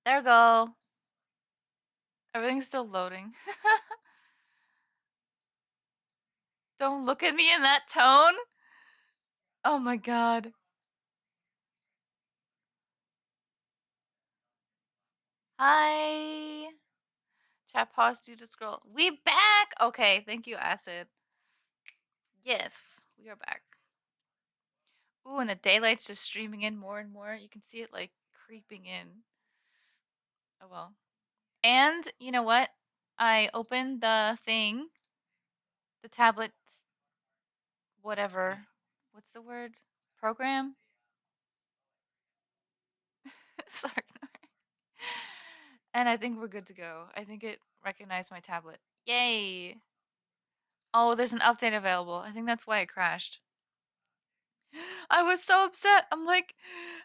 There we go. Everything's still loading. Don't look at me in that tone. Oh my god. Hi. Chat pause due to scroll. We back. Okay, thank you, Acid. Yes, we are back. Ooh, and the daylight's just streaming in more and more. You can see it like creeping in. Oh well. And you know what? I opened the thing, the tablet, whatever. What's the word? Program? Sorry. And I think we're good to go. I think it recognized my tablet. Yay! Oh, there's an update available. I think that's why it crashed. I was so upset. I'm like,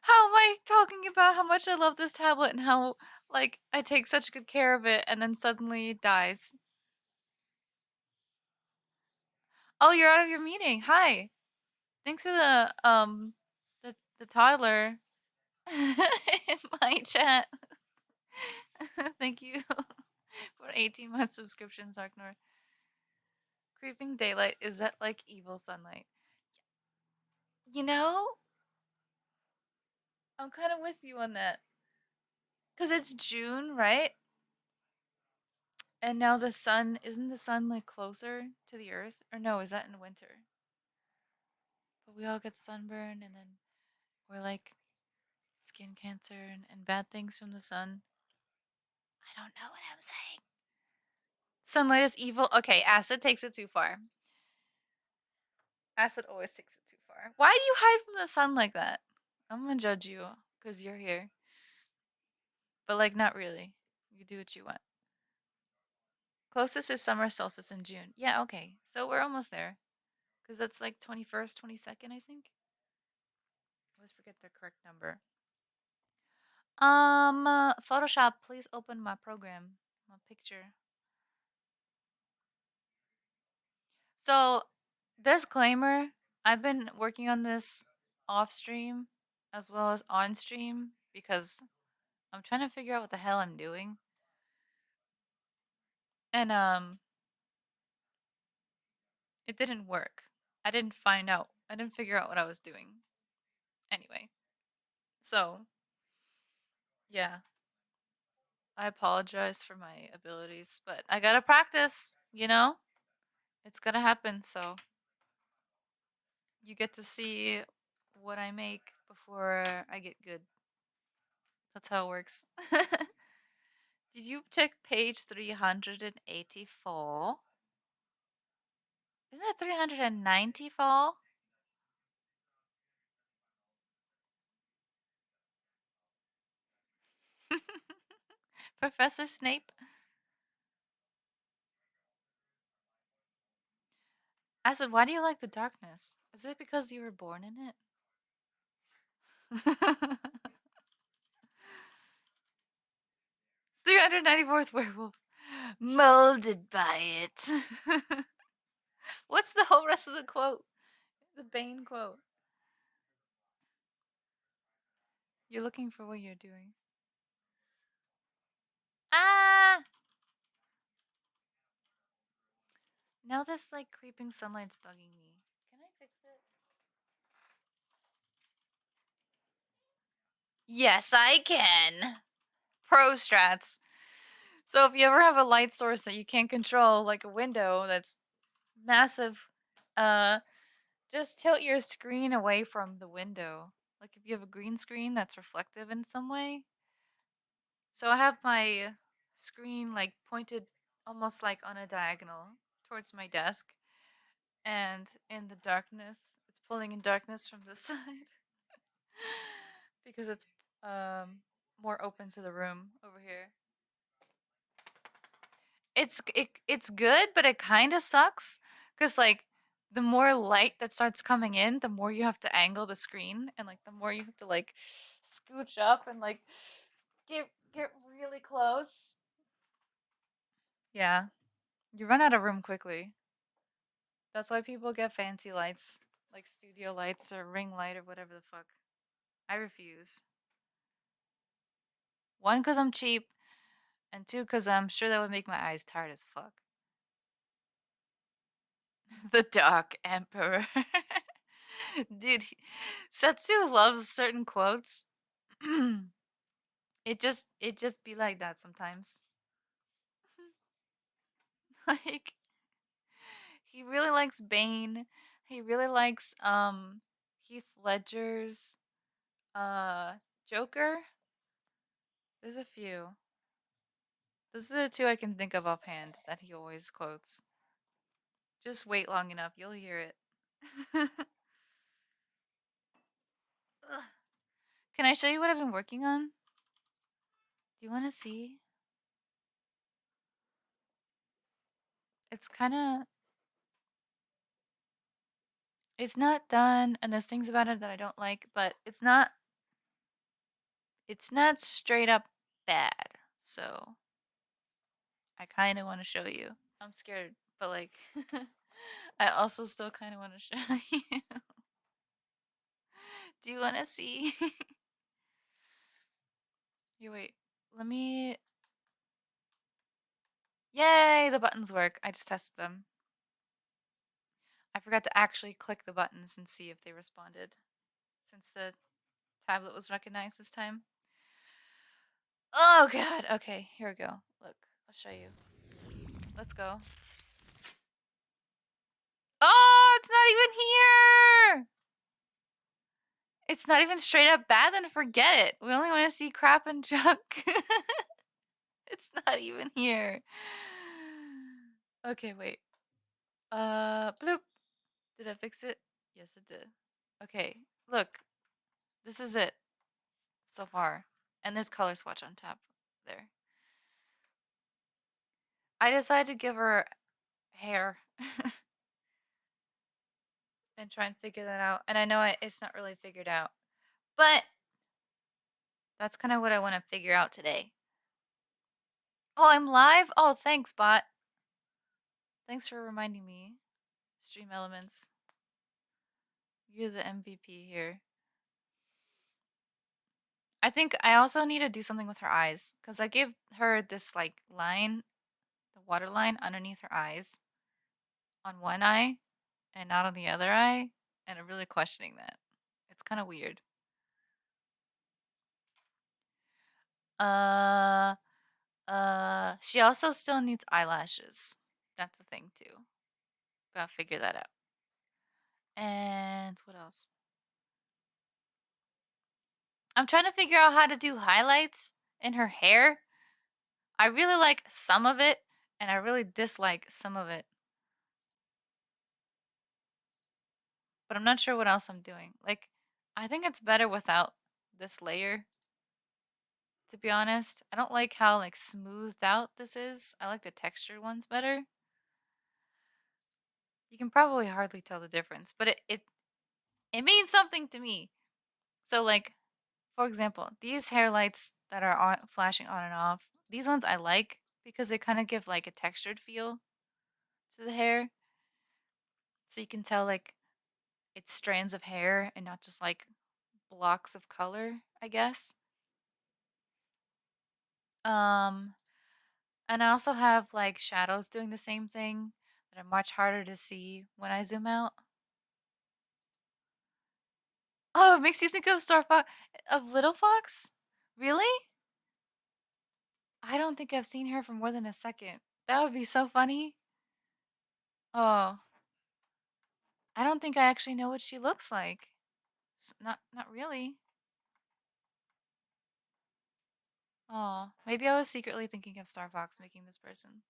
how am I talking about how much I love this tablet and how, like, I take such good care of it, and then suddenly it dies. Oh, you're out of your meeting. Hi. Thanks for the toddler in my chat. Thank you for 18-month subscription, Zarknor. Creeping daylight, is that like evil sunlight? You know, I'm kind of with you on that. Because it's June, right? And now the sun, isn't the sun like closer to the earth? Or no, is that in winter? But we all get sunburn and then we're like skin cancer and bad things from the sun. I don't know what I'm saying. Sunlight is evil. Okay, Acid takes it too far. Acid always takes it too far. Why do you hide from the sun like that? I'm gonna judge you because you're here. But like, not really. You do what you want. Closest is summer solstice in June. Yeah, okay. So we're almost there. Because that's like 21st, 22nd, I think. I always forget the correct number. Photoshop, please open my program, my picture. So, disclaimer, I've been working on this off stream as well as on stream because I'm trying to figure out what the hell I'm doing. And it didn't work. I didn't find out. I didn't figure out what I was doing. Anyway. So, yeah. I apologize for my abilities, but I gotta practice, you know? It's gonna happen, so you get to see what I make before I get good. That's how it works. Did you check page 384? Isn't it 394? Professor Snape? I said, why do you like the darkness? Is it because you were born in it? 394th werewolf. Molded by it. What's the whole rest of the quote? The Bane quote. You're looking for what you're doing. Ah! Now this like creeping sunlight's bugging me. Can I fix it? Yes, I can. Pro strats. So if you ever have a light source that you can't control, like a window that's massive, uh, just tilt your screen away from the window. Like if you have a green screen that's reflective in some way. So I have my screen like pointed almost like on a diagonal towards my desk. And in the darkness, it's pulling in darkness from this side because it's more open to the room over here. It's good, but it kind of sucks because like the more light that starts coming in, the more you have to angle the screen, and like the more you have to like scooch up and like get really close. Yeah, you run out of room quickly. That's why people get fancy lights, like studio lights or ring light or whatever the fuck. I refuse. One, because I'm cheap, and two, because I'm sure that would make my eyes tired as fuck. The Dark Emperor. Dude, Setsu loves certain quotes. it just be like that sometimes. Like he really likes Bane. He really likes Heath Ledger's uh Joker. There's a few. Those are the two I can think of offhand that he always quotes. Just wait long enough, you'll hear it. Can I show you what I've been working on? Do you want to see? It's kind of it's not done and there's things about it that I don't like, but it's not straight up bad. So, I kind of want to show you. I'm scared, but like I also still kind of want to show you. Do you want to see? Here, wait. Let me. Yay, the buttons work. I just tested them. I forgot to actually click the buttons and see if they responded since the tablet was recognized this time. Oh god. Okay, here we go. Look, I'll show you. Let's go. Oh, it's not even here. It's not even straight up bad, then forget it. We only want to see crap and junk. It's not even here. Okay, wait. Bloop. Did I fix it? Yes, it did. Okay, look. This is it so far. And this color swatch on top there. I decided to give her hair and try and figure that out. And I know it's not really figured out. But that's kind of what I want to figure out today. Oh, I'm live? Oh, thanks, bot. Thanks for reminding me. Stream Elements. You're the MVP here. I think I also need to do something with her eyes because I gave her this like line, the water line underneath her eyes on one eye and not on the other eye, and I'm really questioning that. It's kind of weird. Uh, she also still needs eyelashes. That's a thing too. Gotta figure that out. And what else? I'm trying to figure out how to do highlights in her hair. I really like some of it, and I really dislike some of it. But I'm not sure what else I'm doing. Like, I think it's better without this layer, to be honest. I don't like how, like, smoothed out this is. I like the textured ones better. You can probably hardly tell the difference, but it means something to me. So, like, for example, these hair lights that are on, flashing on and off, these ones I like because they kind of give, like, a textured feel to the hair. So you can tell, like, it's strands of hair and not just, like, blocks of color, I guess. Um, and I also have like shadows doing the same thing that are much harder to see when I zoom out. Oh, it makes you think of Star Fox, of Little Fox? Really? I don't think I've seen her for more than a second. That would be so funny. Oh, I don't think I actually know what she looks like. Not really. Oh, maybe I was secretly thinking of Star Fox making this person.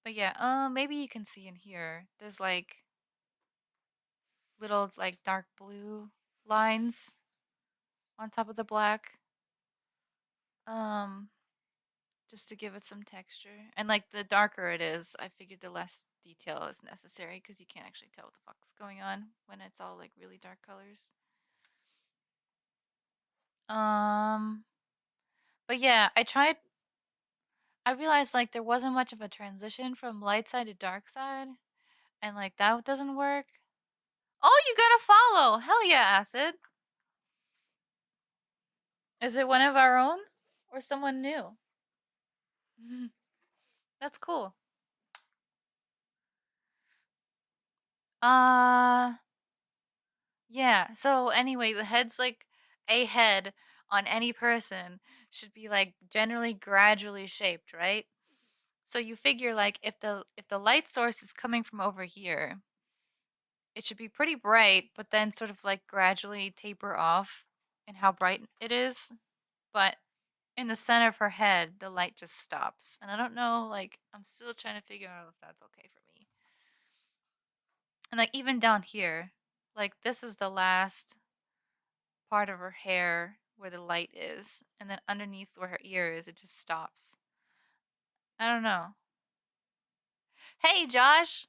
But yeah, maybe you can see in here. There's like little like dark blue lines on top of the black. Um, just to give it some texture. And like the darker it is, I figured the less detail is necessary because you can't actually tell what the fuck's going on when it's all like really dark colors. Um, but yeah, I realized like there wasn't much of a transition from light side to dark side, and like that doesn't work. Oh, you gotta follow. Hell yeah, Acid. Is it one of our own or someone new? That's cool. Uh, yeah. So anyway, the head's like a head on any person should be like generally gradually shaped, right? So you figure like if the light source is coming from over here, it should be pretty bright, but then sort of like gradually taper off in how bright it is. But in the center of her head, the light just stops. And I don't know, like, I'm still trying to figure out if that's okay for me. And like, even down here, like, this is the last part of her hair where the light is. And then underneath where her ear is, it just stops. I don't know. Hey, Josh!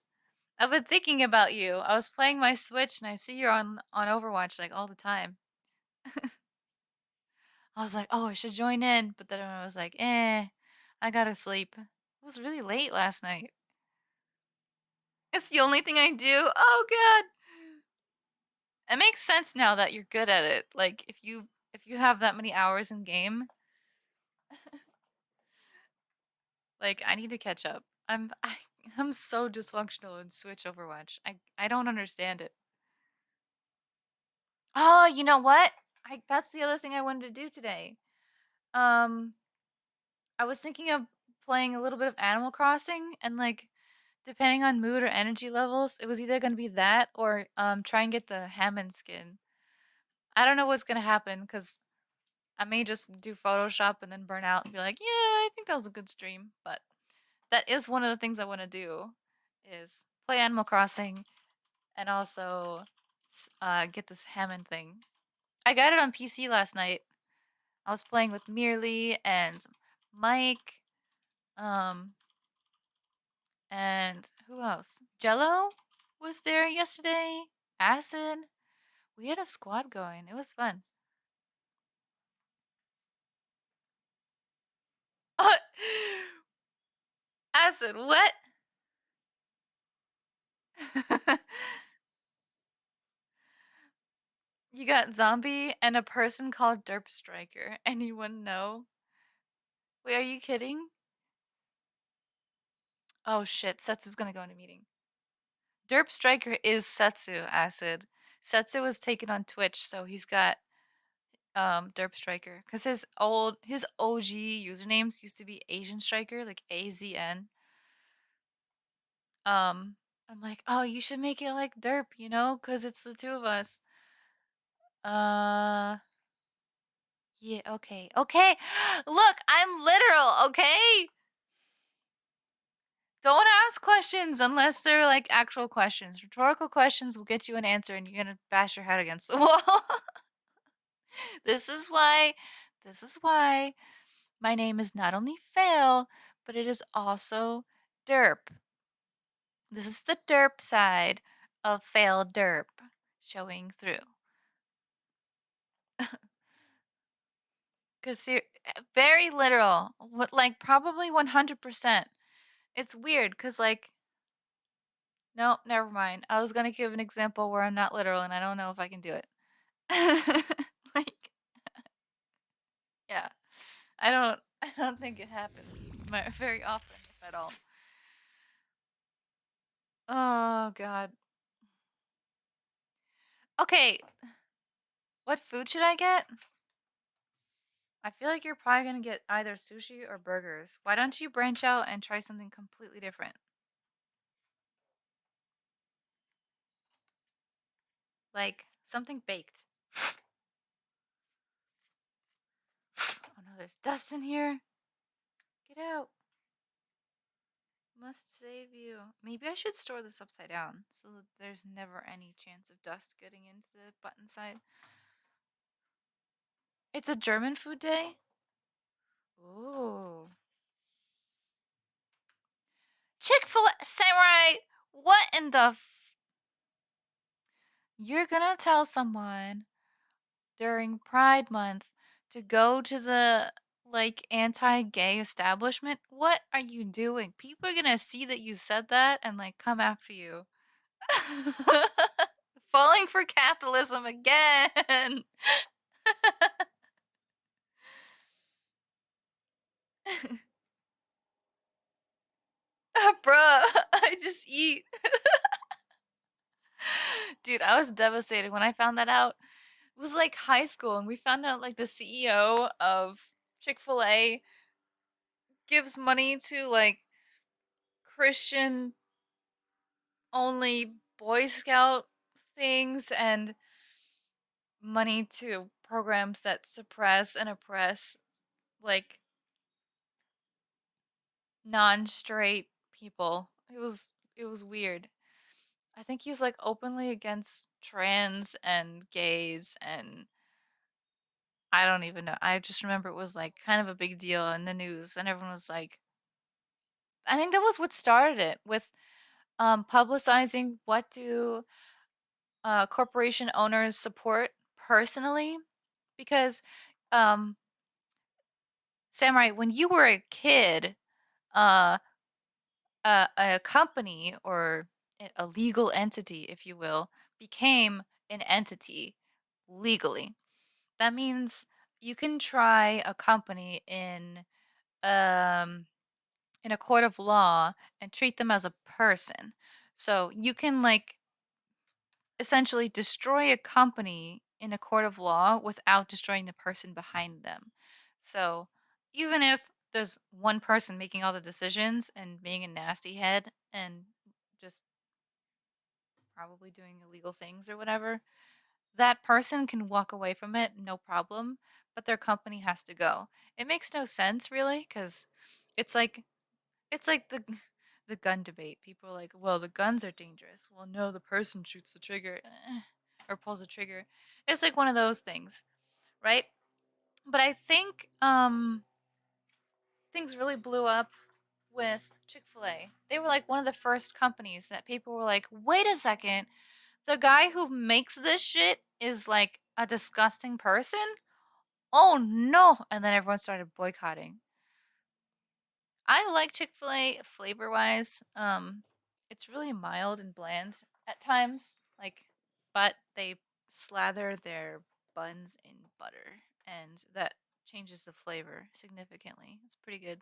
I've been thinking about you. I was playing my Switch and I see you're on Overwatch like all the time. I was like, oh, I should join in, but then I was like, I gotta sleep. It was really late last night. It's the only thing I do. Oh god. It makes sense now that you're good at it. Like if you have that many hours in game, like I need to catch up. I'm so dysfunctional in Switch Overwatch. I don't understand it. Oh, you know what? I That's the other thing I wanted to do today. Um I was thinking of playing a little bit of Animal Crossing and like depending on mood or energy levels, it was either going to be that or try and get the Hammond skin. I don't know what's going to happen cuz I may just do Photoshop and then burn out and be like, "Yeah, I think that was a good stream." But that is one of the things I want to do is play Animal Crossing and also get this Hammond thing. I got it on PC last night. I was playing with Merely and Mike um and who else? Jello was there yesterday. Acid. We had a squad going. It was fun. Acid, what? You got zombie and a person called Derp Striker. Anyone know? Wait, are you kidding? Oh shit, Setsu's gonna go in a meeting. Derp Striker is Setsu, Acid. Setsu was taken on Twitch, so he's got Derp Striker. Cause his OG usernames used to be Asian Striker, like AZN. Um, I'm like, oh, you should make it like Derp, cause it's the two of us. Uh, yeah, okay, okay. Look, I'm literal, okay? Don't ask questions unless they're like actual questions. Rhetorical questions will get you an answer and you're gonna bash your head against the wall. this is why this is why my name is not only Fail, but it is also Derp. This is the Derp side of Fail Derp showing through. Cause you're very literal. What like probably 100%. It's weird because like no, never mind. I was gonna give an example where I'm not literal and I don't know if I can do it. like, yeah. I don't think it happens very often, if at all. Oh god. Okay, what food should I get? I feel like you're probably gonna get either sushi or burgers. Why don't you branch out and try something completely different? Like something baked. Oh no, there's dust in here. Get out. Must save you. Maybe I should store this upside down so that there's never any chance of dust getting into the button side. It's a German food day? Ooh. Chick-fil-A Samurai, what in the You're gonna tell someone during Pride Month to go to the like anti-gay establishment? What are you doing? People are gonna see that you said that and like come after you. Falling for capitalism again. Bruh, I just eat. Dude, I was devastated when I found that out. It was like high school, and we found out like the CEO of Chick-fil-A gives money to like Christian only Boy Scout things and money to programs that suppress and oppress like non-straight people. It was weird. I think he's like openly against trans and gays and I don't even know. I just remember it was like kind of a big deal in the news and everyone was like I think that was what started it with publicizing what do corporation owners support personally because um Samurai when you were a kid uh a company or a legal entity, if you will, became an entity legally. That means you can try a company um in a court of law and treat them as a person. So you can like essentially destroy a company in a court of law without destroying the person behind them. So even if there's one person making all the decisions and being a nasty head and just probably doing illegal things or whatever, that person can walk away from it no problem, but their company has to go. It makes no sense really cuz it's like the gun debate. People are like, "Well, the guns are dangerous." Well, no, the person shoots the trigger or pulls the trigger. It's like one of those things, right? But I think things really blew up with Chick-fil-A. They were like one of the first companies that people were like, "Wait a second. The guy who makes this shit is like a disgusting person?" Oh no. And then everyone started boycotting. I like Chick-fil-A flavor-wise. It's really mild and bland at times, like but they slather their buns in butter and that changes the flavor significantly. It's pretty good.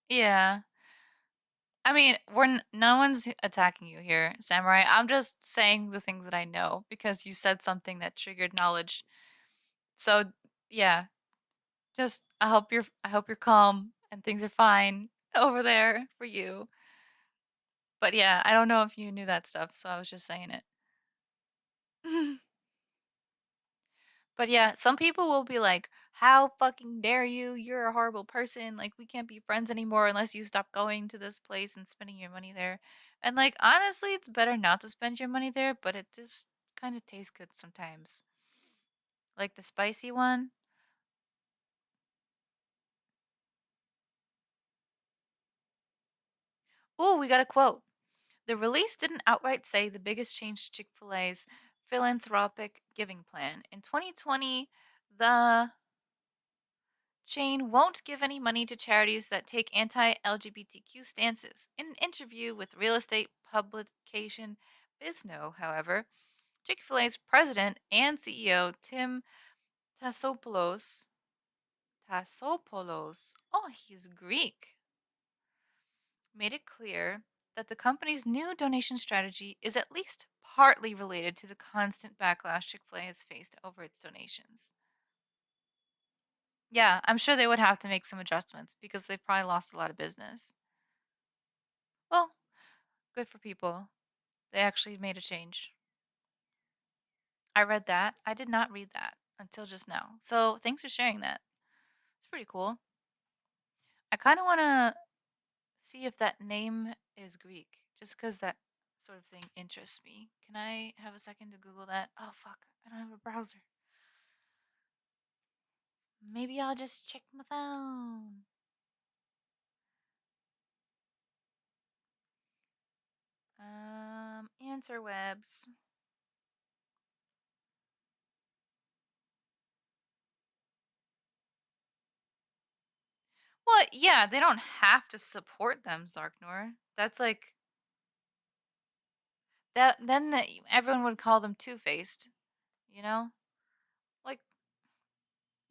Yeah. I mean, no one's attacking you here, Samurai. I'm just saying the things that I know because you said something that triggered knowledge. So, yeah, just I hope you're calm and things are fine over there for you. But yeah, I don't know if you knew that stuff, so I was just saying it. But yeah, some people will be like, "How fucking dare you? You're a horrible person. Like we can't be friends anymore unless you stop going to this place and spending your money there." And like honestly, it's better not to spend your money there, but it just kind of tastes good sometimes. Like the spicy one. Oh, we got a quote. The release didn't outright say the biggest change to Chick-fil-A's philanthropic giving plan. In 2020, the chain won't give any money to charities that take anti LGBTQ stances. In an interview with real estate publication Bisno, however, Chick fil A's president and CEO Tim Tassopoulos, oh, he's Greek, made it clear that the company's new donation strategy is at least partly related to the constant backlash Chick fil A has faced over its donations. Yeah, I'm sure they would have to make some adjustments because they probably lost a lot of business. Well, good for people. They actually made a change. I read that. I did not read that until just now. So thanks for sharing that. It's pretty cool. I kind of want to see if that name is Greek, just because that sort of thing interests me. Can I have a second to Google that? Oh, fuck. I don't have a browser. Maybe I'll just check my phone. Answer webs. Well, yeah, they don't have to support them, Zarknor. That's like that. Then everyone would call them two-faced. You know?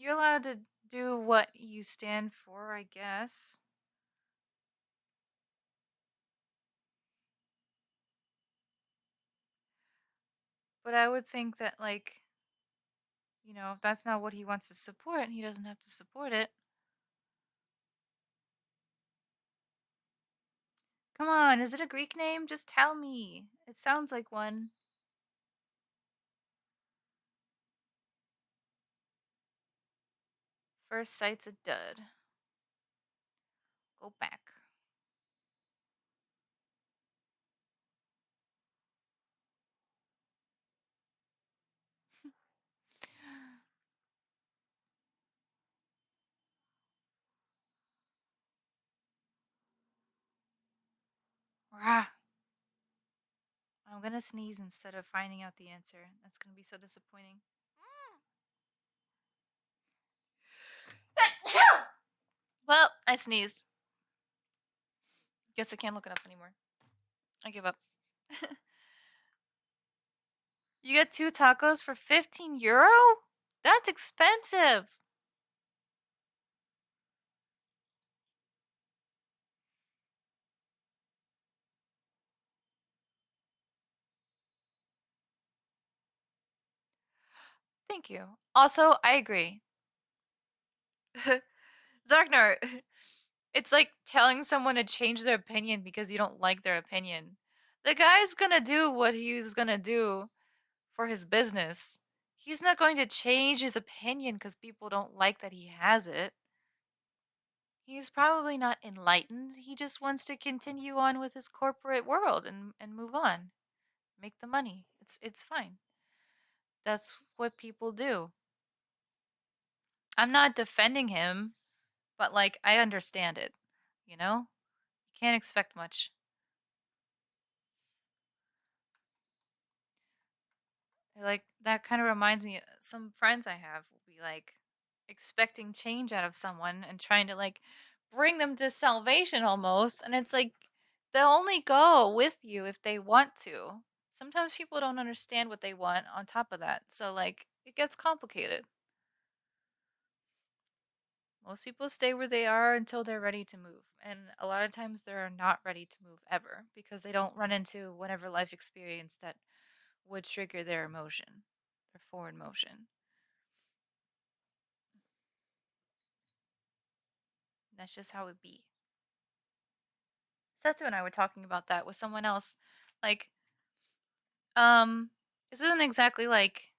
You're allowed to do what you stand for, I guess. But I would think that, like, if that's not what he wants to support, he doesn't have to support it. Come on, is it a Greek name? Just tell me. It sounds like one. First sight's a dud. Go back. Rah. I'm gonna sneeze instead of finding out the answer. That's gonna be so disappointing. Well, I sneezed. Guess I can't look it up anymore. I give up. You get 2 tacos for 15 euro? That's expensive. Thank you. Also, I agree. Zarknar, it's like telling someone to change their opinion because you don't like their opinion. The guy's gonna do what he's gonna do for his business. He's not going to change his opinion because people don't like that he has it. He's probably not enlightened. He just wants to continue on with his corporate world and move on. Make the money. It's fine. That's what people do. I'm not defending him, but like I understand it. You know? You can't expect much. Like that kind of reminds me some friends I have will be like expecting change out of someone and trying to like bring them to salvation almost, and it's like they'll only go with you if they want to. Sometimes people don't understand what they want on top of that. So like it gets complicated. Most people stay where they are until they're ready to move. And a lot of times they're not ready to move ever because they don't run into whatever life experience that would trigger their emotion, their forward motion. That's just how it be. Setsu and I were talking about that with someone else. Like, um, this isn't exactly like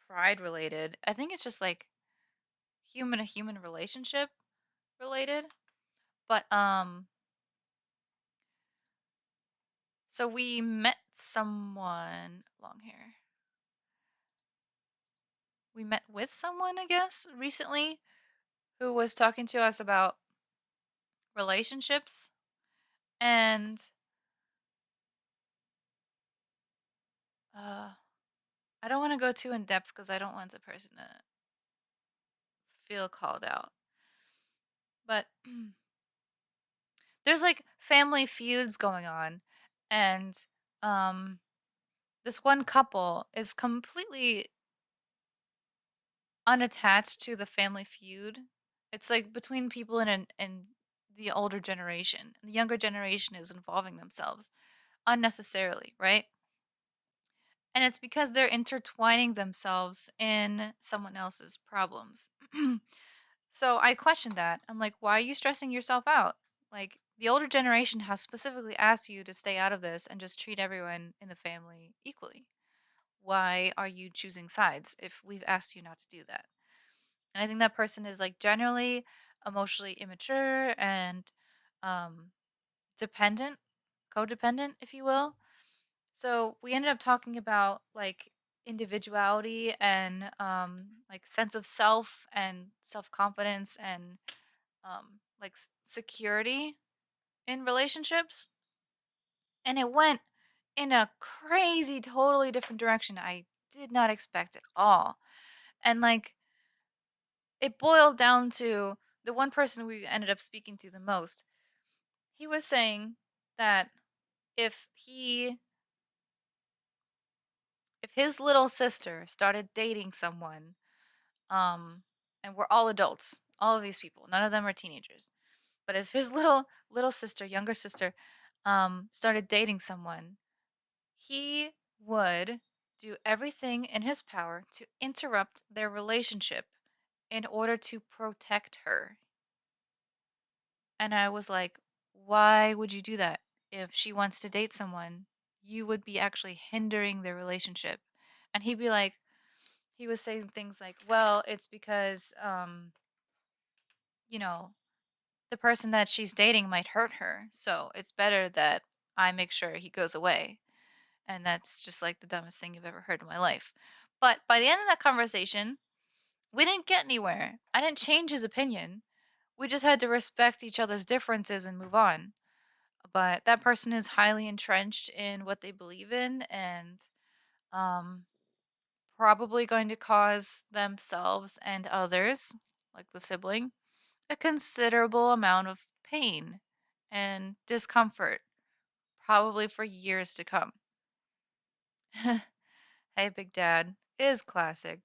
pride related. I think it's just like human to human relationship related. But so we met someone long hair. We met with someone, I guess, recently who was talking to us about relationships, and uh I don't want to go too in depth because I don't want the person to feel called out. But there's like family feuds going on, and um this one couple is completely unattached to the family feud. It's like between people in the older generation. The younger generation is involving themselves unnecessarily, right? And it's because they're intertwining themselves in someone else's problems. So I questioned that. I'm like, why are you stressing yourself out? Like, the older generation has specifically asked you to stay out of this and just treat everyone in the family equally. Why are you choosing sides if we've asked you not to do that? And I think that person is like generally emotionally immature and um, dependent, codependent, if you will. So we ended up talking about like individuality and like sense of self and self confidence and like security in relationships. And it went in a crazy, totally different direction I did not expect at all. And like it boiled down to the one person we ended up speaking to the most. He was saying that if he if his little sister started dating someone, um and we're all adults. All of these people, none of them are teenagers. But if his little sister, younger sister, started dating someone, he would do everything in his power to interrupt their relationship in order to protect her. And I was like, why would you do that? If she wants to date someone, you would be actually hindering their relationship. And he'd be like, he was saying things like, well, it's because, you know, the person that she's dating might hurt her. So it's better that I make sure he goes away. And that's just like the dumbest thing you've ever heard in my life. But by the end of that conversation, we didn't get anywhere. I didn't change his opinion. We just had to respect each other's differences and move on. But that person is highly entrenched in what they believe in and um, probably going to cause themselves and others, like the sibling, a considerable amount of pain and discomfort, probably for years to come. Hey, Big Dad is classic.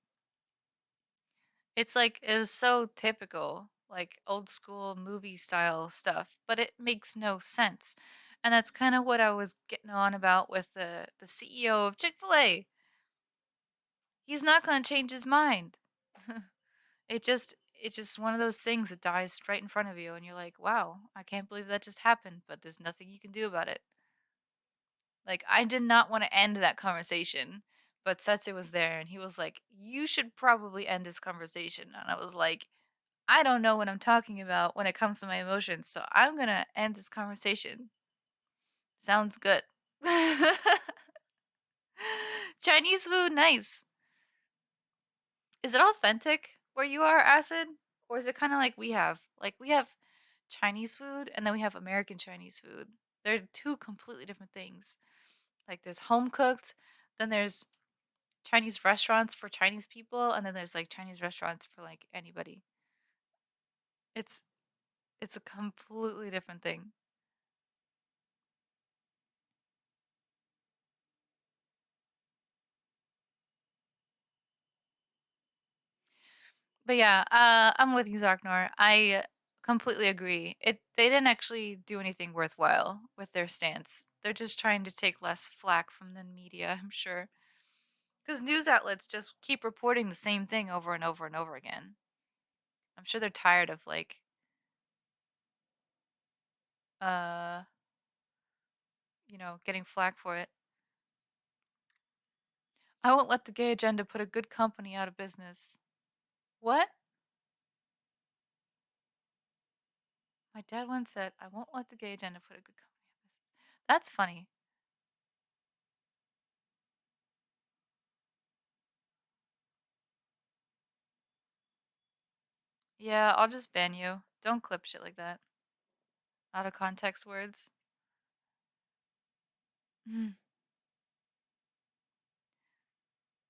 It's like it was so typical, like old school movie style stuff, but it makes no sense. And that's kind of what I was getting on about with the CEO of Chick-fil-A. He's not going to change his mind. It's just one of those things that dies right in front of you and you're like, "Wow, I can't believe that just happened," but there's nothing you can do about it. Like I did not want to end that conversation, but Setsu was there and he was like, "You should probably end this conversation." And I was like, I don't know what I'm talking about when it comes to my emotions, so I'm gonna end this conversation. Sounds good. Chinese food, nice. Is it authentic where you are, Acid? Or is it kind of like we have? Like we have Chinese food and then we have American Chinese food. They're two completely different things. Like there's home cooked, then there's Chinese restaurants for Chinese people, and then there's like Chinese restaurants for like anybody. It's it's a completely different thing. But yeah, I'm with you, Zaknor. I completely agree. They didn't actually do anything worthwhile with their stance. They're just trying to take less flack from the media, I'm sure. Because news outlets just keep reporting the same thing over and over and over again. I'm sure they're tired of like, uh, getting flack for it. I won't let the gay agenda put a good company out of business. What? My dad once said, I won't let the gay agenda put a good company out of business. That's funny. Yeah, I'll just ban you. Don't clip shit like that. Out of context words. Mm,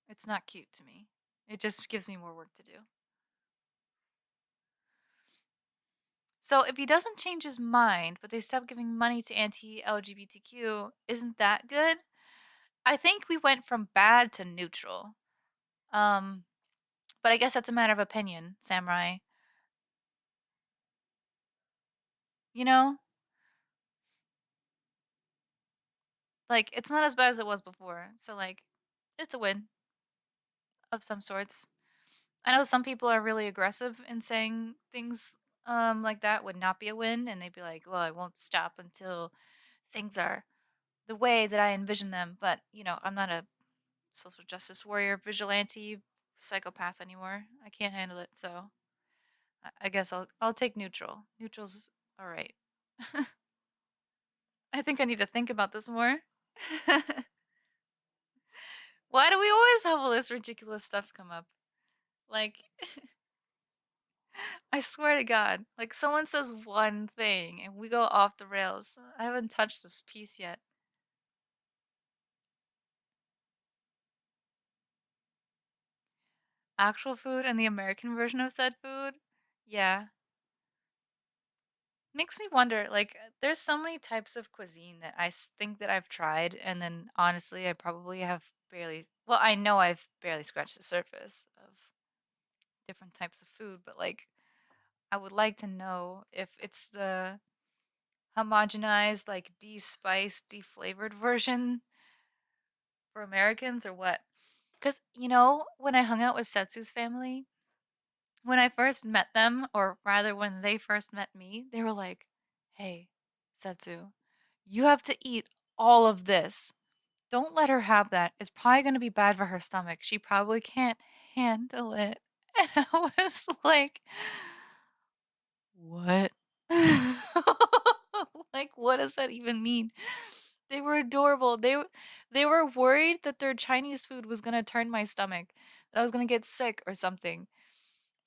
it's not cute to me. It just gives me more work to do. So if he doesn't change his mind, but they stop giving money to anti-LGBTQ, isn't that good? I think we went from bad to neutral. Um, but I guess that's a matter of opinion, Samurai. You know, like it's not as bad as it was before. So like, it's a win of some sorts. I know some people are really aggressive in saying things like that would not be a win, and they'd be like, "Well, I won't stop until things are the way that I envision them." But I'm not a social justice warrior, vigilante, psychopath anymore. I can't handle it, so I guess I'll take neutral. Neutral's all right. I think I need to think about this more. Why do we always have all this ridiculous stuff come up? Like, I swear to God, like someone says one thing and we go off the rails. I haven't touched this piece yet. Actual food and the American version of said food? Yeah. Makes me wonder, like, there's so many types of cuisine that think that I've tried, and then honestly, I probably have barely, well, I know I've barely scratched the surface of. different types of food, but like I would like to know if it's the homogenized, like de-spiced, de-flavored version for Americans or what. Because, when I hung out with Setsu's family, when I first met them, or rather when they first met me, they were like, hey, Setsu, you have to eat all of this. Don't let her have that. It's probably going to be bad for her stomach. She probably can't handle it. And I was like, what? Like, what does that even mean? They were adorable. They were worried that their Chinese food was gonna turn my stomach, that I was gonna get sick or something.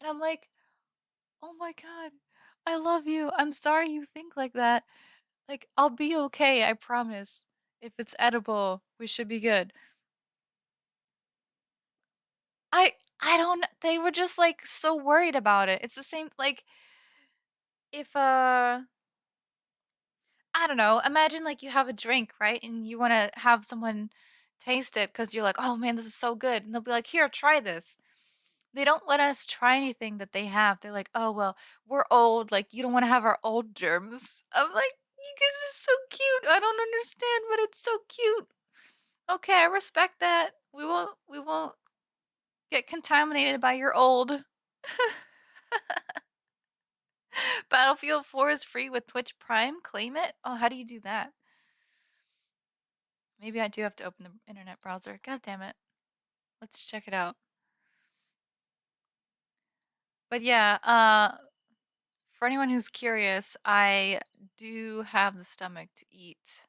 And I'm like, oh my god, I love you. I'm sorry you think like that. Like, I'll be okay, I promise. If it's edible, we should be good. I I don't they were just like so worried about it. It's the same like if I don't know, imagine like you have a drink, right? And you want to have someone taste it because you're like, oh man, this is so good. And they'll be like, here, try this. They don't let us try anything that they have. They're like, oh, well, we're old. Like, you don't want to have our old germs. I'm like, you guys are so cute. I don't understand, but it's so cute. Okay, I respect that. We won't get contaminated by your old. Battlefield 4 is free with Twitch Prime. Claim it? Oh, how do you do that? Maybe I do have to open the internet browser. God damn it. Let's check it out. But yeah, for anyone who's curious, I do have the stomach to eat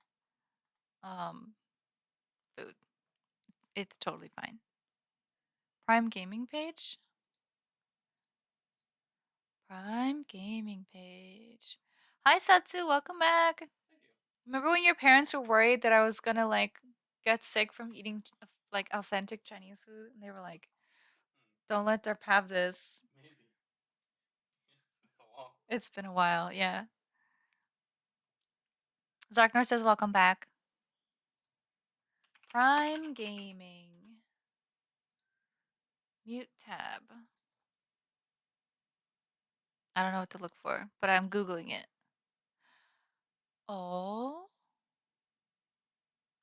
food. It's totally fine. Prime Gaming page? Prime Gaming page. Hi Satsu, welcome back. Remember when your parents were worried that I was gonna like get sick from eating like authentic Chinese food? And they were like, don't let Derp have this. Maybe. It's been a while, yeah. Zarknor says welcome back. Prime Gaming. Mute tab. I don't know what to look for, but I'm Googling it. Oh.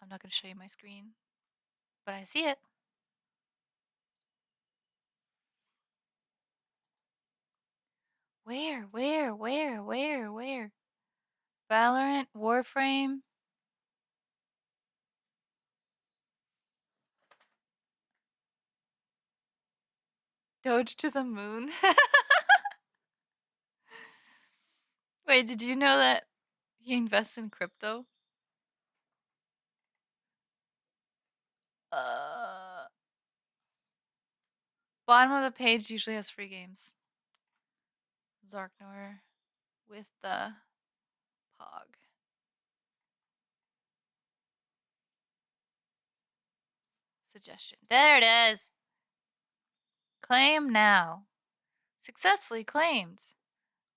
I'm not going to show you my screen, but I see it. Where? Valorant, Warframe. Doge to the moon. Wait, did you know that he invests in crypto? Uh, Bottom of the page usually has free games. Zarknor with the Pog. Suggestion. There it is. Claim now. Successfully claimed.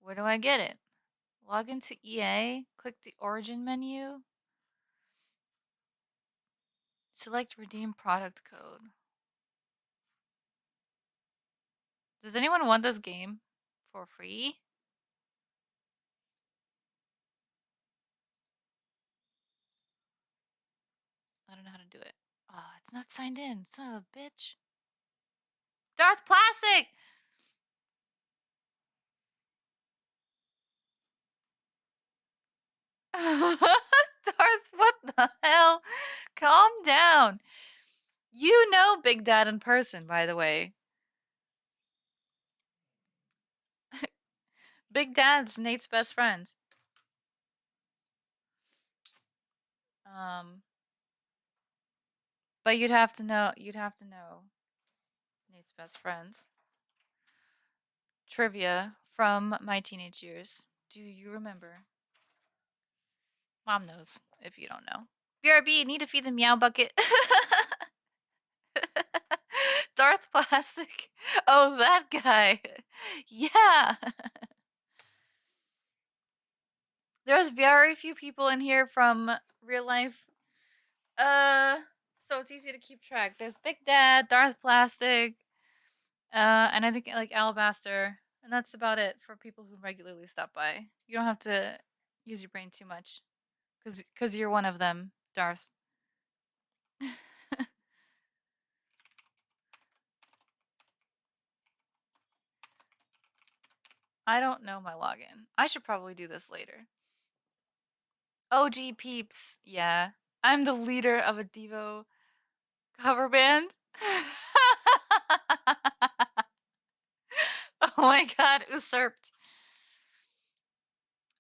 Where do I get it? Log into EA. Click the origin menu. Select redeem product code. Does anyone want this game for free? I don't know how to do it. Oh, it's not signed in. Son of a bitch. Darth Plastic! Darth, what the hell? Calm down. You know Big Dad in person, by the way. Big Dad's Nate's best friend. But you'd have to know Nate's best friends. Trivia from my teenage years. Do you remember? Mom knows if you don't know. BRB, need to feed the meow bucket. Darth Plastic. Oh, that guy. Yeah. There's very few people in here from real life. So it's easy to keep track. There's Big Dad, Darth Plastic, And I think like alabaster, and that's about it for people who regularly stop by. You don't have to use your brain too much, cause you're one of them, Darth. I don't know my login. I should probably do this later. OG peeps, yeah. I'm the leader of a Devo cover band. Oh my god, usurped.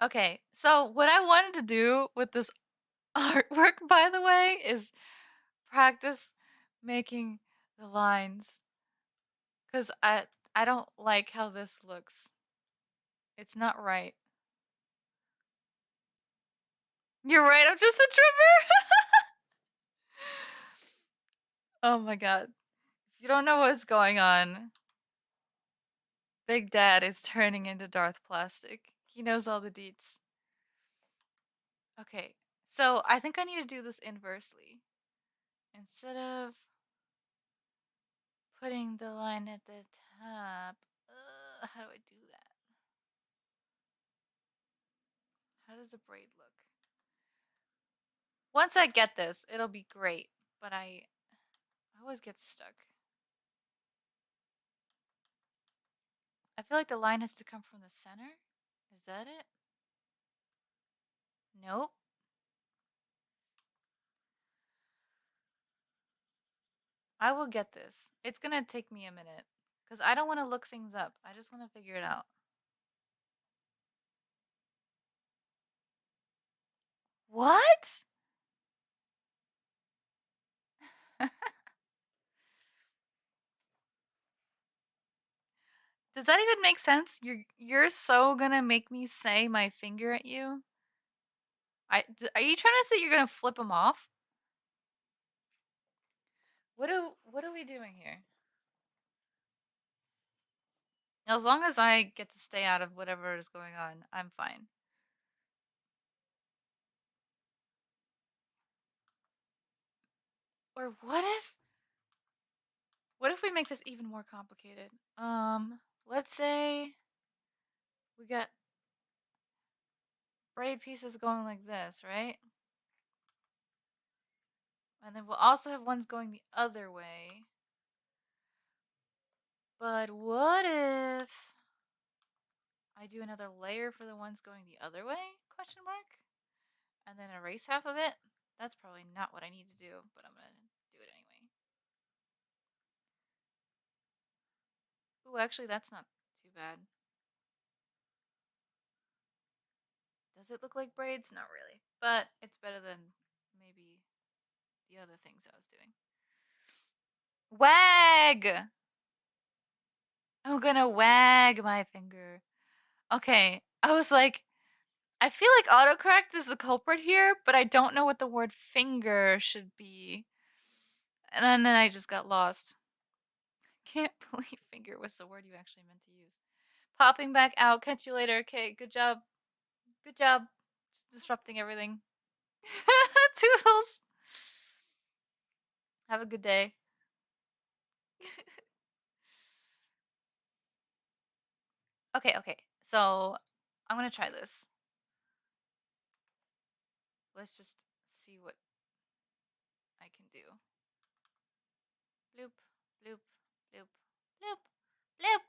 Okay, so what I wanted to do with this artwork, by the way, is practice making the lines. Because I don't like how this looks. It's not right. You're right, I'm just a drummer! Oh my god. If you don't know what's going on, Big Dad is turning into Darth Plastic. He knows all the deets. Okay, so I think I need to do this inversely. Instead of putting the line at the top, how do I do that? How does a braid look? Once I get this, it'll be great, but I always get stuck. I feel like the line has to come from the center. Is that it? Nope. I will get this. It's gonna take me a minute. Because I don't want to look things up. I just want to figure it out. What? Does that even make sense? You're so gonna make me say my finger at you? Are you trying to say you're gonna flip them off? What are we doing here? As long as I get to stay out of whatever is going on, I'm fine. Or what if we make this even more complicated? Let's say we got braid pieces going like this, right? And then we'll also have ones going the other way. But what if I do another layer for the ones going the other way? Question mark. And then erase half of it? That's probably not what I need to do, but I'm gonna do it anyway. Ooh, actually that's not too bad. Does it look like braids? Not really. But it's better than maybe the other things I was doing. Wag! I'm gonna wag my finger. Okay, I was like, I feel like autocorrect is the culprit here, but I don't know what the word finger should be. And then I just got lost. Can't believe finger was the word you actually meant to use. Popping back out. Catch you later. Okay, good job. Good job. Just disrupting everything. Toodles. Have a good day. Okay. So I'm gonna try this. Let's just see what I can do. Bloop, bloop, bloop, bloop, bloop.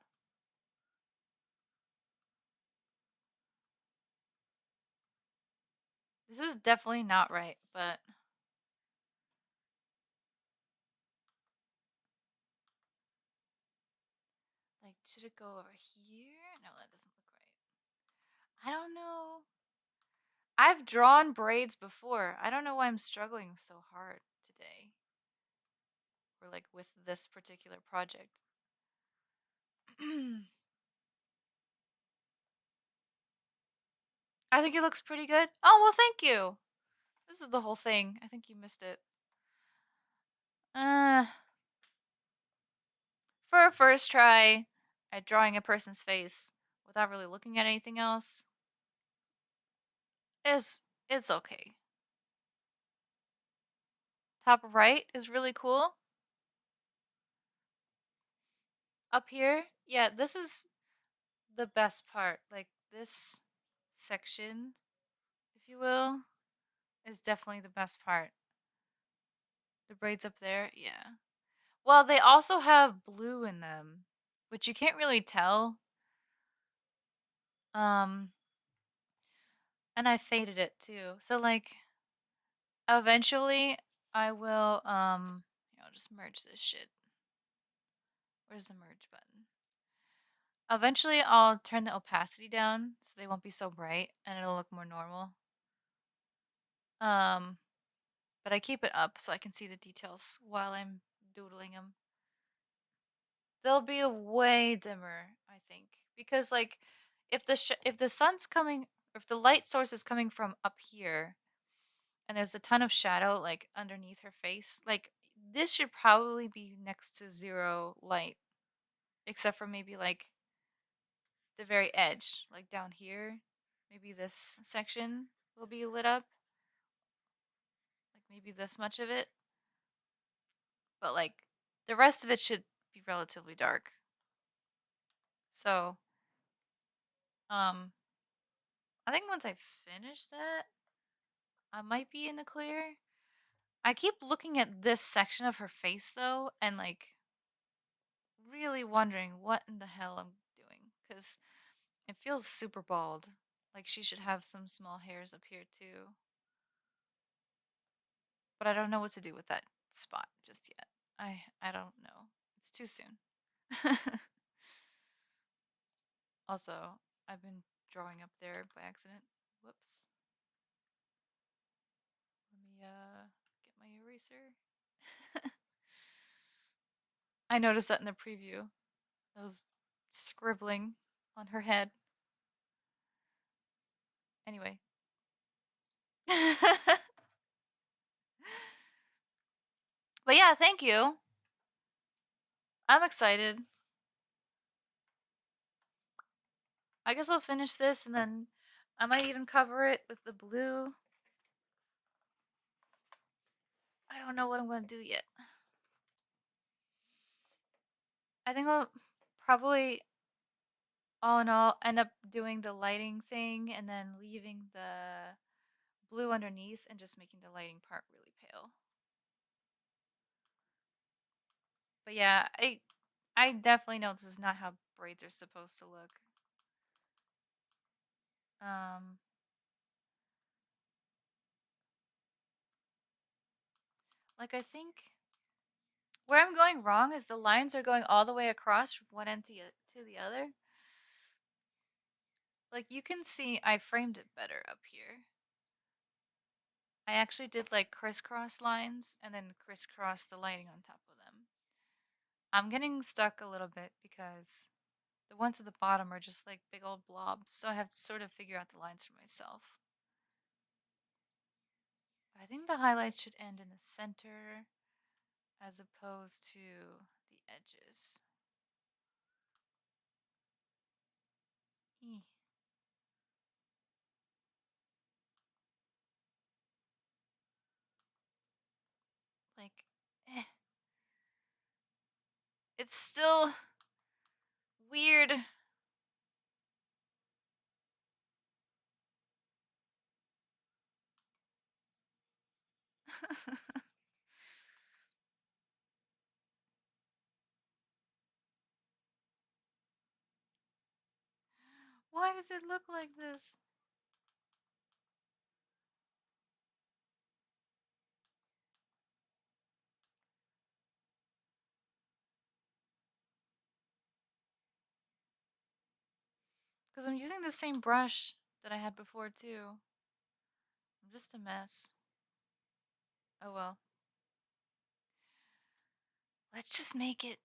This is definitely not right, but like, should it go over here? No, that doesn't look right. I don't know. I've drawn braids before. I don't know why I'm struggling so hard today. Or like with this particular project. I think it looks pretty good. Oh, well, thank you. This is the whole thing. I think you missed it. Uh, for a first try at drawing a person's face without really looking at anything else, is it's okay. Top right is really cool. Up here, yeah, this is the best part. Like this section, if you will, is definitely the best part. The braids up there, yeah. Well, they also have blue in them, which you can't really tell. Um, and I faded it too. So like eventually I will I'll just merge this shit. Where's the merge button? Eventually I'll turn the opacity down so they won't be so bright and it'll look more normal. Um, but I keep it up so I can see the details while I'm doodling them. They'll be way dimmer, I think, because like if the sun's coming, if the light source is coming from up here, and there's a ton of shadow like underneath her face, like this should probably be next to zero light, except for maybe like the very edge, like down here. Maybe this section will be lit up, like maybe this much of it, but like the rest of it should be relatively dark. So, um, I think once I finish that, I might be in the clear. I keep looking at this section of her face though, and like really wondering what in the hell I'm doing because it feels super bald. Like she should have some small hairs up here too. But I don't know what to do with that spot just yet. I don't know. It's too soon. Also, I've been drawing up there by accident. Whoops. Let me get my eraser. I noticed that in the preview. I was scribbling on her head. Anyway. But yeah, thank you. I'm excited. I guess I'll finish this and then I might even cover it with the blue. I don't know what I'm going to do yet. I think I'll probably, all in all, end up doing the lighting thing and then leaving the blue underneath and just making the lighting part really pale. But yeah, I definitely know this is not how braids are supposed to look. Um, like I think where I'm going wrong is the lines are going all the way across from one end to the other. Like you can see I framed it better up here. I actually did like crisscross lines and then crisscross the lighting on top of them. I'm getting stuck a little bit because the ones at the bottom are just like big old blobs, so I have to sort of figure out the lines for myself. I think the highlights should end in the center as opposed to the edges. Eeh. Like, eh. It's still weird. Why does it look like this? Because I'm using the same brush that I had before too. I'm just a mess. Oh well. Let's just make it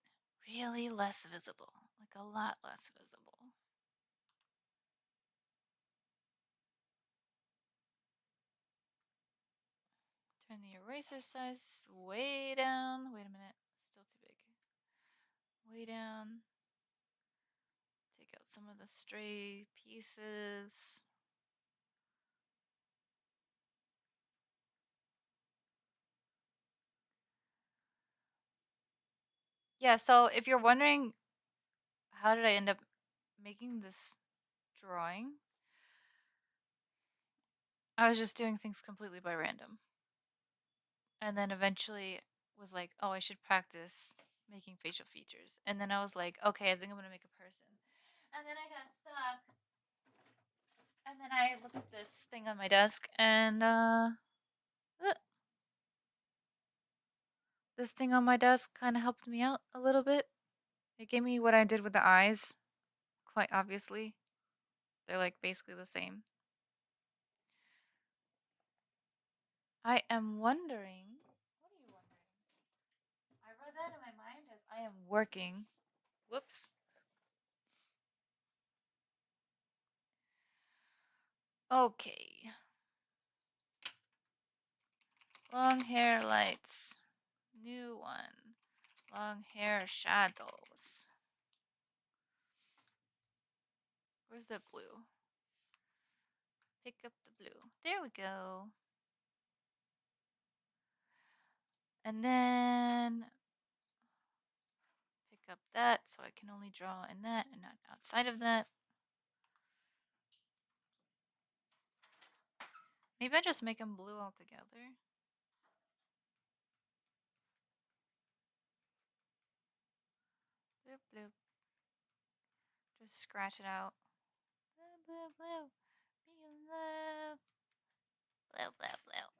really less visible. Like a lot less visible. Turn the eraser size way down. Wait a minute. It's still too big. Way down. Take out some of the stray pieces. Yeah, so if you're wondering how did I end up making this drawing? I was just doing things completely by random. And then eventually was like, oh, I should practice making facial features. And then I was like, okay, I think I'm going to make a person. And then I got stuck. And then I looked at this thing on my desk and this thing on my desk kind of helped me out a little bit. It gave me what I did with the eyes, quite obviously. They're like basically the same. I am wondering. What are you wondering? I read that in my mind as I am working. Whoops. Okay. Long hair lights. New one. Long hair shadows. Where's the blue? Pick up the blue. There we go. And then pick up that so I can only draw in that and not outside of that. Maybe I just make them blue altogether. Bloop, bloop. Just scratch it out. Blue, blue, blue. Be in love. Blue, blue, blue.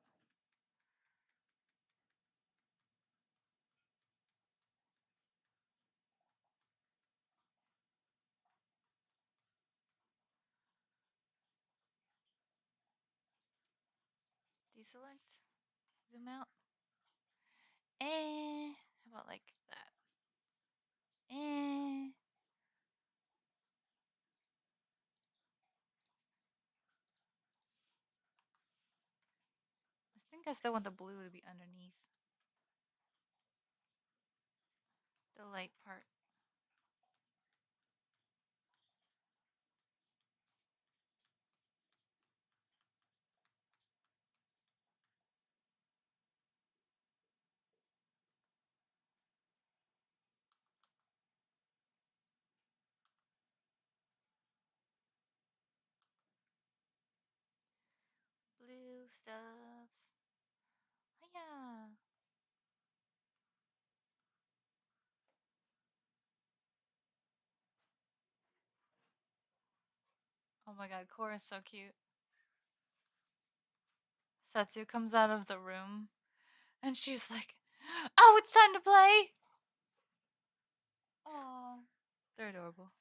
Deselect. Zoom out. How about like that? I think I still want the blue to be underneath the light part. Blue stuff. Hiya. Oh my god, Cora's so cute. Setsu comes out of the room and she's like, oh, it's time to play. Oh, they're adorable.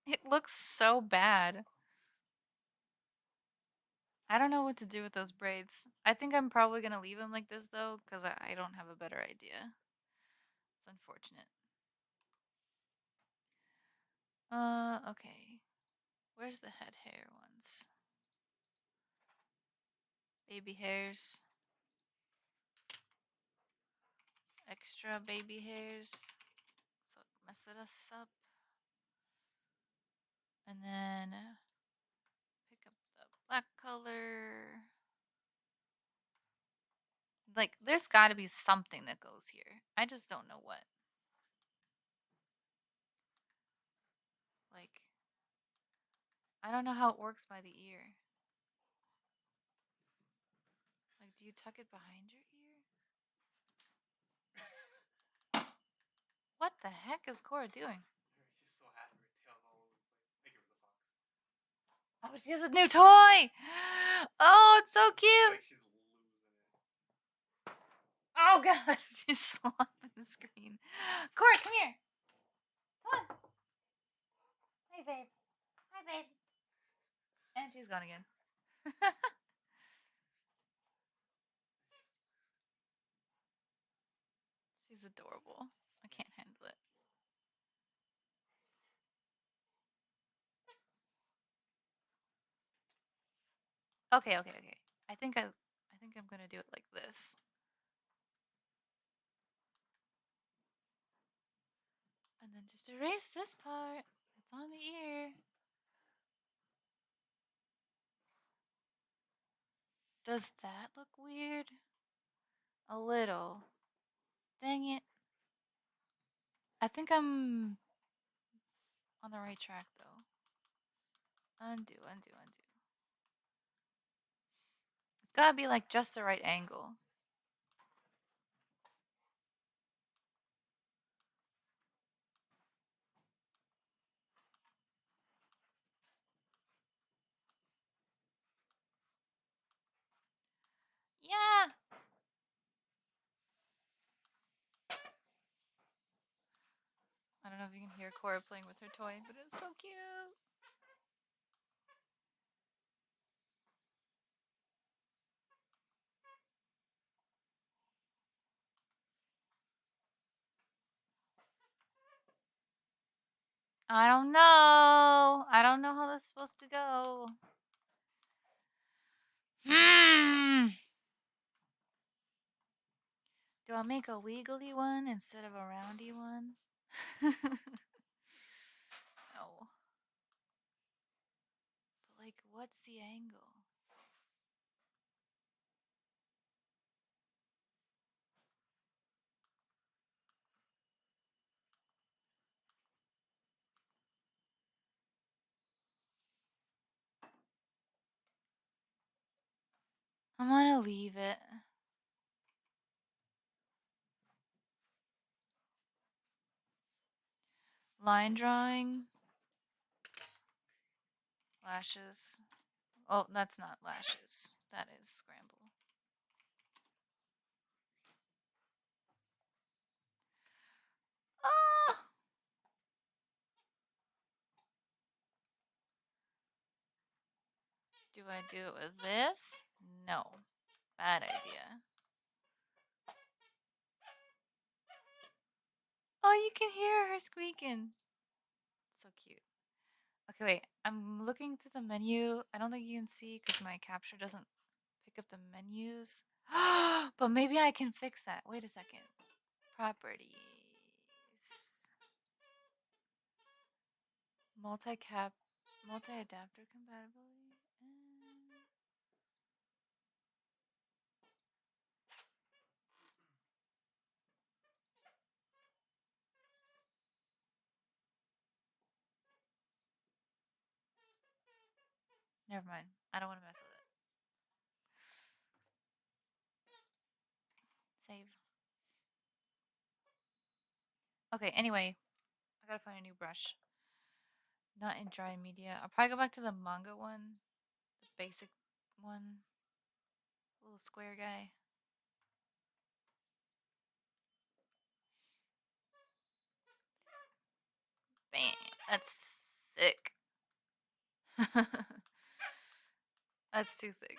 It looks so bad. I don't know what to do with those braids. I think I'm probably going to leave them like this though, because I don't have a better idea. It's unfortunate. Okay. Where's the head hair ones? Baby hairs. Extra baby hairs. So mess it us up. And then pick up the black color. Like, there's got to be something that goes here. I just don't know what. Like, I don't know how it works by the ear. Like, do you tuck it behind your ear? What the heck is Cora doing? She's so happy. Her tail's all over the place. I give her the fox. Oh, she has a new toy! Oh, it's so cute! Like she's losing it. Oh god, she's slapping the screen. Cora, come here. Come on. Hey, babe. Hi, babe. And she's gone again. She's adorable. I can't handle it. Okay. I think I'm gonna do it like this. And then just erase this part. It's on the ear. Does that look weird? A little. Dang it. I think I'm on the right track though. Undo, undo, undo. It's gotta be like just the right angle. Yeah. I don't know if you can hear Cora playing with her toy, but it's so cute. I don't know. I don't know how this is supposed to go. Do I make a wiggly one instead of a roundy one? No. But like, what's the angle? I'm gonna leave it. Line drawing. Lashes. Oh, that's not lashes. That is scramble. Ah! Do I do it with this? No. Bad idea. Oh, you can hear her squeaking. So cute. Okay, wait. I'm looking through the menu. I don't think you can see because my capture doesn't pick up the menus. But maybe I can fix that. Wait a second. Properties. Multi-adapter compatibility. Never mind. I don't want to mess with it. Save. Okay, anyway. I gotta find a new brush. Not in dry media. I'll probably go back to the manga one. The basic one. Little square guy. Bam. That's thick. That's too thick.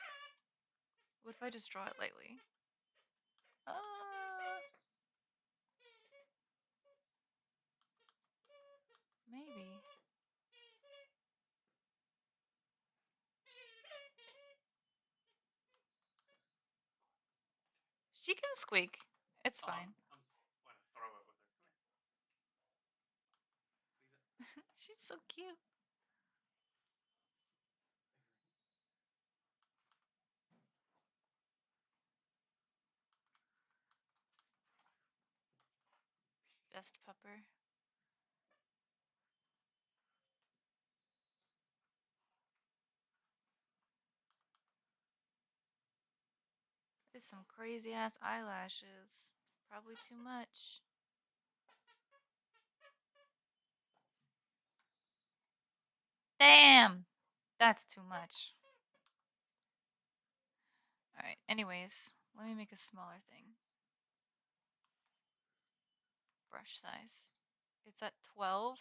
What if I just draw it lightly? Maybe. She can squeak. It's fine. I'm want to throw it with her. Come here. She's so cute. Best pupper. There's some crazy ass eyelashes. Probably too much. Damn! That's too much. Alright, anyways, let me make a smaller thing. Brush size. It's at 12.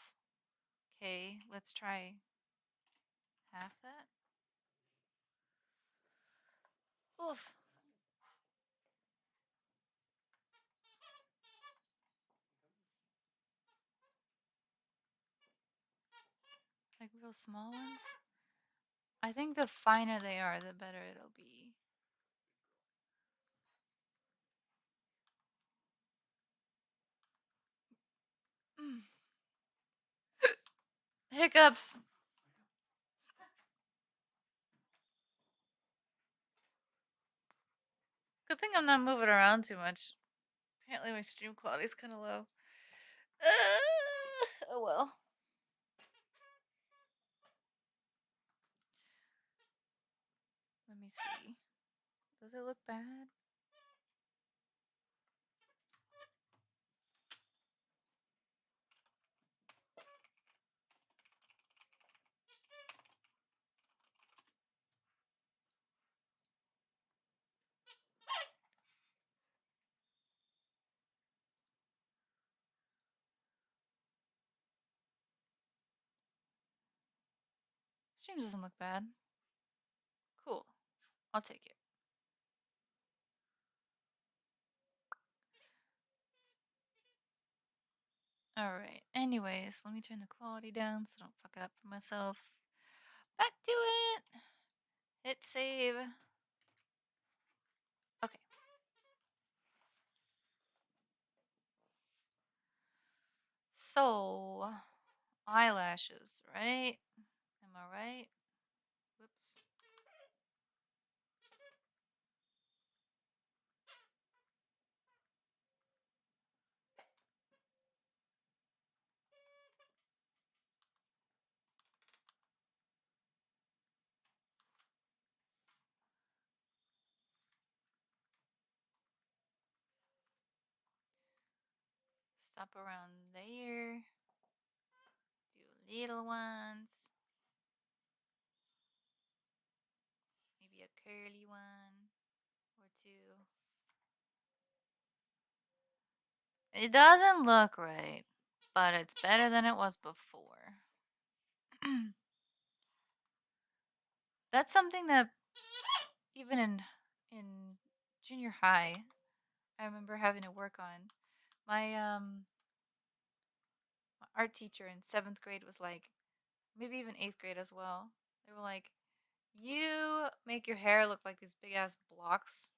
Okay, let's try half that. Oof. Like real small ones. I think the finer they are, the better it'll be. hiccups. Good thing I'm not moving around too much. Apparently my stream quality is kind of low. Oh well. Let me see. Does it look bad? Stream doesn't look bad. Cool. I'll take it. Alright. Anyways, let me turn the quality down so I don't fuck it up for myself. Back to it. Hit save. Okay. So, eyelashes, right? Am I right? Whoops. Stop around there. Do little ones. Maybe a curly one or two. It doesn't look right, but it's better than it was before. That's something that even in junior high, I remember having to work on. My art teacher in 7th grade was like, maybe even 8th grade as well. They were like, you make your hair look like these big ass blocks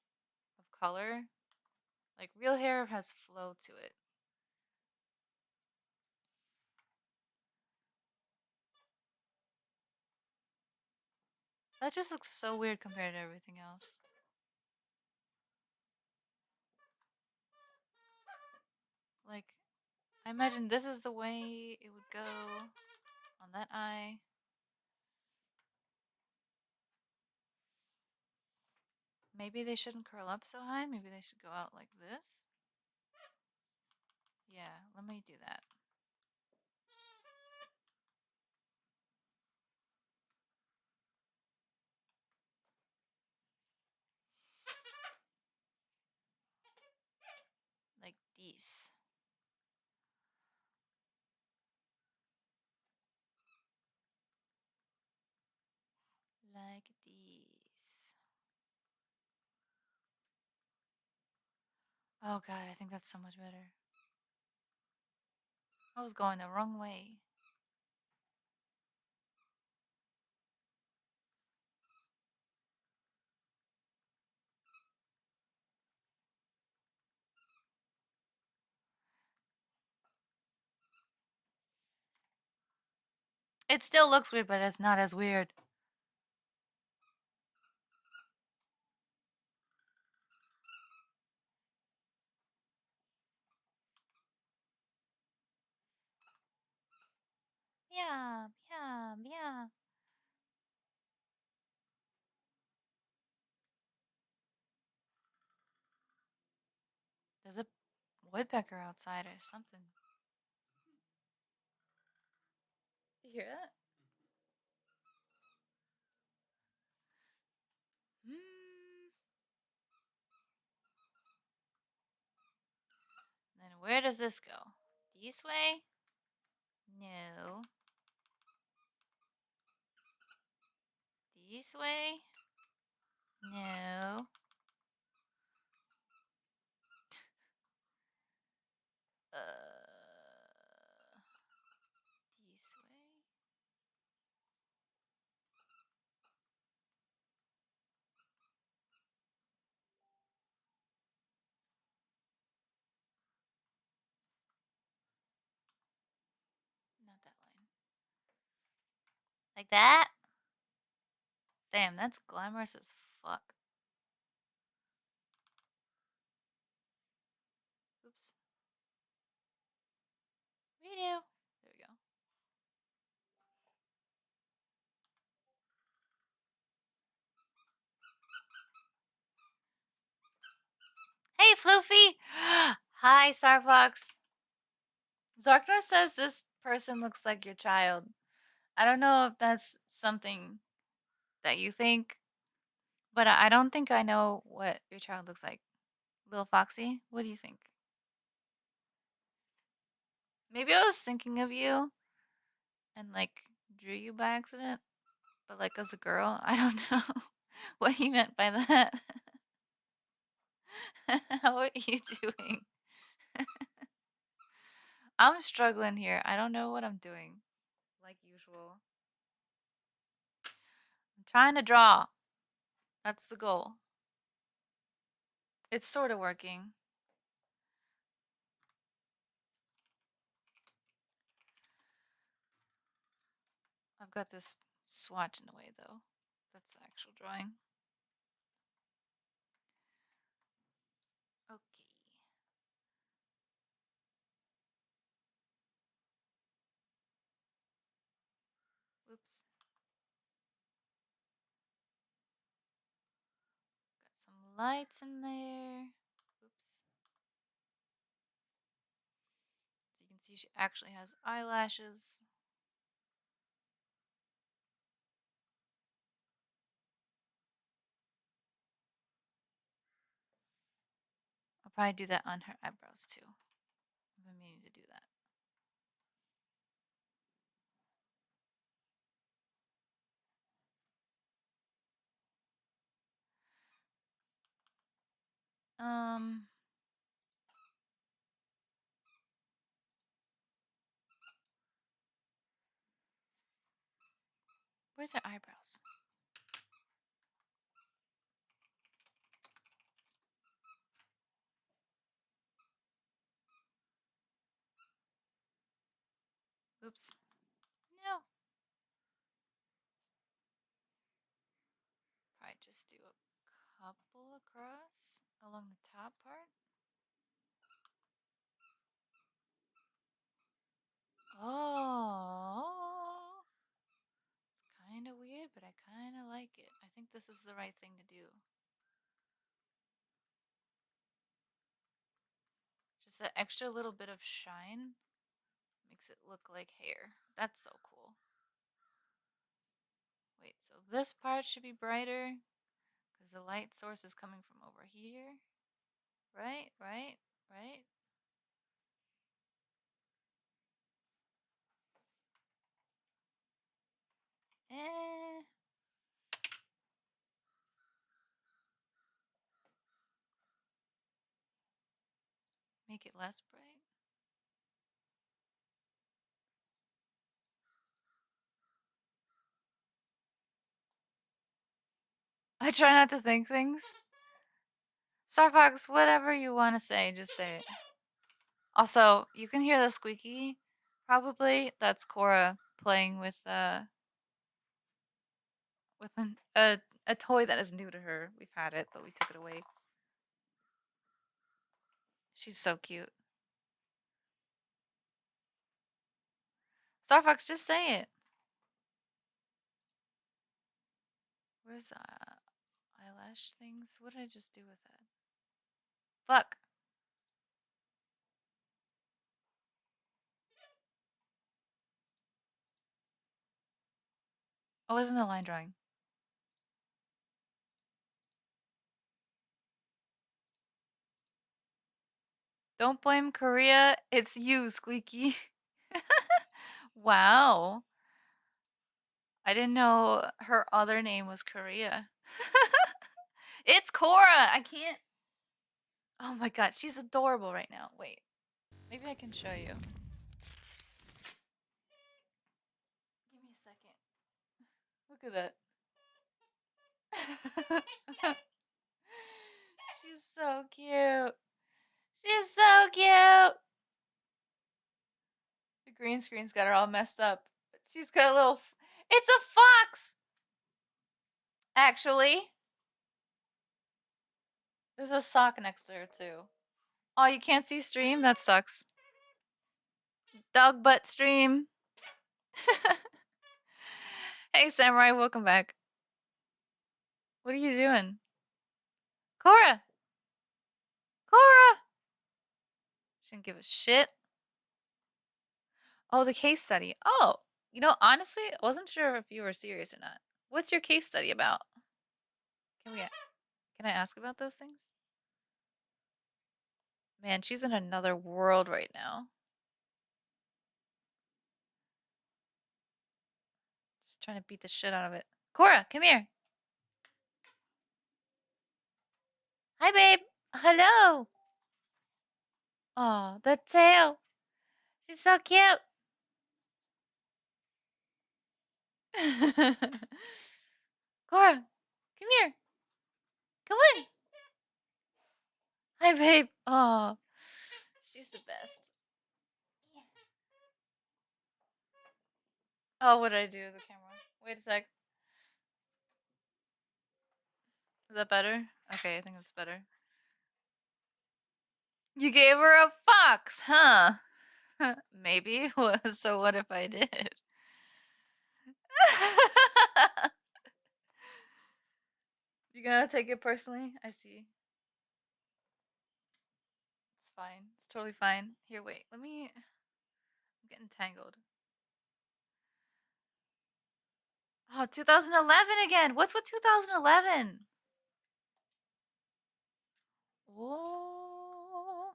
of color. Like real hair has flow to it. That just looks so weird compared to everything else. Like, I imagine this is the way it would go on that eye. Maybe they shouldn't curl up so high. Maybe they should go out like this. Yeah, let me do that. Like this. Like this. Oh god, I think that's so much better. I was going the wrong way. It still looks weird, but it's not as weird. Yeah, yeah, yeah. There's a woodpecker outside or something. You hear that? Then where does this go? This way? No. This way? No. This way? Not that line. Like that? Damn, that's glamorous as fuck. Oops. Redo. There we go. Hey, Floofy! Hi, Starfox. Zarkner says this person looks like your child. I don't know if that's something that you think, but I don't think I know what your child looks like. Little Foxy, what do you think? Maybe I was thinking of you and like drew you by accident, but like as a girl, I don't know what he meant by that. How are you doing? I'm struggling here. I don't know what I'm doing, like usual. I'm trying to draw. That's the goal. It's sort of working. I've got this swatch in the way though. That's the actual drawing. Okay. Oops. Got some lights in there. Oops. So you can see she actually has eyelashes. I'll probably do that on her eyebrows too. I've been meaning to do that. Um, where's her eyebrows? Oops. No. Probably just do a couple across along the top part. Oh. It's kind of weird, but I kind of like it. I think this is the right thing to do. Just that extra little bit of shine makes it look like hair. That's so cool. Wait, so this part should be brighter because the light source is coming from over here. Right, right, right. Eh. Make it less bright. I try not to think things. Starfox, whatever you want to say, just say it. Also, you can hear the squeaky. Probably that's Cora playing with a toy that is new to her. We've had it, but we took it away. She's so cute. Starfox, just say it. Where's eyelash things? What did I just do with that? Fuck. Oh, isn't the line drawing? Don't blame Korea. It's you, Squeaky. Wow. I didn't know her other name was Korea. It's Cora. I can't. Oh my god, she's adorable right now. Wait. Maybe I can show you. Give me a second. Look at that. She's so cute. She's so cute. The green screen's got her all messed up. She's got a little. It's a fox! Actually. There's a sock next to her, too. Oh, you can't see stream? That sucks. Dog butt stream. Hey, Samurai, welcome back. What are you doing? Cora! Cora! She didn't give a shit. Oh, the case study. Oh, honestly, I wasn't sure if you were serious or not. What's your case study about? Can I ask about those things? Man, she's in another world right now. Just trying to beat the shit out of it. Cora, come here. Hi, babe. Hello. Oh, the tail. She's so cute. Cora, come here. Come on. Hi, babe. Oh, she's the best. Oh, what did I do to the camera? Wait a sec. Is that better? Okay, I think that's better. You gave her a fox, huh? Maybe. So what if I did? You gonna take it personally? I see. It's fine. It's totally fine. Here, wait. I'm getting tangled. Oh, 2011 again. What's with 2011? Whoa.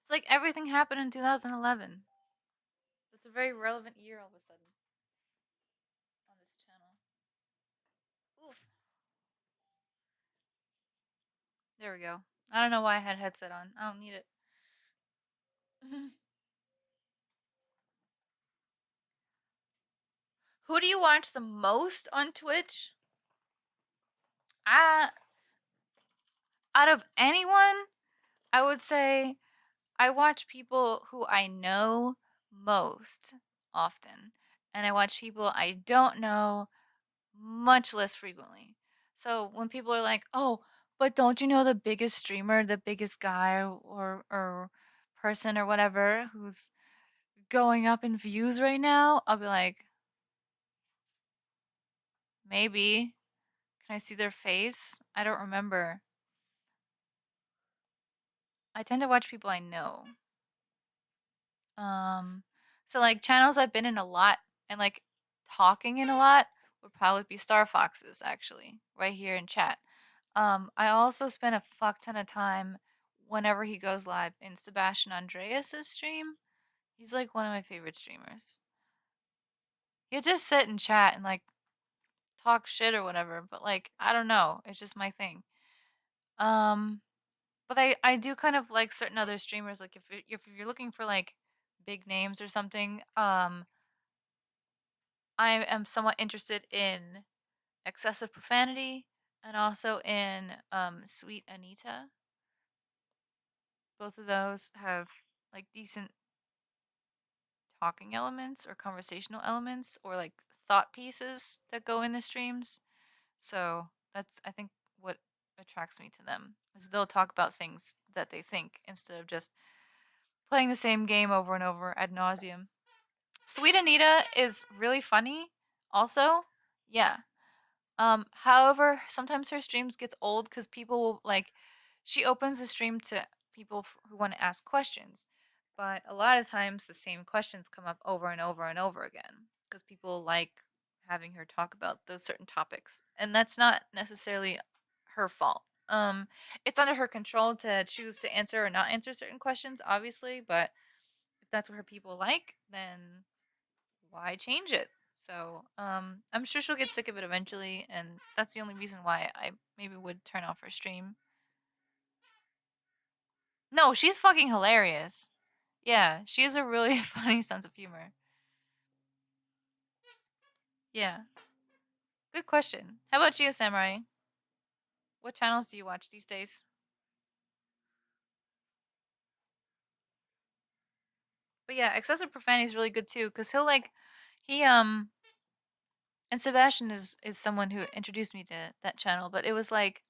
It's like everything happened in 2011. It's a very relevant year all of a sudden on this channel. Oof. There we go. I don't know why I had headset on. I don't need it. Who do you watch the most on Twitch? Out of anyone, I would say I watch people who I know most often, and I watch people I don't know much less frequently. So when people are like, "Oh, but don't you know the biggest streamer, the biggest guy or person or whatever who's going up in views right now?" I'll be like, "Maybe. Can I see their face? I don't remember." I tend to watch people I know. Um, so like channels I've been in a lot and like talking in a lot would probably be Starfox's actually, right here in chat. I also spend a fuck ton of time whenever he goes live in Sebastian Andreas's stream. He's like one of my favorite streamers. He'll just sit and chat and like talk shit or whatever, but like I don't know, it's just my thing. Um, but I do kind of like certain other streamers. Like if you're looking for like big names or something, I am somewhat interested in excessive profanity and also in Sweet Anita. Both of those have like decent talking elements or conversational elements or like thought pieces that go in the streams. So that's I think what attracts me to them is they'll talk about things that they think instead of just playing the same game over and over ad nauseum. Sweet Anita is really funny also. Yeah. However, sometimes her streams gets old because people will like she opens the stream to people who want to ask questions, but a lot of times the same questions come up over and over and over again because people like having her talk about those certain topics, and that's not necessarily her fault. It's under her control to choose to answer or not answer certain questions, obviously, but if that's what her people like, then why change it? So, I'm sure she'll get sick of it eventually, and that's the only reason why I maybe would turn off her stream. No, she's fucking hilarious. Yeah, she has a really funny sense of humor. Yeah. Good question. How about you, Samurai? What channels do you watch these days? But yeah, excessive profanity is really good too, because he'll like he and Sebastian is someone who introduced me to that channel, but it was like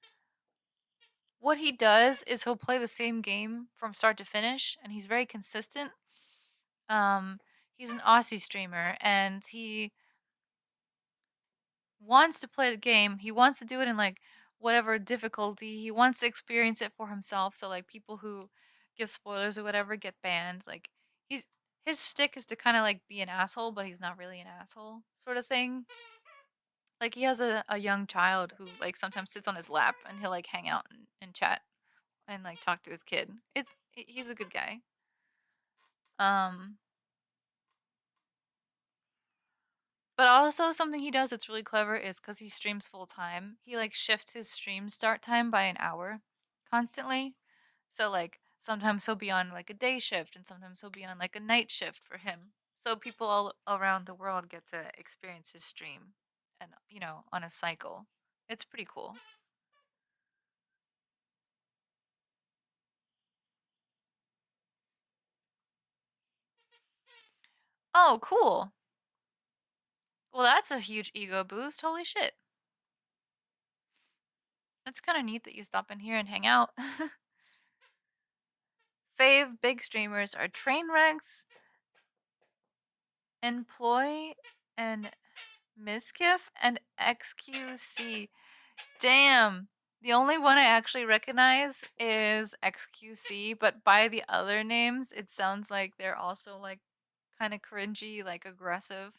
what he does is he'll play the same game from start to finish, and he's very consistent. Um, he's an Aussie streamer, and he wants to play the game. He wants to do it in like whatever difficulty. He wants to experience it for himself. So like people who give spoilers or whatever get banned. Like he's his stick is to kind of like be an asshole, but he's not really an asshole sort of thing. Like he has a young child who like sometimes sits on his lap and he'll like hang out and chat and like talk to his kid. He's a good guy. Um But also something he does that's really clever is because he streams full time, he like shifts his stream start time by an hour constantly. So like sometimes he'll be on like a day shift and sometimes he'll be on like a night shift for him. So people all around the world get to experience his stream and on a cycle. It's pretty cool. Oh, cool. Well, that's a huge ego boost. Holy shit. It's kind of neat that you stop in here and hang out. Fave big streamers are Trainwrecks, Employ, and Miskiff, and XQC. Damn. The only one I actually recognize is XQC, but by the other names, it sounds like they're also like kind of cringy, like aggressive.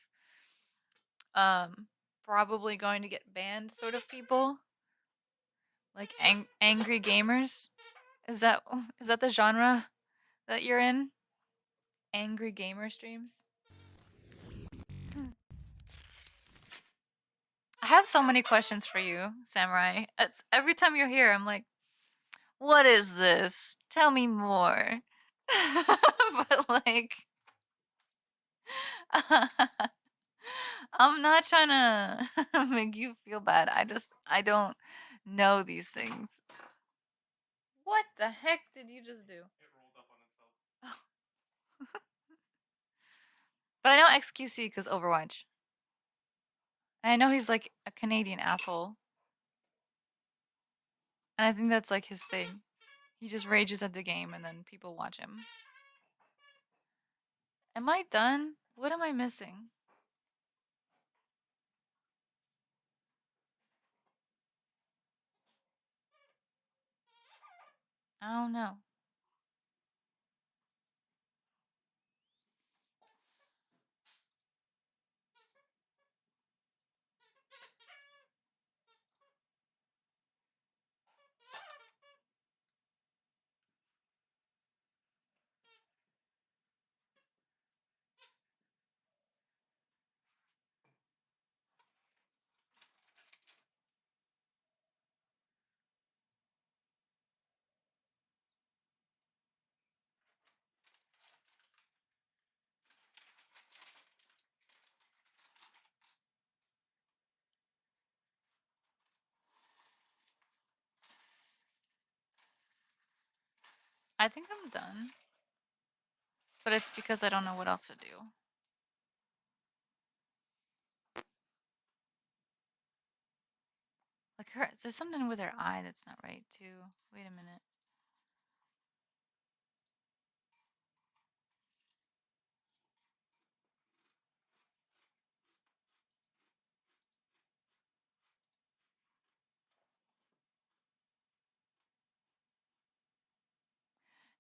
Um, Probably going to get banned sort of people, like angry gamers. Is that is that the genre that you're in? Angry gamer streams? I have so many questions for you, Samurai. It's every time you're here, I'm like, what is this? Tell me more. But like, I'm not trying to make you feel bad. I don't know these things. What the heck did you just do? It rolled up on itself. But I know XQC because Overwatch. And I know he's like a Canadian asshole. And I think that's like his thing. He just rages at the game and then people watch him. Am I done? What am I missing? I don't know. I think I'm done. But it's because I don't know what else to do. Like there's something with her eye that's not right too. Wait a minute.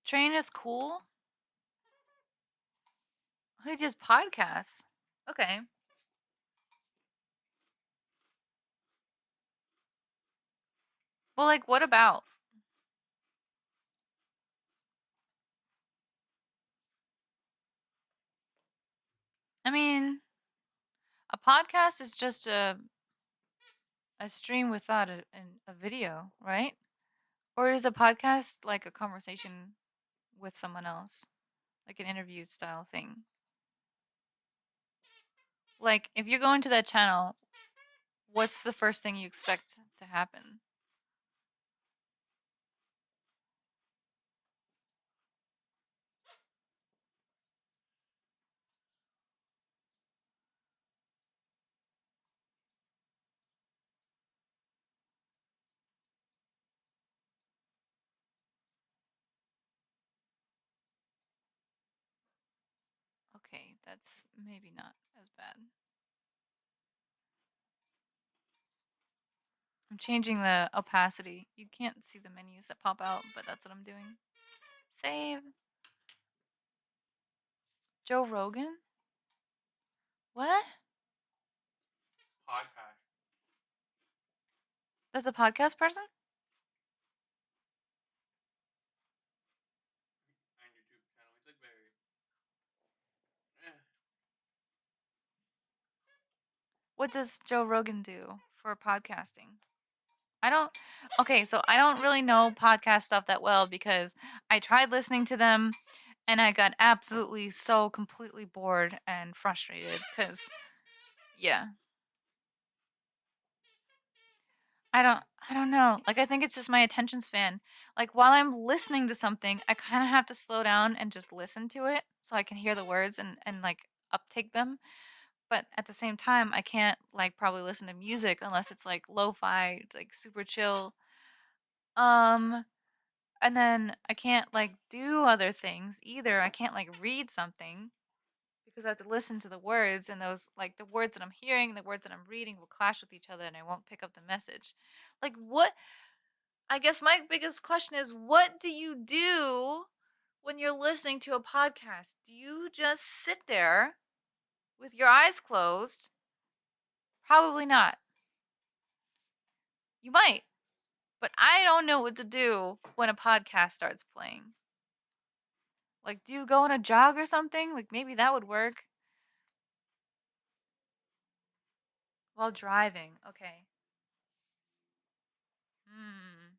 Train is cool. He does podcasts. Okay. Well, like, what about? I mean, a podcast is just a stream without a video, right? Or is a podcast like a conversation with someone else, like an interview style thing? Like, if you go into that channel, what's the first thing you expect to happen? that's maybe not as bad. I'm changing the opacity. You can't see the menus that pop out, but that's what I'm doing. Save. Joe Rogan? What? Podcast That's a podcast person? and YouTube channel. He's like very. Eh. What does Joe Rogan do for podcasting? I don't. Okay, so I don't really know podcast stuff that well because I tried listening to them and I got absolutely so completely bored and frustrated because, yeah. I don't know. Like I think it's just my attention span. Like while I'm listening to something, I kind of have to slow down and just listen to it so I can hear the words and like uptake them. But at the same time, I can't like probably listen to music unless it's like lo-fi, like super chill. Um and then I can't like do other things either. I can't like read something because I have to listen to the words and those like the words that I'm hearing, the words that I'm reading will clash with each other and I won't pick up the message. Like what I guess my biggest question is what do you do when you're listening to a podcast? Do you just sit there with your eyes closed? Probably not. You might, but I don't know what to do when a podcast starts playing. Like, do you go on a jog or something? Like, maybe that would work. While driving. Okay. Hmm.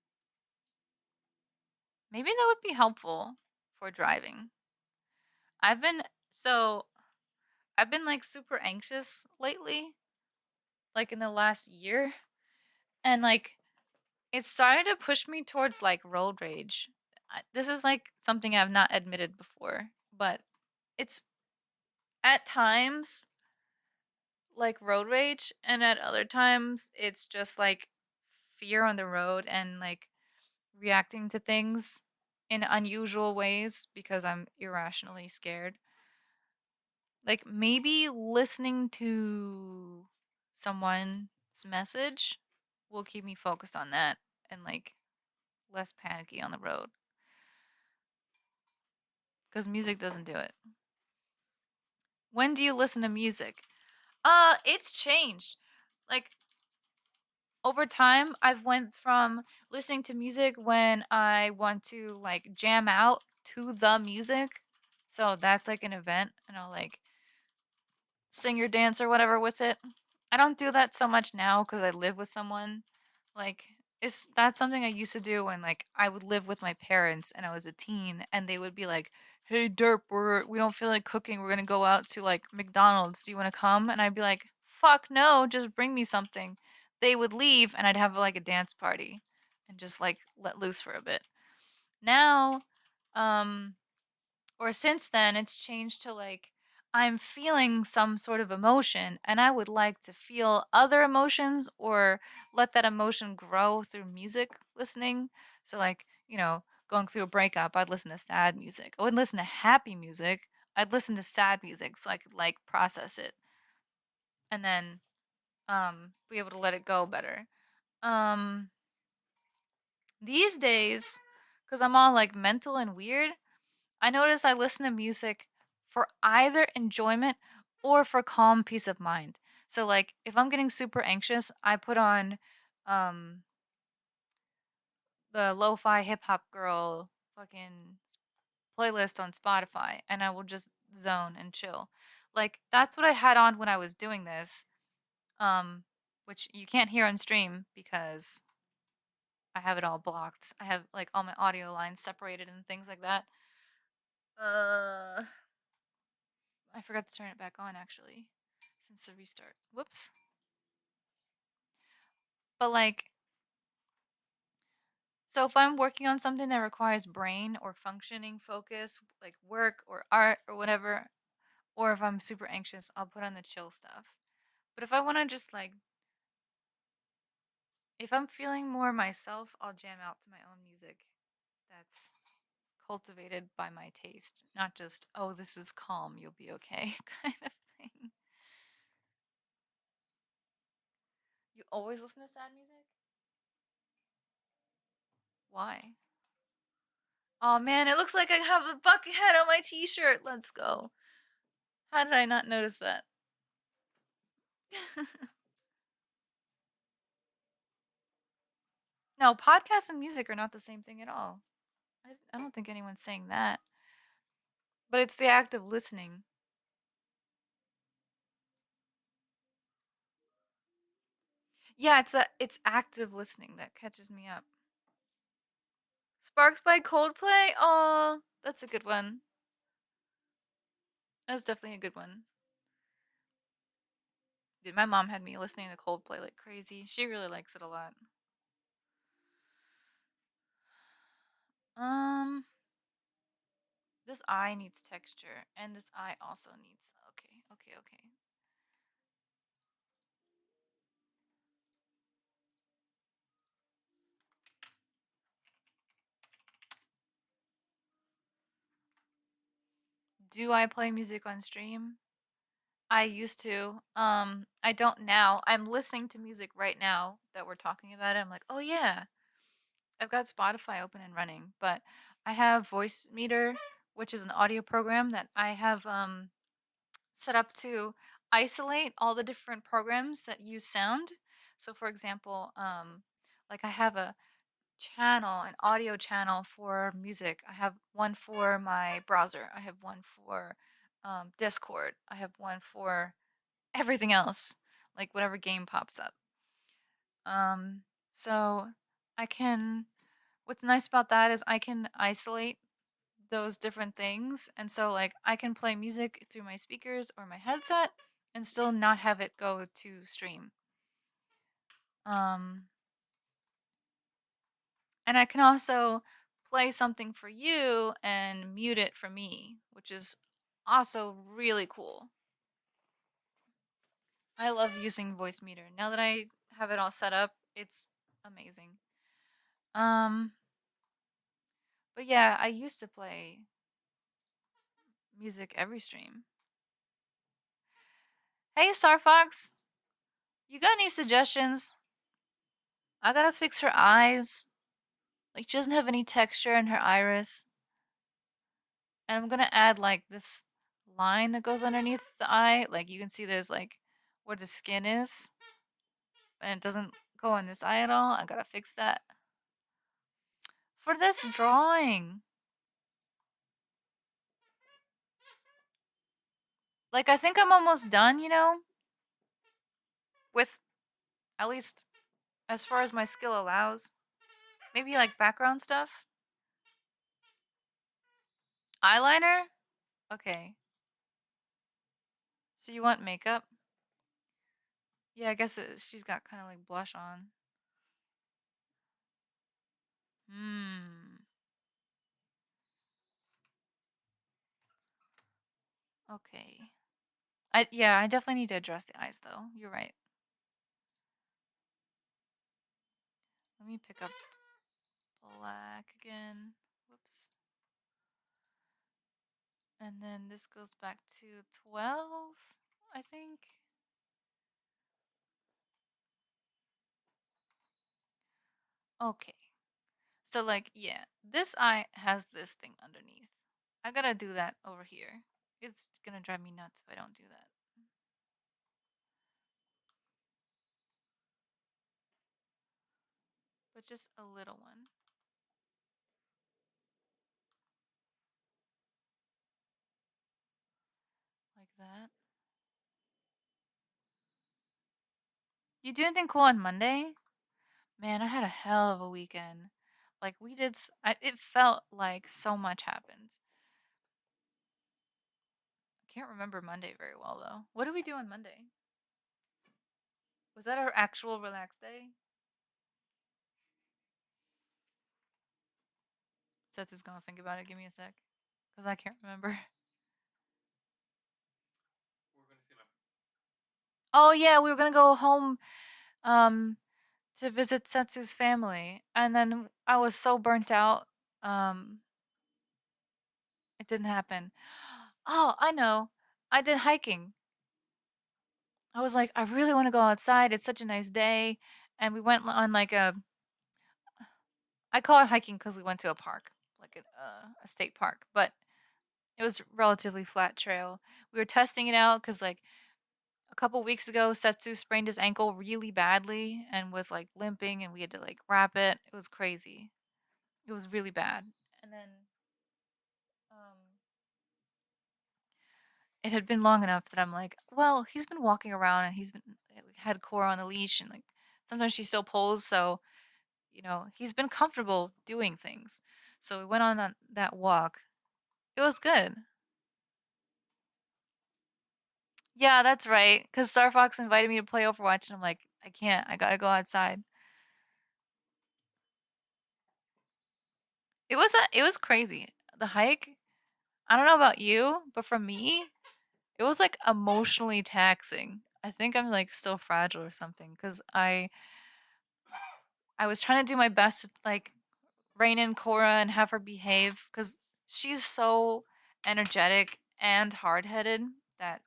Maybe that would be helpful for driving. I've been so I've been like super anxious lately, like in the last year, and like it started to push me towards like road rage. This is like something I've not admitted before, but it's at times like road rage and at other times it's just like fear on the road and like reacting to things in unusual ways because I'm irrationally scared. Like maybe listening to someone's message will keep me focused on that and like less panicky on the road because music doesn't do it. When do you listen to music? It's changed. Like over time I've went from listening to music when I want to like jam out to the music. So that's like an event and I'll like sing or dance or whatever with it. I don't do that so much now cuz I live with someone. Like it's that's something I used to do when like I would live with my parents and I was a teen and they would be like, "Hey Derp, we don't feel like cooking. We're going to go out to like McDonald's. Do you want to come?" And I'd be like, "Fuck no, just bring me something." They would leave and I'd have like a dance party and just like let loose for a bit. Now um or since then it's changed to like I'm feeling some sort of emotion and I would like to feel other emotions or let that emotion grow through music listening. So like, going through a breakup, I'd listen to sad music. I wouldn't listen to happy music. I'd listen to sad music so I could like process it and then be able to let it go better. Um these days cuz I'm all like mental and weird, I notice I listen to music for either enjoyment or for calm peace of mind. So like if I'm getting super anxious, I put on um the lo-fi hip hop girl fucking playlist on Spotify and I will just zone and chill. Like that's what I had on when I was doing this. Um which you can't hear on stream because I have it all blocked. I have like all my audio lines separated and things like that. Uh I forgot to turn it back on actually since the restart. Whoops. But like, so if I'm working on something that requires brain or functioning focus, like work or art or whatever, or if I'm super anxious, I'll put on the chill stuff. But if I want to just like, if I'm feeling more myself, I'll jam out to my own music. That's cultivated by my taste, not just, oh, this is calm, you'll be okay kind of thing. You always listen to sad music? Why? Oh man, it looks like I have a bucket head on my t-shirt. Let's go. How did I not notice that? No, podcasts and music are not the same thing at all. I don't think anyone's saying that. But it's the act of listening. Yeah, it's active listening that catches me up. Sparks by Coldplay? Oh, that's a good one. That's definitely a good one. Dude, my mom had me listening to Coldplay like crazy. She really likes it a lot. Um, this eye needs texture, and this eye also needs. Okay, okay, okay. Do I play music on stream? I used to. I don't now. I'm listening to music right now that we're talking about it. I'm like, oh yeah, I've got Spotify open and running, but I have Voice Meter, which is an audio program that I have set up to isolate all the different programs that use sound. So, for example, like I have a channel, an audio channel for music. I have one for my browser. I have one for Discord. I have one for everything else, like whatever game pops up. Um, so I can. What's nice about that is I can isolate those different things, and so like I can play music through my speakers or my headset and still not have it go to stream. Um, and I can also play something for you and mute it for me, which is also really cool. I love using Voice Meter. Now that I have it all set up, it's amazing. Um, but yeah, I used to play music every stream. Hey, Starfox, you got any suggestions? I gotta fix her eyes. Like, she doesn't have any texture in her iris. And I'm gonna add, like, this line that goes underneath the eye. Like, you can see there's, like, where the skin is. And it doesn't go on this eye at all. I gotta fix that. For this drawing. Like, I think I'm almost done, you know? With, at least, as far as my skill allows. Maybe, like, background stuff. Eyeliner? Okay. So you want makeup? Yeah, I guess she's got kind of, like, blush on. Hmm. Okay. Yeah, I definitely need to address the eyes though. You're right. Let me pick up black again. Whoops. And then this goes back to 12, I think. Okay. So like, yeah, this eye has this thing underneath. I gotta do that over here. It's gonna drive me nuts if I don't do that. But just a little one. Like that. You do anything cool on Monday? Man, I had a hell of a weekend. Like we did, it felt like so much happened. I can't remember Monday very well though. What did we do on Monday? Was that our actual relaxed day? Sets is gonna think about it. Give me a sec, cause I can't remember. We're going to see my. Oh yeah, we were gonna go home, um, to visit Setsu's family, and then I was so burnt out. Um, It didn't happen. Oh, I know. I did hiking. I was like, I really want to go outside. It's such a nice day. And we went on like I call it hiking because we went to a park, like a state park, but it was relatively flat trail. We were testing it out because like a couple weeks ago, Setsu sprained his ankle really badly and was like limping, and we had to like wrap it. It was crazy. It was really bad. And then um, it had been long enough that I'm like, well, he's been walking around and he's been like, had Cora on the leash, and like sometimes she still pulls, so he's been comfortable doing things. So we went on that walk. It was good. Yeah, that's right. Because Star Fox invited me to play Overwatch, and I'm like, I can't. I gotta go outside. It was crazy. The hike. I don't know about you, but for me, it was like emotionally taxing. I think I'm like still fragile or something because I was trying to do my best to like rein in Cora and have her behave because she's so energetic and hard headed that,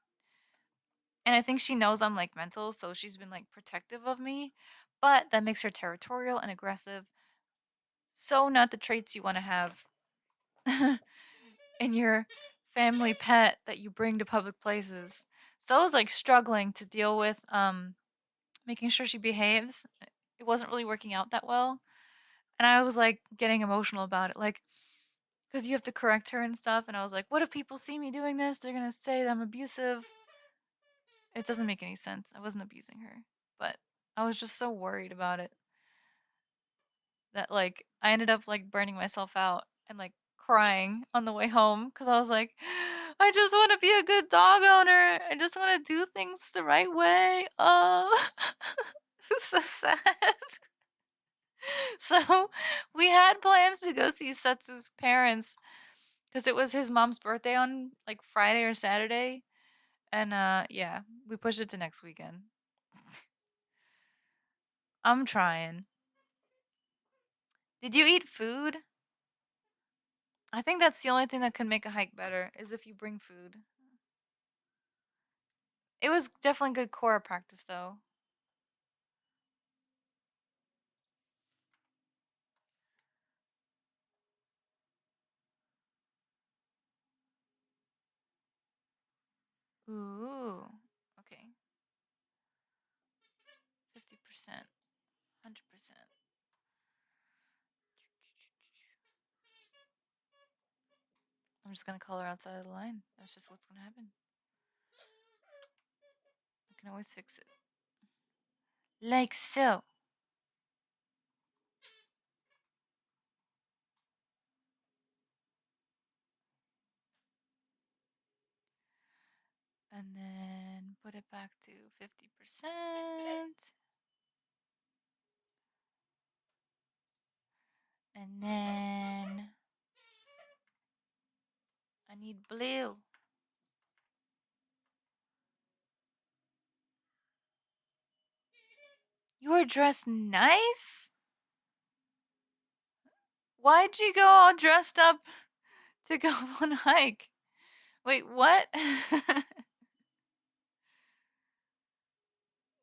and I think she knows I'm like mental, so she's been like protective of me, but that makes her territorial and aggressive. So not the traits you want to have in your family pet that you bring to public places. So I was like struggling to deal with making sure she behaves. It wasn't really working out that well. And I was like getting emotional about it, like because you have to correct her and stuff. And I was like, what if people see me doing this? They're gonna say that I'm abusive. It doesn't make any sense. I wasn't abusing her, but I was just so worried about it that like I ended up like burning myself out and like crying on the way home because I was like, I just want to be a good dog owner. I just want to do things the right way. Oh, it's so sad. So we had plans to go see Setsu's parents because it was his mom's birthday on like Friday or Saturday, and yeah, we pushed it to next weekend. I'm trying. Did you eat food? I think that's the only thing that can make a hike better is if you bring food. It was definitely good core practice though. Ooh. Okay. 50%. 100%. I'm just gonna color outside of the line. That's just what's gonna happen. I can always fix it. Like so. And then put it back to 50%. And then I need blue. You were dressed nice? Why'd you go all dressed up to go on a hike? Wait, what?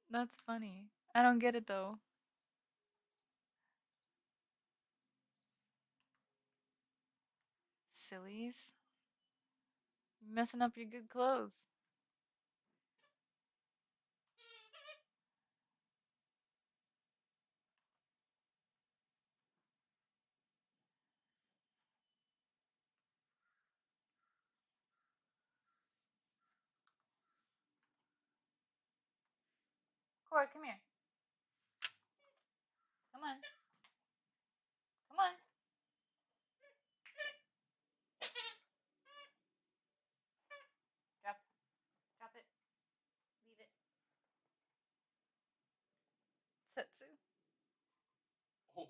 That's funny. I don't get it though. Sillies. You're messing up your good clothes. Corey, come here. Come on. Come on. Drop. Drop it. Leave it. Setsu. Oh,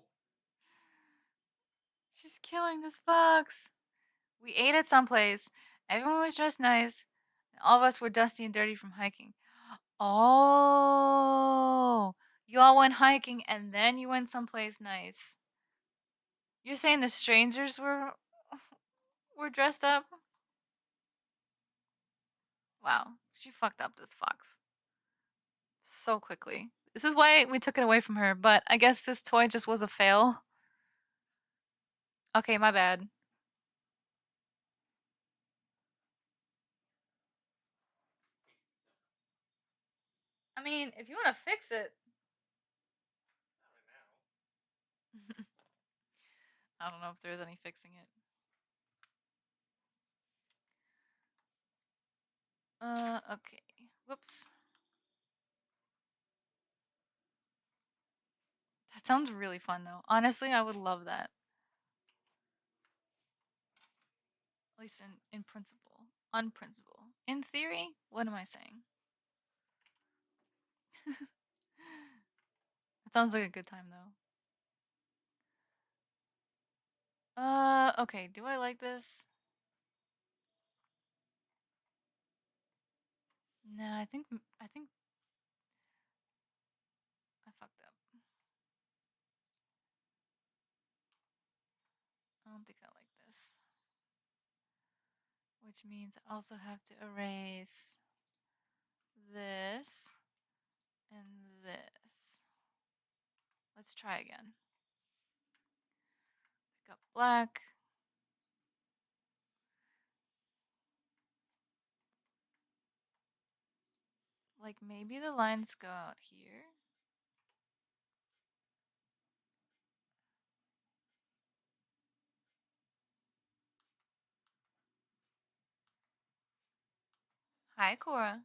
She's killing this fox. We ate at some place. Everyone was dressed nice. And all of us were dusty and dirty from hiking. Oh, you all went hiking and then you went someplace nice. You're saying the strangers We're dressed up. Wow, she fucked up this fox so quickly. This is why we took it away from her, but I guess this toy just was a fail. Okay, my bad. I mean, if you want to fix it. Not right now. I don't know if there's any fixing it. Okay. Whoops. That sounds really fun though. Honestly, I would love that. At least in principle. On principle. In theory, what am I saying? It sounds like a good time though. Okay, do I like this? Nah, I think I fucked up. I don't think I like this. Which means I also have to erase this and this. Let's try again. Pick up black. Like maybe the lines go out here. Hi, Cora.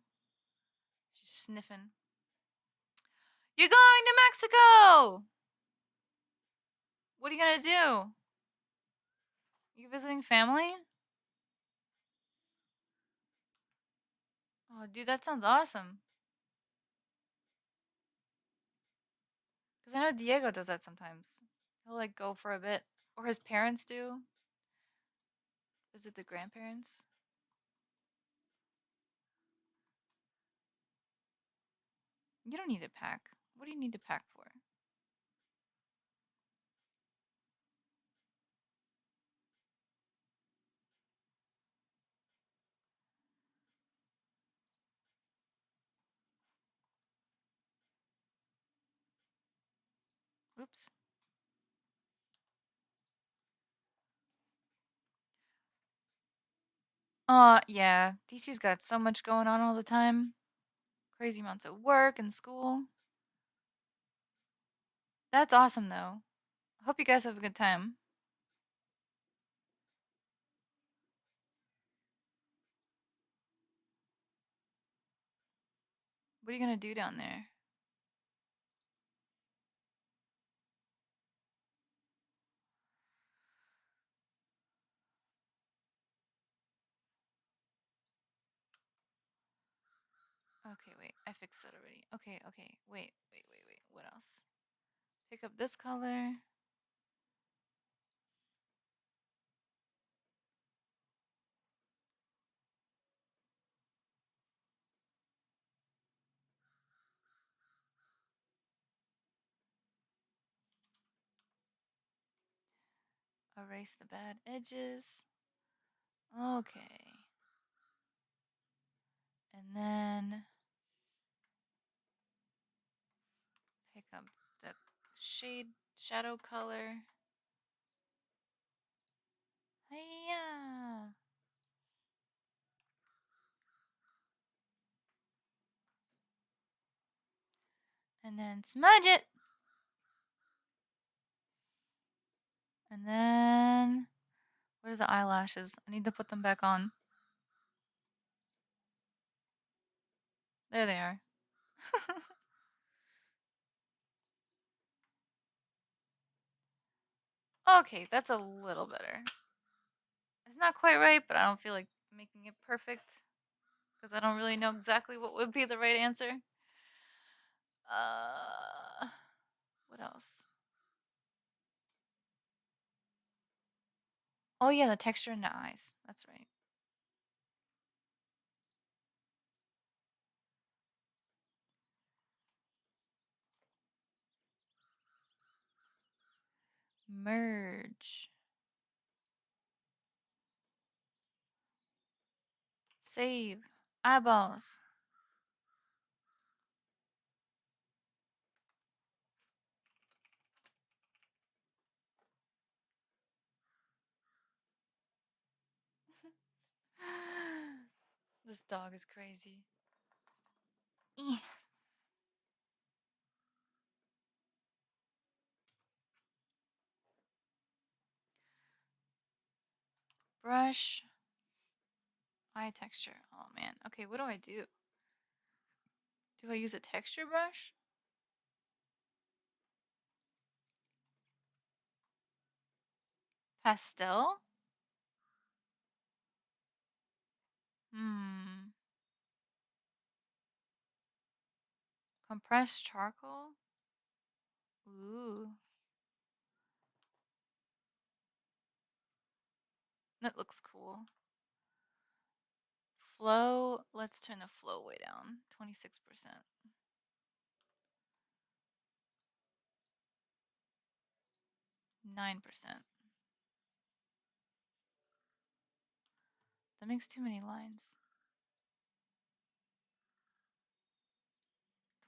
She's sniffing. You're going to Mexico! What are you gonna do? You visiting family? Oh, dude, that sounds awesome. Because I know Diego does that sometimes. He'll like go for a bit. Or his parents do. Visit the grandparents. You don't need to pack. What do you need to pack for? Oops. Yeah. DC's got so much going on all the time. Crazy amounts of work and school. That's awesome, though. I hope you guys have a good time. What are you gonna do down there? Okay, wait. I fixed that already. Okay, okay. Wait. What else? Pick up this color. Erase the bad edges. Okay. And then pick up the shade shadow color. Hiya. And then smudge it. And then where's the eyelashes? I need to put them back on. There they are. Okay, that's a little better. It's not quite right, but I don't feel like making it perfect because I don't really know exactly what would be the right answer. What else? Oh yeah, the texture in the eyes. That's right. Merge. Save. Eyeballs. This dog is crazy. Eh. Brush. Eye texture. Oh man. Okay, what do I do? Do I use a texture brush? Pastel? Hmm. Compressed charcoal? Ooh. That looks cool. Flow. Let's turn the flow way down. 26%. 9%. That makes too many lines.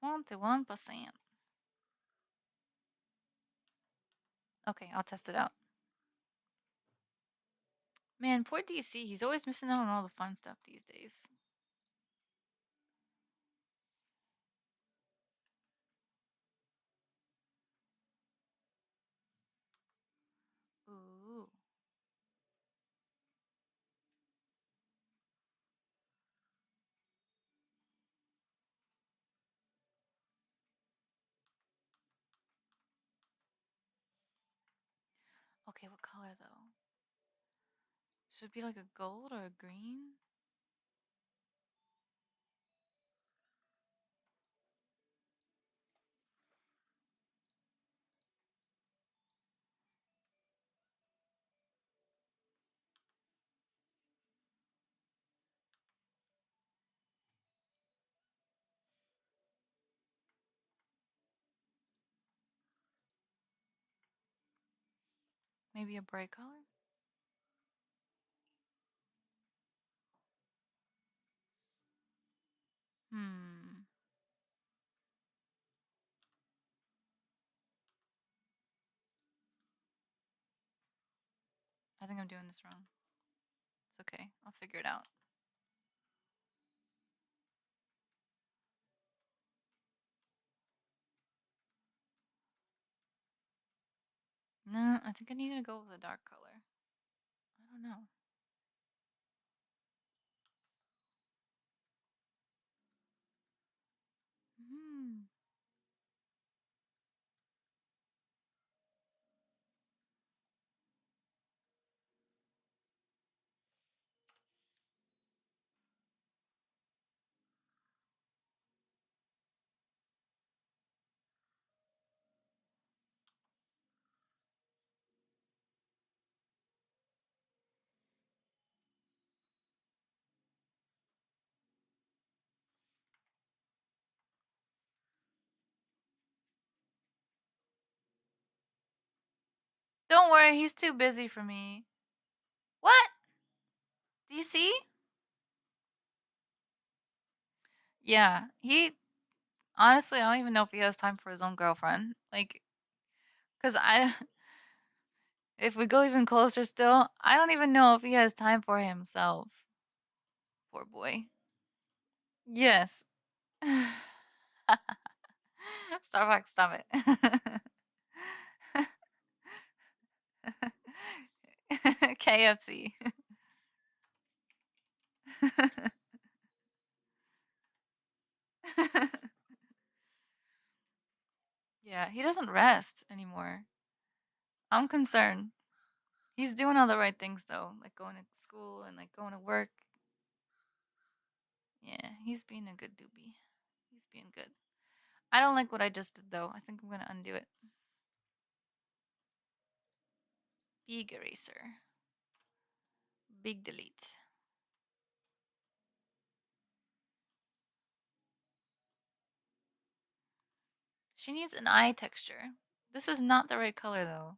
21%. Okay, I'll test it out. Man, poor DC. He's always missing out on all the fun stuff these days. Ooh. Okay, what color though? Should it be like a gold or a green? Maybe a bright color? Hmm. I think I'm doing this wrong. It's okay. I'll figure it out. No, I think I need to go with a dark color. I don't know. Hmm. Don't worry, he's too busy for me. What? Do you see? Yeah, he honestly, I don't even know if he has time for his own girlfriend. Like, cause if we go even closer still, I don't even know if he has time for himself. Poor boy. Yes. Starbucks, stop it. KFC. Yeah, he doesn't rest anymore. I'm concerned. He's doing all the right things though, like going to school and like going to work. Yeah, he's being a good doobie. He's being good. I don't like what I just did though. I think I'm gonna undo it. Big eraser. Big delete. She needs an eye texture. This is not the right color though.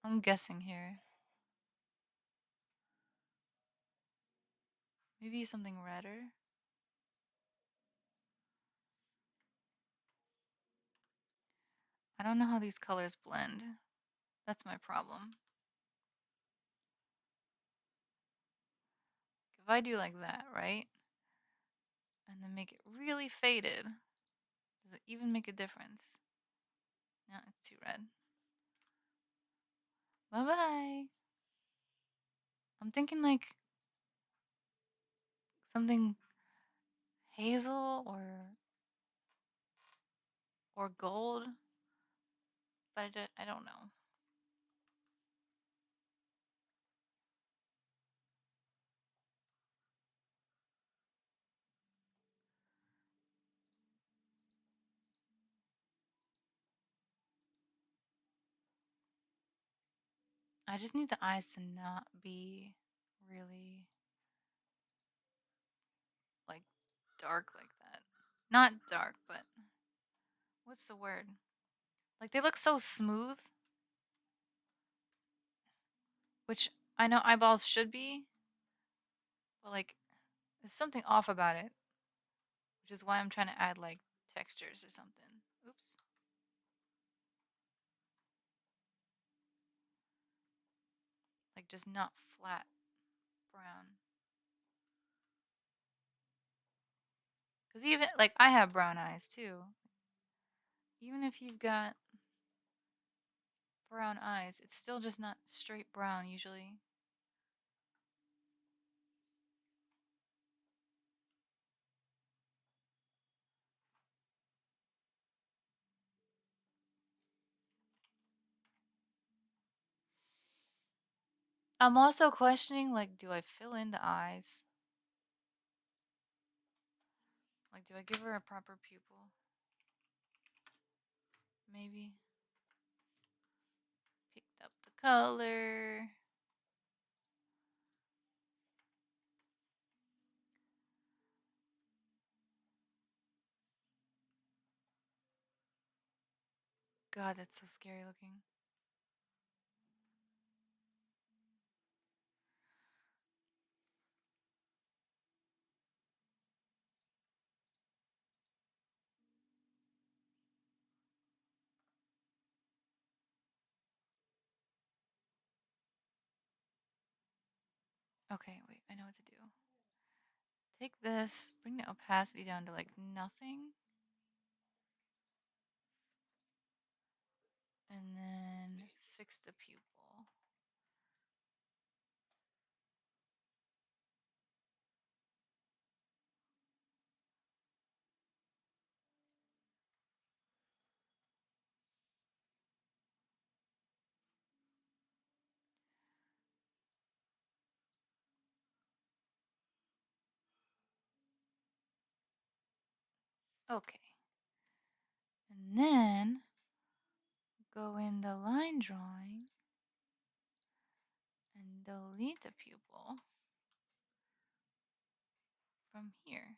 I'm guessing here. Maybe something redder. I don't know how these colors blend. That's my problem. If I do like that, right? And then make it really faded, does it even make a difference? No, it's too red. Bye-bye. I'm thinking like something hazel or gold, but I don't know. I just need the eyes to not be really like dark like that. Not dark, but what's the word? Like they look so smooth, which I know eyeballs should be, but like there's something off about it, which is why I'm trying to add like textures or something. Oops. Like just not flat brown. Because even like I have brown eyes too. Even if you've got brown eyes, it's still just not straight brown usually. I'm also questioning like, do I fill in the eyes? Like, do I give her a proper pupil? Maybe. Picked up the color. God, that's so scary looking. Okay, wait, I know what to do. Take this, bring the opacity down to like nothing. And then fix the pupil. Okay. And then go in the line drawing and delete the pupil from here.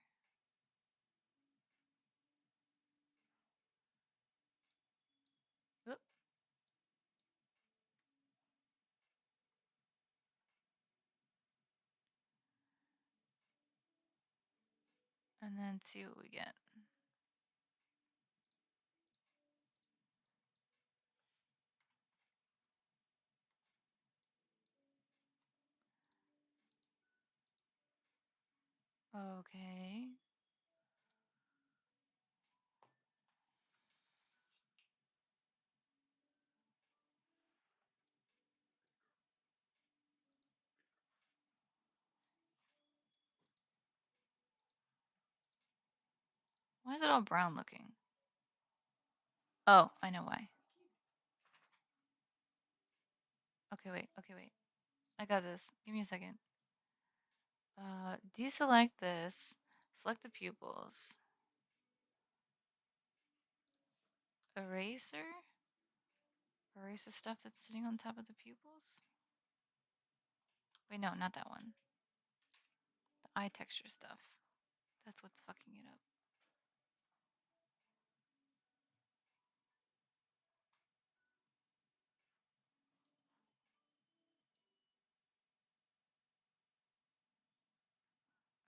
Oop. And then see what we get. Okay. Why is it all brown looking? Oh, I know why. Okay, wait. Okay, wait. I got this. Give me a second. Deselect this. Select the pupils. Eraser? Erase the stuff that's sitting on top of the pupils? Wait, no, not that one. The eye texture stuff. That's what's fucking it up.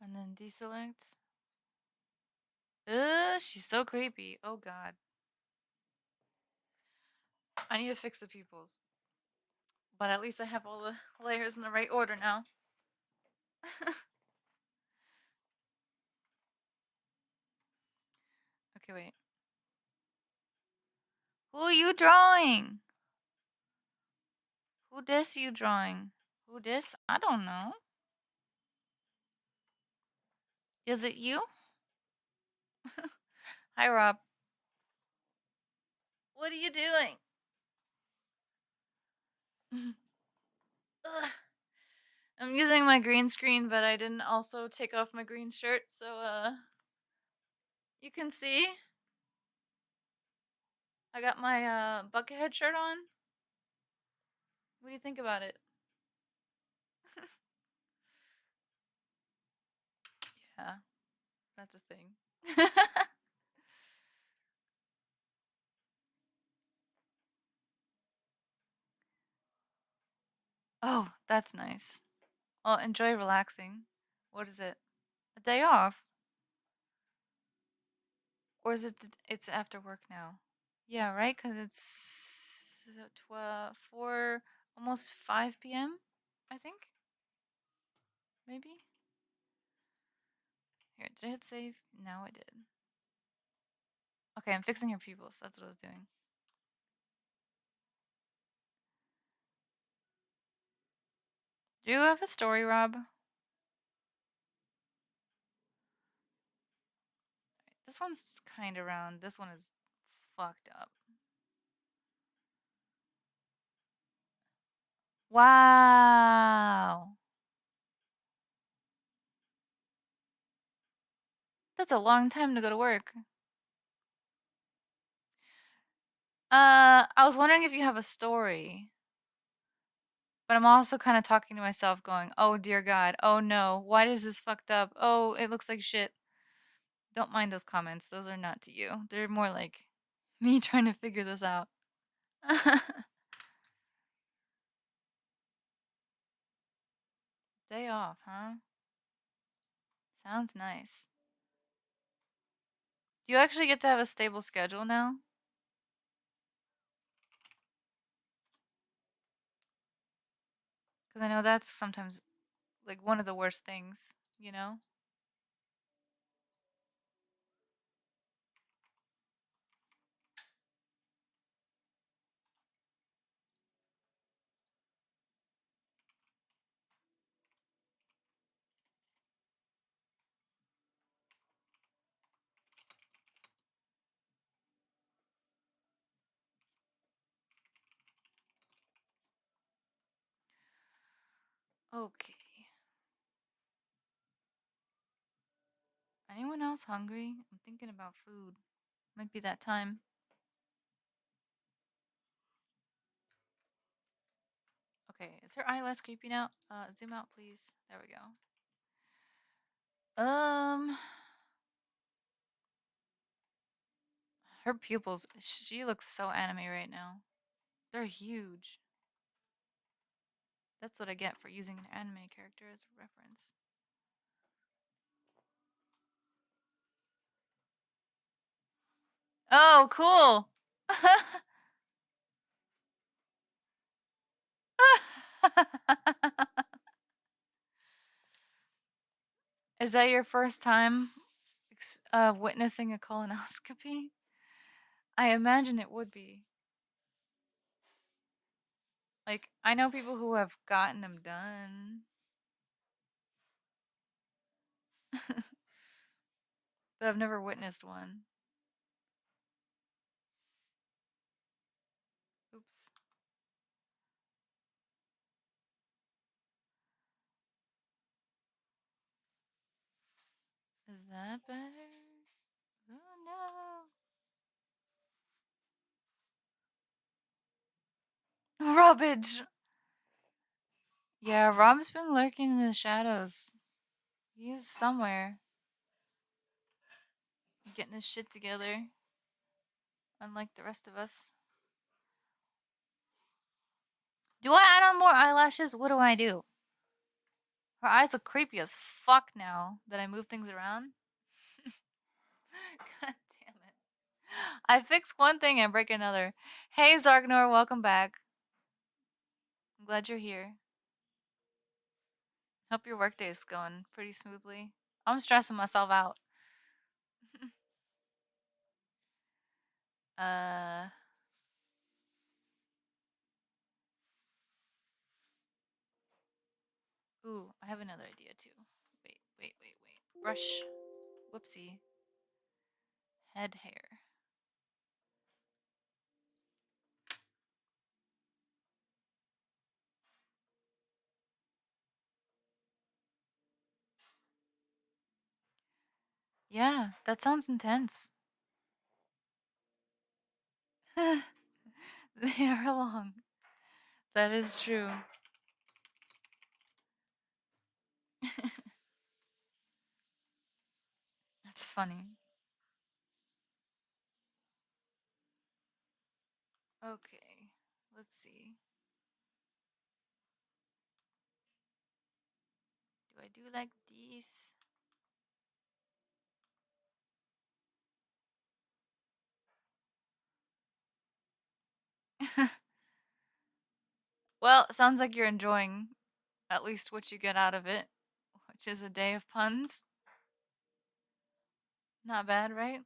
And then deselect. She's so creepy. Oh god. I need to fix the pupils. But at least I have all the layers in the right order now. Okay, wait. Who are you drawing? Who dis you drawing? Who dis? I don't know. Is it you? Hi, Rob. What are you doing? Ugh. I'm using my green screen, but I didn't also take off my green shirt, so you can see. I got my Buckethead shirt on. What do you think about it? Yeah, that's a thing. Oh, that's nice. Well, enjoy relaxing. What is it? A day off? Or is it it's after work now? Yeah, right? Because it's 12, 4, almost 5 p.m., I think? Maybe? Here, did I hit save? No, I did. Okay, I'm fixing your pupils. That's what I was doing. Do you have a story, Rob? This one's kind of round. This one is fucked up. Wow. That's a long time to go to work. I was wondering if you have a story. But I'm also kind of talking to myself going, "Oh dear God. Oh no. Why is this fucked up? Oh, it looks like shit." Don't mind those comments. Those are not to you. They're more like me trying to figure this out. Day off, huh? Sounds nice. Do you actually get to have a stable schedule now? Because I know that's sometimes like one of the worst things, you know? Okay. Anyone else hungry? I'm thinking about food. Might be that time. Okay, is her eye less creepy now? Zoom out, please. There we go. Her pupils, she looks so anime right now. They're huge. That's what I get for using an anime character as a reference. Oh, cool. Is that your first time witnessing a colonoscopy? I imagine it would be. Like, I know people who have gotten them done. But I've never witnessed one. Oops. Is that better? Oh no. Rubbish. Yeah, Rob's been lurking in the shadows. He's somewhere. Getting his shit together. Unlike the rest of us. Do I add on more eyelashes? What do I do? Her eyes look creepy as fuck now that I move things around. God damn it. I fix one thing and break another. Hey Zargnor, welcome back. I'm glad you're here. Hope your workday is going pretty smoothly. I'm stressing myself out. uh Ooh, I have another idea too. Wait. Brush. Whoopsie. Head hair. Yeah, that sounds intense. They are long. That is true. That's funny. Okay, let's see. Do I do like these? Well, sounds like you're enjoying at least what you get out of it, which is a day of puns. Not bad, right?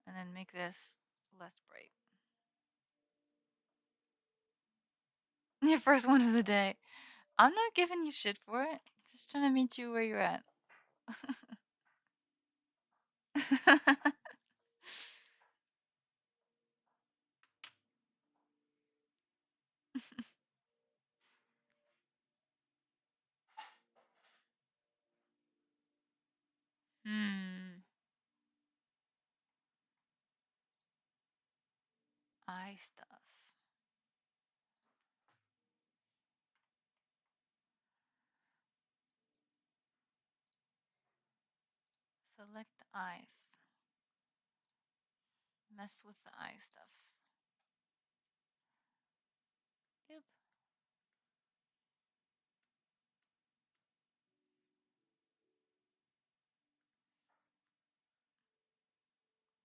And then make this less bright. Your first one of the day. I'm not giving you shit for it. Just trying to meet you where you're at. Hmm. Eye stuff. Select the eyes. Mess with the eye stuff. Yep.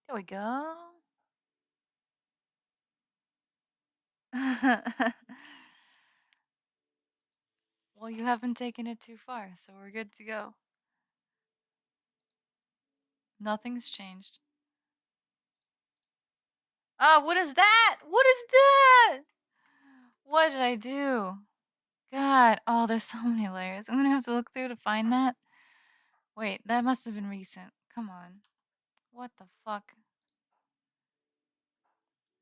There we go. Well, you haven't taken it too far, so we're good to go. Nothing's changed. Oh, what is that? What is that? What did I do? God, oh, there's so many layers. I'm gonna have to look through to find that. Wait, that must have been recent. Come on. What the fuck?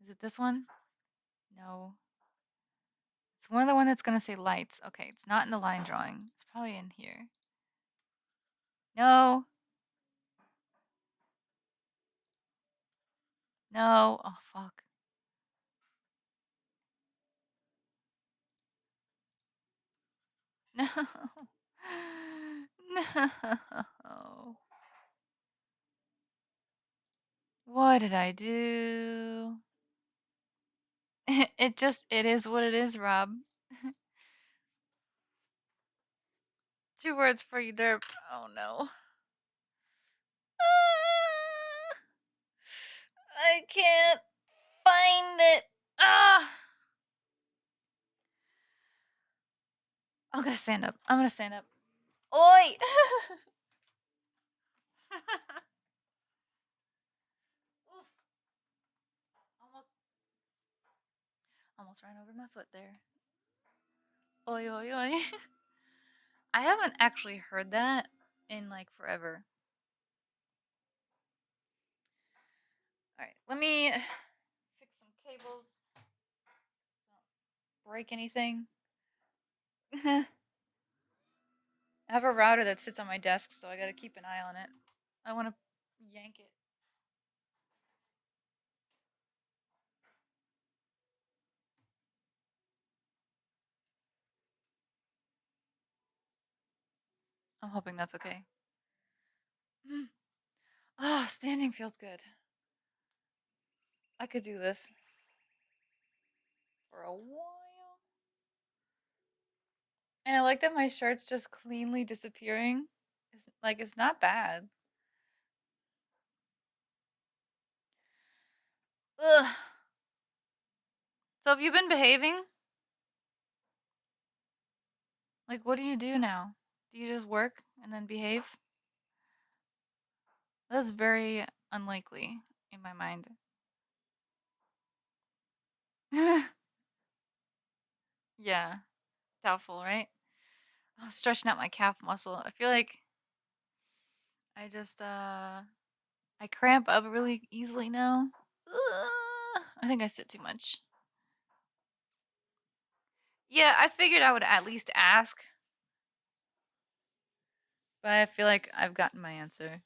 Is it this one? No. It's one of the one that's gonna say lights. Okay, it's not in the line drawing. It's probably in here. No. No. Oh, fuck. No. No. What did I do? It is what it is, Rob. 2 words for you, derp. Oh no. I can't find it. Ah! I'm gonna stand up. I'm gonna stand up. Oi! Oof. Almost ran over my foot there. Oi, oi, oi. I haven't actually heard that in like forever. Alright, let me fix some cables so I don't break anything. I have a router that sits on my desk, so I gotta keep an eye on it. I wanna yank it. hoping that's okay. Ah, standing feels good. I could do this for a while. And I like that my shirt's just cleanly disappearing. It's not bad. Ugh. So have you been behaving? Like, what do you do now? Do you just work and then behave? That's very unlikely in my mind. Yeah, doubtful, right? Oh, stretching out my calf muscle. I feel like I just I cramp up really easily now. I think I sit too much. Yeah, I figured I would at least ask, but I feel like I've gotten my answer.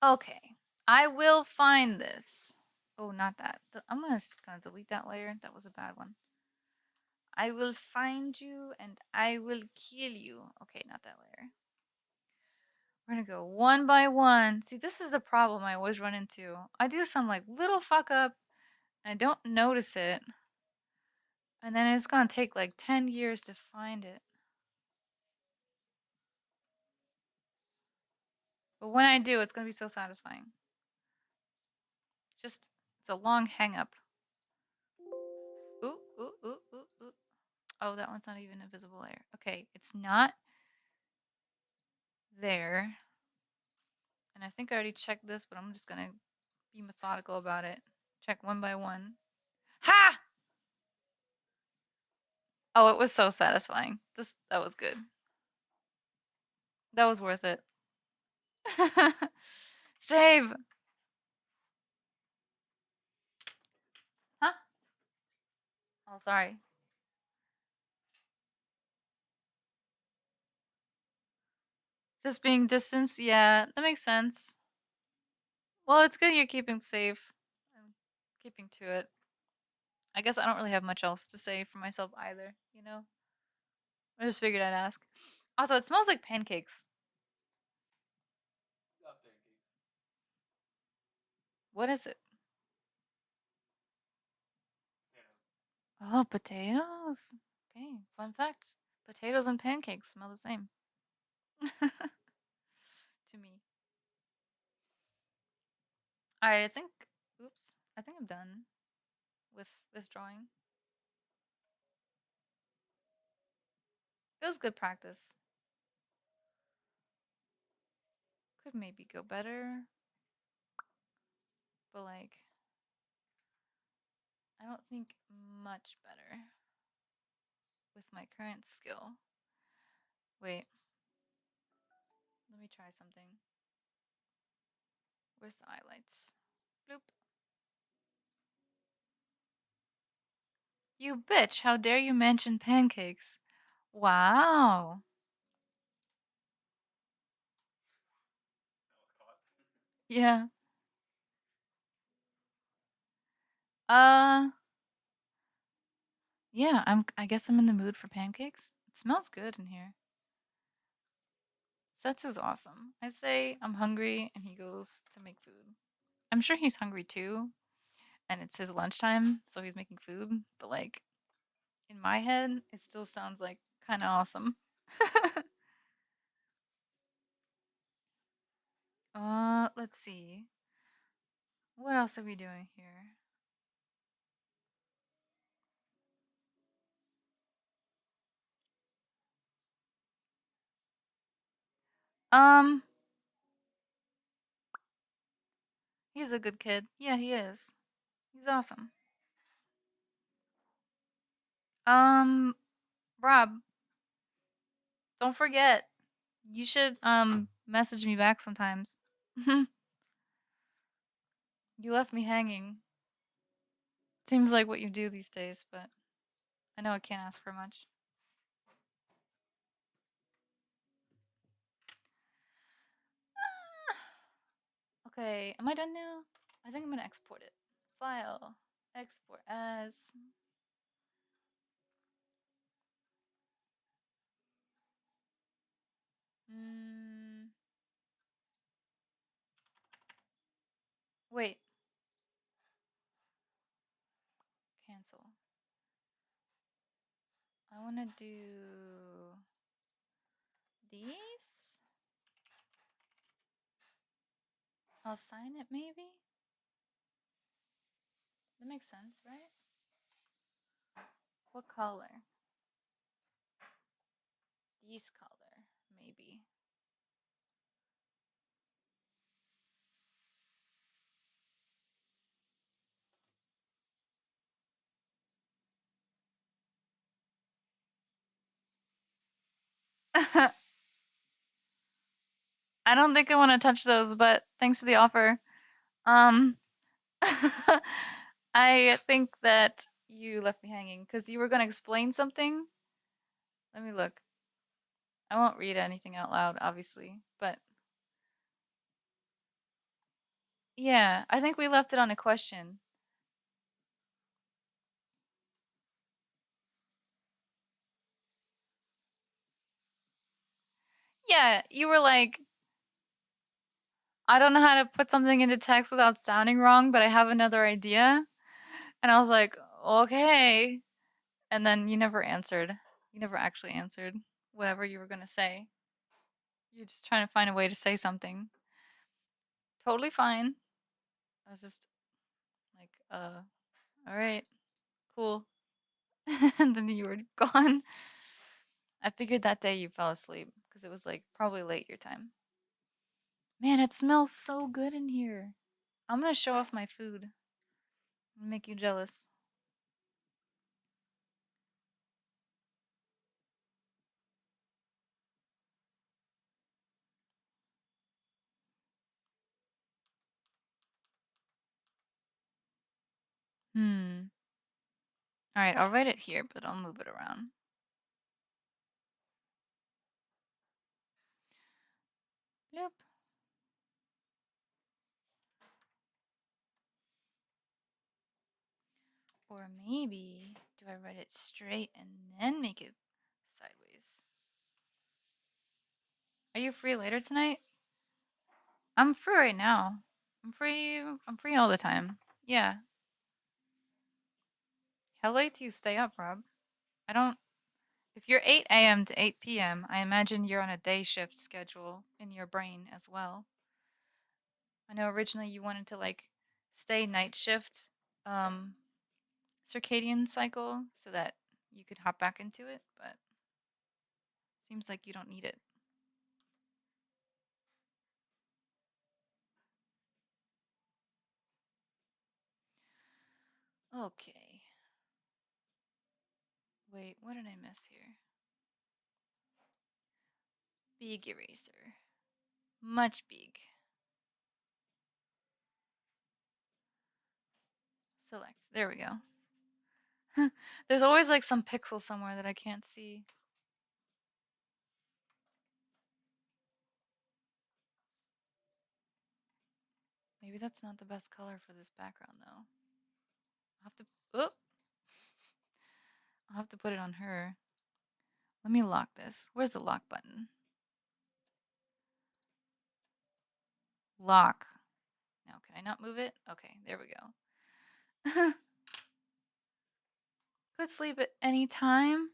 Okay, I will find this. Oh, not that. I'm just gonna delete that layer. That was a bad one. I will find you and I will kill you. Okay, not that layer. We're gonna go one by one. See, this is the problem I always run into. I do some like little fuck up and I don't notice it. And then it's gonna take like 10 years to find it. But when I do, it's gonna be so satisfying. It's a long hang up. Ooh, ooh, ooh, ooh, ooh. Oh, that one's not even a visible layer. Okay, it's not there. And I think I already checked this, but I'm just gonna be methodical about it. Check one by one. Ha! Oh, it was so satisfying. That was good. That was worth it. Save. Huh? Oh, sorry. Just being distanced, yeah, that makes sense. Well, it's good you're keeping safe and keeping to it. I guess I don't really have much else to say for myself either, you know? I just figured I'd ask. Also, it smells like pancakes. Love pancakes. What is it? Potatoes. Oh, potatoes. Okay, fun fact. Potatoes and pancakes smell the same. To me. Alright, oops, I think I'm done with this drawing. It was good practice. Could maybe go better. But like, I don't think much better with my current skill. Wait, let me try something. Where's the highlights? Bloop. You bitch, how dare you mention pancakes? Wow. That was caught. Yeah. Uh, yeah, I guess I'm in the mood for pancakes. It smells good in here. Setsu's awesome. I say I'm hungry and he goes to make food. I'm sure he's hungry too, and it's his lunchtime, so he's making food, but like in my head, it still sounds like kind of awesome. Let's see. What else are we doing here? Um, he's a good kid. Yeah, he is. He's awesome. Um, Rob, don't forget. You should message me back sometimes. You left me hanging. Seems like what you do these days, but I know I can't ask for much. Okay, am I done now? I think I'm gonna export it. File, export as. Mm, wait, cancel. I want to do these. I'll sign it maybe. That makes sense, right? What color? These color, maybe. I don't think I want to touch those, but thanks for the offer. Um, I think that you left me hanging because you were going to explain something. Let me look. I won't read anything out loud, obviously, but yeah, I think we left it on a question. Yeah, you were like, I don't know how to put something into text without sounding wrong, but I have another idea. And I was like, okay. And then you never answered. You never actually answered whatever you were going to say. You're just trying to find a way to say something. Totally fine. I was just like, all right, cool. And then you were gone. I figured that day you fell asleep because it was like probably late your time. Man, it smells so good in here. I'm gonna show off my food and make you jealous. Hmm. All right, I'll write it here, but I'll move it around. Yep. Or maybe do I write it straight and then make it sideways? Are you free later tonight? I'm free right now. I'm free all the time. Yeah. How late do you stay up, Rob? I don't If you're 8 a.m. to 8 p.m., I imagine you're on a day shift schedule in your brain as well. I know originally you wanted to like stay night shift um circadian cycle so that you could hop back into it, but seems like you don't need it. Okay. Wait, what did I miss here? Big eraser. Much big. Select. There we go. There's always like some pixel somewhere that I can't see. Maybe that's not the best color for this background though. I'll have to oh, I'll have to put it on her. Let me lock this. Where's the lock button? Lock. Now, can I not move it? Okay, there we go. Could sleep at any time.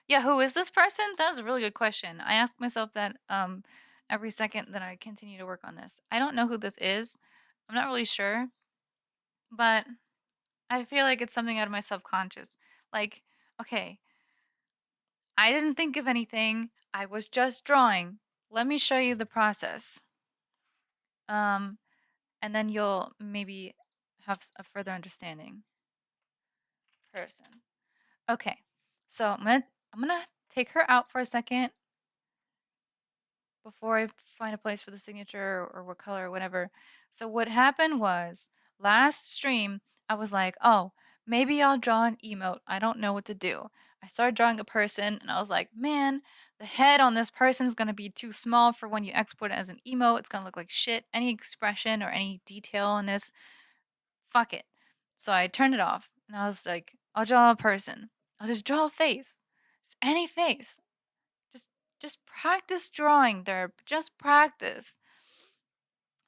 Yeah, who is this person? That's a really good question. I ask myself that every second that I continue to work on this. I don't know who this is. I'm not really sure, but I feel like it's something out of my subconscious. Like, okay, I didn't think of anything. I was just drawing. Let me show you the process. Um, and then you'll maybe have a further understanding. Person. Okay. So I'm gonna take her out for a second before I find a place for the signature or what color or whatever. So what happened was last stream I was like, "Oh, maybe I'll draw an emote. I don't know what to do." I started drawing a person and I was like, "Man, the head on this person is going to be too small for when you export it as an emote. It's going to look like shit. Any expression or any detail on this, fuck it." So I turned it off and I was like, "I'll draw a person." I'll just draw a face. Just any face. Just just practice drawing there. Just practice.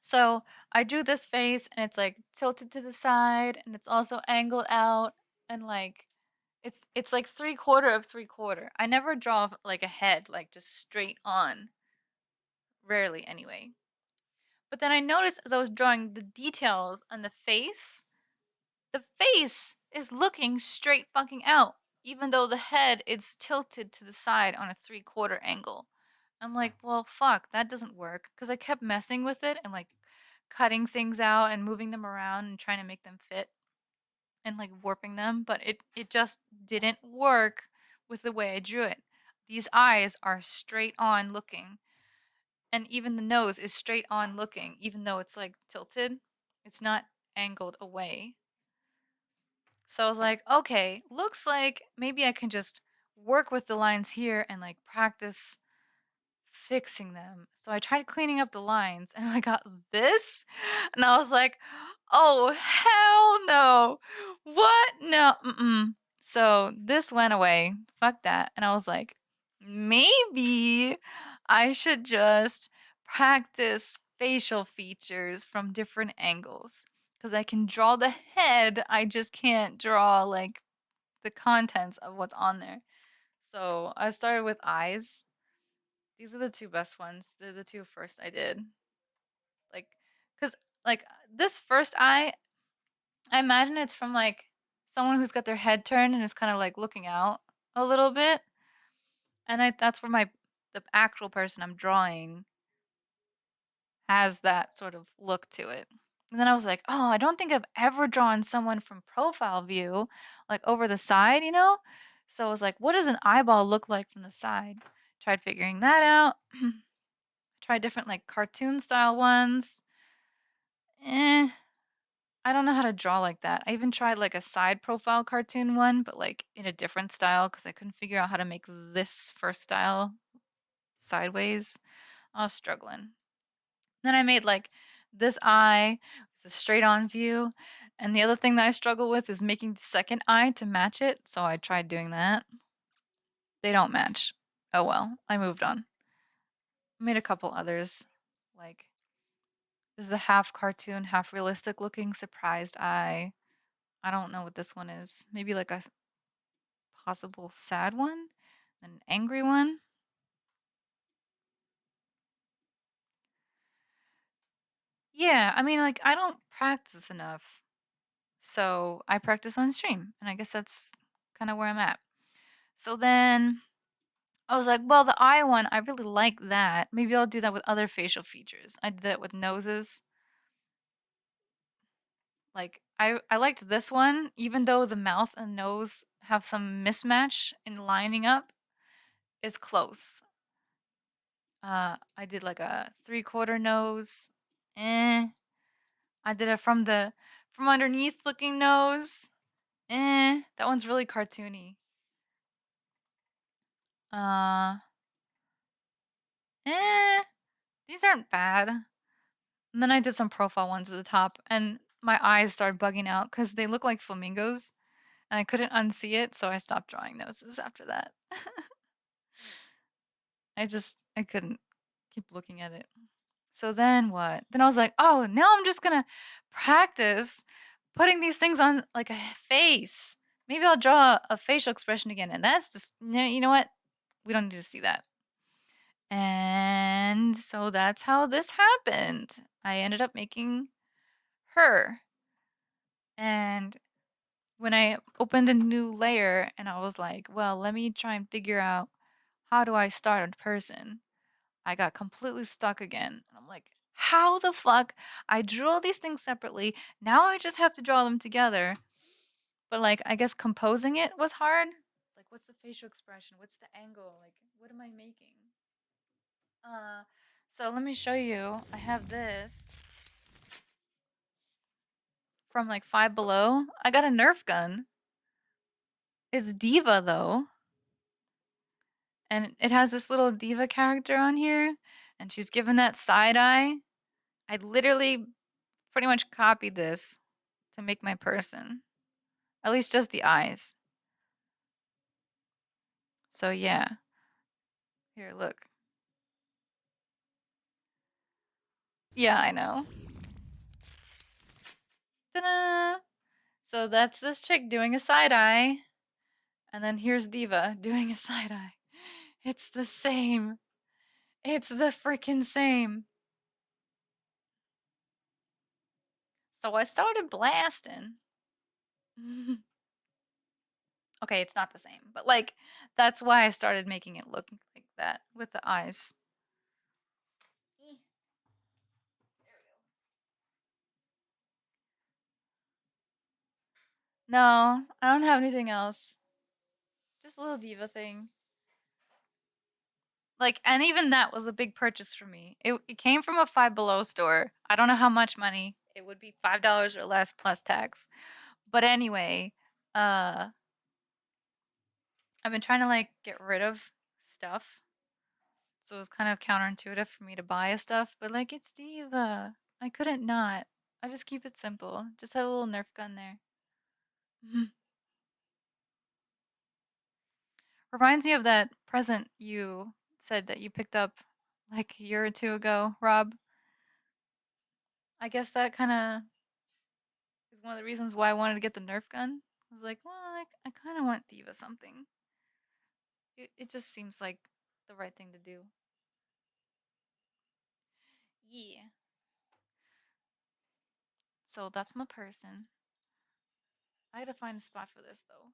So I drew this face and it's like tilted to the side and it's also angled out and like it's like three quarter of three quarter. I never draw like a head like just straight on. Rarely anyway. But then I noticed as I was drawing the details on the face is looking straight fucking out, even though the head is tilted to the side on a three-quarter angle. I'm like, well, fuck, that doesn't work. Because I kept messing with it and like cutting things out and moving them around and trying to make them fit and like warping them, but it just didn't work with the way I drew it. These eyes are straight on looking, and even the nose is straight on looking, even though it's like tilted. It's not angled away. So I was like, okay, looks like maybe I can just work with the lines here and like practice fixing them. So I tried cleaning up the lines and I got this. And I was like, oh, hell no. What? No. Mm-mm. So this went away. Fuck that. And I was like, maybe I should just practice facial features from different angles. Because I can draw the head, I just can't draw like the contents of what's on there. So I started with eyes. These are the two best ones. They're the two first I did. Like, cause like this first eye, I imagine it's from like someone who's got their head turned and is kind of like looking out a little bit, and that's where the actual person I'm drawing has that sort of look to it. And then I was like, oh, I don't think I've ever drawn someone from profile view, like over the side, you know? So I was like, what does an eyeball look like from the side? Tried figuring that out. Tried different like cartoon style ones. Eh, I don't know how to draw like that. I even tried like a side profile cartoon one, but like in a different style because I couldn't figure out how to make this first style sideways. I was struggling. Then I made like this eye with a straight on view. And the other thing that I struggle with is making the second eye to match it. So I tried doing that. They don't match. Oh well, I moved on. Made a couple others. Like this is a half cartoon, half realistic looking surprised eye. I don't know what this one is. Maybe like a possible sad one? An angry one? Yeah, I mean, like, I don't practice enough. So I practice on stream, and I guess that's kind of where I'm at. So then I was like, well, the eye one, I really like that. Maybe I'll do that with other facial features. I did that with noses. Like, I liked this one, even though the mouth and nose have some mismatch in lining up, it's close. I did like a three-quarter nose. Eh. I did it from underneath looking nose. That one's really cartoony. Uh, eh, these aren't bad. And then I did some profile ones at the top, and my eyes started bugging out because they look like flamingos, and I couldn't unsee it, so I stopped drawing noses after that. I couldn't keep looking at it. So then what? Then I was like, oh, now I'm just gonna practice putting these things on like a face. Maybe I'll draw a facial expression again. And that's just, no, you know what? We don't need to see that. And so that's how this happened. I ended up making her. And when I opened a new layer and I was like, well, let me try and figure out how do I start a person. I got completely stuck again. And I'm like, how the fuck? I drew all these things separately. Now I just have to draw them together. But like, I guess composing it was hard. Like, what's the facial expression? What's the angle? Like, what am I making? Uh, so let me show you. I have this from like Five Below. I got a Nerf gun. It's Diva though. And it has this little Diva character on here. And she's given that side eye. I literally pretty much copied this to make my person. At least just the eyes. So yeah. Here, look. Yeah, I know. Ta-da! So that's this chick doing a side eye, and then here's Diva doing a side eye. It's the same. It's the freaking same. So I started blasting. Okay, it's not the same, but like that's why I started making it look like that with the eyes. No, I don't have anything else. Just a little diva thing. Like, and even that was a big purchase for me. It came from a Five Below store. I don't know how much money. It would be $5 or less plus tax. But anyway, uh, I've been trying to like get rid of stuff. So it was kind of counterintuitive for me to buy stuff, but like it's diva. I couldn't not. I just keep it simple. Just have a little Nerf gun there. Reminds me of that present you said that you picked up like a year or two ago, Rob. I guess that kind of is one of the reasons why I wanted to get the Nerf gun. I was like, well, I kind of want Diva something. It just seems like the right thing to do. Yeah. So that's my person. I gotta find a spot for this though.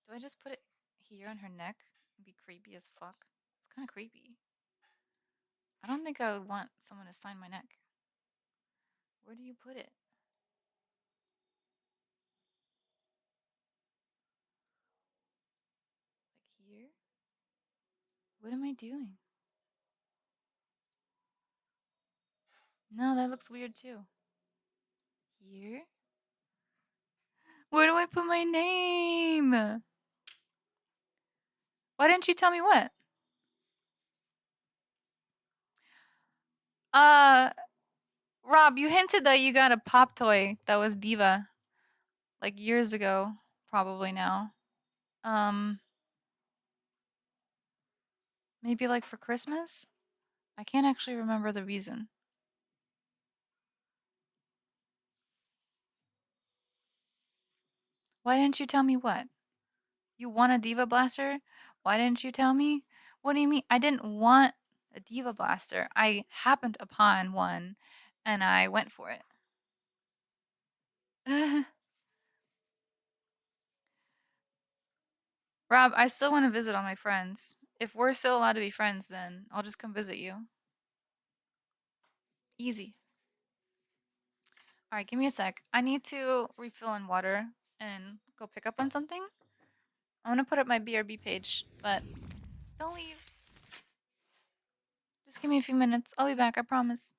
Do I just put it here on her neck and be creepy as fuck? It's kind of creepy. I don't think I would want someone to sign my neck. Where do you put it? Like here? What am I doing? No, that looks weird too. Here? Where do I put my name? Why didn't you tell me what? Uh, Rob, you hinted that you got a pop toy that was Diva like years ago, probably now. Um, maybe like for Christmas? I can't actually remember the reason. Why didn't you tell me what? You want a Diva Blaster? Why didn't you tell me? What do you mean? I didn't want a Diva Blaster. I happened upon one and I went for it. Rob, I still want to visit all my friends. If we're still allowed to be friends, then I'll just come visit you. Easy. All right, give me a sec. I need to refill in water and go pick up on something. I'm gonna put up my BRB page, but don't leave. Just give me a few minutes. I'll be back, I promise.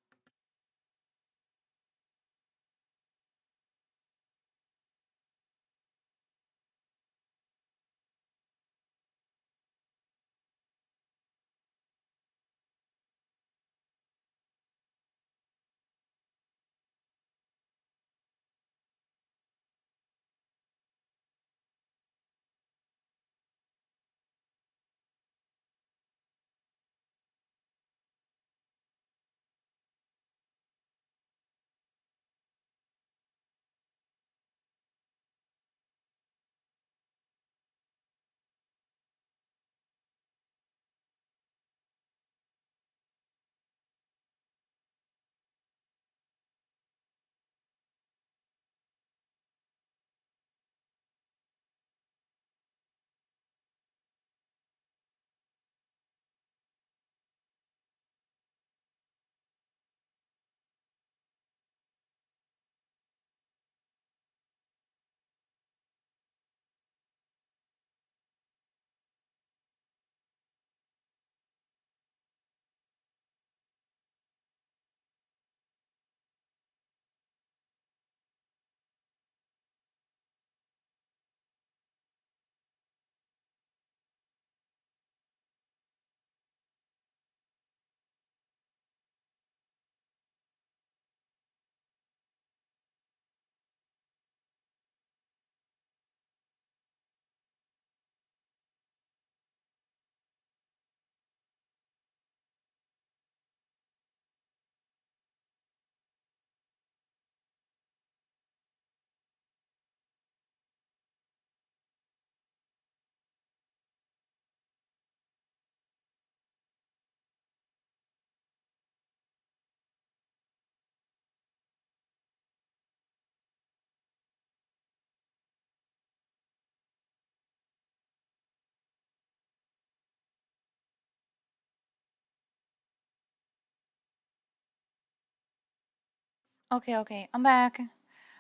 Okay, okay. I'm back.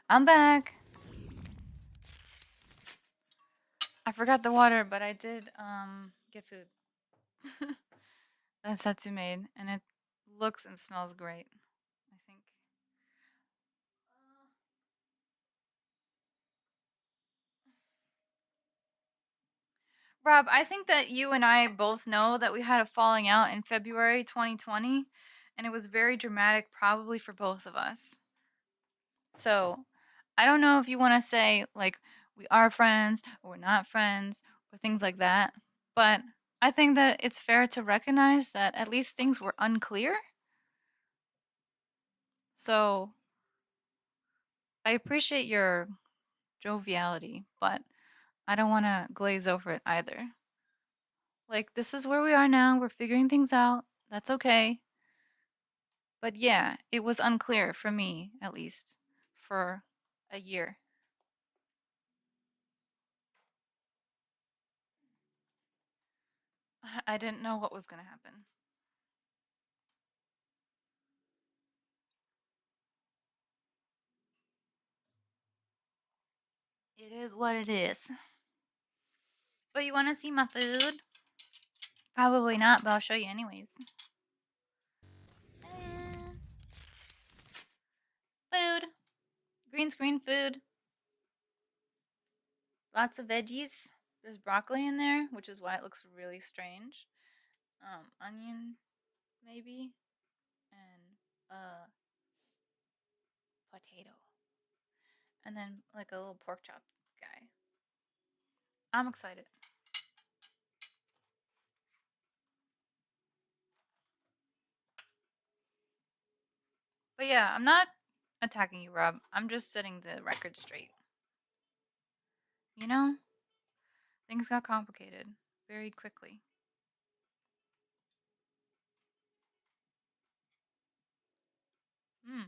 I'm back. I forgot the water, but I did get food. That Setsu made, and it looks and smells great. I think. Rob, I think that you and I both know that we had a falling out in February 2020, and it was very dramatic, probably for both of us. So, I don't know if you want to say, like, we are friends or we're not friends or things like that, but I think that it's fair to recognize that at least things were unclear. So, I appreciate your joviality, but I don't want to glaze over it either. Like, this is where we are now. We're figuring things out. That's okay. But yeah, it was unclear for me, at least, for a year. I didn't know what was going to happen. It is what it is. But you want to see my food? Probably not, but I'll show you anyways. Food. Green screen food. Lots of veggies. There's broccoli in there, which is why it looks really strange. Onion, maybe, and potato, and then like a little pork chop guy. I'm excited. But yeah, I'm not attacking you, Rob. I'm just setting the record straight. You know, things got complicated very quickly. Hmm.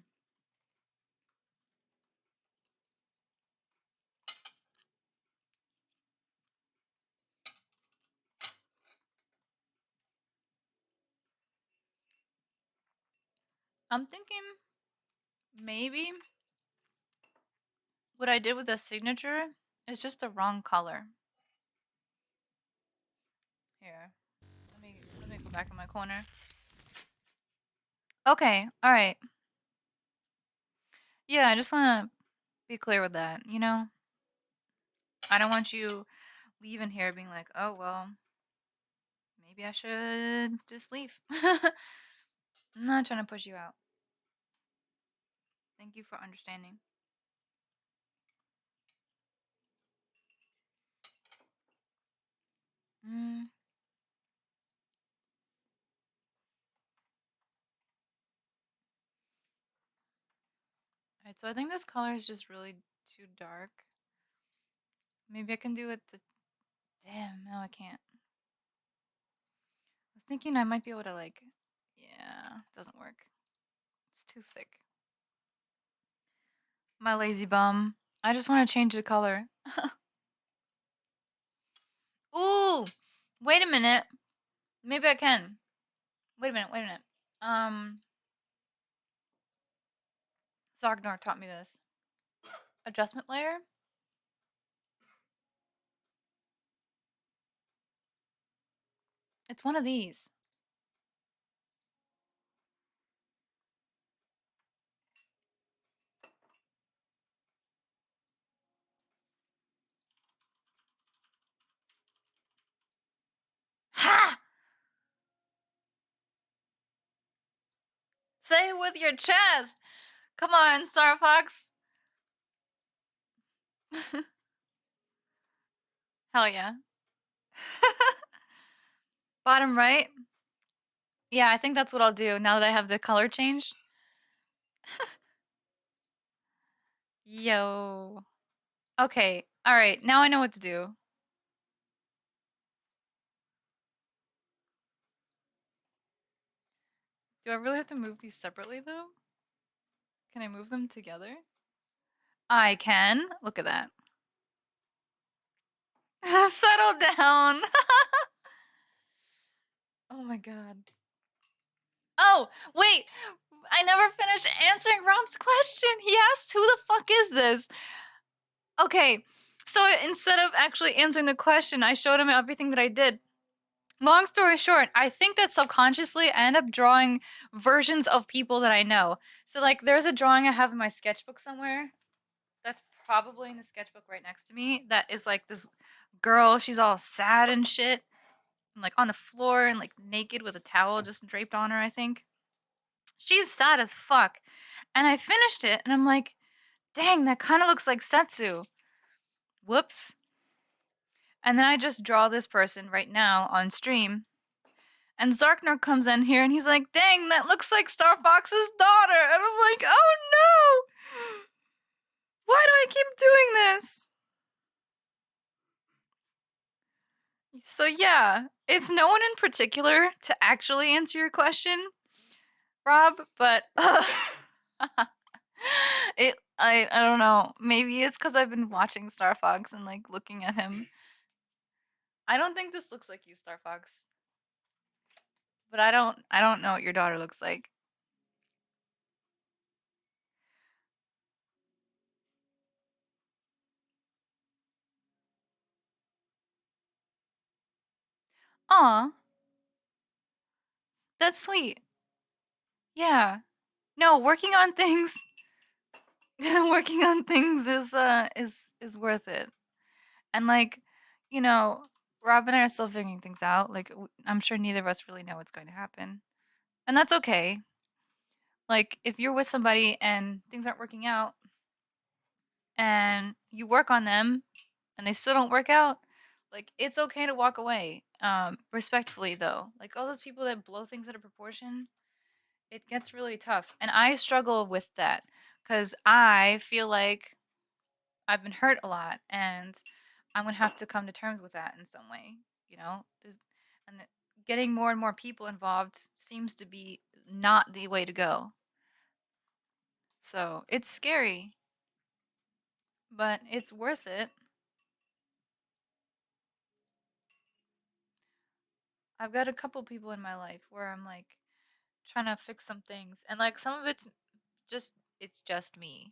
I'm thinking maybe what I did with the signature is just the wrong color. Here, let me go back in my corner. Okay, all right. Yeah, I just want to be clear with that. You know, I don't want you leaving here being like, oh well, maybe I should just leave. I'm not trying to push you out. Thank you for understanding. Mm. Alright, so I think this color is just really too dark. Maybe I can do it the. Damn, no, I can't. I was thinking I might be able to, like. Yeah, doesn't work. It's too thick. My lazy bum. I just want to change the color. Ooh! Wait a minute. Maybe I can. Wait a minute, wait a minute. Zognar taught me this. Adjustment layer? It's one of these. Ha! Say it with your chest! Come on, Starfox! Hell yeah. Bottom right? Yeah, I think that's what I'll do now that I have the color changed. Yo. Okay, alright, now I know what to do. Do I really have to move these separately, though? Can I move them together? I can. Look at that. Settle down. Oh my god. No, wait. I never finished answering Rob's question. He asked, "Who the fuck is this?" Okay, so instead of actually answering the question, I showed him everything that I did. Long story short, I think that subconsciously I end up drawing versions of people that I know. So, like, there's a drawing I have in my sketchbook somewhere. That's probably in the sketchbook right next to me. That is like this girl. She's all sad and shit, and like on the floor and like naked with a towel just draped on her. I think she's sad as fuck. And I finished it, and I'm like, dang, that kind of looks like Setsu. Whoops. And then I just draw this person right now on stream. And Zarkner comes in here and he's like, dang, that looks like Star Fox's daughter. And I'm like, oh no! Why do I keep doing this? So yeah, it's no one in particular to actually answer your question, Rob, but I don't know. Maybe it's because I've been watching Star Fox and like looking at him. I don't think this looks like you, Star Fox. But I don't know what your daughter looks like. Aw, that's sweet. Yeah. No, working on things working on things is worth it. And like, you know, Rob and I are still figuring things out. Like I'm sure neither of us really know what's going to happen. And that's okay. Like if you're with somebody and things aren't working out and you work on them and they still don't work out, like it's okay to walk away. Respectfully though. Like all those people that blow things out of proportion, it gets really tough. And I struggle with that cuz I feel like I've been hurt a lot and I'm going to have to come to terms with that in some way, you know? And getting more and more people involved seems to be not the way to go. So, it's scary, but it's worth it. I've got a couple people in my life where I'm like trying to fix some things and like some of it's just me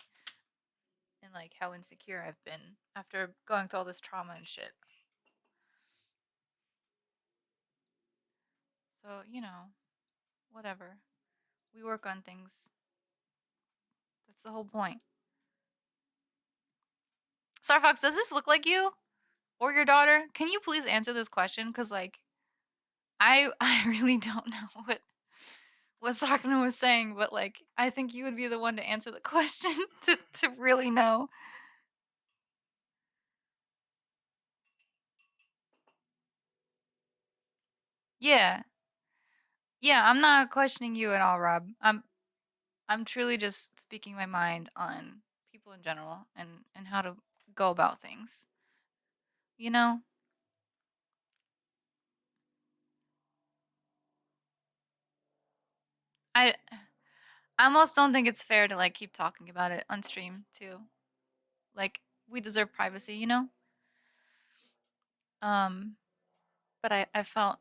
and like how insecure I've been after going through all this trauma and shit. So, whatever. We work on things. That's the whole point. Starfox, does this look like you or your daughter? Can you please answer this question? Cause like I really don't know what Sakuna was saying, but like I think you would be the one to answer the question to really know. Yeah. Yeah, I'm not questioning you at all, Rob. I'm truly just speaking my mind on people in general and how to go about things. You know? I I almost don't think it's fair to like keep talking about it on stream too. Like we deserve privacy, you know? Um but I felt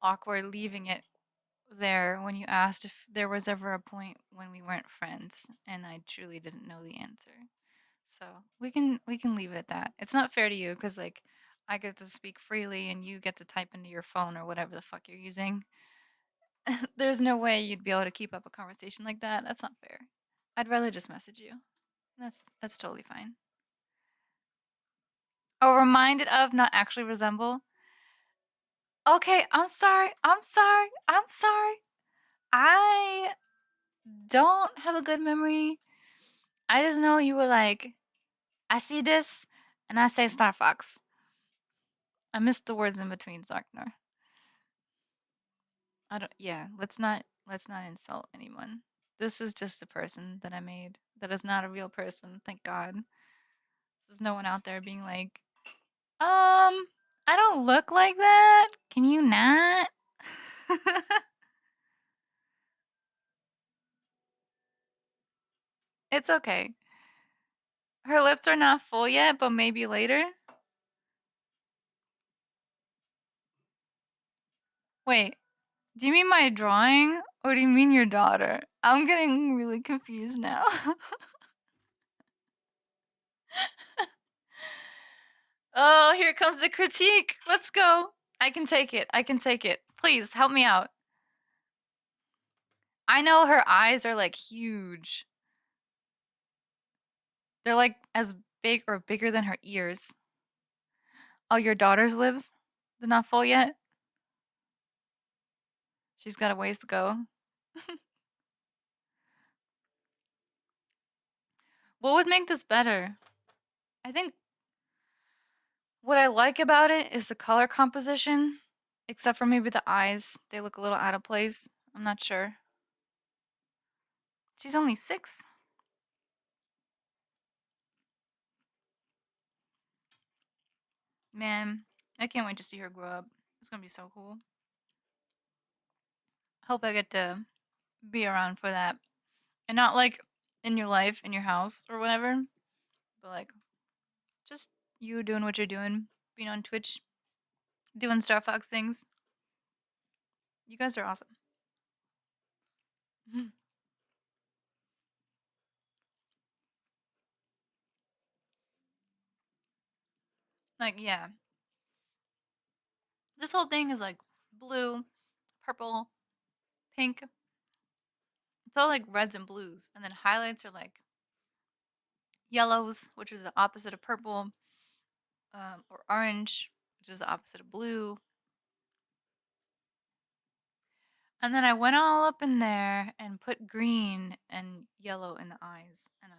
awkward leaving it there when you asked if there was ever a point when we weren't friends and I truly didn't know the answer. So we can leave it at that. It's not fair to you because like I get to speak freely and you get to type into your phone or whatever the fuck you're using. There's no way you'd be able to keep up a conversation like that. That's not fair. I'd rather just message you. That's totally fine. Oh, reminded of, not actually resemble. Okay, I'm sorry. I'm sorry. I'm sorry. I don't have a good memory. I just know you were like, I see this, and I say Star Fox. I missed the words in between, Zarkner. I don't. Yeah, let's not insult anyone. This is just a person that I made. That is not a real person. Thank God. There's no one out there being like, I don't look like that. Can you not? It's okay. Her lips are not full yet, but maybe later. Wait, do you mean my drawing What do you mean your daughter? I'm getting really confused now. Oh, here comes the critique. Let's go. I can take it. I can take it. Please help me out. I know her eyes are like huge. They're like as big or bigger than her ears. Oh, your daughter's lips? They're not full yet? She's got a ways to go. What would make this better? I think what I like about it is the color composition, except for maybe the eyes. They look a little out of place. I'm not sure. She's only 6. Man, I can't wait to see her grow up. It's gonna be so cool. Hope I get to be around for that. And not like in your life, in your house or whatever, but like just you doing what you're doing, being on Twitch, doing Star Fox things. You guys are awesome. Like, yeah. This whole thing is like blue, purple, pink. It's all like reds and blues. And then highlights are like yellows, which is the opposite of purple, or orange, which is the opposite of blue. And then I went all up in there and put green and yellow in the eyes. And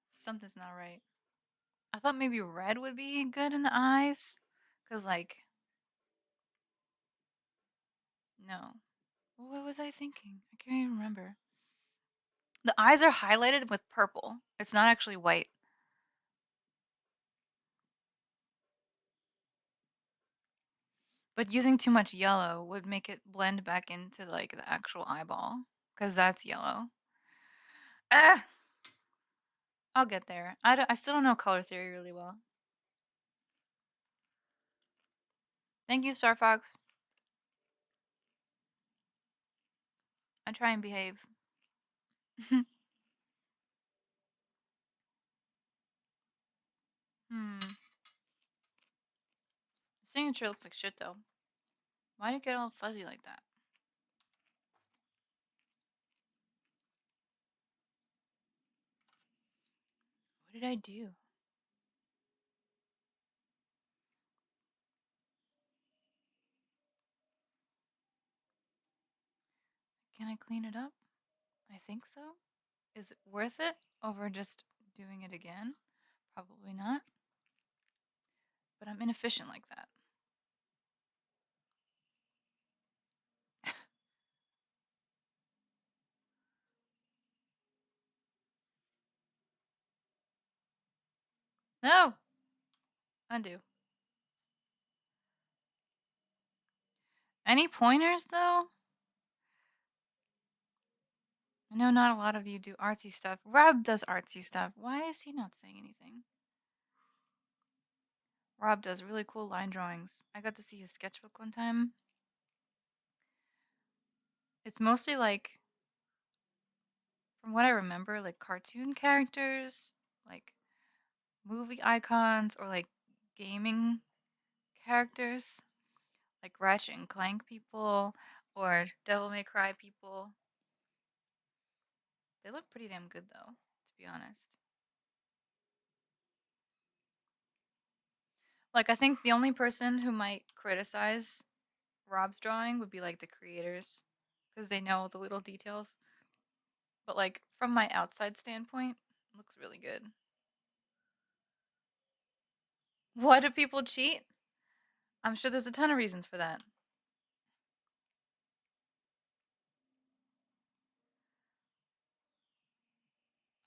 something's not right. I thought maybe red would be good in the eyes. Because, like, no. What was I thinking? I can't even remember. The eyes are highlighted with purple. It's not actually white. But using too much yellow would make it blend back into, like, the actual eyeball. Because that's yellow. Ah! I'll get there. I still don't know color theory really well. Thank you, Star Fox. I try and behave. Hmm. The signature looks like shit, though. Why did it get all fuzzy like that? What did I do? Can I clean it up? I think so. Is it worth it over just doing it again? Probably not. But I'm inefficient like that. No! Undo. Any pointers, though? I know not a lot of you do artsy stuff. Rob does artsy stuff. Why is he not saying anything? Rob does really cool line drawings. I got to see his sketchbook one time. It's mostly like, from what I remember, like cartoon characters, like movie icons, or like gaming characters, like Ratchet and Clank people, or Devil May Cry people. They look pretty damn good, though, to be honest. Like, I think the only person who might criticize Rob's drawing would be like the creators, because they know the little details. But like from my outside standpoint, it looks really good. Why do people cheat? I'm sure there's a ton of reasons for that.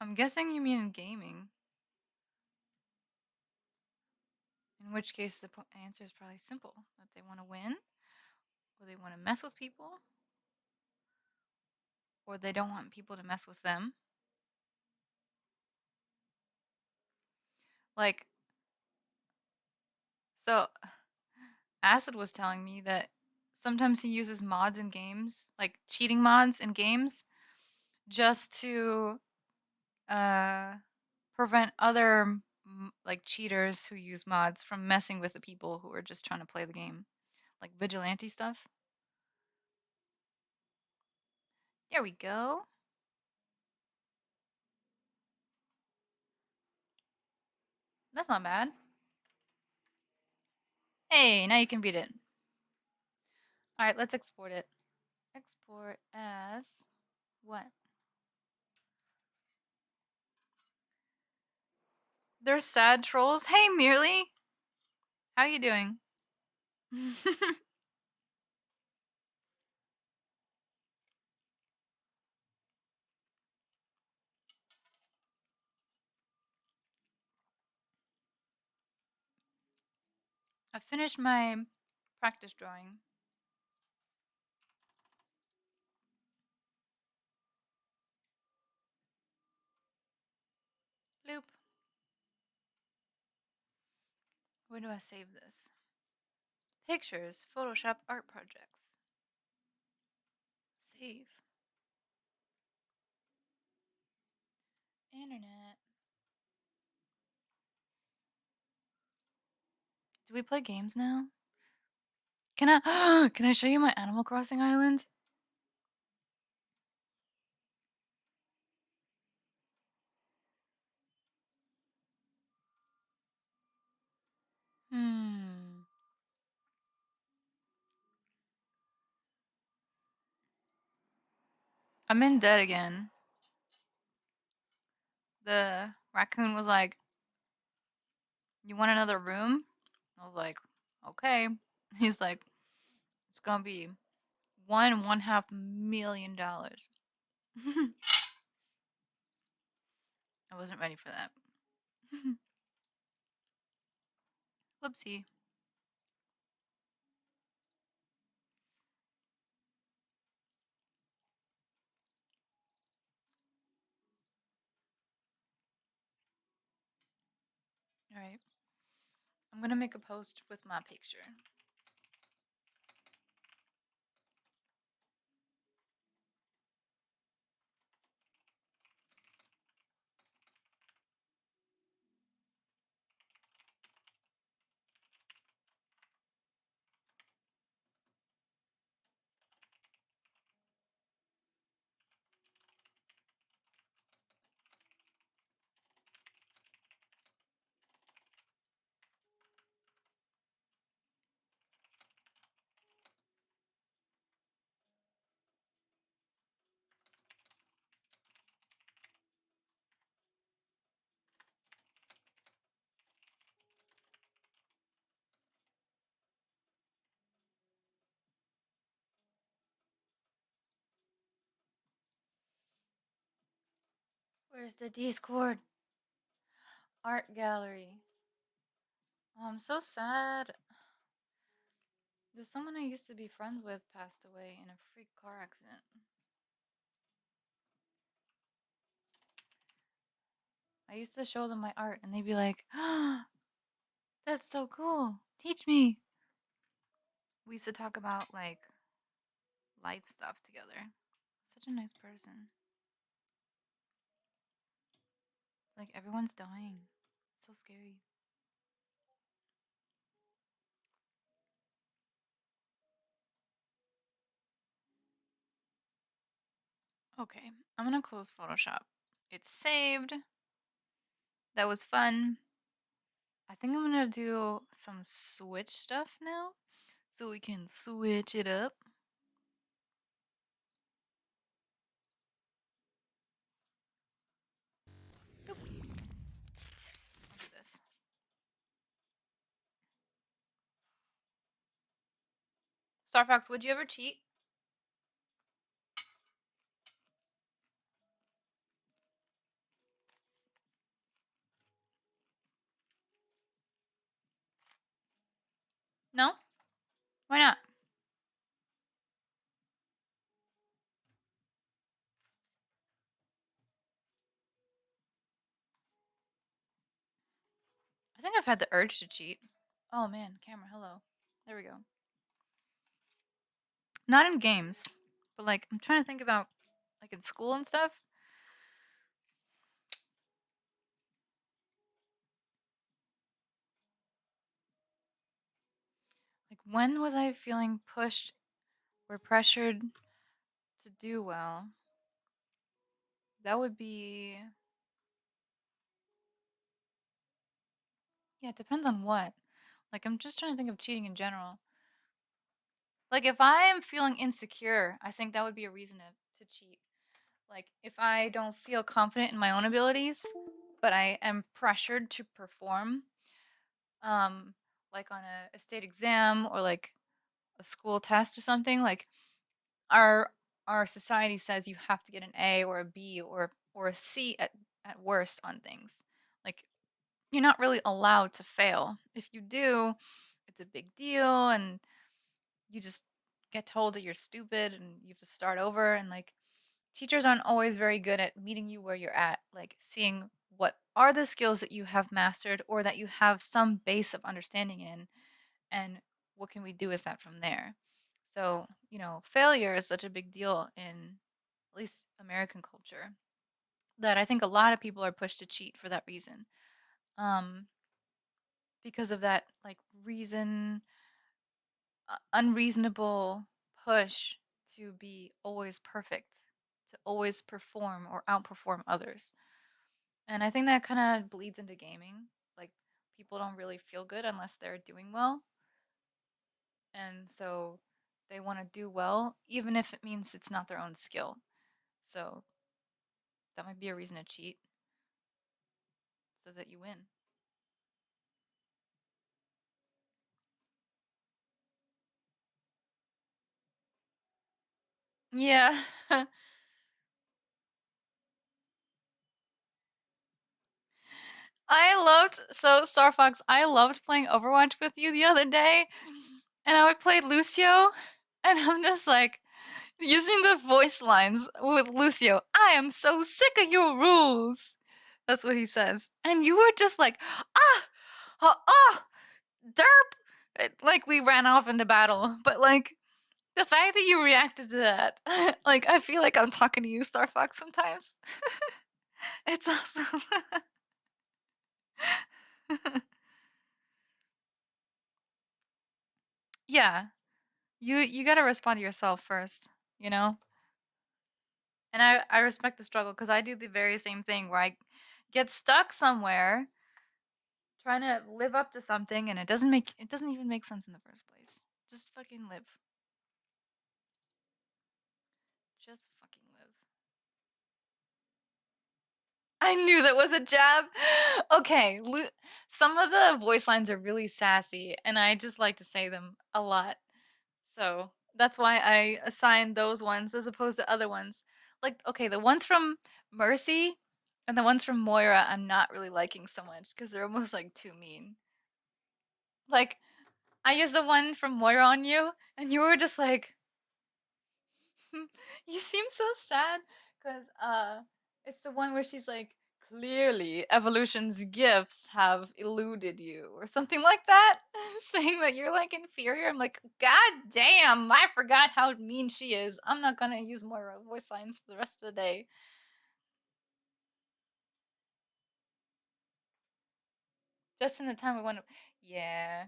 I'm guessing you mean in gaming. In which case, the answer is probably simple: that they want to win, or they want to mess with people, or they don't want people to mess with them. Like, so Acid was telling me that sometimes he uses mods in games, like cheating mods in games, just to uh prevent other like cheaters who use mods from messing with the people who are just trying to play the game, like vigilante stuff. There we go. That's not bad. Hey, now you can read it. All right, let's export it. Export as what? There's sad trolls. Hey, Merely. How you doing? I finished my practice drawing. Bloop. Where do I save this? Pictures, Photoshop art projects. Save. Internet. Do we play games now? Can I can I show you my Animal Crossing island? Hmm. I'm in debt again. The raccoon was like, "You want another room?" I was like, "Okay." He's like, "It's gonna be $1.5 million." I wasn't ready for that. Whoopsie. All right. I'm gonna make a post with my picture. Where's the Discord? Art gallery. Oh, I'm so sad. There's someone I used to be friends with passed away in a freak car accident. I used to show them my art and they'd be like, "Ah, that's so cool. Teach me." We used to talk about like life stuff together. Such a nice person. It's like everyone's dying. It's so scary. Okay, I'm gonna close Photoshop. It's saved. That was fun. I think I'm gonna do some switch stuff now so we can switch it up. Boop. I'll do this. Starfox, would you ever cheat? No? Why not? I think I've had the urge to cheat. Oh man, camera, hello. There we go. Not in games, but like I'm trying to think about like in school and stuff. Like when was I feeling pushed or pressured to do well? That would be yeah, it depends on what. Like I'm just trying to think of cheating in general. Like if I am feeling insecure, I think that would be a reason to cheat. Like if I don't feel confident in my own abilities, but I am pressured to perform, um, like on a state exam or like a school test or something, like our our society says you have to get an A or a B or a C at worst on things. Like you're not really allowed to fail. If you do, it's a big deal and you just get told that you're stupid and you have to start over and like teachers aren't always very good at meeting you where you're at, like seeing what are the skills that you have mastered or that you have some base of understanding in and what can we do with that from there. So, failure is such a big deal in at least American culture that I think a lot of people are pushed to cheat for that reason. Um, because of that like unreasonable push to be always perfect, to always perform or outperform others. And I think that kind of bleeds into gaming. Like people don't really feel good unless they're doing well. And so they want to do well even if it means it's not their own skill. So that might be a reason to cheat so that you win. Yeah. Star Fox, I loved playing Overwatch with you the other day. And I would play Lucio and I'm just like using the voice lines with Lucio. I am so sick of your rules. That's what he says. And you were just like, ah, ah, derp. Like we ran off into battle. But like the fact that you reacted to that, like I feel like I'm talking to you, Star Fox, sometimes. It's awesome. Yeah. You gotta respond to yourself first, you know? And I respect the struggle because I do the very same thing where I get stuck somewhere trying to live up to something and it doesn't even make sense in the first place. Just fucking live. Just fucking live. I knew that was a jab. Okay, some of the voice lines are really sassy and I just like to say them a lot. So, that's why I assigned those ones as opposed to other ones. Like, okay, the ones from Mercy and the ones from Moira I'm not really liking so much because they're almost like too mean. Like, I used the one from Moira on you, and you were just like, you seem so sad because it's the one where she's like, clearly evolution's gifts have eluded you or something like that, saying that you're like inferior. I'm like, god damn, I forgot how mean she is. I'm not gonna use more voice lines for the rest of the day. Just in the time we want to, yeah,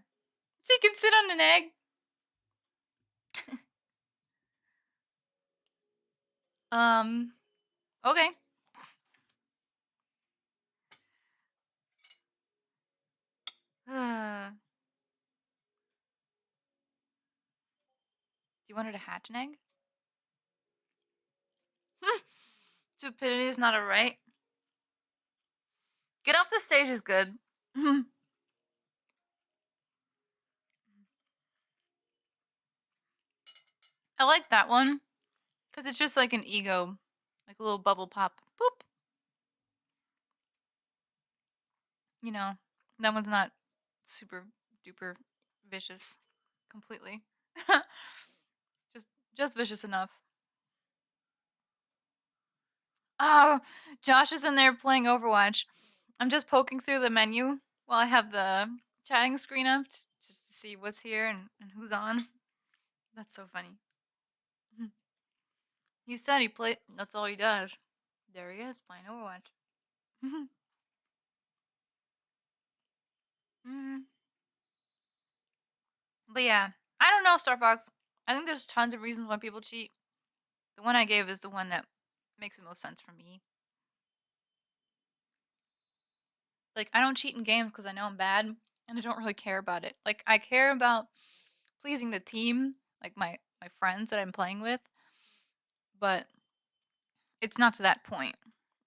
she can sit on an egg. Okay. Do you want her to hatch an egg? Stupidity is not a right. Get off the stage is good. I like that one because it's just like an ego, like a little bubble pop. Boop. You know, that one's not super duper vicious completely. just just vicious enough. Oh, Josh is in there playing Overwatch. I'm just poking through the menu while I have the chatting screen up just to see what's here and who's on. That's so funny. He said he play. That's all he does. There he is playing Overwatch. Mm. But yeah, I don't know, Starfox. I think there's tons of reasons why people cheat. The one I gave is the one that makes the most sense for me. Like, I don't cheat in games because I know I'm bad, and I don't really care about it. Like, I care about pleasing the team, like my friends that I'm playing with, but it's not to that point.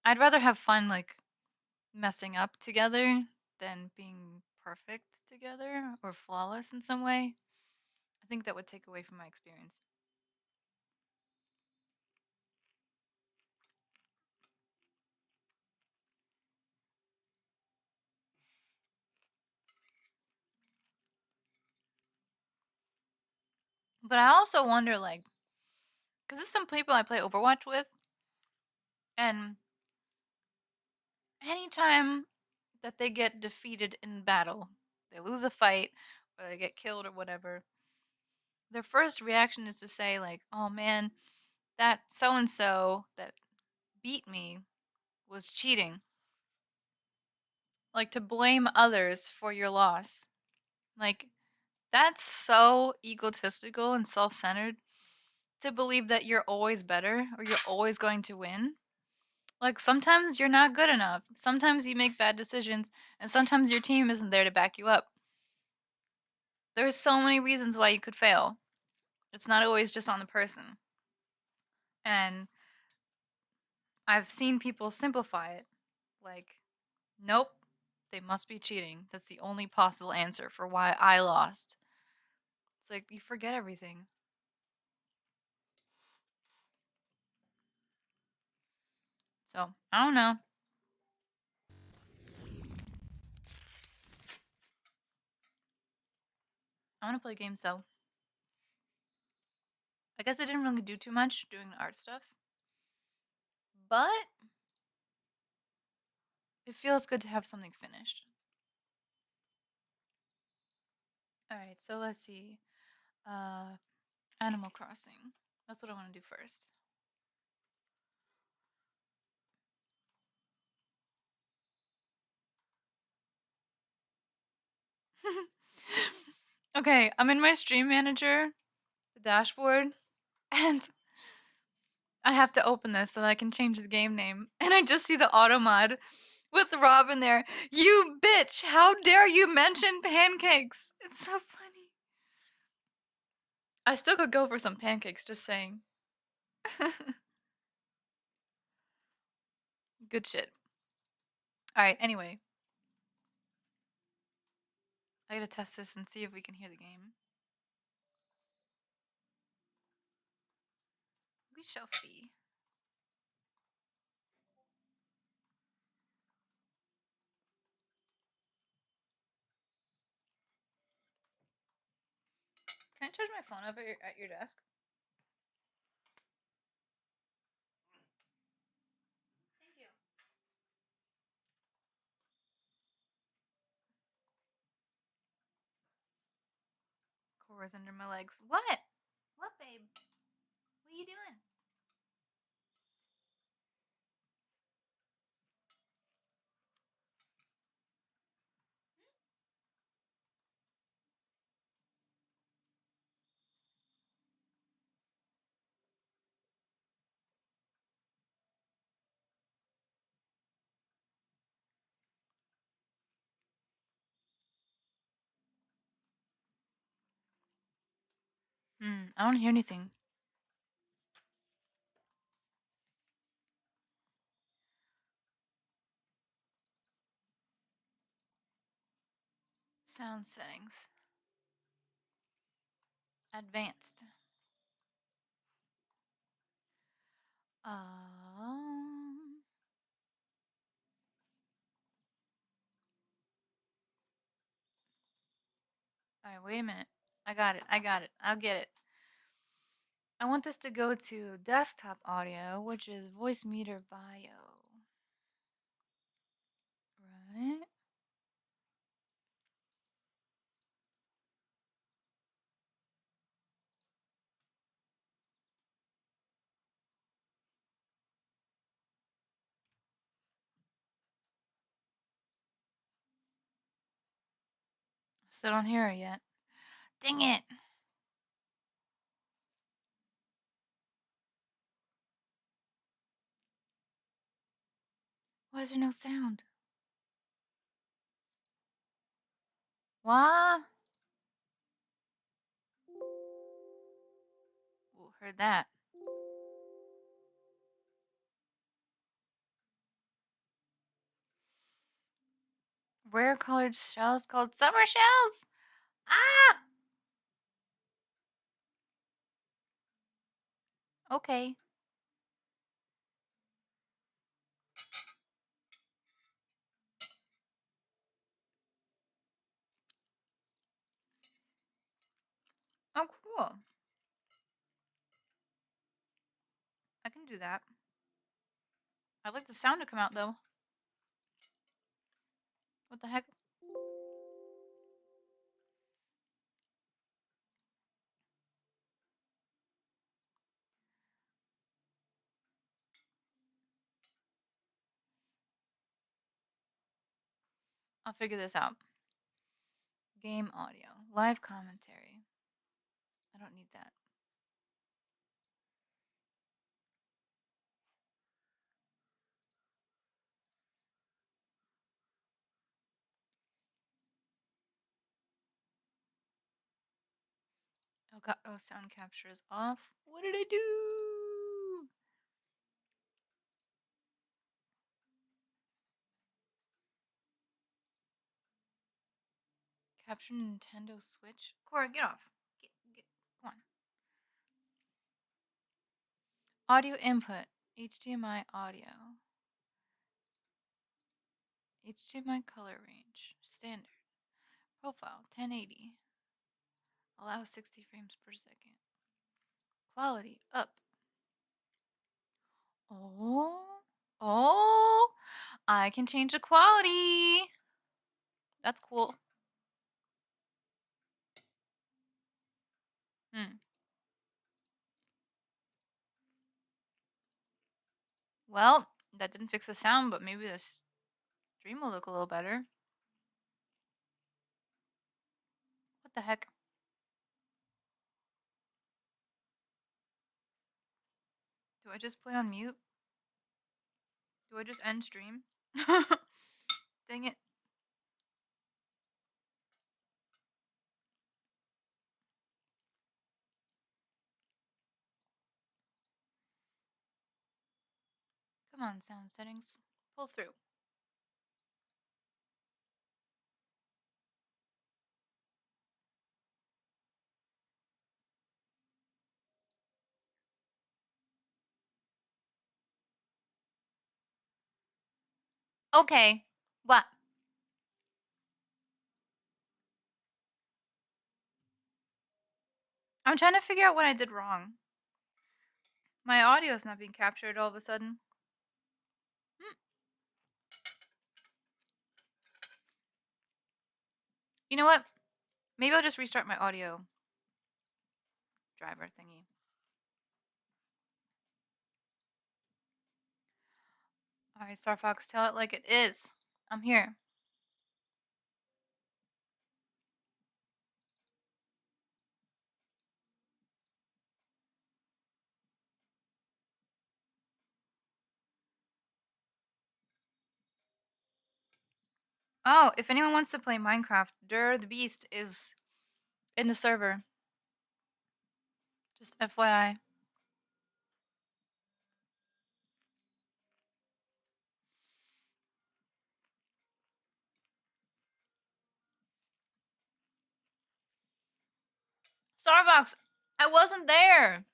I'd rather have fun, like, messing up together than being perfect together or flawless in some way. I think that would take away from my experience. But I also wonder, like, because there's some people I play Overwatch with, and anytime that they get defeated in battle, they lose a fight, or they get killed or whatever, their first reaction is to say, like, oh man, that so and so that beat me was cheating. Like, to blame others for your loss. Like, that's so egotistical and self centered to believe that you're always better or you're always going to win. Like, sometimes you're not good enough. Sometimes you make bad decisions, and sometimes your team isn't there to back you up. There's so many reasons why you could fail. It's not always just on the person. And I've seen people simplify it. Like, nope, they must be cheating. That's the only possible answer for why I lost. It's like you forget everything. So, I don't know. I want to play games though. I guess I didn't really do too much doing the art stuff. But it feels good to have something finished. Alright, so let's see. Uh, Animal Crossing. That's what I want to do first. Okay, I'm in my stream manager, the dashboard, and I have to open this so that I can change the game name. And I just see the auto mod with Rob in there. You bitch! How dare you mention pancakes? It's so funny. I still could go for some pancakes, just saying. Good shit. Alright, anyway. I gotta test this and see if we can hear the game. We shall see. Can I charge my phone up at your desk? Thank you. Cora's under my legs. What? What, babe? What are you doing? I don't hear anything. Sound settings. Advanced. Um. Alright, wait a minute. I got it. I got it. I'll get it. I want this to go to desktop audio, which is voice meter bio. Right? Still don't hear her yet. Dang it. Why is there no sound? What? Ooh, heard that. Rare colored shells called summer shells. Ah! Okay. Oh, cool. I can do that. I'd like the sound to come out, though. What the heck? I'll figure this out. Game audio. Live commentary. I don't need that. Oh, sound capture is off. What did I do? Capture Nintendo Switch? Cora, get off. Come on. Audio input. HDMI audio. HDMI color range. Standard. Profile. 1080. Allow 60 frames per second. Quality. Up. Oh. Oh. I can change the quality. That's cool. Well, that didn't fix the sound, but maybe the stream will look a little better. What the heck? Do I just play on mute? Do I just end stream? Dang it. Come on, sound settings. Pull through. Okay. What? I'm trying to figure out what I did wrong. My audio is not being captured all of a sudden. You know what? Maybe I'll just restart my audio driver thingy. Alright, Starfox, tell it like it is. I'm here. Oh, if anyone wants to play Minecraft, Dur the Beast is in the server. Just FYI. Starbucks, I wasn't there.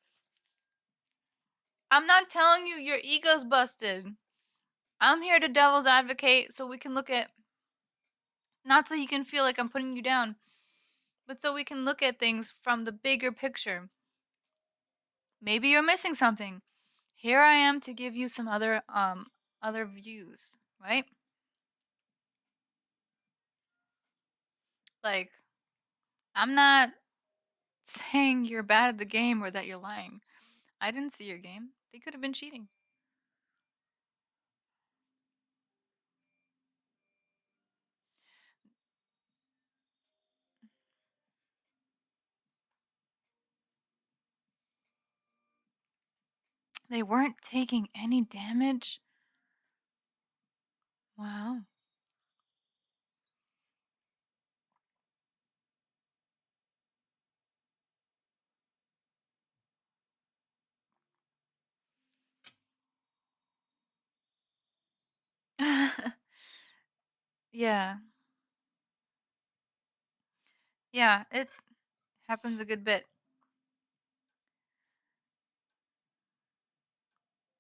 I'm not telling you your ego's busted. I'm here to devil's advocate so we can look at, not so you can feel like I'm putting you down, but so we can look at things from the bigger picture. Maybe you're missing something. Here I am to give you some other views, right? Like, I'm not saying you're bad at the game or that you're lying. I didn't see your game. They could have been cheating. They weren't taking any damage? Wow. Yeah. Yeah, it happens a good bit.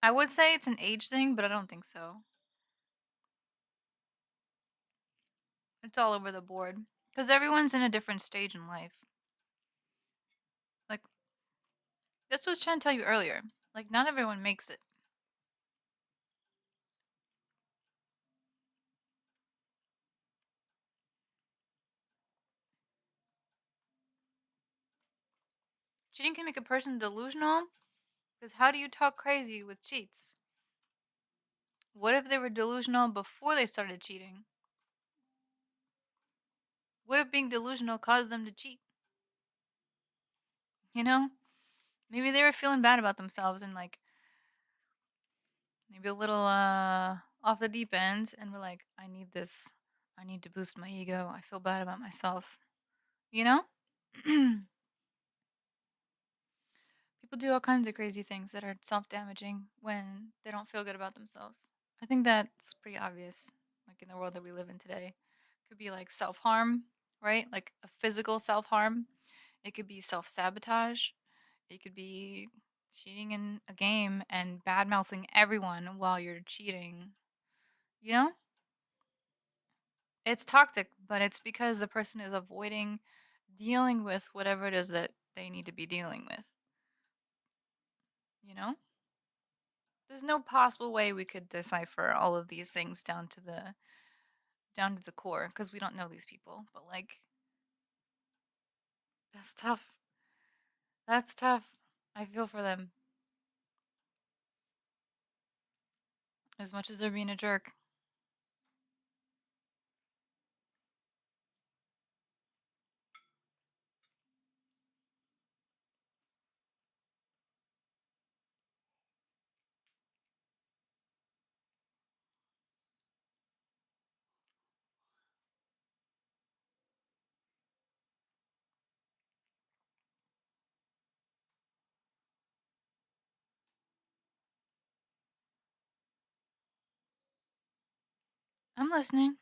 I would say it's an age thing, but I don't think so. It's all over the board. Because everyone's in a different stage in life. Like, this was trying to tell you earlier. Like, not everyone makes it. Cheating can make a person delusional. Because how do you talk crazy with cheats? What if they were delusional before they started cheating? What if being delusional caused them to cheat? You know? Maybe they were feeling bad about themselves and like maybe a little off the deep end and we're like, I need this. I need to boost my ego. I feel bad about myself. You know? People do all kinds of crazy things that are self-damaging when they don't feel good about themselves. I think that's pretty obvious like in the world that we live in today. Could be like self-harm, right? Like a physical self-harm. It could be self-sabotage. It could be cheating in a game and bad mouthing everyone while you're cheating. You know? It's toxic, but it's because the person is avoiding dealing with whatever it is that they need to be dealing with. You know? There's no possible way we could decipher all of these things down to the core because we don't know these people. But like that's tough. That's tough. I feel for them as much as they're being a jerk. I'm listening.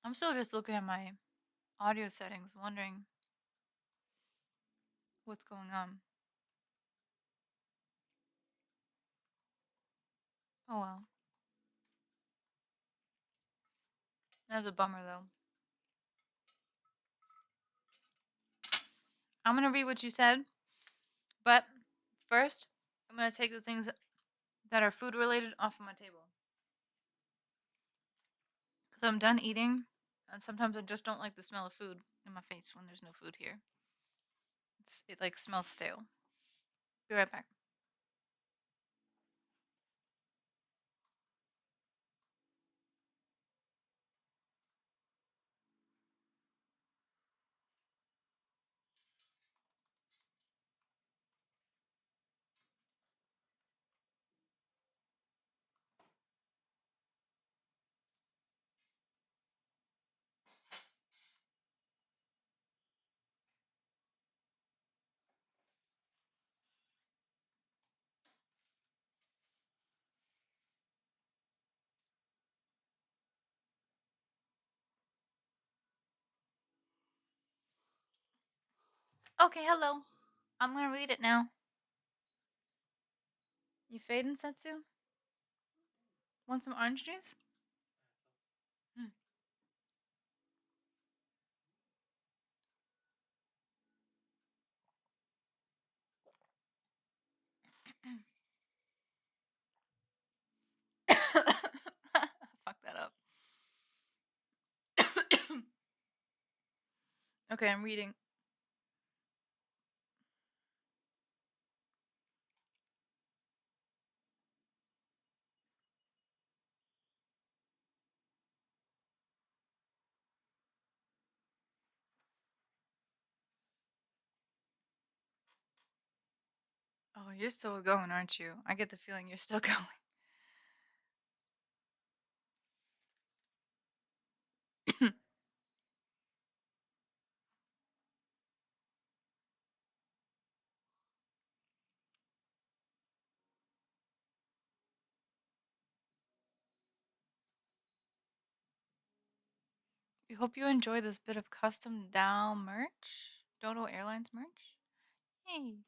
I'm still just looking at my audio settings, wondering what's going on. Oh well. That's a bummer though. I'm gonna read what you said, but first, I'm gonna take the things that are food related off of my table. Because I'm done eating, and sometimes I just don't like the smell of food in my face when there's no food here. It like smells stale. Be right back. Okay, hello. I'm gonna read it now. You fading, Setsu? Want some orange juice? Hmm. Fuck that up. Okay, I'm reading. Oh, you're still going, aren't you? I get the feeling you're still going. We hope you enjoy this bit of custom Dow merch. Dodo Airlines merch. Hey.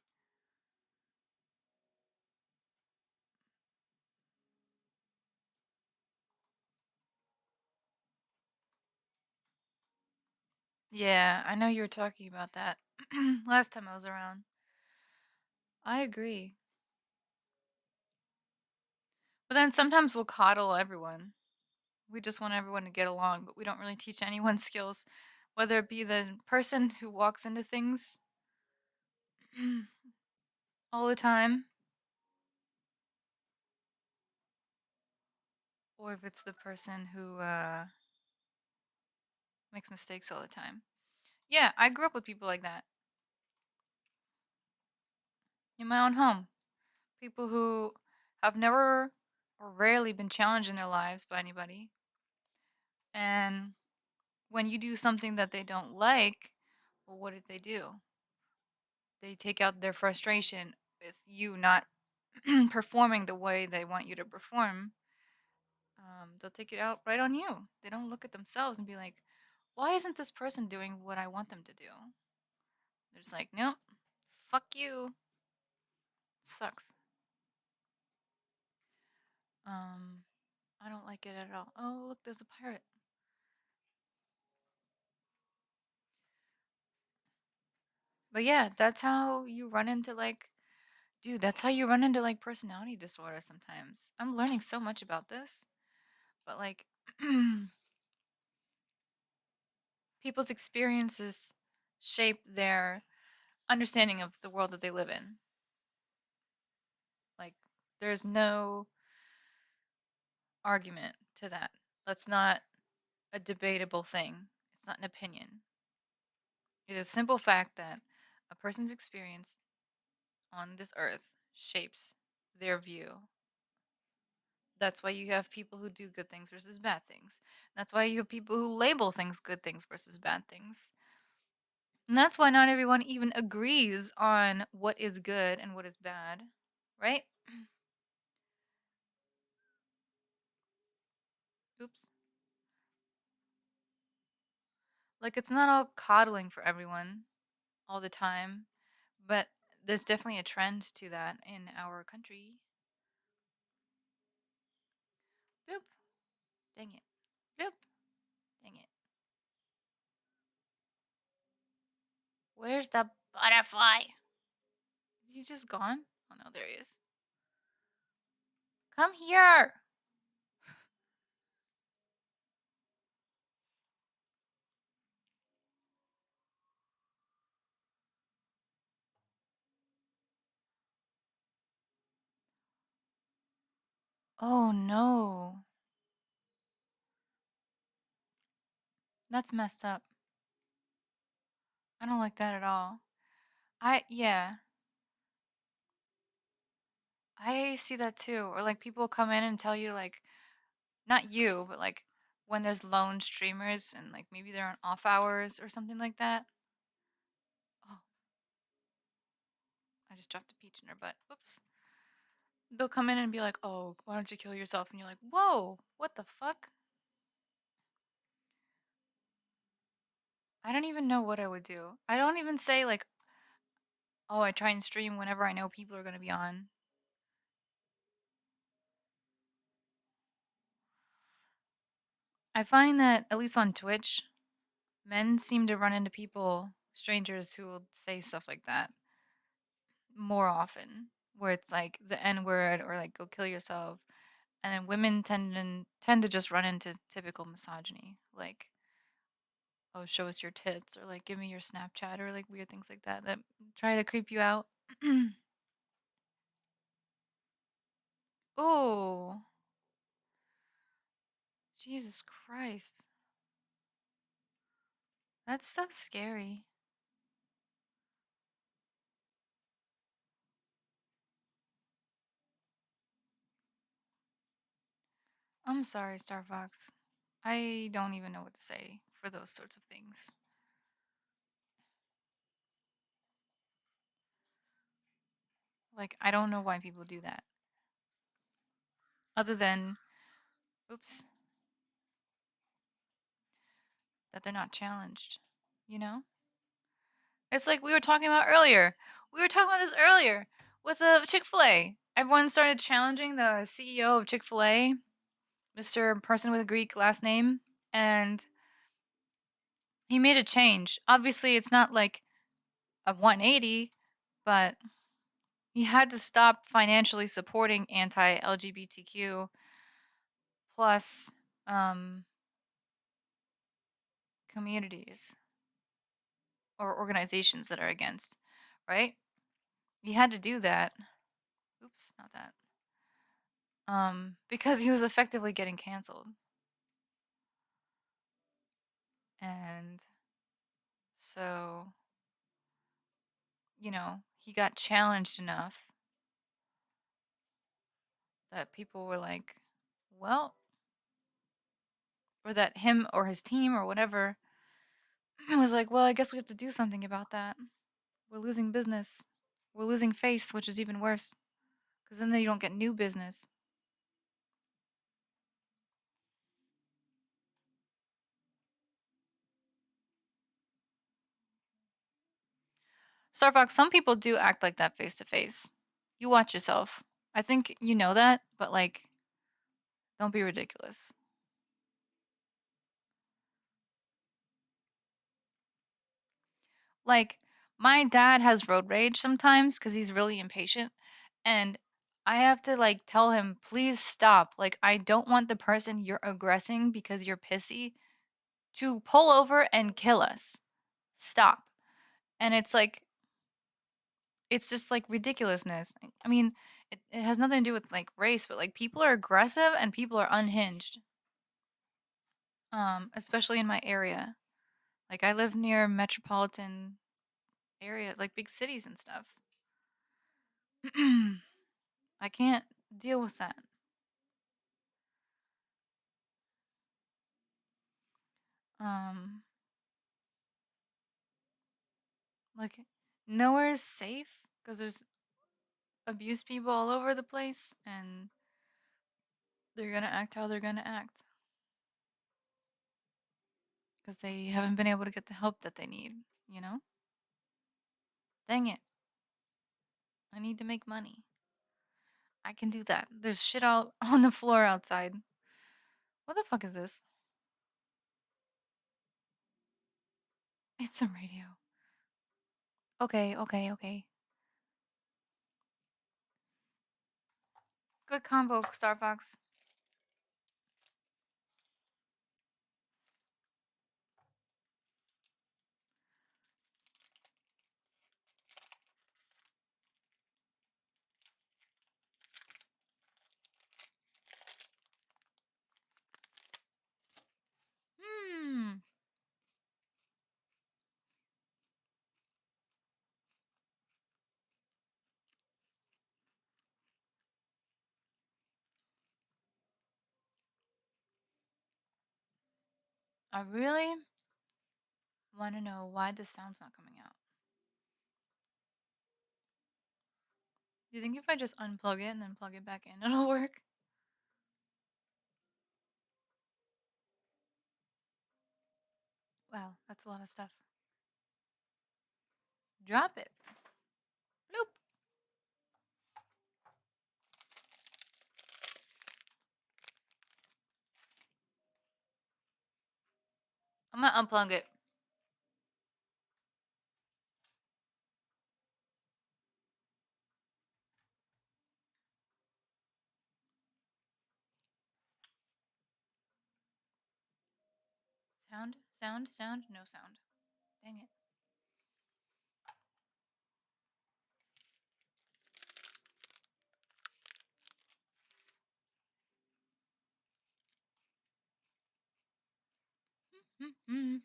Yeah, I know you were talking about that last time I was around. I agree. But then sometimes we'll coddle everyone. We just want everyone to get along, but we don't really teach anyone skills, whether it be the person who walks into things all the time, or if it's the person who makes mistakes all the time. Yeah, I grew up with people like that in my own home. People who have never or rarely been challenged in their lives by anybody. And when you do something that they don't like, well, what did they do? They take out their frustration with you not performing the way they want you to perform. They'll take it out right on you. They don't look at themselves and be like, why isn't this person doing what I want them to do? They're just like, nope, fuck you. It sucks. Um, I don't like it at all. Oh, look, there's a pirate. But yeah, that's how you run into like, dude, that's how you run into like personality disorder sometimes. I'm learning so much about this, but like, people's experiences shape their understanding of the world that they live in. Like, there's no argument to that. That's not a debatable thing. It's not an opinion. It is a simple fact that a person's experience on this earth shapes their view. That's why you have people who do good things versus bad things. That's why you have people who label things good things versus bad things. And that's why not everyone even agrees on what is good and what is bad, right? Oops. Like, it's not all coddling for everyone all the time, but there's definitely a trend to that in our country. Boop. Dang it. Boop. Dang it. Where's the butterfly? Is he just gone? Oh no, there he is. Come here. Oh no. That's messed up. I don't like that at all. Yeah, I see that too. Or like people come in and tell you like, not you, but like when there's lone streamers and like maybe they're on off hours or something like that. Oh, I just dropped a peach in her butt. Whoops. They'll come in and be like, "Oh, why don't you kill yourself?" And you're like, "Whoa, what the fuck?" I don't even know what I would do. I don't even say like, "Oh, I try and stream whenever I know people are going to be on." I find that at least on Twitch, men seem to run into people, strangers who will say stuff like that more often, where it's like the N word or like "go kill yourself," and then women tend to just run into typical misogyny, like "oh, show us your tits" or like "give me your Snapchat" or like weird things like that that try to creep you out. Oh, Jesus Christ. That's so scary. I'm sorry, Starfox. I don't even know what to say for those sorts of things. Like, I don't know why people do that. Other than, oops, that they're not challenged. You know? It's like we were talking about earlier. We were talking about this earlier with Chick-fil-A. Everyone started challenging the CEO of Chick-fil-A, Mr. Person with a Greek last name, and he made a change. Obviously, it's not like a 180, but he had to stop financially supporting anti-LGBTQ plus um, communities or organizations that are against, right? He had to do that. Oops, not that. Because he was effectively getting canceled. And so, he got challenged enough that people were like, well, or that him or his team or whatever was like, well, I guess we have to do something about that. We're losing business. We're losing face, which is even worse. Because then you don't get new business. Starfox, some people do act like that face to face. You watch yourself. I think you know that, but like, don't be ridiculous. Like, my dad has road rage sometimes because he's really impatient. And I have to like tell him, please stop. Like, I don't want the person you're aggressing because you're pissy to pull over and kill us. Stop. And it's just like ridiculousness. I mean, it has nothing to do with like race, but like people are aggressive and people are unhinged. Especially in my area. Like I live near metropolitan area, like big cities and stuff. I can't deal with that. Um, like nowhere is safe because there's abused people all over the place, and they're gonna act how they're gonna act because they haven't been able to get the help that they need. You know? Dang it! I need to make money. I can do that. There's shit out on the floor outside. What the fuck is this? It's a radio. Okay, okay, okay. Good combo, Starfox. Hmm. I really want to know why the sound's not coming out. Do you think if I just unplug it and then plug it back in, it'll work? Wow, that's a lot of stuff. Drop it. Bloop. I'm gonna unplug it. Sound, sound, sound, no sound. Dang it. Mm-hmm.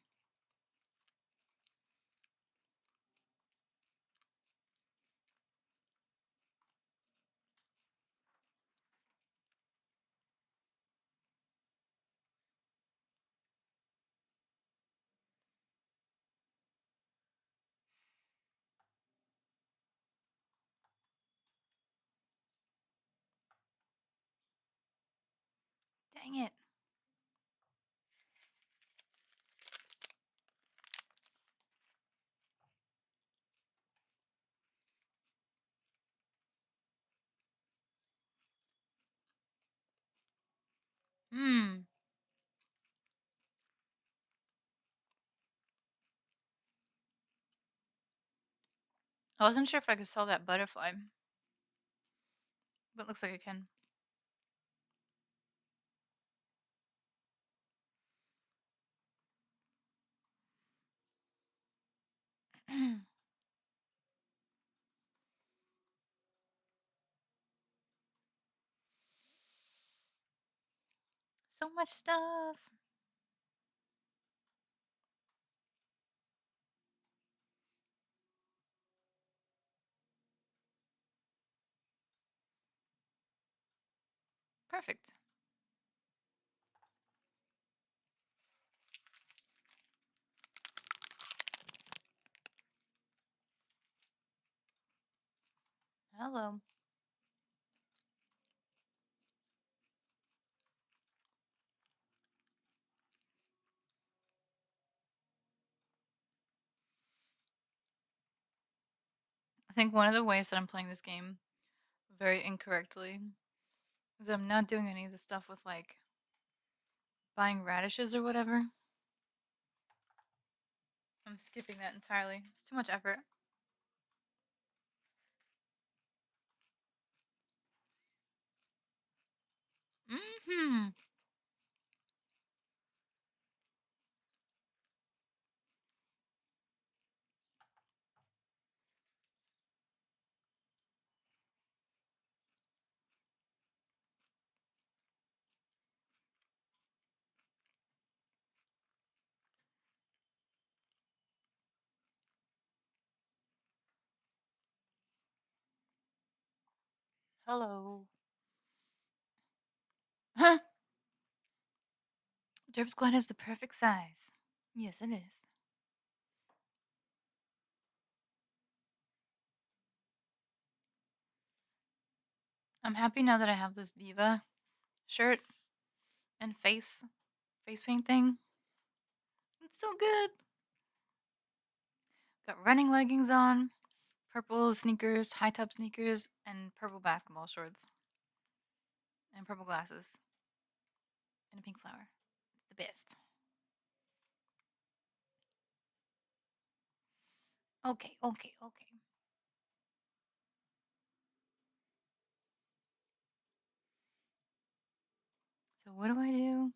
Dang it. Hmm. I wasn't sure if I could sell that butterfly, but it looks like I can. So much stuff. Perfect. Hello. I think one of the ways that I'm playing this game very incorrectly is I'm not doing any of the stuff with like buying radishes or whatever. I'm skipping that entirely. It's too much effort. Mm-hmm. Hello. Huh. Derp Squad is the perfect size. Yes, it is. I'm happy now that I have this diva shirt and face paint thing. It's so good. Got running leggings on, purple sneakers, high top sneakers, and purple basketball shorts. And purple glasses. And a pink flower. It's the best. Okay, okay, okay. So what do I do?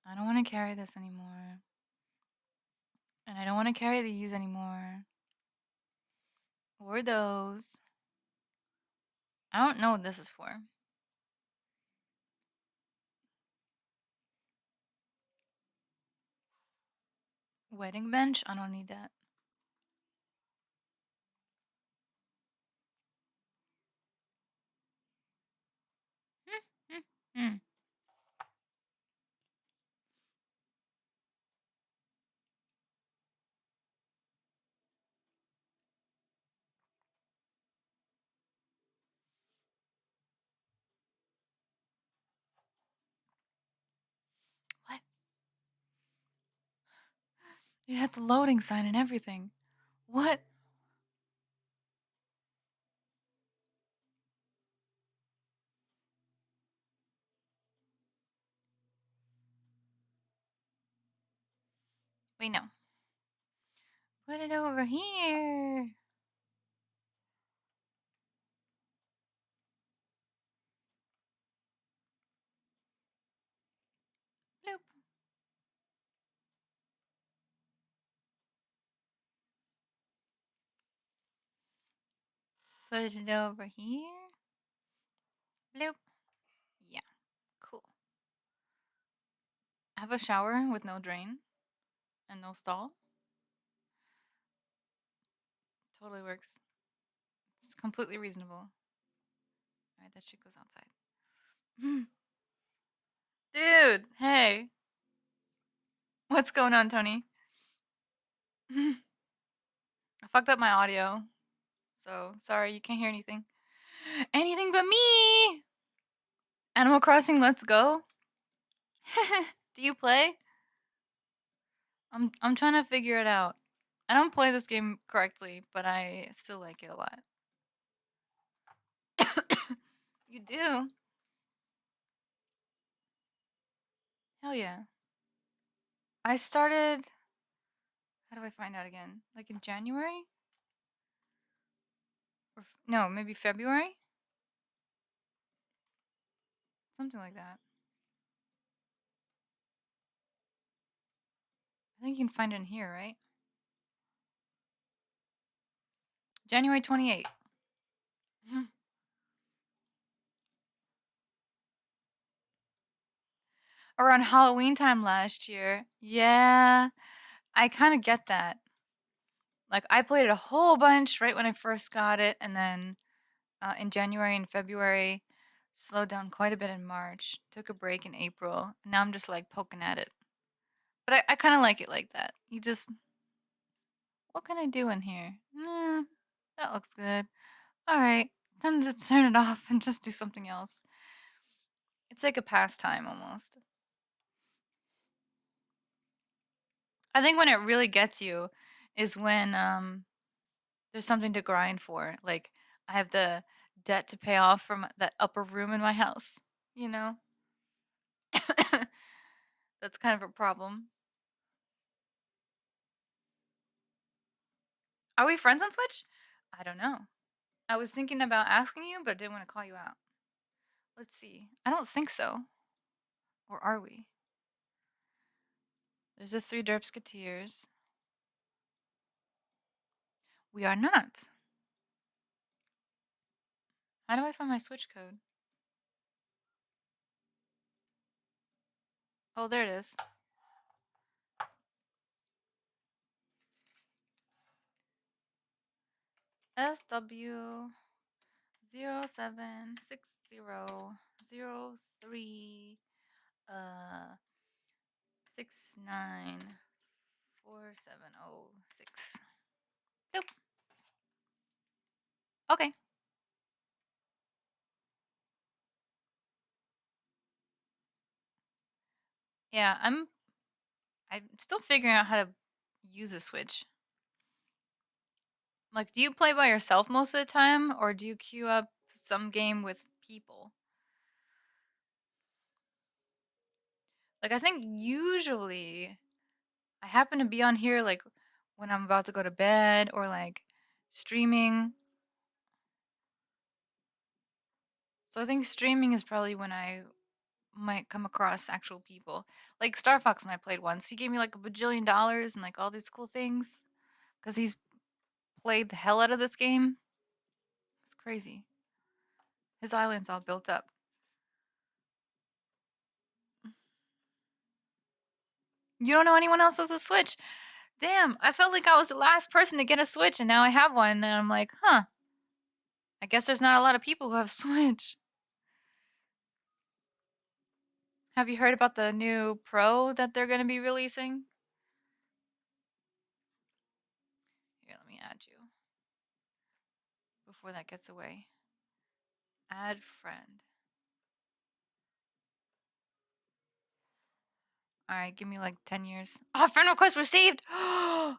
I don't want to carry this anymore. And I don't want to carry these anymore. Or those. I don't know what this is for. Wedding bench? I don't need that. Hmm. What? You had the loading sign and everything. What? Wait, no. Put it over here. Bloop. Put it over here. Bloop. Yeah, cool. I have a shower with no drain and no stall. Totally works. It's completely reasonable. Alright, that shit goes outside. Dude, hey. What's going on, Tony? I fucked up my audio. So, sorry, you can't hear anything. Anything but me! Animal Crossing, let's go. Do you play? I'm trying to figure it out. I don't play this game correctly, but I still like it a lot. You do? Hell yeah. I started. How do I find out again? Like in January? Or no, maybe February? Something like that. I think you can find it in here, right? January 28th. Around Halloween time last year. Yeah, I kind of get that. Like, I played it a whole bunch right when I first got it, and then in January and February, slowed down quite a bit in March, took a break in April, and now I'm just like poking at it. But I kind of like it like that. You just, what can I do in here? That looks good. All right, time to turn it off and just do something else. It's like a pastime almost. I think when it really gets you is when there's something to grind for. Like I have the debt to pay off from that upper room in my house, you know? That's kind of a problem. Are we friends on Switch? I don't know. I was thinking about asking you, but didn't want to call you out. Let's see. I don't think so. Or are we? There's the three Derpsketeers. We are not. How do I find my Switch code? Oh, there it is. SW076003 694706. Nope. Okay. Yeah, I'm still figuring out how to use a Switch. Like, do you play by yourself most of the time, or do you queue up some game with people? Like, I think usually I happen to be on here like when I'm about to go to bed or like streaming. So I think streaming is probably when I might come across actual people. Like Starfox and I played once. He gave me like a bajillion dollars and like all these cool things because he's played the hell out of this game. It's crazy. His island's all built up. You don't know anyone else with a Switch? Damn, I felt like I was the last person to get a Switch and now I have one and I'm like, huh. I guess there's not a lot of people who have Switch. Have you heard about the new Pro that they're going to be releasing? Here, let me add you before that gets away. Add friend. Alright, give me like 10 years. Oh, friend request received! Oh,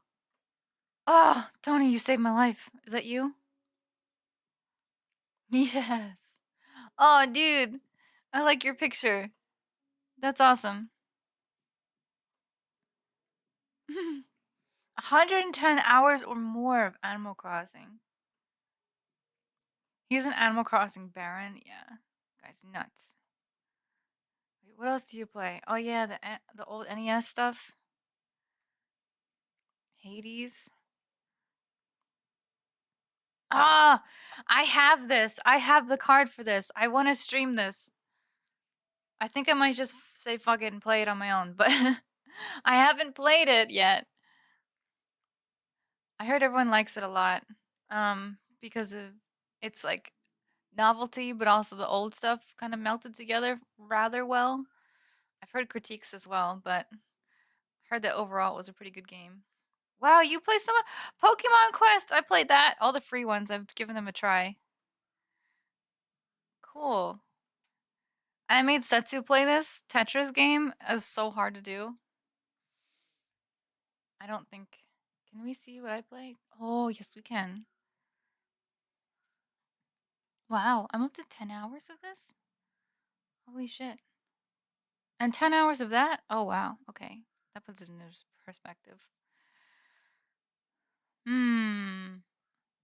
Tony, you saved my life. Is that you? Yes. Oh, dude. I like your picture. That's awesome. 110 hours or more of Animal Crossing. He's an Animal Crossing baron? Yeah. Guy's nuts. Wait, what else do you play? Oh yeah, the old NES stuff. Hades. Ah, I have this. I have the card for this. I want to stream this. I think I might just say fuck it and play it on my own, but I haven't played it yet. I heard everyone likes it a lot. Because of it's like novelty, but also the old stuff kind of melted together rather well. I've heard critiques as well, but heard that overall it was a pretty good game. Wow, you play some Pokemon Quest. I played that. All the free ones. I've given them a try. Cool. And I made Setsu play this Tetris game. It's so hard to do. I don't think. Can we see what I play? Oh, yes, we can. Wow, I'm up to 10 hours of this? Holy shit. And 10 hours of that? Oh, wow. Okay. That puts it into perspective. Hmm.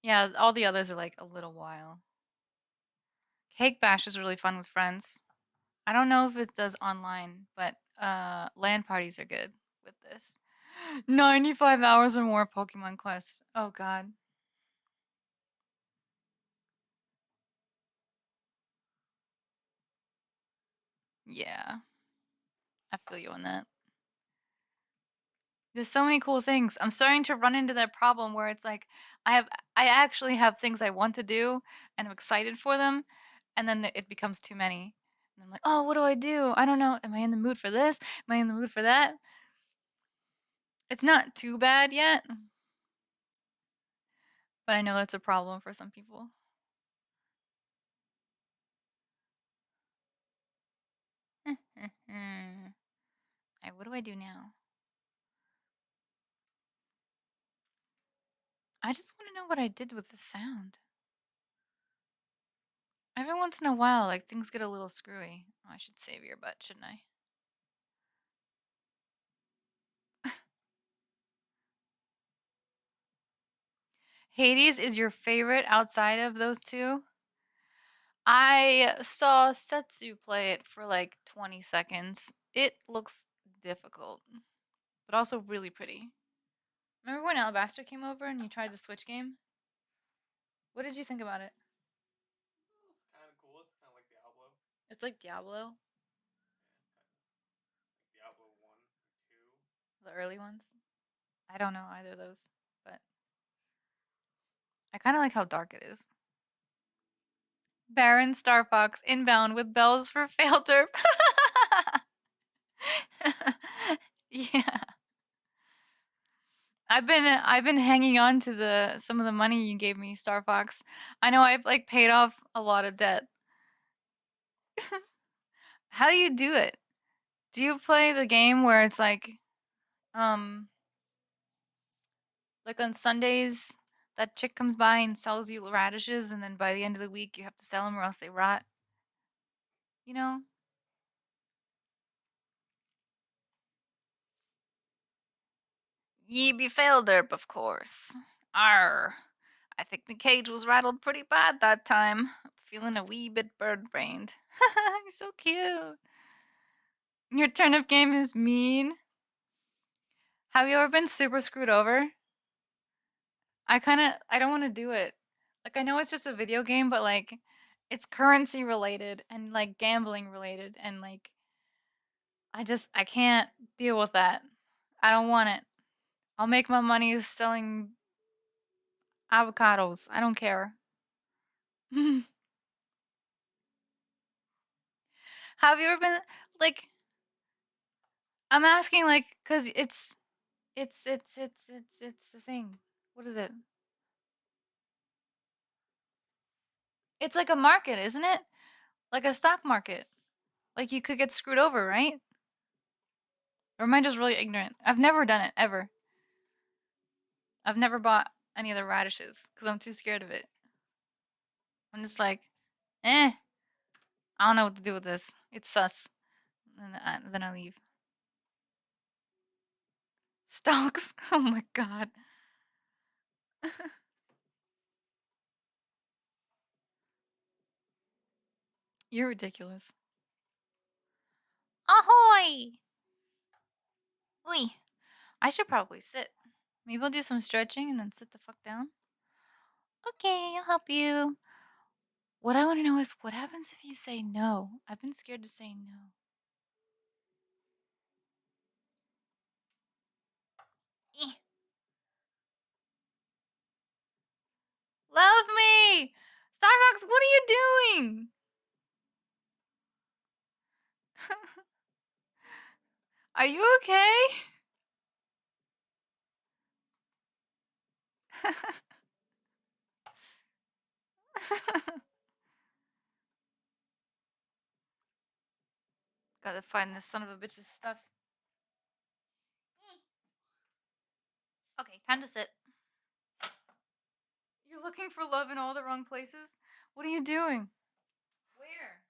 Yeah, all the others are like a little while. Cake Bash is really fun with friends. I don't know if it does online, but LAN parties are good with this. 95 hours or more Pokemon Quest. Oh god. Yeah. I feel you on that. There's so many cool things. I'm starting to run into that problem where it's like I actually have things I want to do and I'm excited for them and then it becomes too many. And I'm like, "Oh, what do I do? I don't know. Am I in the mood for this? Am I in the mood for that?" It's not too bad yet, but I know that's a problem for some people. Alright, what do I do now? I just want to know what I did with the sound. Every once in a while, like things get a little screwy. Oh, I should save your butt, shouldn't I? Hades is your favorite outside of those two? I saw Setsu play it for like 20 seconds. It looks difficult, but also really pretty. Remember when Alabaster came over and you tried the Switch game? What did you think about it? It's kind of cool. It's kind of like Diablo. It's like Diablo, Yeah, kind of like Diablo 1 or 2. the early ones. I don't know either of those, but I kind of like how dark it is. Baron Starfox inbound with bells for Failderp. Yeah. I've been hanging on to some of the money you gave me, Star Fox. I know I've like paid off a lot of debt. How do you do it? Do you play the game where it's um like on Sundays that chick comes by and sells you radishes and then by the end of the week you have to sell them or else they rot? You know? Ye be Failderp, of course. Arr. I think my cage was rattled pretty bad that time. Feeling a wee bit bird-brained. You're so cute. Your turnip game is mean. Have you ever been super screwed over? I don't want to do it. Like I know it's just a video game, but like it's currency related and like gambling related and like I can't deal with that. I don't want it. I'll make my money selling avocados. I don't care. Have you ever been like I'm asking like cuz it's the thing. What is it? It's like a market, isn't it? Like a stock market. Like you could get screwed over, right? Or am I just really ignorant? I've never done it ever. I've never bought any of the radishes because I'm too scared of it. I'm just like, eh, I don't know what to do with this. It's sus. And then I leave. Stocks. Oh my god. You're ridiculous. Ahoy! Oi. I should probably sit. Maybe I'll do some stretching and then sit the fuck down. Okay, I'll help you. What I want to know is what happens if you say no? I've been scared to say no. Eh. Love me! Starbucks, what are you doing? Are you okay? Gotta find this son of a bitch's stuff. Okay, time to sit. You're looking for love in all the wrong places? What are you doing? Where?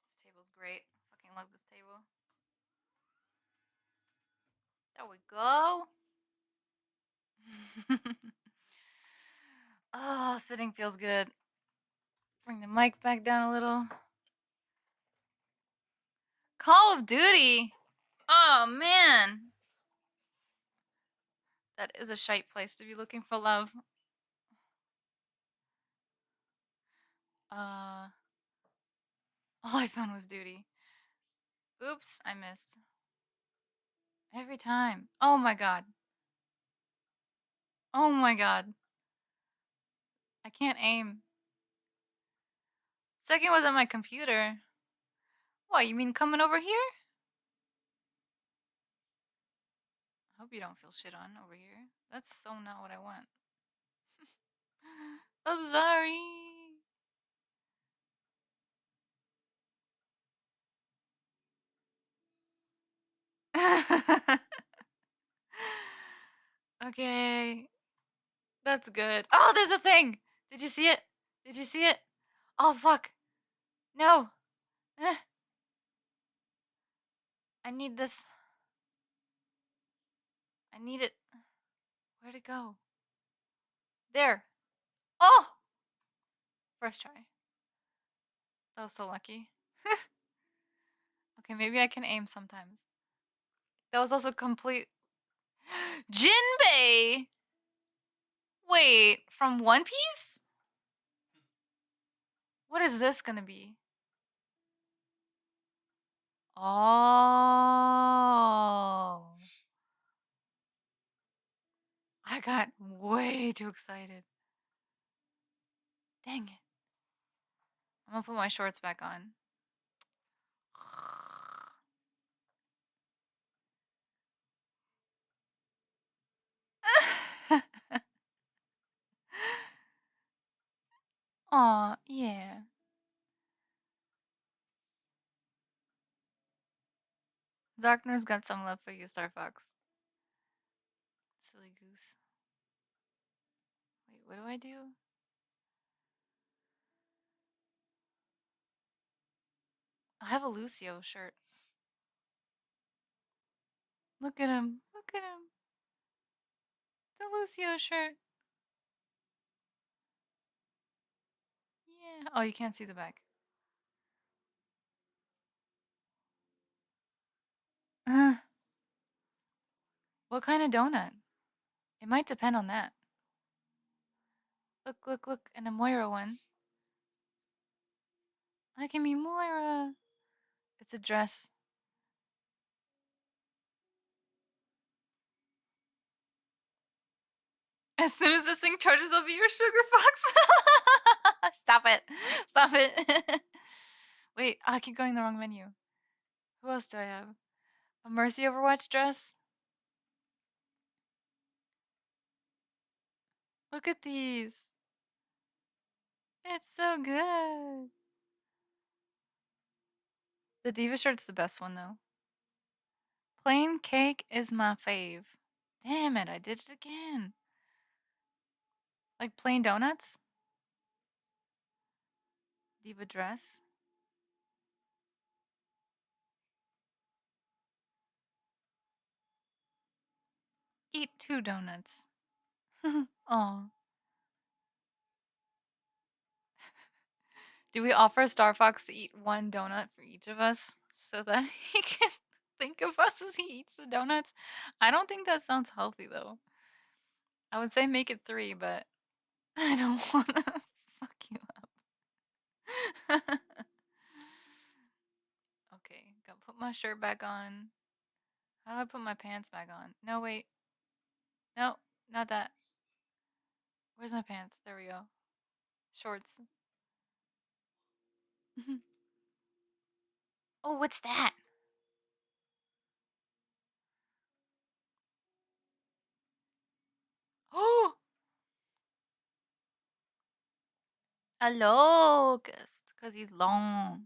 This table's great. Fucking love this table. There we go. Oh, sitting feels good. Bring the mic back down a little. Call of Duty. Oh, man. That is a shite place to be looking for love. All I found was duty. Oops, I missed. Every time. Oh my god. Oh my god. I can't aim. Second was on my computer. What, you mean coming over here? I hope you don't feel shit on over here. That's so not what I want. I'm sorry. Okay. That's good. Oh, there's a thing! Did you see it? Did you see it? Oh, fuck. No. Eh. I need this. I need it. Where'd it go? There. Oh! First try. That was so lucky. Okay, maybe I can aim sometimes. That was also complete. Jinbei! Wait, from One Piece? What is this gonna be? Oh. I got way too excited. Dang it. I'm gonna put my shorts back on. Aw, yeah. Zarkner's got some love for you, Starfox. Silly goose. Wait, what do I do? I have a Lucio shirt. Look at him. Look at him. The Lucio shirt. Yeah. Oh, you can't see the back. What kind of donut? It might depend on that. Look, look, look. And the Moira one. I can be Moira. It's a dress. As soon as this thing charges, I'll be your sugar fox. Stop it. Stop it. Wait, I keep going the wrong menu. Who else do I have? A Mercy Overwatch dress? Look at these. It's so good. The Diva shirt's the best one, though. Plain cake is my fave. Damn it, I did it again. Like plain donuts? Diva dress? Eat 2 donuts. Aw. Do we offer Starfox to eat 1 donut for each of us so that he can think of us as he eats the donuts? I don't think that sounds healthy, though. I would say make it 3, but I don't want to fuck you up. Okay, gotta put my shirt back on. How do I put my pants back on? No, wait. No, not that. Where's my pants? There we go. Shorts. Oh, what's that? Oh! A locust, because he's long.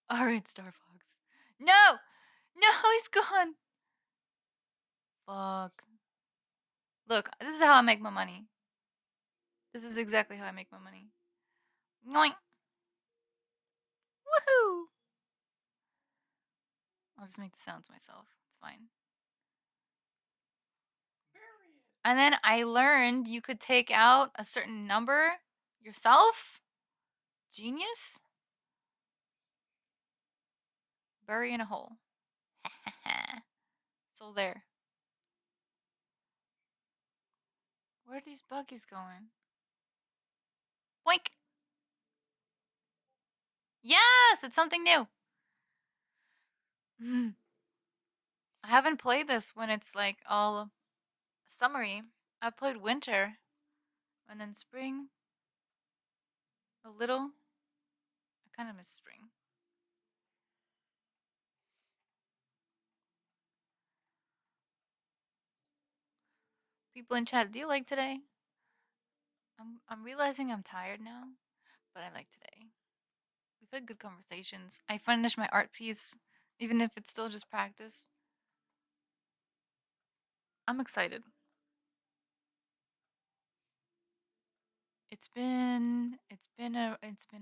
All right, Star Fox. No! No, he's gone. Fuck. Look, this is how I make my money. This is exactly how I make my money. Yoink. Woohoo! I'll just make the sounds myself. It's fine. Bury it. And then I learned you could take out a certain number yourself. Genius. Bury in a hole. So there. Where are these buggies going? Boink. Yes, it's something new. I haven't played this when it's like all summery. I played winter and then spring a little. I kind of miss spring. People in chat, do you like today? I'm realizing I'm tired now, but I like today. We've had good conversations. I finished my art piece, even if it's still just practice. I'm excited. It's been a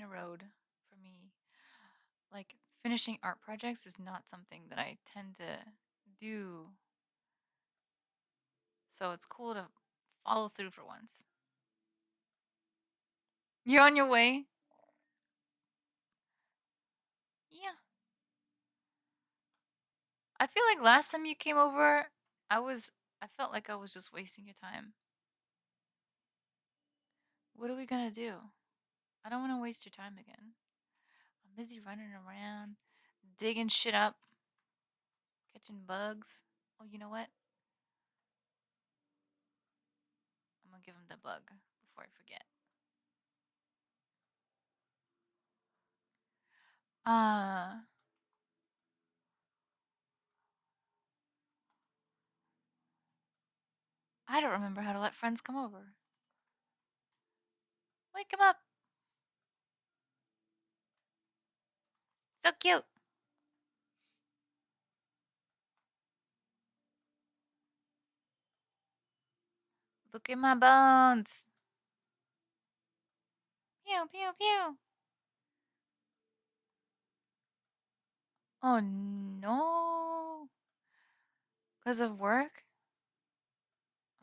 road for me. Like finishing art projects is not something that I tend to do. So it's cool to follow through for once. You're on your way? Yeah. I feel like last time you came over, I felt like I was just wasting your time. What are we gonna do? I don't want to waste your time again. I'm busy running around, digging shit up, catching bugs. Oh, you know what? I'm gonna give him the bug before I forget. Uh, I don't remember how to let friends come over. Wake him up. So cute. Look at my bones. Pew, pew, pew. Oh no. Because of work?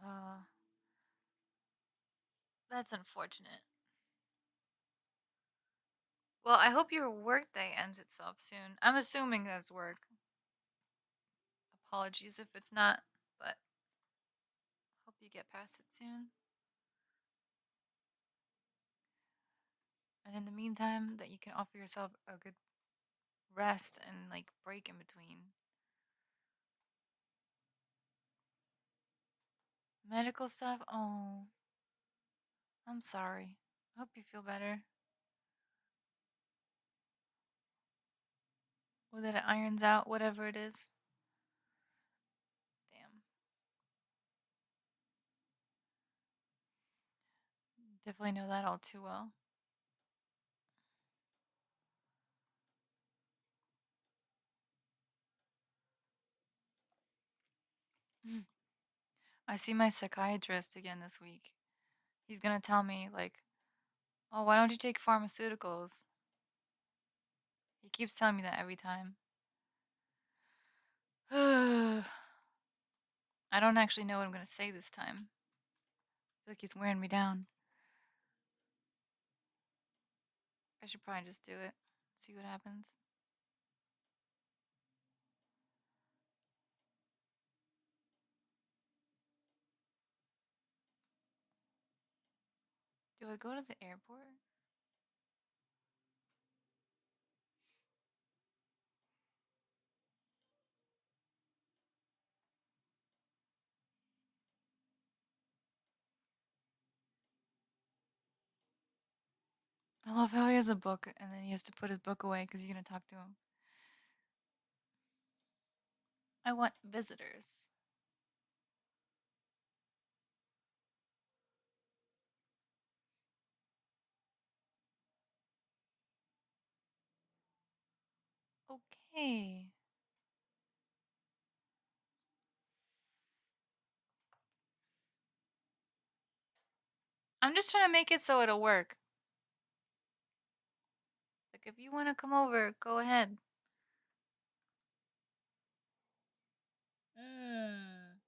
Uh, that's unfortunate. Well, I hope your work day ends itself soon. I'm assuming that's work. Apologies if it's not, but hope you get past it soon. And in the meantime, that you can offer yourself a good rest and like break in between. Medical stuff? Oh, I'm sorry. I hope you feel better. Or that it irons out, whatever it is. Damn. Definitely know that all too well. I see my psychiatrist again this week. He's gonna tell me, like, oh, why don't you take pharmaceuticals? He keeps telling me that every time. I don't actually know what I'm gonna say this time. I feel like he's wearing me down. I should probably just do it. See what happens. Do I go to the airport? I love how he has a book and then he has to put his book away because you're gonna talk to him. I want visitors. Okay. I'm just trying to make it so it'll work. Like, if you want to come over, go ahead. Mm.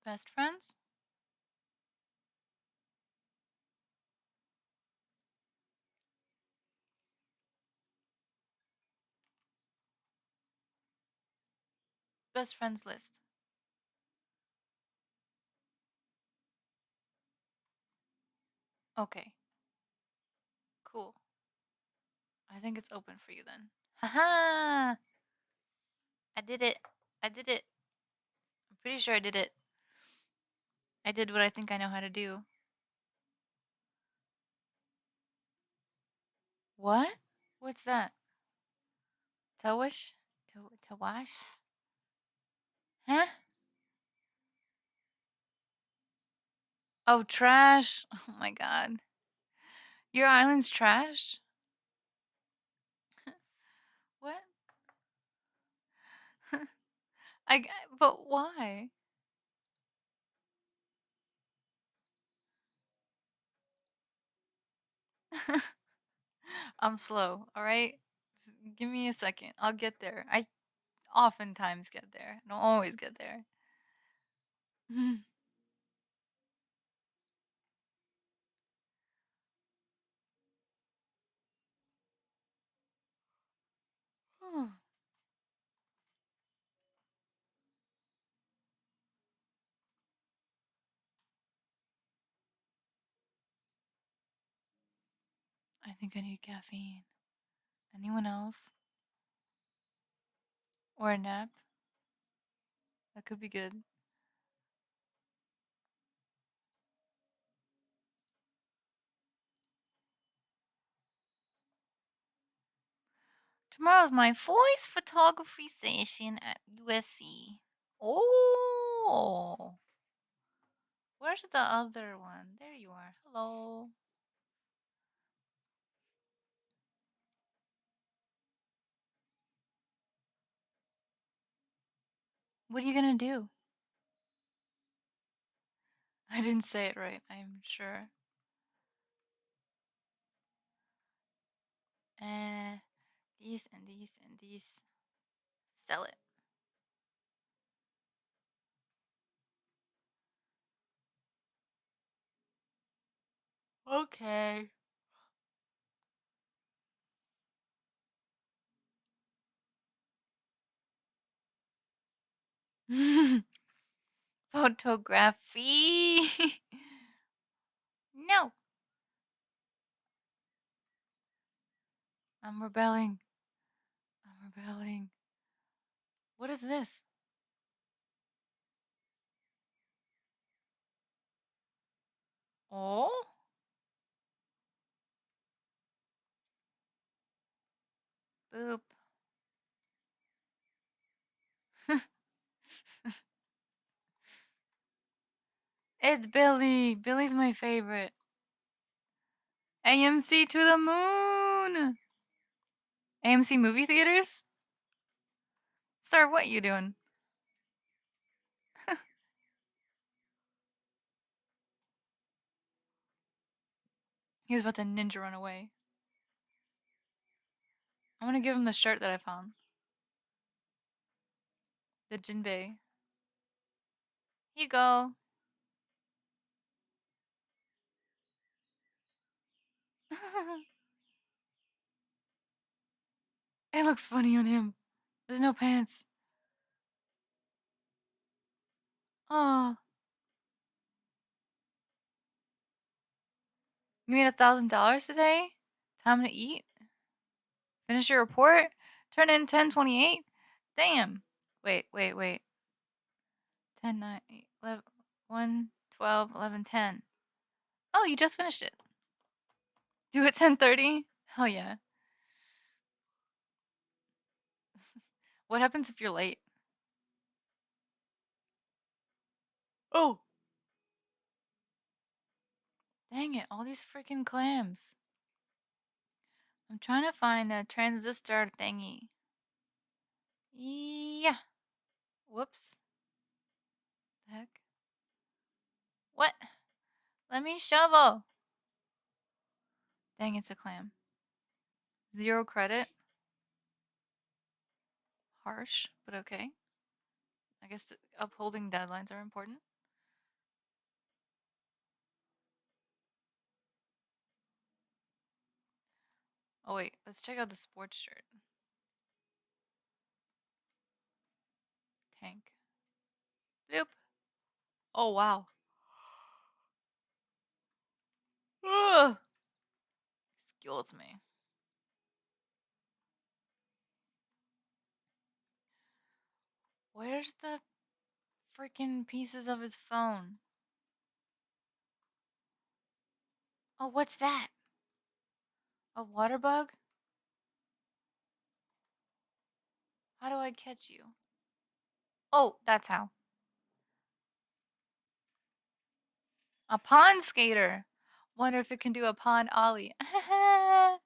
Best friends? Best friends list. Okay. Cool. I think it's open for you then. Haha! I did it. I did it. I'm pretty sure I did it. I did what I think I know how to do. What? What's that? Tawish? Tawash? Huh? Oh, trash. Oh my god. Your island's trash? What? I. But why? I'm slow, alright? Give me a second. I'll get there. I oftentimes get there. I don't always get there. I think I need caffeine. Anyone else? Or a nap? That could be good. Tomorrow's my voice photography session at USC. Oh! Where's the other one? There you are. Hello. What are you gonna do? I didn't say it right, I'm sure. These and these and these. Sell it. Okay. Photography. No. I'm rebelling. I'm rebelling. What is this? Oh? Boop. It's Billy. Billy's my favorite. AMC to the moon. AMC movie theaters? Sir, what you doing? He was about to ninja run away. I'm gonna give him the shirt that I found. The Jinbei. Here you go. It looks funny on him. There's no pants. Oh. You made $1,000 today? Time to eat? Finish your report? Turn in 10:28? Damn. Wait. 10, 9, 8, 11, 1, 12, 11, 10. Oh, you just finished it. Do it 10:30? Hell yeah. What happens if you're late? Oh. Dang it, all these freaking clams. I'm trying to find a transistor thingy. Yeah. Whoops. The heck? What? Let me shovel. Dang, it's a clam. 0 credit. Harsh, but okay. I guess upholding deadlines are important. Oh wait, let's check out the sports shirt. Tank. Bloop. Oh wow. Ugh. Excuse me. Where's the freaking pieces of his phone? Oh, what's that? A water bug? How do I catch you? Oh, that's how. A pond skater. Wonder if it can do a pond ollie. So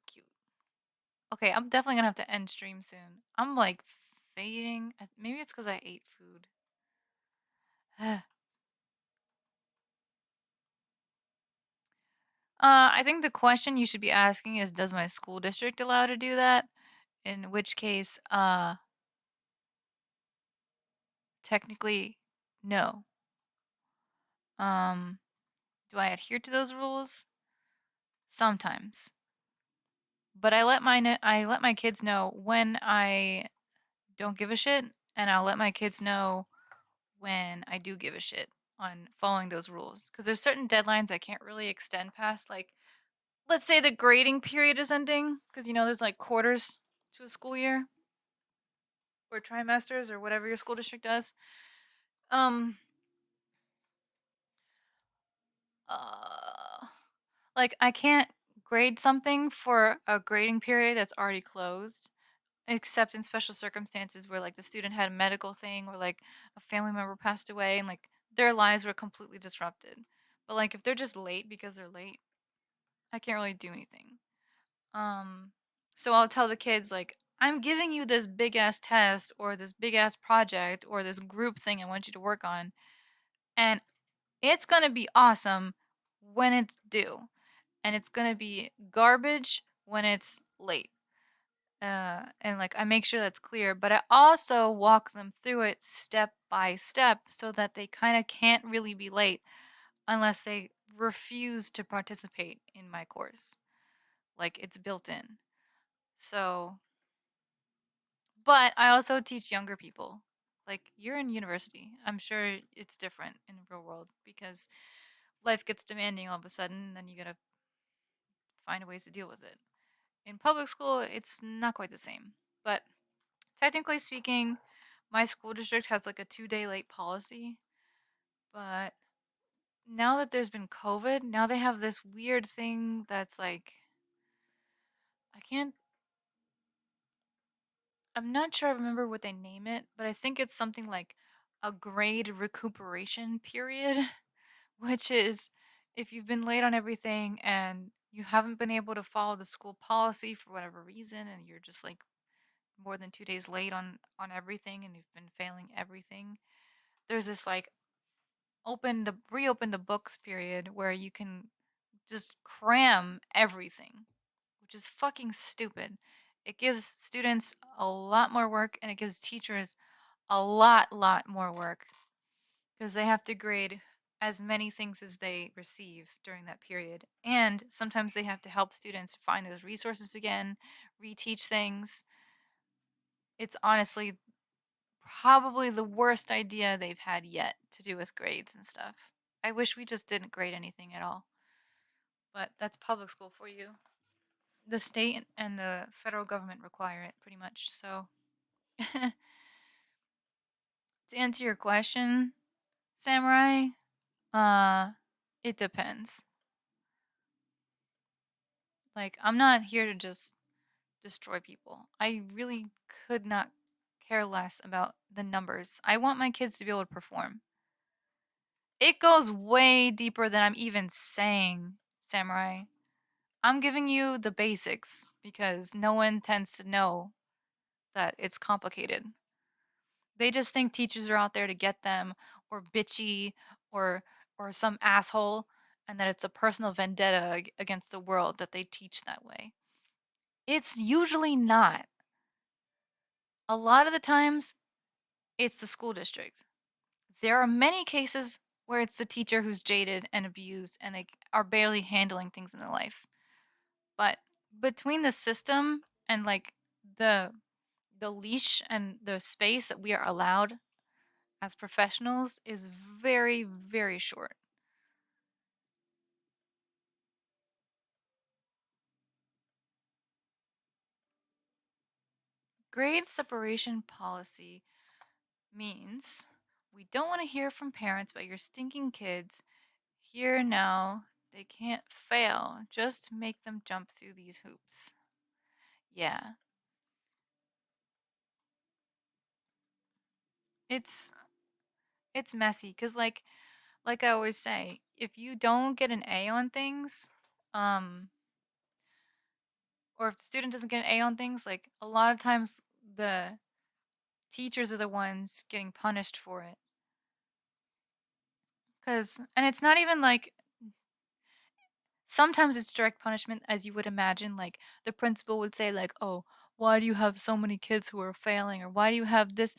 cute. Okay, I'm definitely gonna have to end stream soon. I'm like fading. Maybe it's because I ate food. I think the question you should be asking is, does my school district allow to do that? In which case, technically, no. Um, do I adhere to those rules? Sometimes. But I let my kids know when I don't give a shit, and I'll let my kids know when I do give a shit on following those rules. Because there's certain deadlines I can't really extend past. Like, let's say the grading period is ending, because there's like quarters to a school year or trimesters or whatever your school district does. Um, uh, like I can't grade something for a grading period that's already closed, except in special circumstances where like the student had a medical thing or like a family member passed away and like their lives were completely disrupted. But like if they're just late because they're late, I can't really do anything. Um so I'll tell the kids like I'm giving you this big ass test or this big ass project or this group thing I want you to work on, and it's going to be awesome when it's due, and it's going to be garbage when it's late. And like I make sure that's clear, but I also walk them through it step by step so that they kind of can't really be late unless they refuse to participate in my course. Like it's built in. So, but I also teach younger people. Like you're in university. I'm sure it's different in the real world because life gets demanding all of a sudden, and then you got to find ways to deal with it. In public school, it's not quite the same. But technically speaking, my school district has like a 2-day late policy. But now that there's been COVID, now they have this weird thing that's like, I can't, I'm not sure I remember what they name it, but I think it's something like a grade recuperation period, which is if you've been late on everything and you haven't been able to follow the school policy for whatever reason, and you're just like more than 2 days late on everything and you've been failing everything, there's this like reopen the books period where you can just cram everything, which is fucking stupid. It gives students a lot more work and it gives teachers a lot more work because they have to grade as many things as they receive during that period. And sometimes they have to help students find those resources again, reteach things. It's honestly probably the worst idea they've had yet to do with grades and stuff. I wish we just didn't grade anything at all. But that's public school for you. The state and the federal government require it pretty much. So to answer your question, Samurai, uh it depends. Like I'm not here to just destroy people. I really could not care less about the numbers. I want my kids to be able to perform. It goes way deeper than I'm even saying, Samurai. I'm giving you the basics because no one tends to know that it's complicated. They just think teachers are out there to get them or bitchy or some asshole and that it's a personal vendetta against the world that they teach that way. It's usually not. A lot of the times it's the school district. There are many cases where it's the teacher who's jaded and abused and they are barely handling things in their life. But between the system and like the the leash and the space that we are allowed as professionals is very, very short. Grade separation policy means we don't want to hear from parents about your stinking kids. Here now, they can't fail. Just make them jump through these hoops. Yeah. It's it's messy cuz like I always say, if you don't get an A on things, um or if the student doesn't get an A on things, like a lot of times the teachers are the ones getting punished for it. Cuz and it's not even like sometimes it's direct punishment as you would imagine, like the principal would say like, "Oh, why do you have so many kids who are failing or why do you have this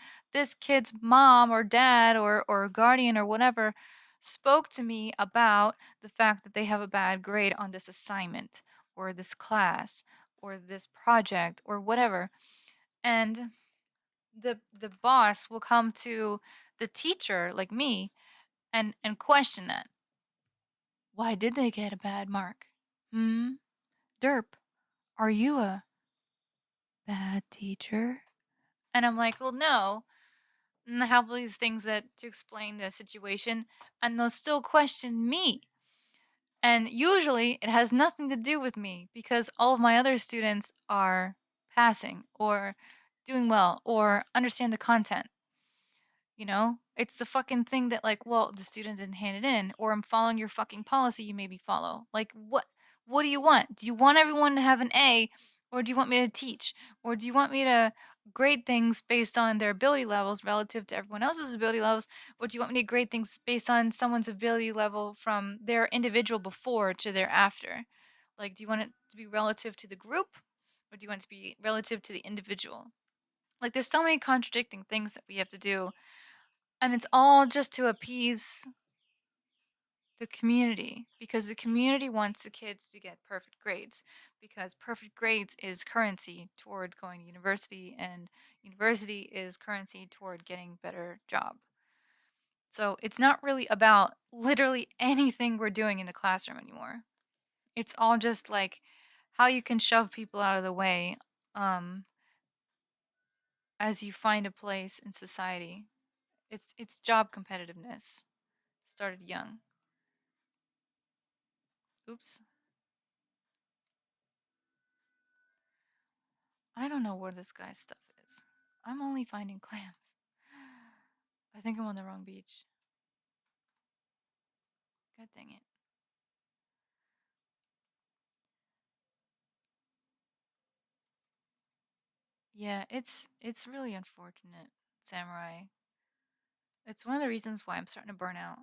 kid's mom or dad or guardian or whatever spoke to me about the fact that they have a bad grade on this assignment or this class or this project or whatever." And the boss will come to the teacher like me and question that. Why did they get a bad mark? Hmm? Derp, are you a bad teacher? And I'm like, well, no. And I have all these things that to explain the situation, and they'll still question me. And usually it has nothing to do with me because all of my other students are passing or doing well or understand the content. You know? It's the fucking thing that like, well, the student didn't hand it in, or I'm following your fucking policy you made me follow. Like what do you want? Do you want everyone to have an A or do you want me to teach? Or do you want me to grade things based on their ability levels relative to everyone else's ability levels? Or do you want me to grade things based on someone's ability level from their individual before to their after? Like, do you want it to be relative to the group or do you want it to be relative to the individual? Like, there's so many contradicting things that we have to do and it's all just to appease the community because the community wants the kids to get perfect grades because perfect grades is currency toward going to university and university is currency toward getting better job. So it's not really about literally anything we're doing in the classroom anymore. It's all just like how you can shove people out of the way um as you find a place in society. It's job competitiveness. Started young. Oops. I don't know where this guy's stuff is. I'm only finding clams. I think I'm on the wrong beach. God dang it. Yeah, it's really unfortunate, Samurai. It's one of the reasons why I'm starting to burn out.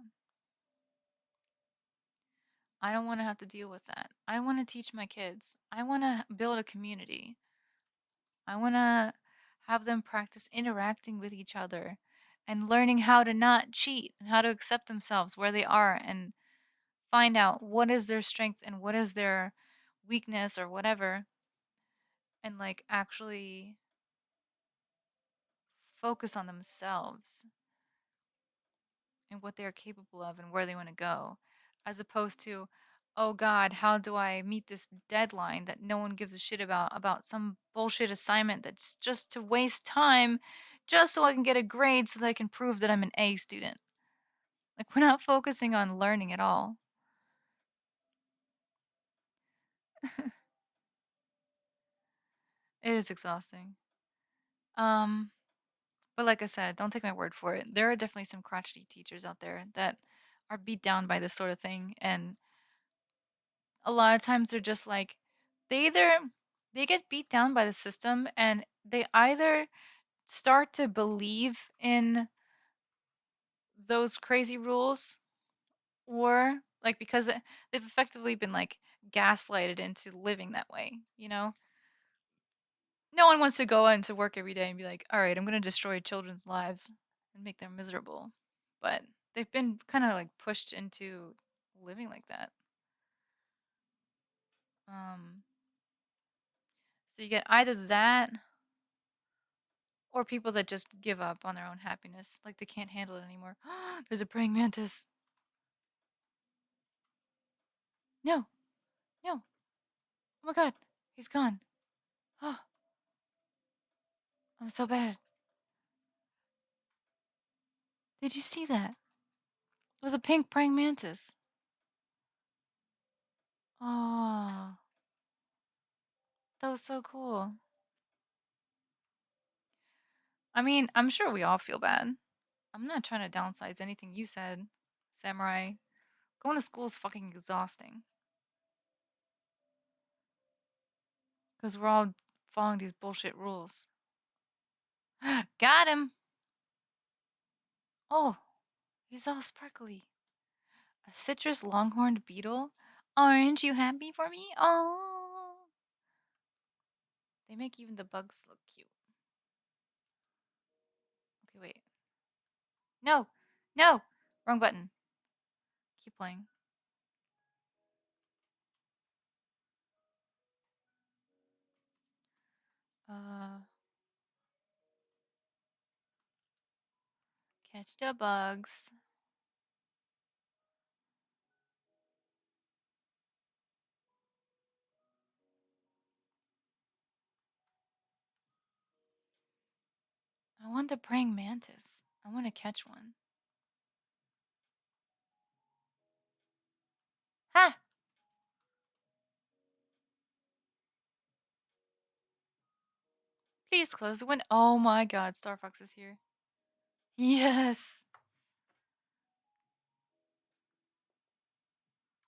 I don't want to have to deal with that. I want to teach my kids. I want to build a community. I want to have them practice interacting with each other and learning how to not cheat and how to accept themselves where they are and find out what is their strength and what is their weakness or whatever and like actually focus on themselves and what they're capable of and where they want to go as opposed to oh god how do I meet this deadline that no one gives a shit about some bullshit assignment that's just to waste time just so I can get a grade so that I can prove that I'm an A student. Like we're not focusing on learning at all. It is exhausting. um But like I said, don't take my word for it. There are definitely some crotchety teachers out there that are beat down by this sort of thing, and a lot of times they're just like they either they get beat down by the system and they either start to believe in those crazy rules or like because they've effectively been like gaslighted into living that way, you know? No one wants to go into work every day and be like, "All right, I'm going to destroy children's lives and make them miserable." But they've been kind of like pushed into living like that. Um so you get either that or people that just give up on their own happiness, like they can't handle it anymore. There's a praying mantis. No, no. Oh my god, he's gone. Oh, I'm so bad. Did you see that? It was a pink praying mantis. Oh, that was so cool. I mean, I'm sure we all feel bad. I'm not trying to downsize anything you said, Samurai. Going to school is fucking exhausting. Because we're all following these bullshit rules. Got him! Oh, he's all sparkly. A citrus longhorned beetle? Aren't you happy for me? Oh. They make even the bugs look cute. Okay, wait. No! No! Wrong button. Keep playing. Catch the bugs. I want the praying mantis. I want to catch one. Ha! Please close the window. Oh my god, Star Fox is here. Yes!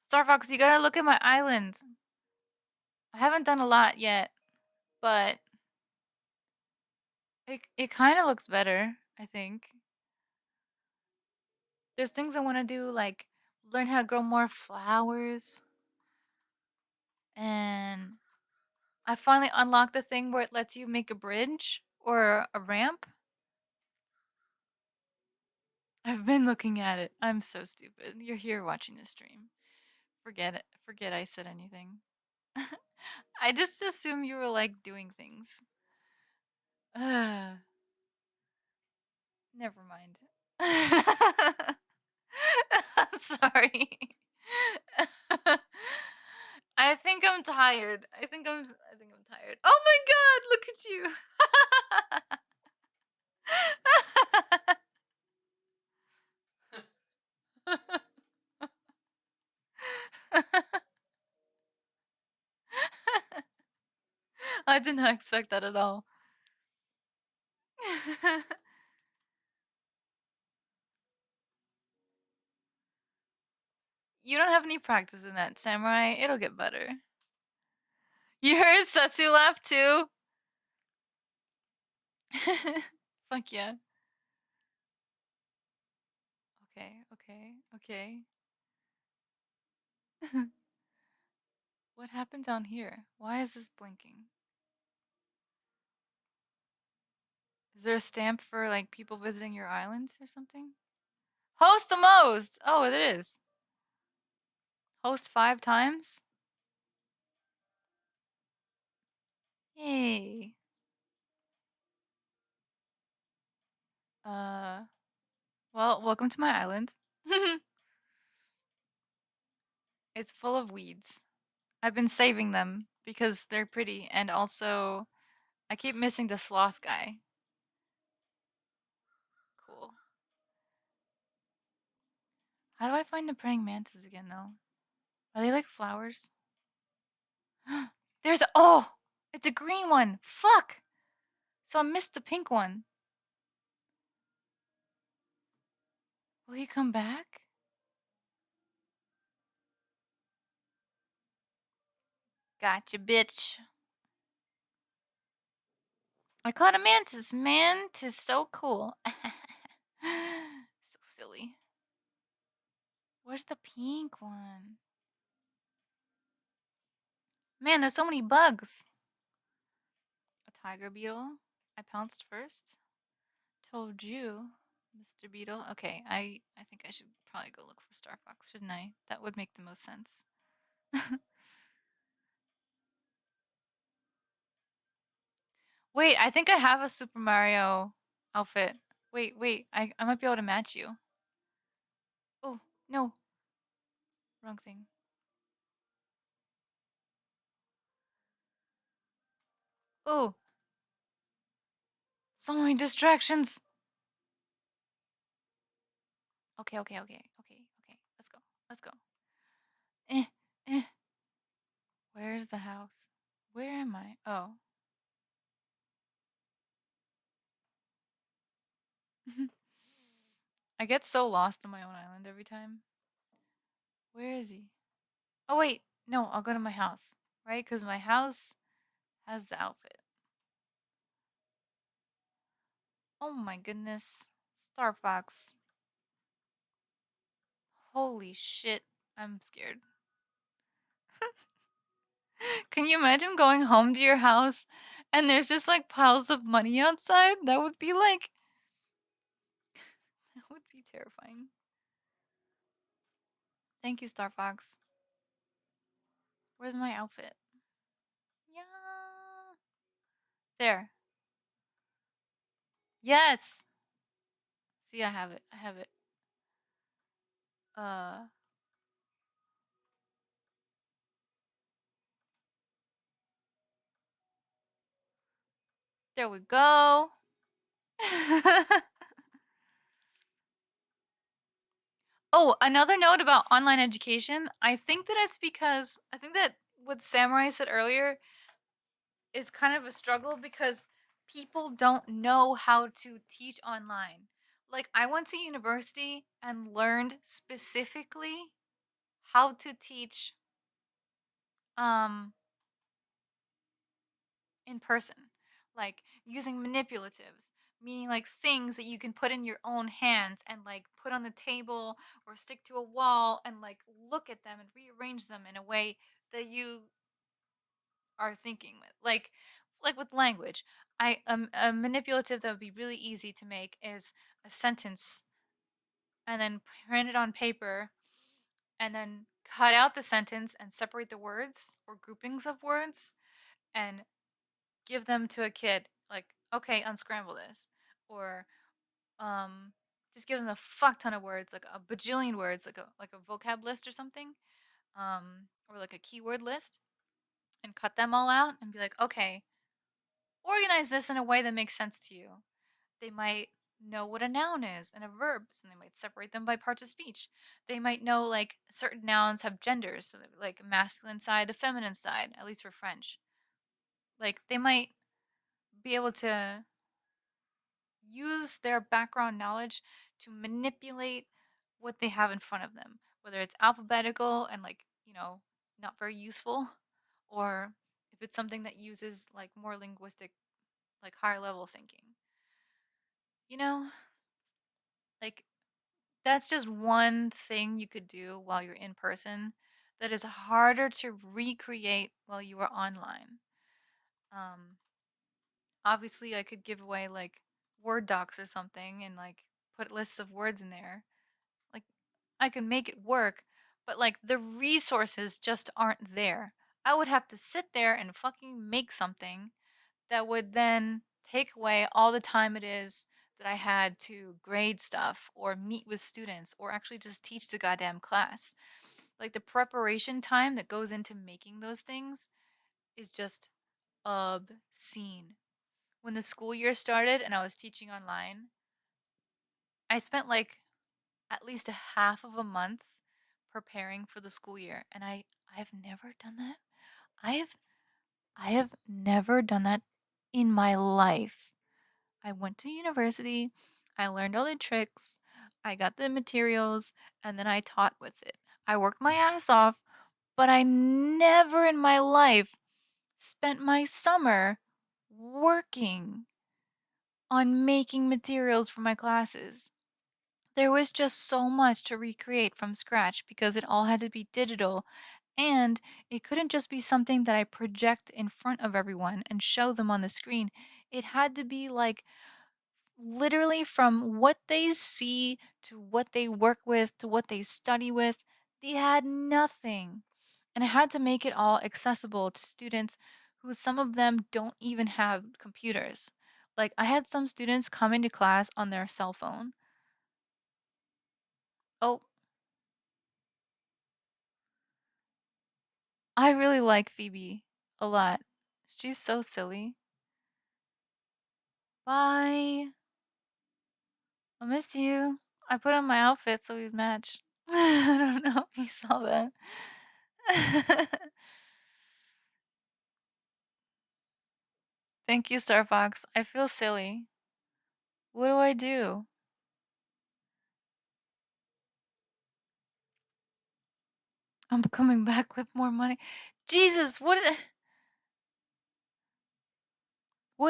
Star Fox, you gotta look at my island. I haven't done a lot yet, but it kind of looks better, I think. There's things I want to do, like learn how to grow more flowers. And I finally unlocked the thing where it lets you make a bridge or a ramp. I've been looking at it. I'm so stupid. You're here watching the stream. Forget it. Forget I said anything. I just assume you were like doing things. Never mind. I'm sorry. I think I'm tired. I think I'm tired. Oh my god, look at you. I did not expect that at all. You don't have any practice in that, Samurai. It'll get better. You heard Setsu laugh too? Fuck yeah. Okay, okay, okay. What happened down here? Why is this blinking? Is there a stamp for like people visiting your island or something? Host the most! Oh, it is. Host 5 times? Yay. Uh, well, welcome to my island. It's full of weeds. I've been saving them because they're pretty, and also I keep missing the sloth guy. Cool. How do I find the praying mantis again, though? Are they like flowers? There's oh! It's a green one! Fuck! So I missed the pink one. Will he come back? Gotcha, bitch. I caught a mantis, man. Tis so cool. So silly. Where's the pink one? Man, there's so many bugs. A tiger beetle. I pounced first. Told you, Mr. Beetle. Okay, I think I should probably go look for Star Fox, shouldn't I? That would make the most sense. Wait, I think I have a Super Mario outfit. Wait, I might be able to match you. Oh, no. Wrong thing. Oh, so many distractions. Okay. Let's go. Let's go. Eh, eh. Where's the house? Where am I? Oh. I get so lost on my own island every time. Where is he? Oh, wait. No, I'll go to my house. Right? Because my house has the outfit. Oh my goodness. Star Fox. Holy shit. I'm scared. Can you imagine going home to your house and there's just like piles of money outside? That would be like, that would be terrifying. Thank you, Star Fox. Where's my outfit? Yeah. There. Yes. See, I have it. I have it. Uh, there we go. Oh, another note about online education. I think that it's because I think that what Samurai said earlier is kind of a struggle because people don't know how to teach online. Like I went to university and learned specifically how to teach um in person. Like using manipulatives, meaning like things that you can put in your own hands and like put on the table or stick to a wall and like look at them and rearrange them in a way that you are thinking with. Like with language. A manipulative that would be really easy to make is a sentence and then print it on paper and then cut out the sentence and separate the words or groupings of words and give them to a kid like okay unscramble this or um just give them a fuck ton of words like a bajillion words like a vocab list or something or like a keyword list and cut them all out and be like okay organize this in a way that makes sense to you. They might know what a noun is and a verb, so they might separate them by parts of speech. They might know like certain nouns have genders, so like masculine side, the feminine side, at least for French. Like they might be able to use their background knowledge to manipulate what they have in front of them, whether it's alphabetical and like, not very useful, or if it's something that uses like more linguistic, like higher level thinking. You know, like that's just one thing you could do while you're in person that is harder to recreate while you are online. Um, Obviously, I could give away like Word docs or something and like put lists of words in there. Like, I can make it work, but like the resources just aren't there. I would have to sit there and fucking make something that would then take away all the time it is that I had to grade stuff or meet with students or actually just teach the goddamn class. Like the preparation time that goes into making those things is just obscene. When the school year started and I was teaching online, I spent like at least a half of a month preparing for the school year and I've never done that. I have I have never done that in my life. I went to university, I learned all the tricks, I got the materials, and then I taught with it. I worked my ass off, But I never in my life spent my summer working on making materials for my classes. There was just so much to recreate from scratch because it all had to be digital, and it couldn't just be something that I project in front of everyone and show them on the screen. It had to be like literally from what they see to what they work with to what they study with. They had nothing. And I had to make it all accessible to students who some of them don't even have computers. Like I had some students come into class on their cell phone. Oh, I really like Phoebe a lot. She's so silly. Bye. I miss you. I put on my outfit so we'd match. I don't know if you saw that. Thank you, Starfox. I feel silly. What do I do? I'm coming back with more money. Jesus, what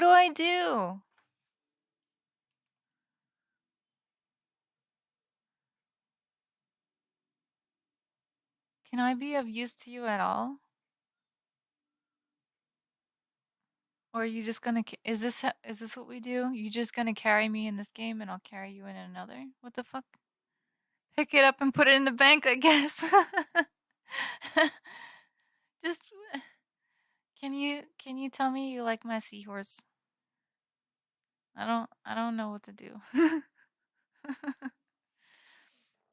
do I do? Can I be of use to you at all? Or are you just gonna is this what we do? You just gonna carry me in this game and I'll carry you in another? What the fuck? Pick it up and put it in the bank, I guess. Just can you tell me you like my seahorse? I don't know what to do.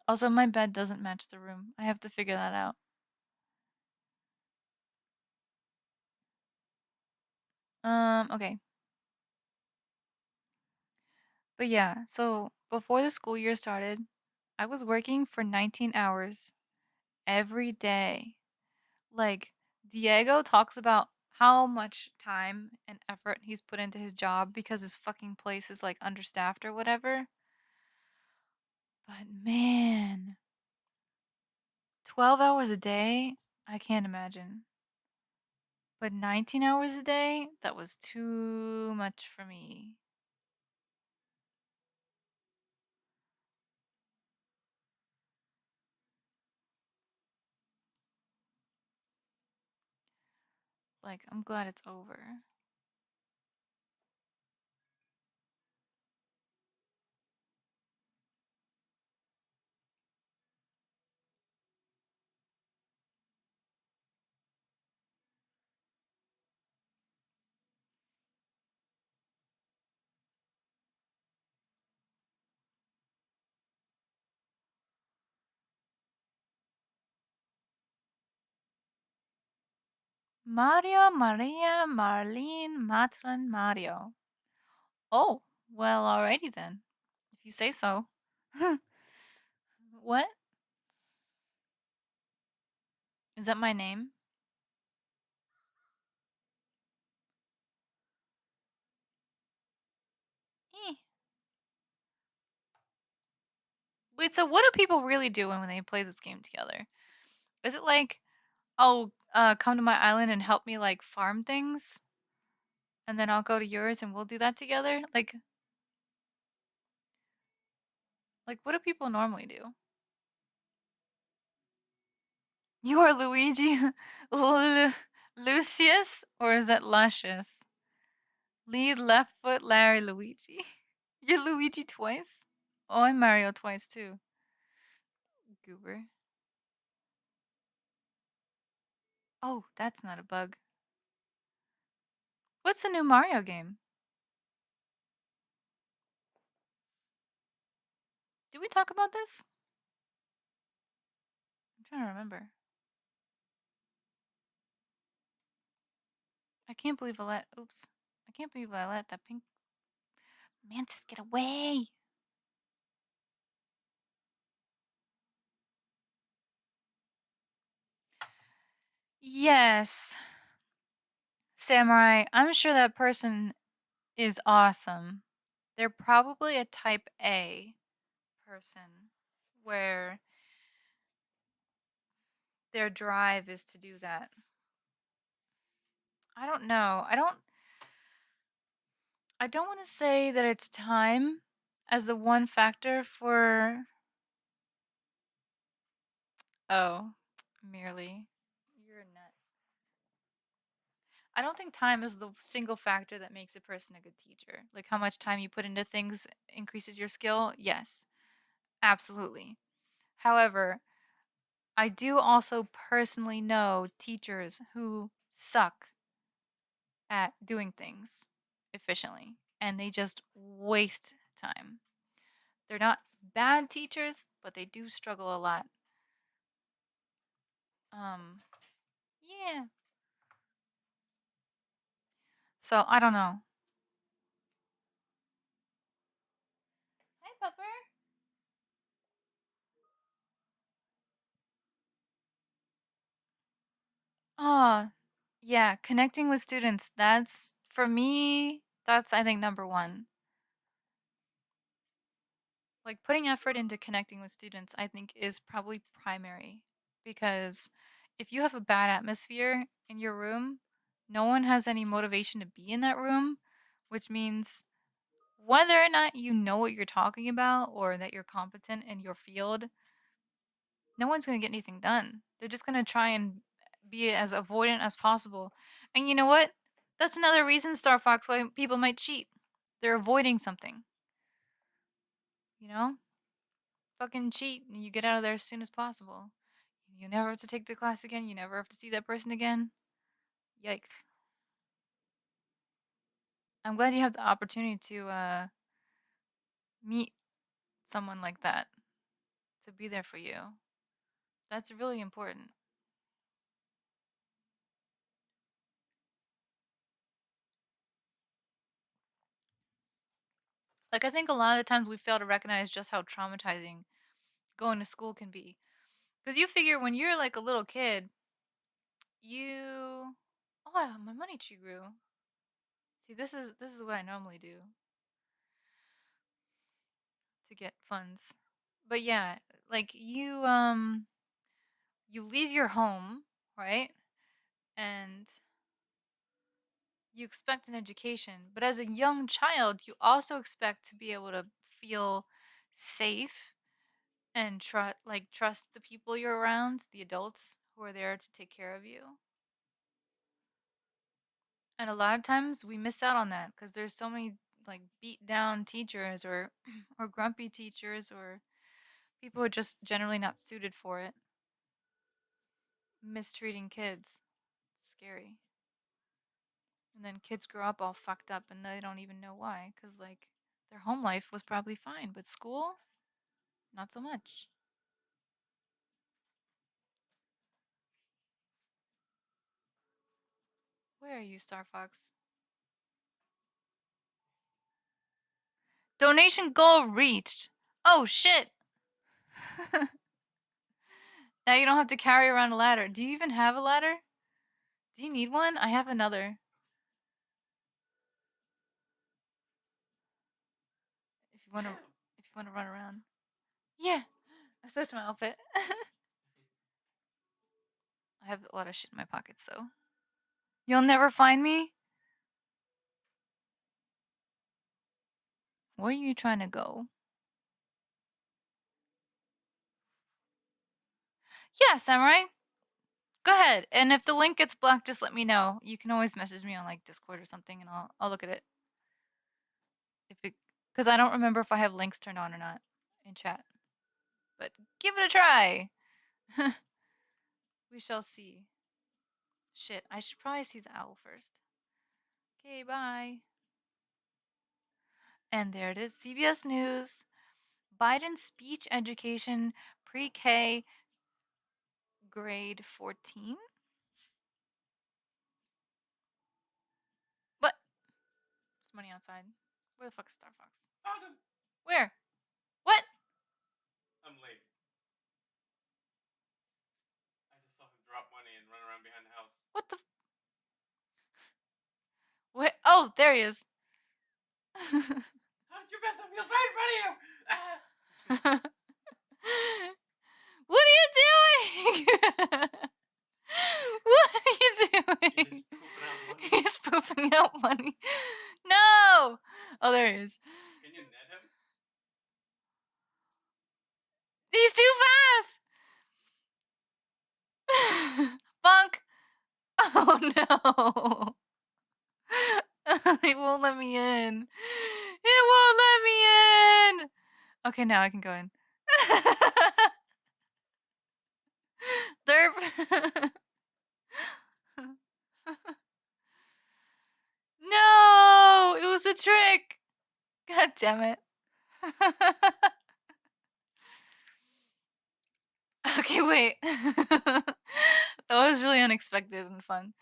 Also, my bed doesn't match the room. I have to figure that out. Okay. But yeah, so before the school year started, I was working for 19 hours every day. Like, Diego talks about how much time and effort he's put into his job because his fucking place is like understaffed or whatever. But man, 12 hours a day? I can't imagine. But 19 hours a day? That was too much for me. Like, I'm glad it's over. Mario, Maria, Marlene, Matlin, Mario. Oh, well, alrighty then. If you say so. What? Is that my name? Eh. Wait, so what do people really do when they play this game together? Is it like, oh, come to my island and help me like farm things, and then I'll go to yours and we'll do that together? Like what do people normally do? You are Luigi, Lucius, or is that Luscious? Lead left foot Larry Luigi. You're Luigi twice? Oh, I'm Mario twice too. Goober. Oh, that's not a bug. What's the new Mario game? Did we talk about this? I'm trying to remember. I can't believe I let. Oops. I can't believe I let that pink mantis get away. Yes, Samurai. I'm sure that person is awesome. They're probably a type A person where their drive is to do that. I don't know. I don't want to say that it's time as the one factor for oh, merely. You're a nut. I don't think time is the single factor that makes a person a good teacher. Like how much time you put into things increases your skill. Yes, absolutely. However, I do also personally know teachers who suck at doing things efficiently and they just waste time. They're not bad teachers, but they do struggle a lot. Um, yeah. So I don't know. Hi, Pupper. Oh, yeah, connecting with students. That's for me, that's I think number one. Like putting effort into connecting with students, I think is probably primary because if you have a bad atmosphere in your room, no one has any motivation to be in that room, which means whether or not you know what you're talking about or that you're competent in your field, no one's going to get anything done. They're just going to try and be as avoidant as possible. And you know what? That's another reason, Star Fox, why people might cheat. They're avoiding something. You know? Fucking cheat and you get out of there as soon as possible. You never have to take the class again. You never have to see that person again. Yikes. I'm glad you have the opportunity to meet someone like that to be there for you. That's really important. Like, I think a lot of the times we fail to recognize just how traumatizing going to school can be. Because you figure when you're like a little kid, you. Oh, my money tree grew. See, this is what I normally do to get funds. But yeah, like you leave your home, right? And you expect an education, but as a young child, you also expect to be able to feel safe and trust the people you're around, the adults who are there to take care of you. And a lot of times we miss out on that because there's so many like beat down teachers or or grumpy teachers or people who are just generally not suited for it, mistreating kids. It's scary. And then kids grow up all fucked up and they don't even know why cuz like their home life was probably fine, but school not so much. Where are you, Star Fox? Donation goal reached. Oh shit. Now you don't have to carry around a ladder. Do you even have a ladder? Do you need one? I have another. If you want to if you want to run around. Yeah. I switched my outfit. I have a lot of shit in my pockets though. You'll never find me? Where are you trying to go? Yeah, Samurai. Go ahead. And if the link gets blocked, just let me know. You can always message me on like Discord or something and I'll look at it. If it cuz I don't remember if I have links turned on or not in chat. But give it a try. We shall see. Shit, I should probably see the owl first. Okay, bye. And there it is. CBS News. Biden's speech education pre-K grade 14. What? There's money outside. Where the fuck is Star Fox? Found him. Where? What? I'm late. I just saw him drop money and run around behind the house. What the? Where? Oh, there he is. How did you mess up? He was right in front of you. Ah. What are you doing? He's just pooping out money. He's pooping out money. No! Oh, there he is. Can you net him? He's too fast! Bunk! Oh no! It won't let me in. It won't let me in! Okay, now I can go in. Derp! No! It was a trick! God damn it. Okay, wait. That was really unexpected and fun.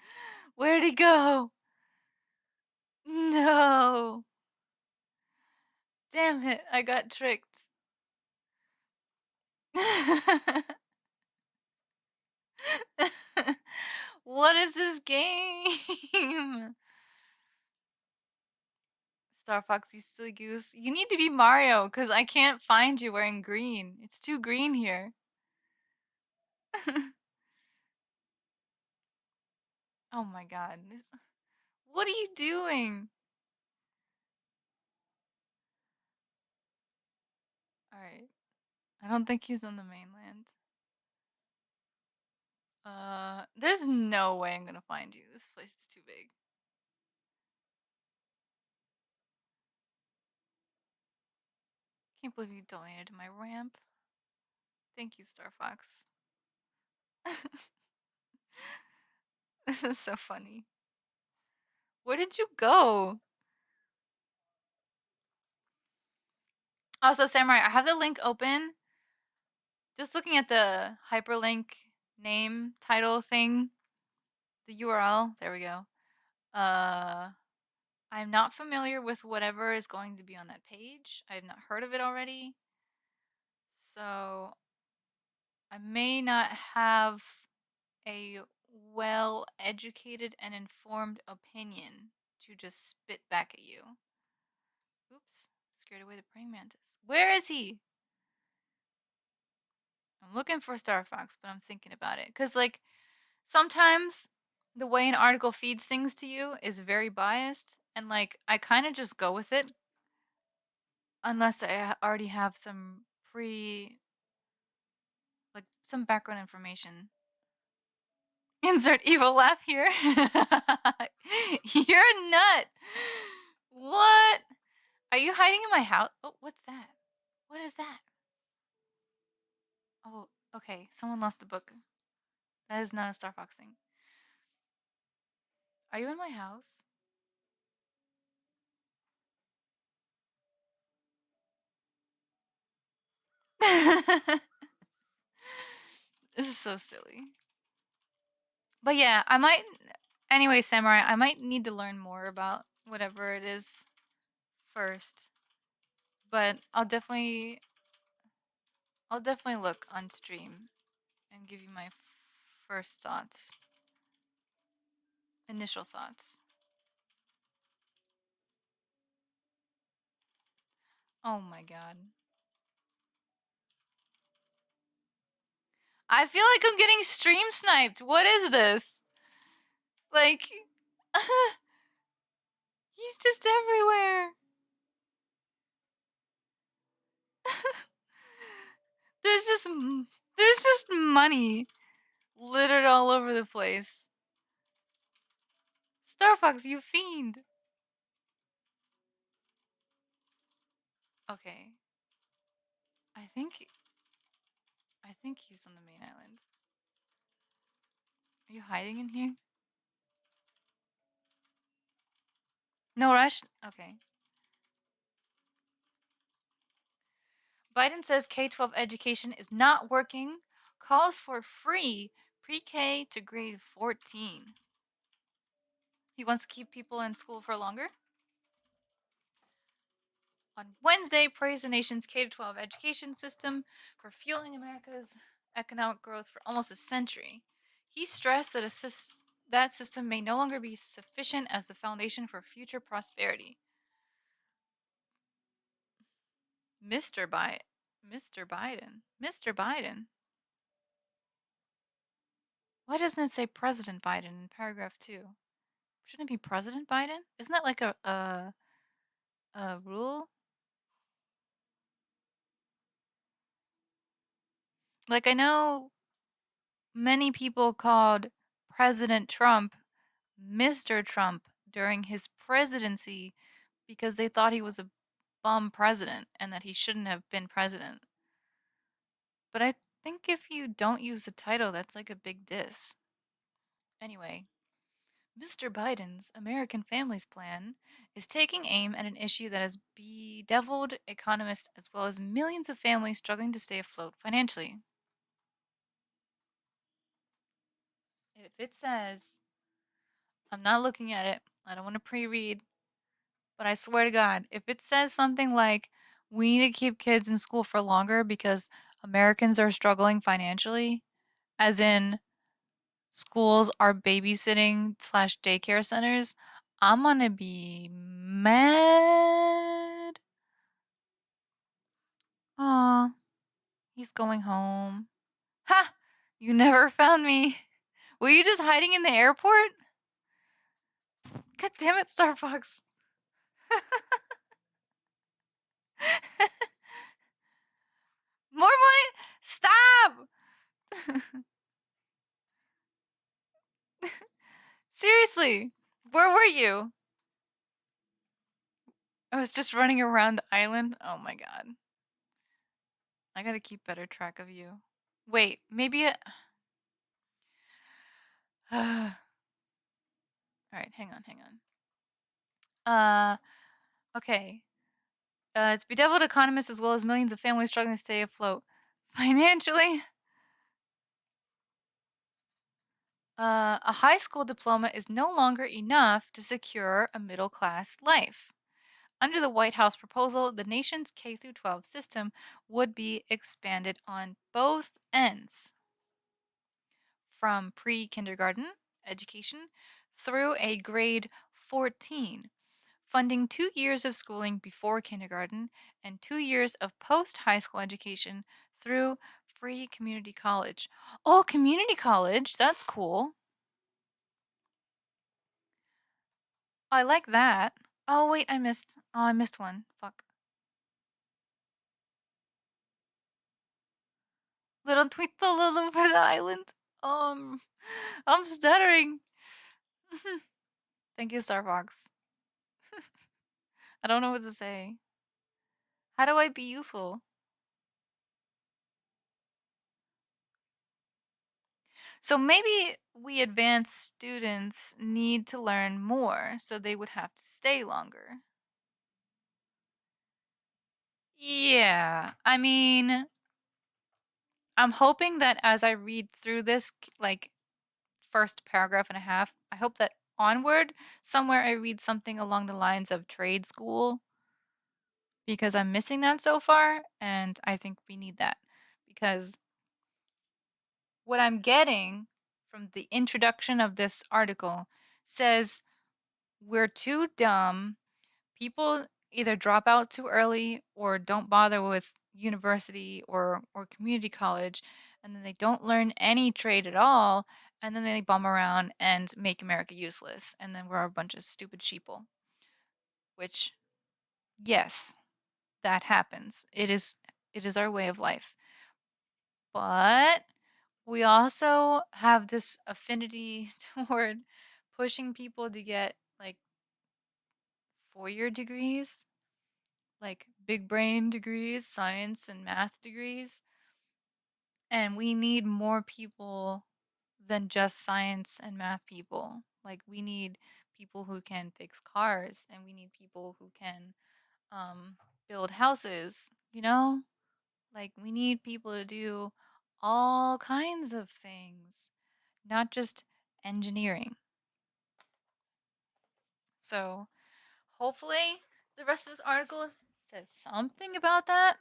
Where'd he go? No. Damn it, I got tricked. What is this game? Star Fox, you silly goose. You need to be Mario, because I can't find you wearing green. It's too green here. Oh my god. What are you doing? Alright. I don't think he's on the mainland. There's no way I'm gonna find you. This place is too big. Can't believe you donated to my ramp. Thank you, Star Fox. This is so funny. Where did you go? Also, Samurai, I have the link open. Just looking at the hyperlink name title thing, the URL. There we go. I'm not familiar with whatever is going to be on that page. I have not heard of it already. So I may not have a well educated and informed opinion to just spit back at you. Oops, scared away the praying mantis. Where is he? I'm looking for Star Fox, but I'm thinking about it. Because, like, sometimes the way an article feeds things to you is very biased. And, like, I kind of just go with it. Unless I already have some some background information. Insert evil laugh here. You're a nut. What? Are you hiding in my house? Oh, what's that? What is that? Oh, okay. Someone lost a book. That is not a Star Fox thing. Are you in my house? This is so silly. But yeah, I might. Anyway, Samurai, I might need to learn more about whatever it is first. But I'll definitely look on stream and give you my first thoughts. Initial thoughts. Oh my god. I feel like I'm getting stream sniped. What is this? Like, he's just everywhere. there's just money littered all over the place. Star Fox, you fiend. Okay. I think he's on the main island. Are you hiding in here? No rush? Okay. Biden says K-12 education is not working, calls for free pre-K to grade 14. He wants to keep people in school for longer? On Wednesday, praised the nation's K-12 education system for fueling America's economic growth for almost a century. He stressed that that system may no longer be sufficient as the foundation for future prosperity. Mr. Biden. Mr. Biden. Mr. Biden. Why doesn't it say President Biden in paragraph 2? Shouldn't it be President Biden? Isn't that like a rule? Like I know many people called President Trump Mr. Trump during his presidency because they thought he was a bum president and that he shouldn't have been president. But I think if you don't use the title, that's like a big diss. Anyway, Mr. Biden's American Families Plan is taking aim at an issue that has bedeviled economists as well as millions of families struggling to stay afloat financially. If it says, I'm not looking at it, I don't want to pre read, but I swear to God, if it says something like, we need to keep kids in school for longer because Americans are struggling financially, as in schools are babysitting slash daycare centers, I'm gonna be mad. Aw, he's going home. Ha! You never found me. Were you just hiding in the airport? God damn it, Starfox. More money? Stop! Seriously, where were you? I was just running around the island. Oh my god. I gotta keep better track of you. Wait, maybe it. Alright, hang on, hang on. Okay. It's bedeviled economists as well as millions of families struggling to stay afloat financially. A high school diploma is no longer enough to secure a middle class life. Under the White House proposal, the nation's K 12 system would be expanded on both ends, from pre kindergarten education through a grade 14, funding 2 years of schooling before kindergarten and 2 years of post high school education through free community college. Oh, community college, that's cool. I like that. Oh, wait, I missed. Oh, I missed one. Fuck. Little tweet all over the island. I'm stuttering. Thank you, Starbucks. I don't know what to say. How do I be useful? So maybe we advanced students need to learn more, so they would have to stay longer. Yeah, I mean, I'm hoping that as I read through this, like, first paragraph and a half, I hope that onward, somewhere I read something along the lines of trade school because I'm missing that so far, and I think we need that because what I'm getting from the introduction of this article says we're too dumb. People either drop out too early or don't bother with university or community college, and then they don't learn any trade at all, and then they bum around and make America useless, and then we're a bunch of stupid sheeple. Which, yes, that happens. It is our way of life. But we also have this affinity toward pushing people to get like 4-year degrees, like big brain degrees, science and math degrees. And we need more people than just science and math people. Like we need people who can fix cars and we need people who can um build houses, you know? Like we need people to do all kinds of things, not just engineering. So, hopefully the rest of this article says something about that.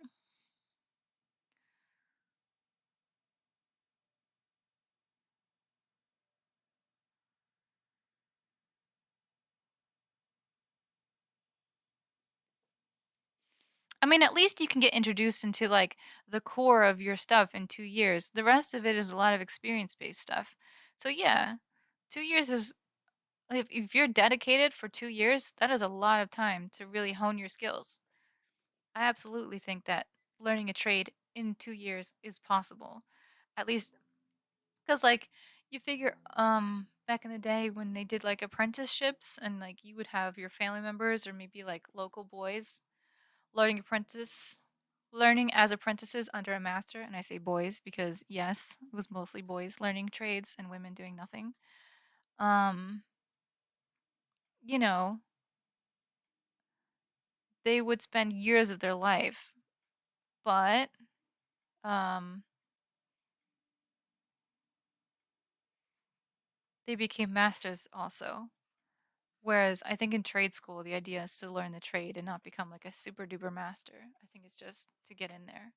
I mean, at least you can get introduced into like the core of your stuff in 2 years. The rest of it is a lot of experience based stuff. So yeah, 2 years is if you're dedicated for 2 years, that is a lot of time to really hone your skills. I absolutely think that learning a trade in 2 years is possible. At least because like you figure back in the day when they did like apprenticeships and like you would have your family members or maybe like local boys learning apprentice learning as apprentices under a master, and I say boys because yes, it was mostly boys learning trades and women doing nothing. Um, you know, they would spend years of their life, but um they became masters also. Whereas I think in trade school the idea is to learn the trade and not become like a super duper master. I think it's just to get in there.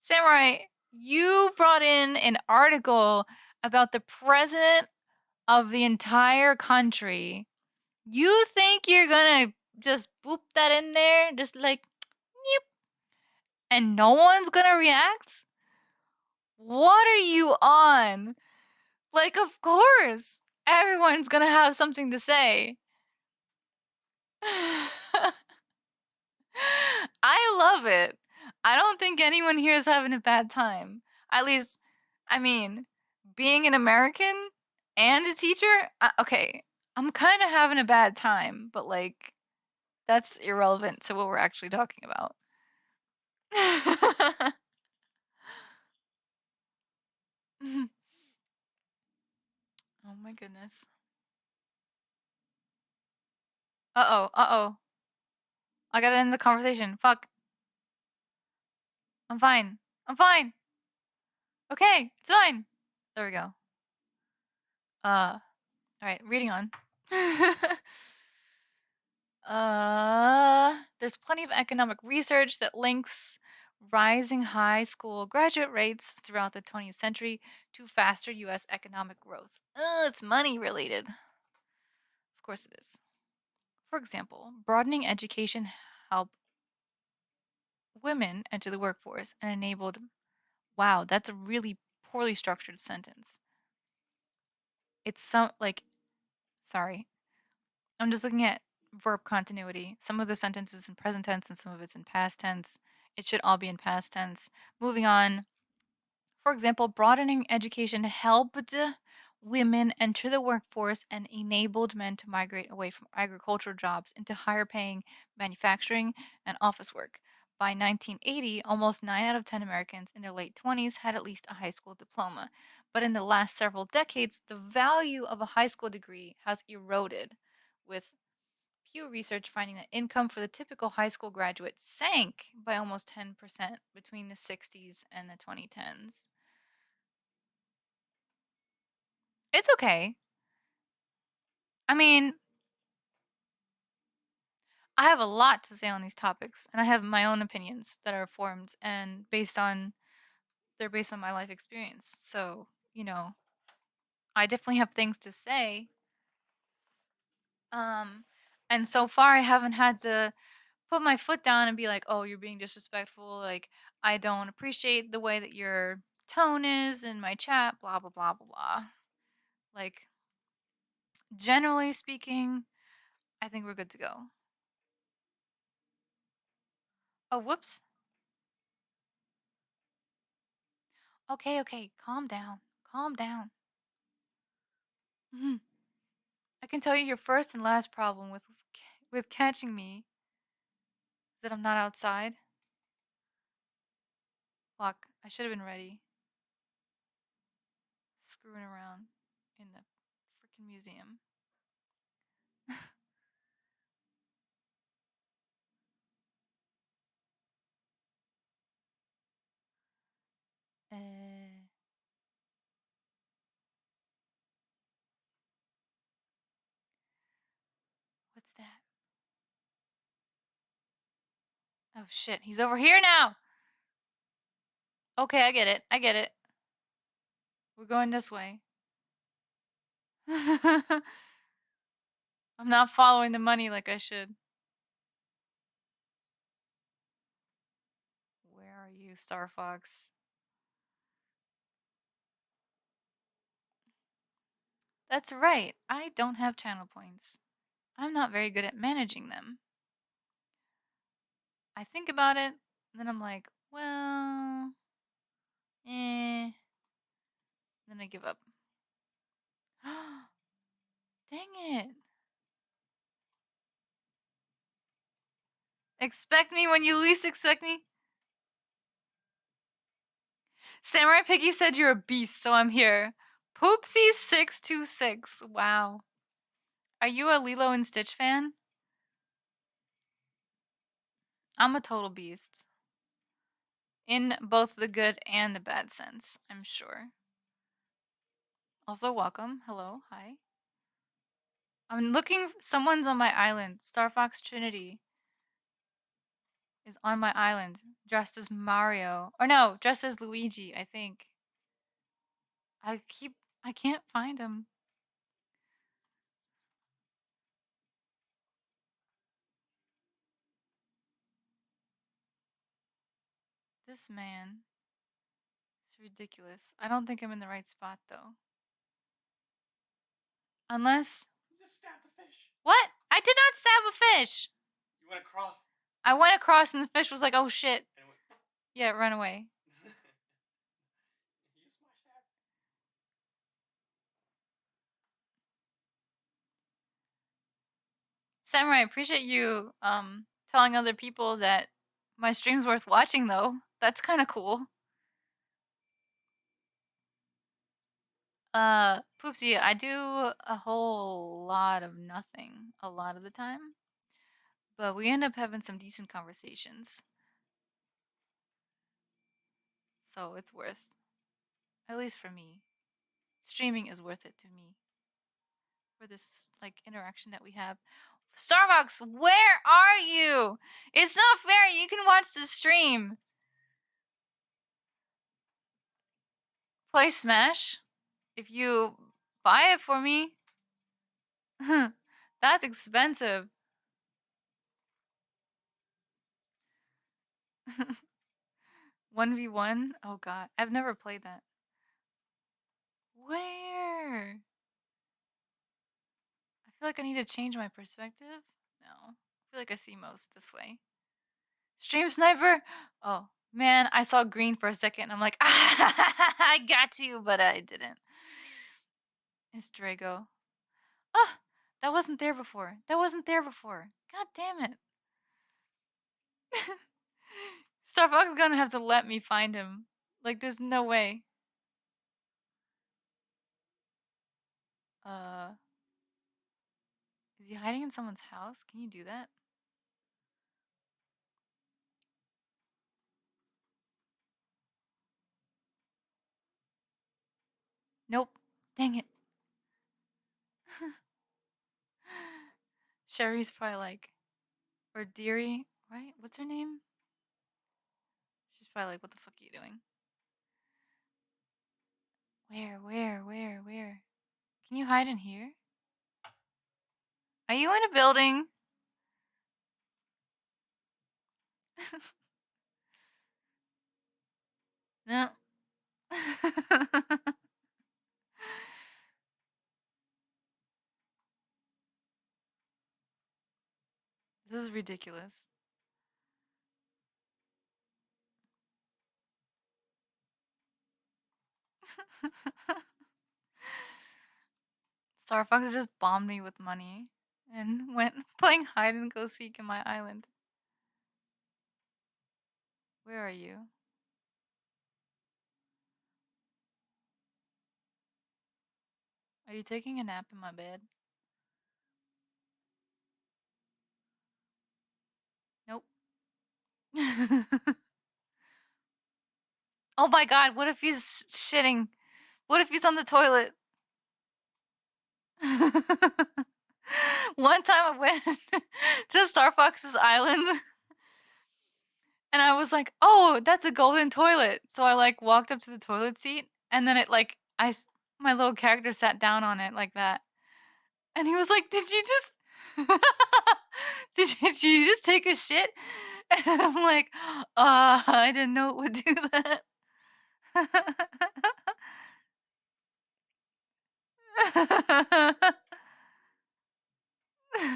Samurai, you brought in an article about the president of the entire country. You think you're gonna just boop that in there, just like, "Neep," and no one's gonna react? What are you on? Like, of course, everyone's gonna have something to say. I love it. I don't think anyone here is having a bad time. At least, I mean, being an American and a teacher, okay, I'm kind of having a bad time, but like, that's irrelevant to what we're actually talking about. Oh my goodness. Uh oh, uh oh. I gotta end the conversation. Fuck. I'm fine. I'm fine. Okay, it's fine. There we go. Alright, reading on. There's plenty of economic research that links rising high school graduate rates throughout the 20th century to faster US economic growth. It's money related. Of course it is. For example, broadening education helped women enter the workforce and enabled. Wow, that's a really poorly structured sentence. It's some like sorry. I'm just looking at verb continuity. Some of the sentences in present tense and some of it's in past tense. It should all be in past tense. Moving on. For example, broadening education helped women enter the workforce and enabled men to migrate away from agricultural jobs into higher paying manufacturing and office work. By 1980, almost 9 out of 10 Americans in their late 20s had at least a high school diploma. But in the last several decades, the value of a high school degree has eroded, with Pew Research finding that income for the typical high school graduate sank by almost 10% between the 60s and the 2010s. It's okay. I mean, I have a lot to say on these topics, and I have my own opinions that are formed and they're based on my life experience. So, I definitely have things to say. Um, and so far I haven't had to put my foot down and be like, "Oh, you're being disrespectful. Like, I don't appreciate the way that your tone is in my chat, blah blah blah blah blah." Like, generally speaking, I think we're good to go. Oh, whoops. Okay, okay, calm down. Calm down. Mhm. I can tell you your first and last problem with catching me is that I'm not outside. Fuck, I should have been ready. Screwing around in the freaking museum. uh, what's that? Oh shit, he's over here now. Okay, I get it. I get it. We're going this way. I'm not following the money like I should. Where are you, Star Fox. That's right. I don't have channel points. I'm not very good at managing them. I think about it, and then I'm like, well, eh. Then I give up. Dang it. Expect me when you least expect me. SamuraiPiggy said you're a beast, so I'm here. Poopsie626. Wow. Are you a Lilo and Stitch fan? I'm a total beast. In both the good and the bad sense, I'm sure. Also, welcome. Hello. Hi. I'm looking. Someone's on my island. Starfoxtrinity is on my island, dressed as Mario. Or no, dressed as Luigi, I think. I can't find him. This man. It's ridiculous. I don't think I'm in the right spot, though. Unless. You just stabbed the fish. What? I did not stab a fish! You went across. I went across and the fish was like, oh shit. And it went. Yeah, run away. You smashed that. Samurai, I appreciate you telling other people that my stream's worth watching, though. That's kind of cool. Poopsie, I do a whole lot of nothing a lot of the time. But we end up having some decent conversations. So it's worth, at least for me. Streaming is worth it to me. For this, like, interaction that we have. Starbucks, where are you? It's not fair. You can watch the stream. Play Smash. If you buy it for me. That's expensive. 1v1? Oh god. I've never played that. Where? I feel like I need to change my perspective. No. I feel like I see most this way. Stream sniper? Oh, man. I saw green for a second and I'm like, ah, I got you, but I didn't. It's Drago. Oh, that wasn't there before. That wasn't there before. God damn it. Starbucks is gonna have to let me find him. Like, there's no way. Is he hiding in someone's house? Can you do that? Nope. Dang it. Sherry's probably like, or Deary, right? What's her name? She's probably like, what the fuck are you doing? Where? Can you hide in here? Are you in a building? No. This is ridiculous. Starfox just bombed me with money and went playing hide and go seek in my island. Where are you? Are you taking a nap in my bed? Nope. Oh my god, what if he's shitting? What if he's on the toilet? One time I went to Star Fox's island and I was like, "Oh, that's a golden toilet." So I like walked up to the toilet seat and then it like my little character sat down on it like that. And he was like, "Did you just Did you just take a shit? And I'm like, I didn't know it would do that.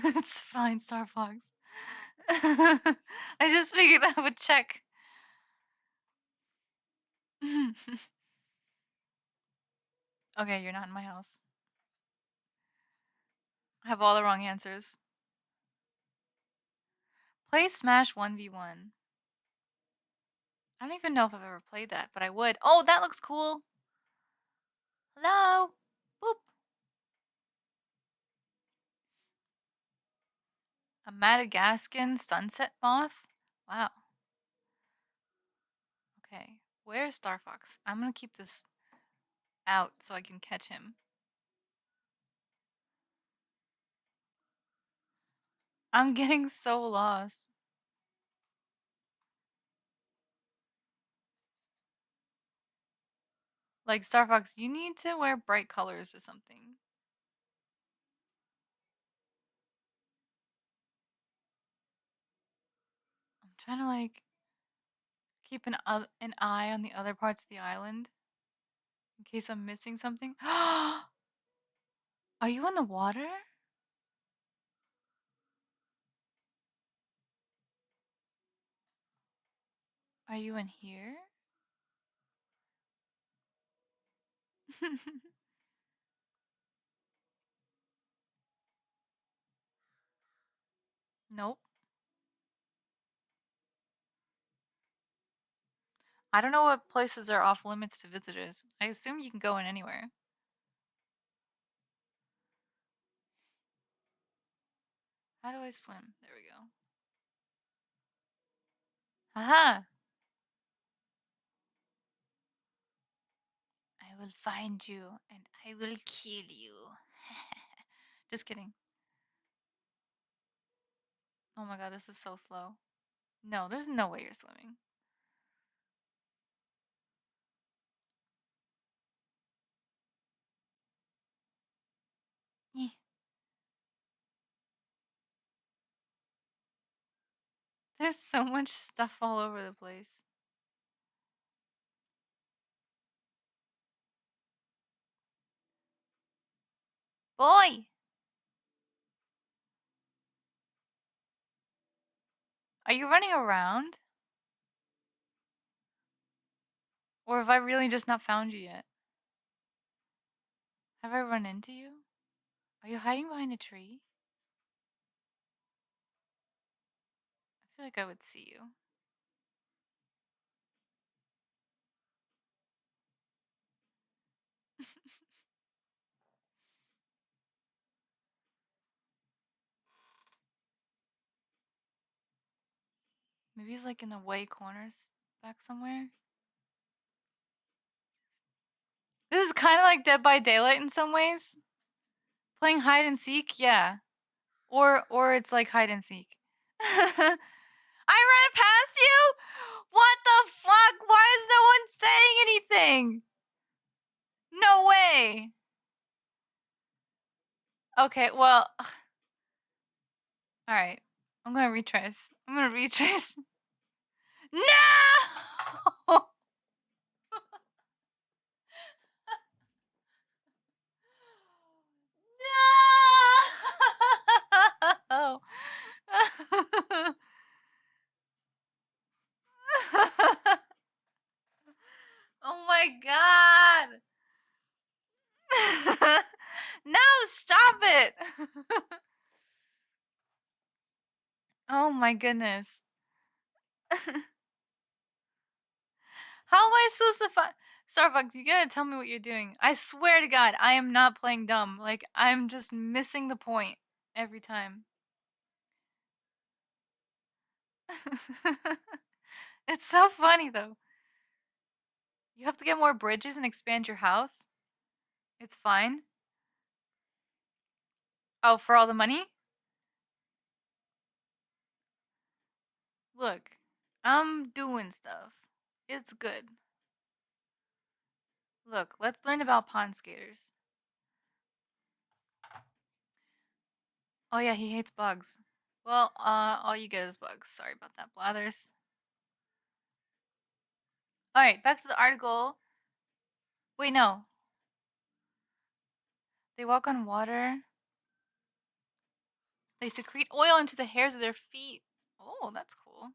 It's fine, Star Fox. I just figured I would check. Okay, you're not in my house. I have all the wrong answers. Play Smash 1v1. I don't even know if I've ever played that, but I would. Oh, that looks cool. Hello. Boop. A Madagascan sunset moth? Wow. Okay. Where's Star Fox? I'm gonna keep this out so I can catch him. I'm getting so lost. Like, Star Fox, you need to wear bright colors or something. I'm trying to, like, keep an eye on the other parts of the island in case I'm missing something. Are you in the water? Are you in here? Nope. I don't know what places are off limits to visitors. I assume you can go in anywhere. How do I swim? There we go. Haha! I will find you and I will kill you. Just kidding. Oh my god, this is so slow. No, there's no way you're swimming. Eh. There's so much stuff all over the place. Boy! Are you running around? Or have I really just not found you yet? Have I run into you? Are you hiding behind a tree? I feel like I would see you. Maybe he's like in the way corners back somewhere. This is kind of like Dead by Daylight in some ways. Playing hide and seek, yeah. Or it's like hide and seek. I ran past you? What the fuck? Why is no one saying anything? No way. Okay, well. Alright. I'm gonna retrace. I'm gonna retrace. No! No! Oh my god! No, stop it! Oh my goodness. How am I supposed to find Starbucks? You gotta tell me what you're doing. I swear to God, I am not playing dumb. Like, I'm just missing the point every time. It's so funny though. You have to get more bridges and expand your house. It's fine. Oh, for all the money? Look, I'm doing stuff. It's good. Look, let's learn about pond skaters. Oh yeah, he hates bugs. Well, all you get is bugs. Sorry about that, Blathers. All right, back to the article. Wait, no. They walk on water. They secrete oil into the hairs of their feet. Oh, that's cool.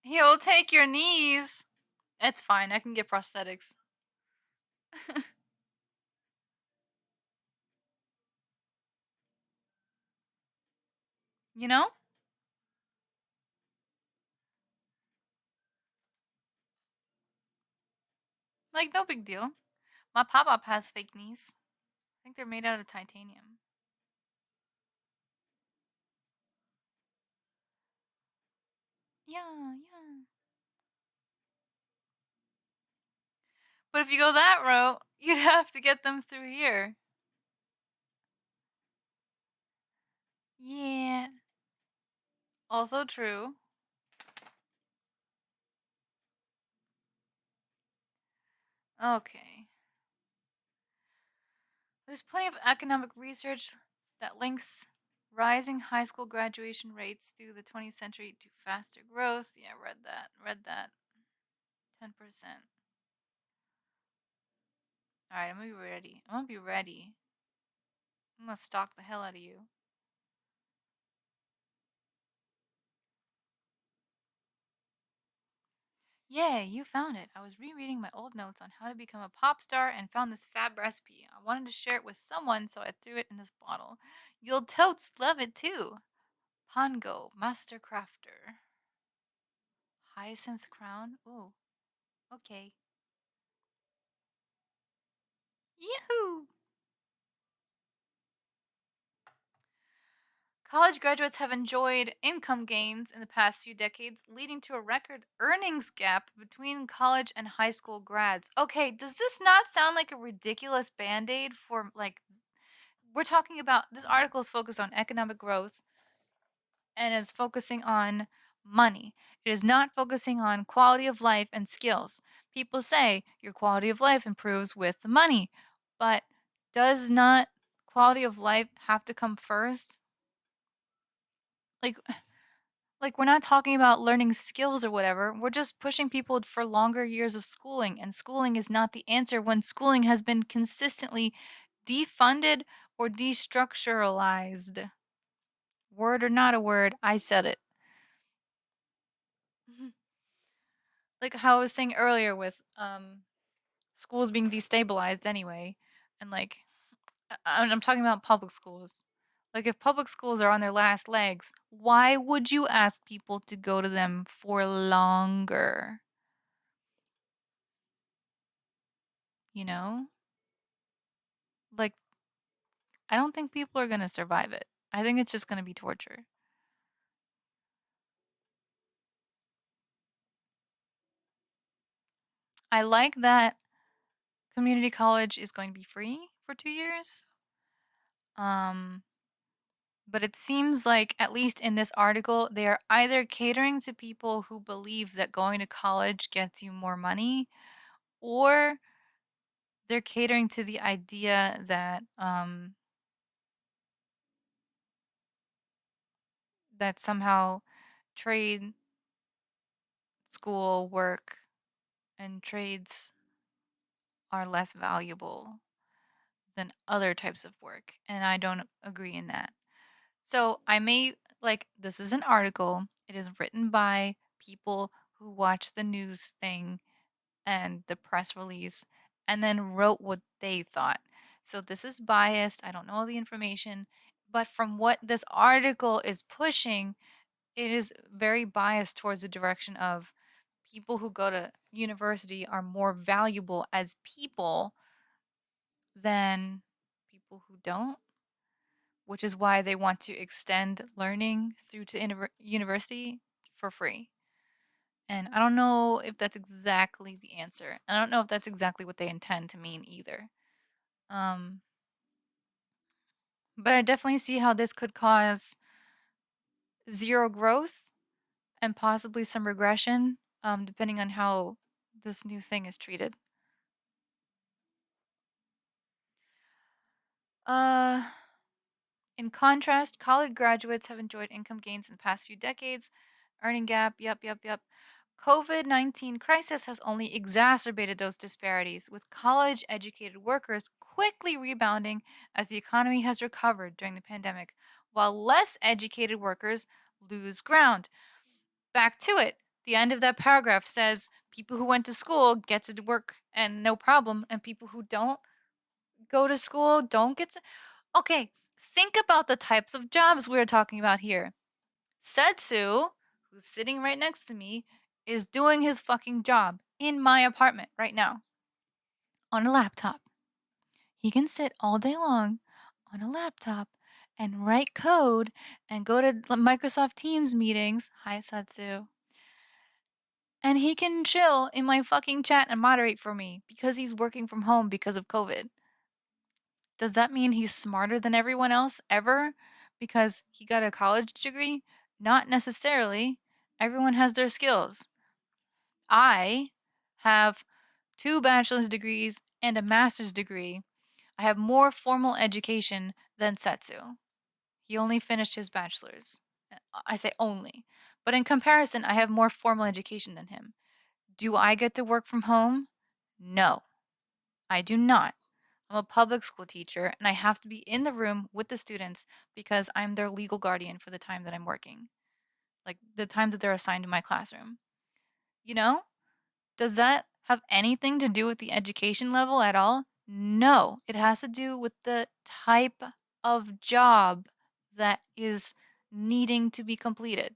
He'll take your knees. It's fine. I can get prosthetics. You know? Like, no big deal. My pop-up has fake knees. I think they're made out of titanium. Yeah, yeah. But if you go that route, you'd have to get them through here. Yeah. Also true. Okay. There's plenty of economic research that links rising high school graduation rates through the 20th century to faster growth. Yeah, read that. Read that. 10%. All right, I'm gonna be ready. I'm gonna be ready. I'm gonna stalk the hell out of you. Yay, you found it. I was rereading my old notes on how to become a pop star and found this fab recipe. I wanted to share it with someone, so I threw it in this bottle. You'll totes love it too. Pongo, Master Crafter. Hyacinth Crown. Ooh, okay. Yoo-hoo! College graduates have enjoyed income gains in the past few decades, leading to a record earnings gap between college and high school grads. Okay, does this not sound like a ridiculous band aid for, like, we're talking about this article is focused on economic growth and is focusing on money. It is not focusing on quality of life and skills. People say your quality of life improves with the money, but does not quality of life have to come first? Like like we're not talking about learning skills or whatever. We're just pushing people for longer years of schooling, and schooling is not the answer when schooling has been consistently defunded or destructuralized. Word or not a word, I said it. Like how I was saying earlier with schools being destabilized anyway, and like I'm talking about public schools. Like if public schools are on their last legs, why would you ask people to go to them for longer? You know? Like I don't think people are going to survive it. I think it's just going to be torture. I like that community college is going to be free for 2 years. Um but it seems like, at least in this article, they are either catering to people who believe that going to college gets you more money, or they're catering to the idea that that somehow trade school work and trades are less valuable than other types of work. And I don't agree in that. So I may, like, this is an article. It is written by people who watch the news thing and the press release and then wrote what they thought. So this is biased. I don't know all the information, but from what this article is pushing, it is very biased towards the direction of people who go to university are more valuable as people than people who don't, which is why they want to extend learning through to university for free. And I don't know if that's exactly the answer. I don't know if that's exactly what they intend to mean either. Um, but I definitely see how this could cause zero growth and possibly some regression, depending on how this new thing is treated. Uh, in contrast, college graduates have enjoyed income gains in the past few decades. Earning gap, yep, yep, yep. COVID-19 crisis has only exacerbated those disparities, with college educated workers quickly rebounding as the economy has recovered during the pandemic, while less educated workers lose ground. Back to it. The end of that paragraph says people who went to school get to work and no problem, and people who don't go to school don't get to. Okay, think about the types of jobs we're talking about here. Setsu, who's sitting right next to me, is doing his fucking job in my apartment right now on a laptop. He can sit all day long on a laptop and write code and go to Microsoft Teams meetings. Hi, Setsu. And he can chill in my fucking chat and moderate for me because he's working from home because of COVID. Does that mean he's smarter than everyone else ever because he got a college degree? Not necessarily. Everyone has their skills. I have two bachelor's degrees and a master's degree. I have more formal education than Setsu. He only finished his bachelor's. I say only. But in comparison, I have more formal education than him. Do I get to work from home? No, I do not. I'm a public school teacher and I have to be in the room with the students because I'm their legal guardian for the time that I'm working, like the time that they're assigned to my classroom. You know? Does that have anything to do with the education level at all? No, it has to do with the type of job that is needing to be completed.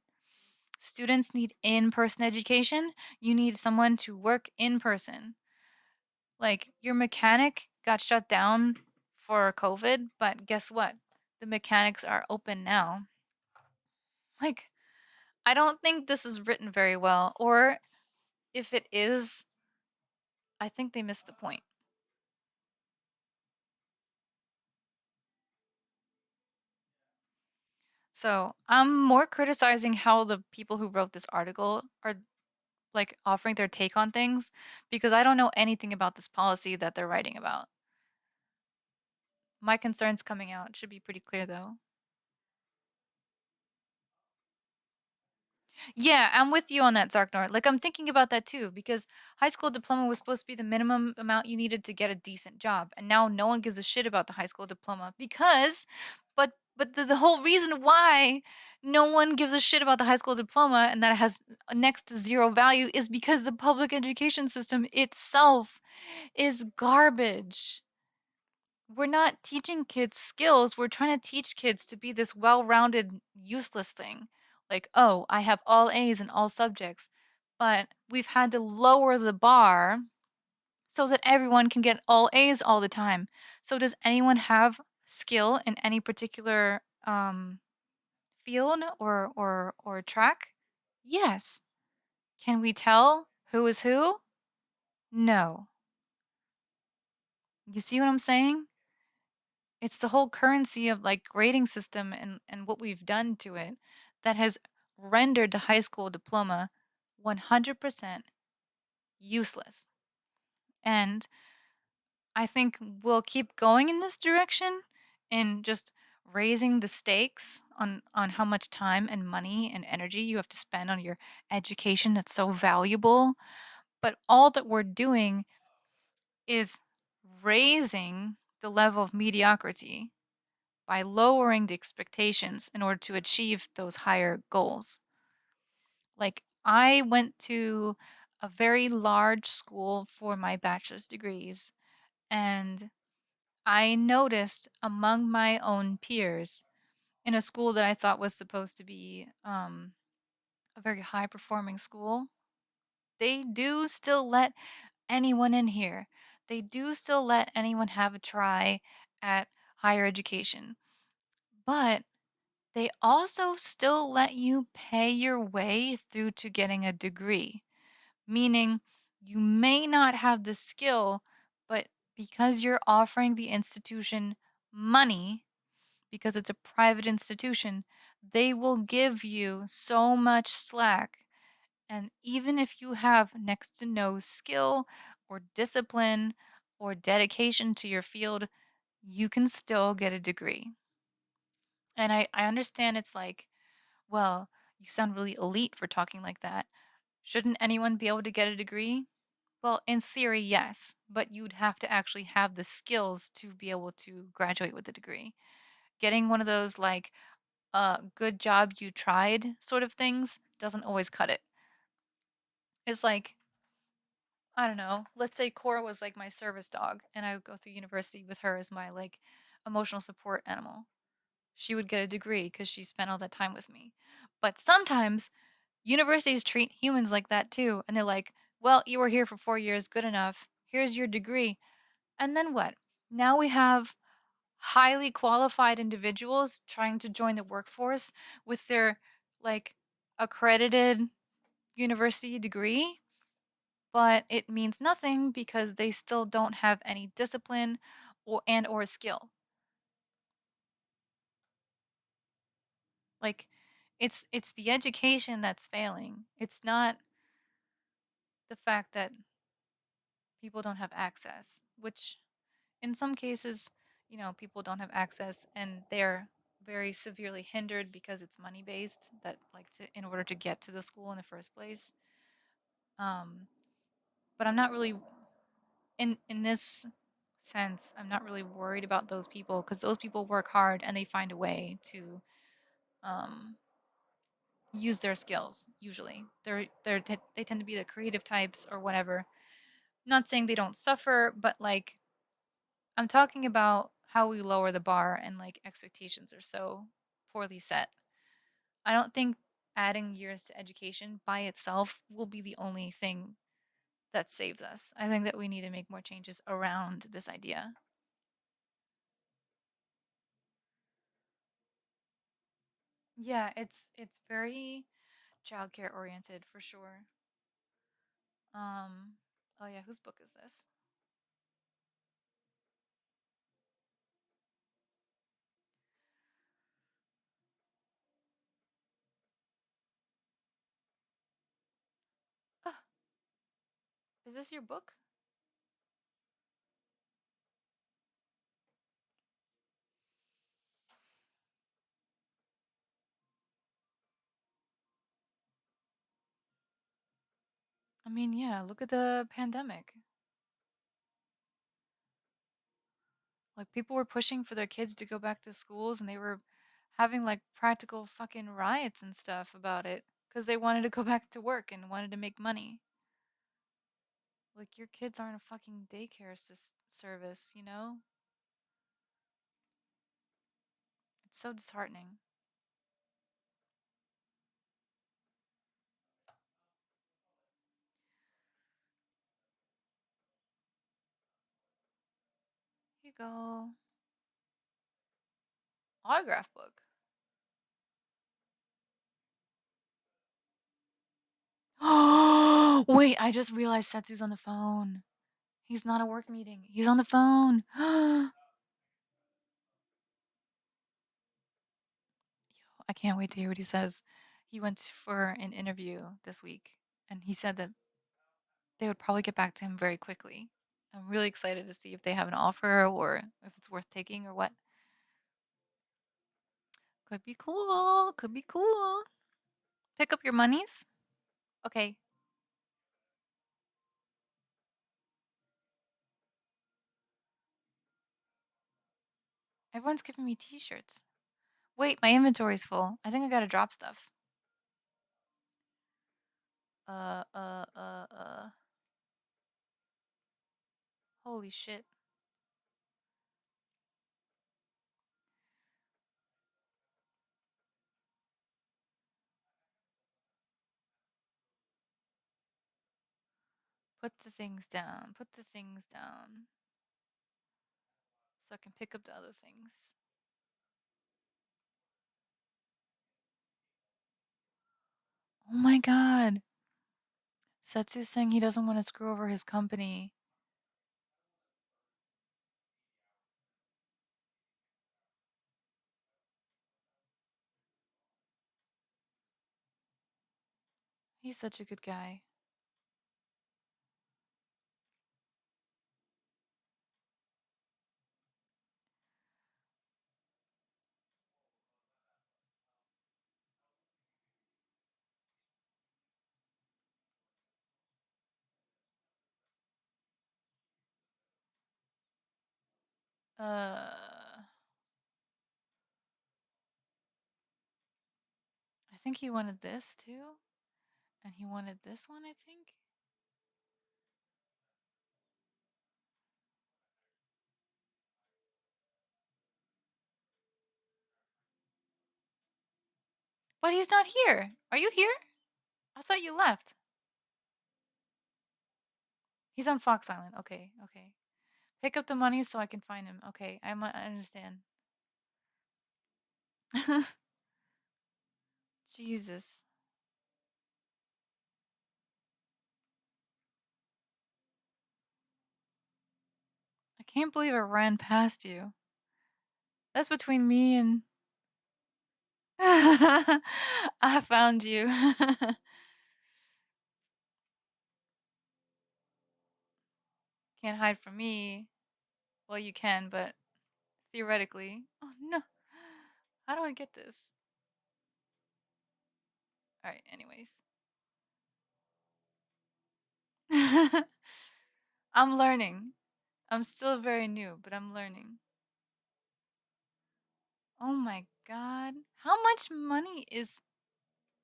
Students need in person education. You need someone to work in person. Like your mechanic got shut down for COVID, but guess what? The mechanics are open now. Like, I don't think this is written very well, or if it is, I think they missed the point. So I'm more criticizing how the people who wrote this article are like offering their take on things because I don't know anything about this policy that they're writing about. My concerns coming out should be pretty clear though. Yeah, I'm with you on that, Zarknor. Like, I'm thinking about that too, because high school diploma was supposed to be the minimum amount you needed to get a decent job, and now no one gives a shit about the high school diploma because, but the whole reason why no one gives a shit about the high school diploma and that it has next to zero value is because the public education system itself is garbage. We're not teaching kids skills. We're trying to teach kids to be this well-rounded, useless thing. Like, oh, I have all A's in all subjects. But we've had to lower the bar so that everyone can get all A's all the time. So does anyone have skill in any particular field or track? Yes. Can we tell who is who? No. You see what I'm saying? It's the whole currency of like grading system and what we've done to it that has rendered the high school diploma 100% useless. And I think we'll keep going in this direction and just raising the stakes on how much time and money and energy you have to spend on your education that's so valuable. But all that we're doing is raising the level of mediocrity by lowering the expectations in order to achieve those higher goals. Like, I went to a very large school for my bachelor's degrees, and I noticed among my own peers in a school that I thought was supposed to be a very high performing school, they do still let anyone in here. They do still let anyone have a try at higher education. But they also still let you pay your way through to getting a degree, meaning you may not have the skill, but because you're offering the institution money, because it's a private institution, they will give you so much slack And even if you have next to no skill or discipline or dedication to your field, you can still get a degree. And I understand it's like, well, you sound really elite for talking like that. Shouldn't anyone be able to get a degree? Well, in theory, yes, but you'd have to actually have the skills to be able to graduate with a degree. Getting one of those like good job you tried sort of things doesn't always cut it. It's like, I don't know, let's say Cora was like my service dog and I would go through university with her as my like emotional support animal. She would get a degree because she spent all that time with me. But sometimes universities treat humans like that too. And they're like, well, you were here for 4 years, good enough. Here's your degree. And then what? Now we have highly qualified individuals trying to join the workforce with their like accredited university degree, but it means nothing because they still don't have any discipline or skill. Like it's the education that's failing. It's not the fact that people don't have access, which in some cases, people don't have access and they're very severely hindered because it's money based that like to in order to get to the school in the first place. Um, but I'm not really in this sense, I'm not really worried about those people because those people work hard and they find a way to um, use their skills. Usually, they tend to be the creative types or whatever. Not saying they don't suffer, but like I'm talking about how we lower the bar and like expectations are so poorly set. I don't think adding years to education by itself will be the only thing that saves us. I think that we need to make more changes around this idea. Yeah, it's very childcare oriented for sure. Um, oh yeah, whose book is this? Ah, is this your book? I mean, yeah, look at the pandemic. Like people were pushing for their kids to go back to schools and they were having like practical fucking riots and stuff about it because they wanted to go back to work and wanted to make money. Like your kids aren't a fucking daycare service, you know? It's so disheartening. Here you go. Autograph book. Oh, wait, I just realized Setsu's on the phone. He's not a work meeting. He's on the phone. I can't wait to hear what he says. He went for an interview this week and he said that they would probably get back to him very quickly. I'm really excited to see if they have an offer or if it's worth taking or what. Could be cool. Could be cool. Pick up your monies. Okay. Everyone's giving me t-shirts. Wait, my inventory's full. I think I gotta drop stuff. Uh, uh, uh, uh. Holy shit. Put the things down. Put the things down. So I can pick up the other things. Oh my god. Setsu's saying he doesn't want to screw over his company. He's such a good guy. Uh, I think he wanted this too, and he wanted this one, I think. But he's not here. Are you here? I thought you left. He's on Fox Island. Okay, okay. Pick up the money so I can find him. Okay, I understand. Jesus. I can't believe I ran past you. That's between me and. I found you. Can't hide from me. Well, you can, but theoretically. Oh no. How do I get this? Alright, anyways. I'm learning. I'm still very new, but I'm learning. Oh my god. How much money is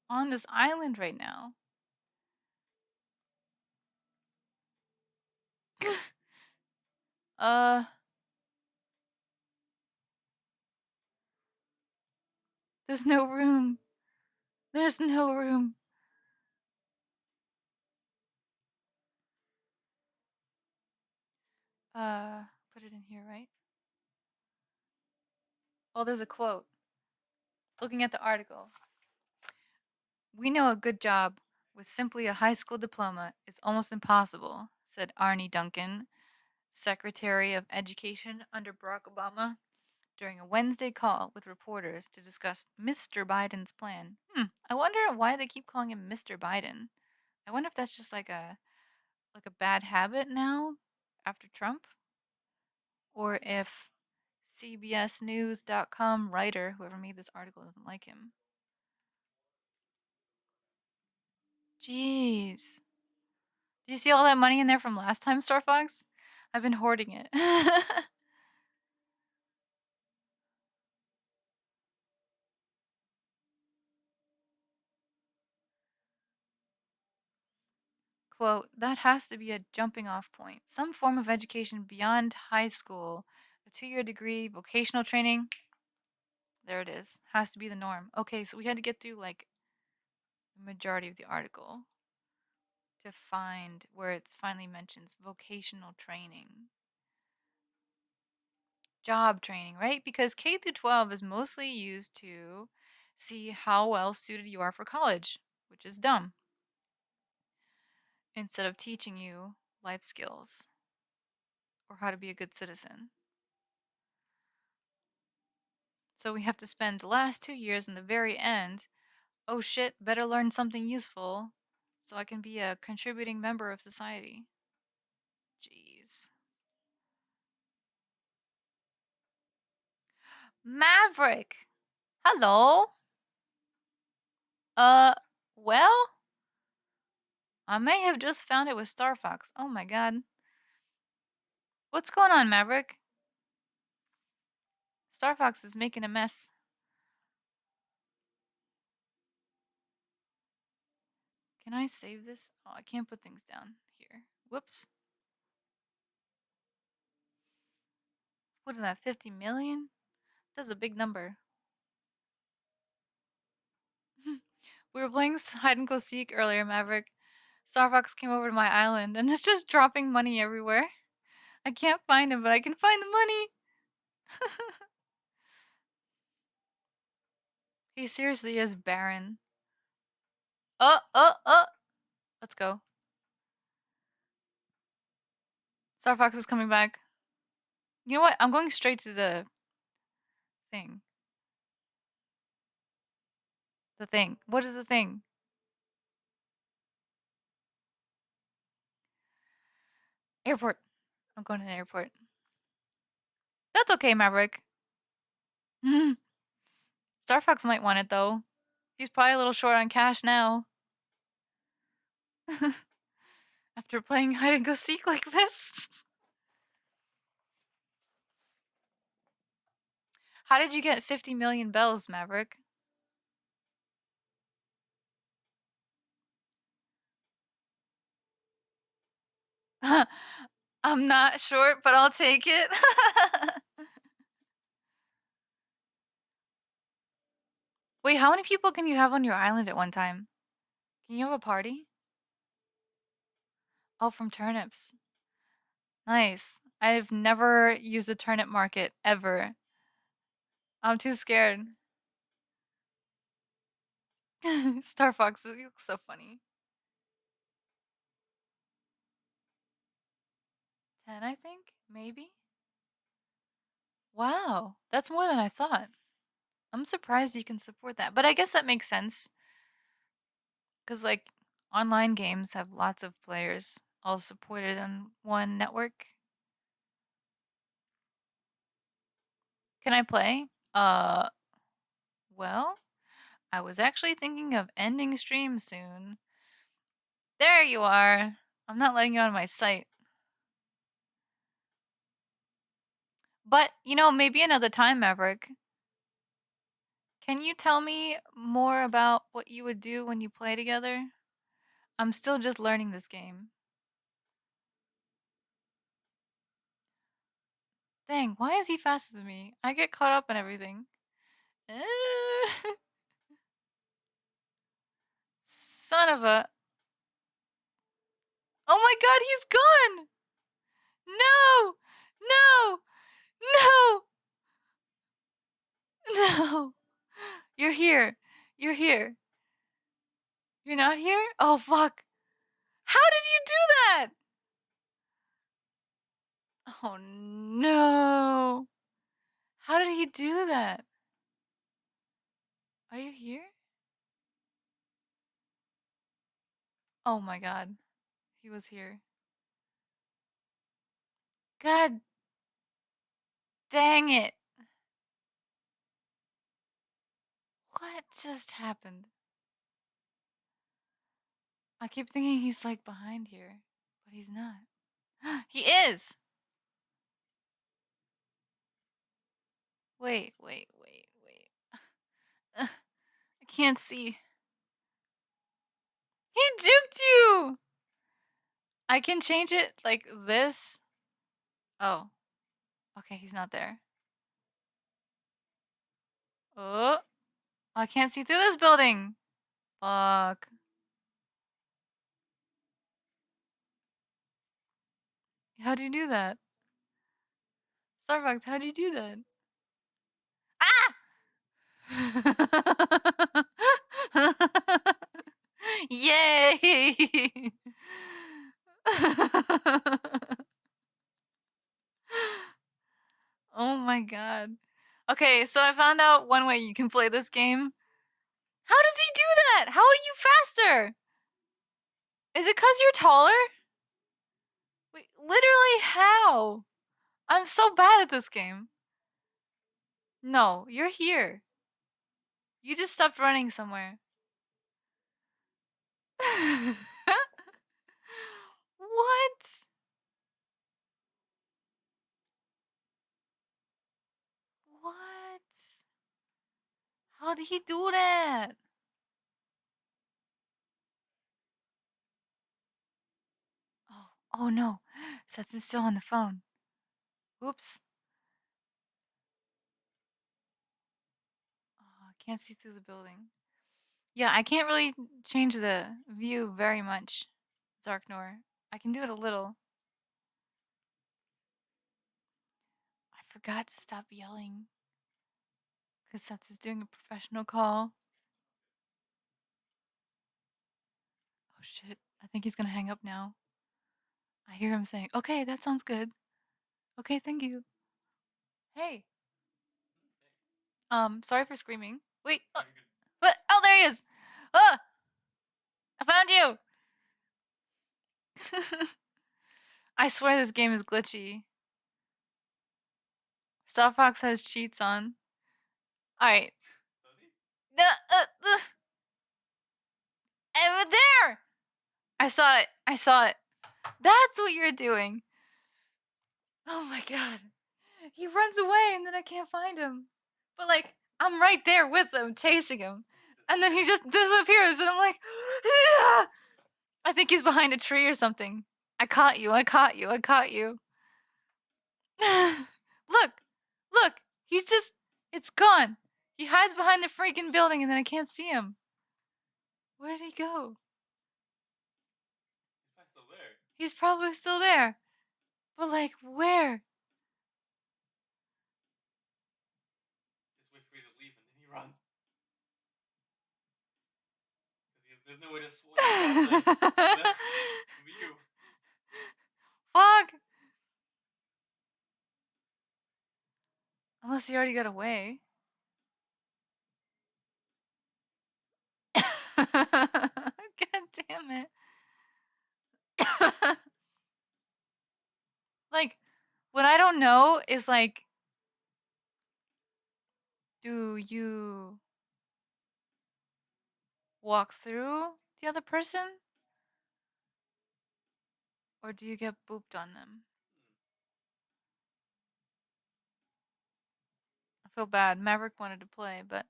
on this island right now? uh, there's no room. There's no room. Put it in here, right? Oh, there's a quote. Looking at the article. We know a good job with simply a high school diploma is almost impossible, said Arnie Duncan, Secretary of Education under Barack Obama, during a Wednesday call with reporters to discuss Mr. Biden's plan. I wonder why they keep calling him Mr. Biden. I wonder if that's just like a bad habit now after Trump, or if CBSNews.com writer, whoever made this article, doesn't like him. Jeez. Do you see all that money in there from last time, Starfox? I've been hoarding it. Quote, that has to be a jumping off point. Some form of education beyond high school, a 2-year degree, vocational training. There it is. Has to be the norm. Okay, so we had to get through like the majority of the article to find where it finally mentions vocational training. Job training, right? Because K through 12 is mostly used to see how well suited you are for college, which is dumb, instead of teaching you life skills or how to be a good citizen. So we have to spend the last 2 years in the very end. Oh shit, better learn something useful so I can be a contributing member of society. Jeez. Maverick! Hello? Uh, well, I may have just found it with Star Fox. Oh my god. What's going on, Maverick? Star Fox is making a mess. Can I save this? Oh, I can't put things down here. Whoops. What is that, 50 million? That's a big number. We were playing hide and go seek earlier, Maverick. Star Fox came over to my island and is just dropping money everywhere. I can't find him, but I can find the money. He seriously is barren. Oh. Let's go. Star Fox is coming back. You know what? I'm going straight to the thing. The thing. What is the thing? Airport. I'm going to the airport. That's okay, Maverick. Star Fox might want it though. He's probably a little short on cash now. After playing hide and go seek like this. How did you get 50 million bells, Maverick? I'm not short, but I'll take it. Wait, how many people can you have on your island at one time? Can you have a party? Oh, from turnips. Nice. I've never used a turnip market ever. I'm too scared. Star Fox, you look so funny. 10, I think? Maybe? Wow, that's more than I thought. I'm surprised you can support that. But I guess that makes sense. Because, like, online games have lots of players all supported on one network. Can I play? Well, I was actually thinking of ending stream soon. There you are. I'm not letting you out of my sight. But, maybe another time, Maverick. Can you tell me more about what you would do when you play together? I'm still just learning this game. Dang, why is he faster than me? I get caught up in everything. Son of a... Oh my god, he's gone! No! No! No! No! You're here. You're here. You're not here? Oh, fuck. How did you do that? Oh, no. How did he do that? Are you here? Oh my god. He was here. God dang it. What just happened? I keep thinking he's like behind here, but he's not. He is! Wait. I can't see. He juked you! I can change it like this. Oh. Okay, he's not there. Oh. I can't see through this building. Fuck. How'd you do that? Starbucks, how'd you do that? Ah! Yay! Oh my god. Okay, so I found out one way you can play this game. How does he do that? How are you faster? Is it 'cause you're taller? Wait, literally how? I'm so bad at this game. No, you're here. You just stopped running somewhere. What? What? How did he do that? Oh no. Sets is still on the phone. Oops. Oh, I can't see through the building. Yeah, I can't really change the view very much, Zarknor. I can do it a little. I forgot to stop yelling. Because Sets is doing a professional call. Oh shit. I think he's gonna hang up now. I hear him saying, okay, that sounds good. Okay, thank you. Hey. Sorry for screaming. Wait. What? Oh, there he is. Oh, I found you. I swear this game is glitchy. Starfox has cheats on. Alright. Does he? Over there! I saw it. I saw it. That's what you're doing. Oh my god. He runs away and then I can't find him. But like, I'm right there with him, chasing him. And then he just disappears and I'm like, "Ah!" I think he's behind a tree or something. I caught you, I caught you, I caught you. Look, look, he's just, it's gone. He hides behind the freaking building and then I can't see him. Where did he go? He's probably still there. He's probably still there. But like, where? Just wait for you to leave and then he runs. Because there's no way to swing unless you. Fuck! Unless he already got away. God damn it. Like, what I don't know is like, do you walk through the other person? Or do you get booped on them? I feel bad. Maverick wanted to play, but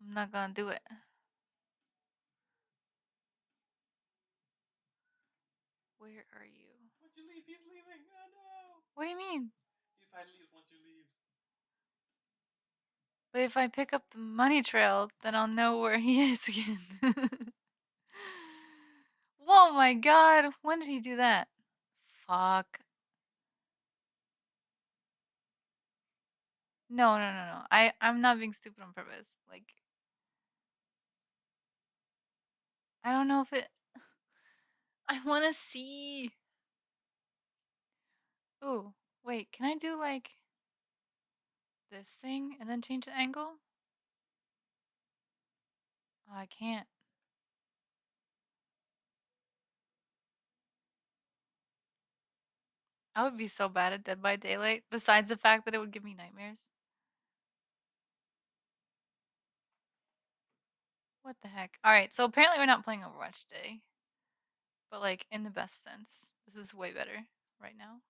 I'm not gonna do it. Where are you? Once you leave, he's leaving. Oh no. What do you mean? He probably leaves once you leave. But if I pick up the money trail, then I'll know where he is again. Whoa, my god. When did he do that? Fuck. No. I'm not being stupid on purpose. Like, I don't know if it... I want to see. Oh, wait. Can I do, like, this thing and then change the angle? Oh, I can't. I would be so bad at Dead by Daylight, besides the fact that it would give me nightmares. What the heck? Alright, so apparently we're not playing Overwatch today. But, like, in the best sense. This is way better right now.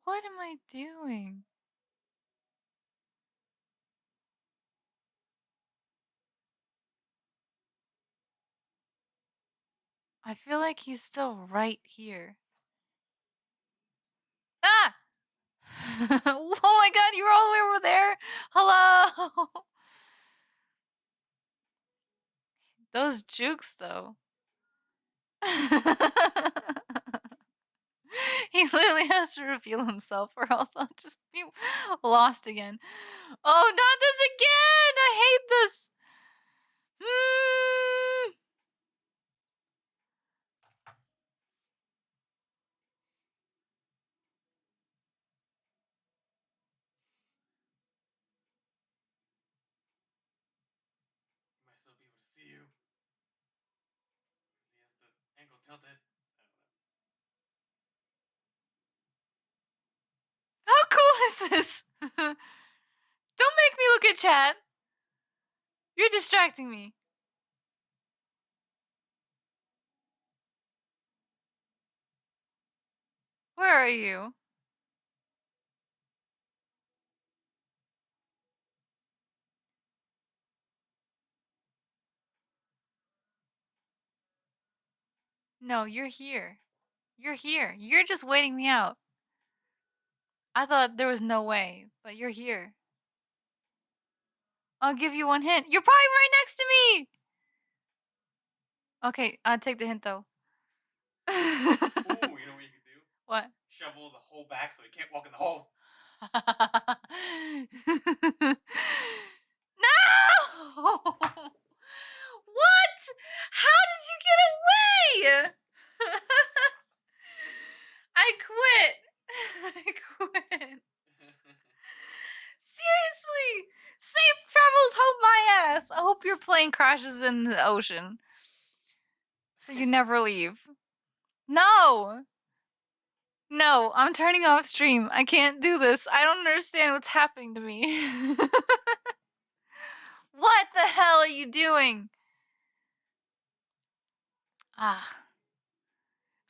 What am I doing? I feel like he's still right here. Ah! Oh my god, you were all the way over there? Hello! Those jukes, though. He literally has to reveal himself or else I'll just be lost again. Oh, not this again! I hate this! He might still be able to see you. He has the angle tilted. I don't know. How cool is this? Don't make me look at chat. You're distracting me. Where are you? No, you're here. You're here. You're just waiting me out. I thought there was no way, but you're here. I'll give you one hint. You're probably right next to me! Okay, I'll take the hint though. Ooh, you know what you could do? What? Shovel the hole back so he can't walk in the holes. No! What? How did you get away? I quit. I quit. Seriously! Safe travels home my ass! Yes, I hope your plane crashes in the ocean. So you never leave. No! No, I'm turning off stream. I can't do this. I don't understand what's happening to me. What the hell are you doing? Ah.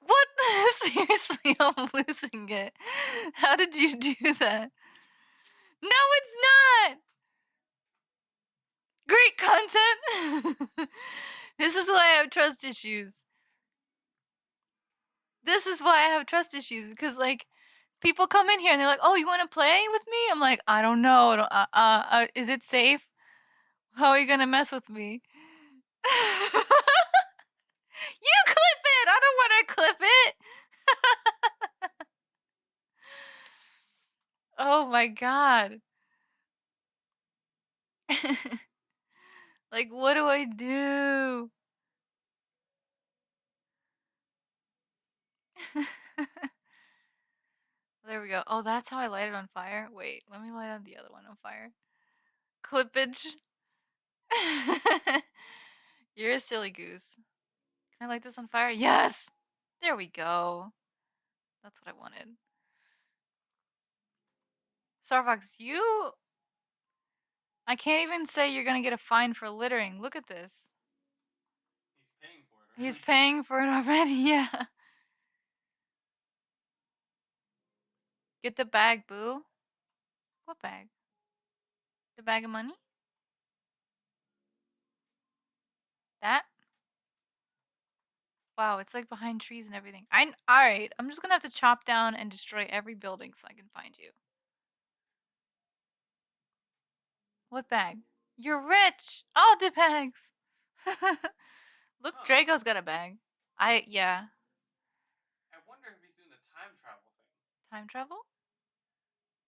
What? Seriously, I'm losing it. How did you do that? No, it's not! Great content! This is why I have trust issues. This is why I have trust issues, because, like, people come in here and they're like, oh, you want to play with me? I'm like, I don't know. Is it safe? How are you gonna mess with me? You clip it! I don't want to clip it! Oh my god. Like, what do I do? There we go. Oh, that's how I light it on fire? Wait, let me light on the other one on fire. Clippage. You're a silly goose. Can I light this on fire? Yes! There we go. That's what I wanted. Starfox, you... I can't even say you're gonna get a fine for littering. Look at this. He's paying for it. Already. He's paying for it already, yeah. Get the bag, boo. What bag? The bag of money? That? Wow, it's like behind trees and everything. Alright, I'm just gonna have to chop down and destroy every building so I can find you. What bag? You're rich! All the bags! Look, Huh. Draco's got a bag. Yeah. I wonder if he's doing the time travel thing. Time travel?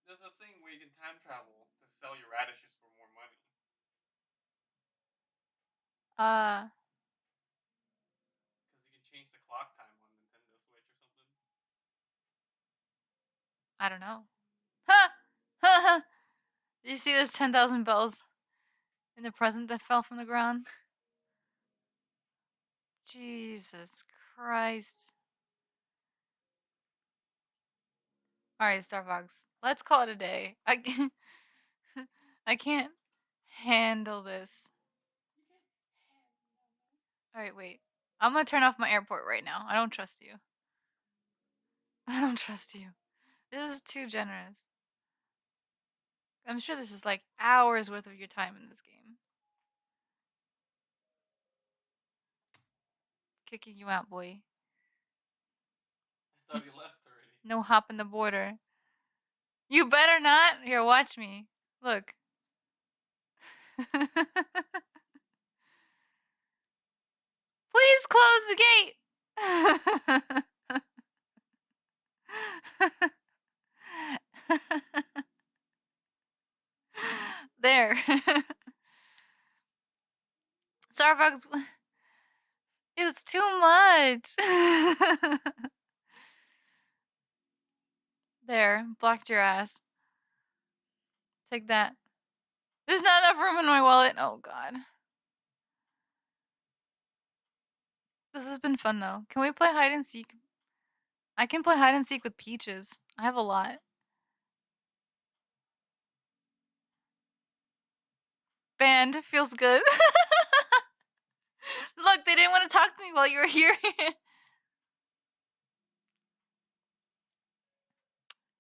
There's a thing where you can time travel to sell your radishes for more money. Because you can change the clock time on Nintendo Switch or something. I don't know. Ha! Ha ha! Did you see those 10,000 bells in the present that fell from the ground? Jesus Christ. Alright, Starfox. Let's call it a day. I can't handle this. Alright, wait. I'm gonna turn off my airport right now. I don't trust you. I don't trust you. This is too generous. I'm sure this is like hours worth of your time in this game. Kicking you out, boy. I thought he left already. No hopping the border. You better not. Here, watch me. Look. Please close the gate. There. Starbucks. It's too much. There. Blocked your ass. Take that. There's not enough room in my wallet. Oh, God. This has been fun, though. Can we play hide and seek? I can play hide and seek with Peaches. I have a lot. Banned. Feels good. Look, they didn't want to talk to me while you were here.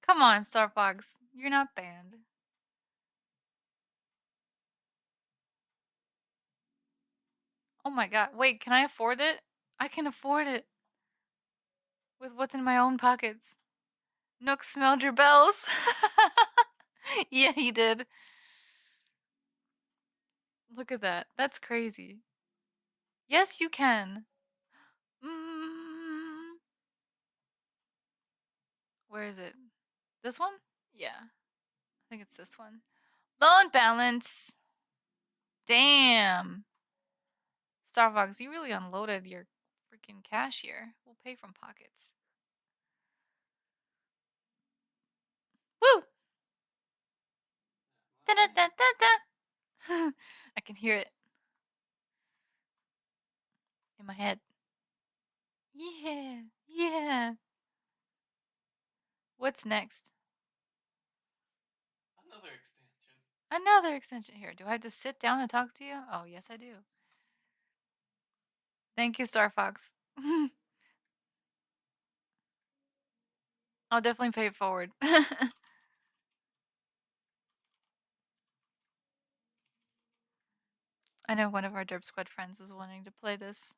Come on, Starfox. You're not banned. Oh my god. Wait, can I afford it? I can afford it. With what's in my own pockets. Nook smelled your bells. Yeah, he did. Look at that. That's crazy. Yes, you can. Mm. Where is it? This one? Yeah. I think it's this one. Loan balance. Damn. Starbucks, you really unloaded your freaking cash here. We'll pay from pockets. Woo! Da da da da da. I can hear it. my head. Yeah, yeah. What's next? Another extension. Another extension here. Do I have to sit down and talk to you? Oh, yes, I do. Thank you, Star Fox. I'll definitely pay it forward. I know one of our Derp Squad friends was wanting to play this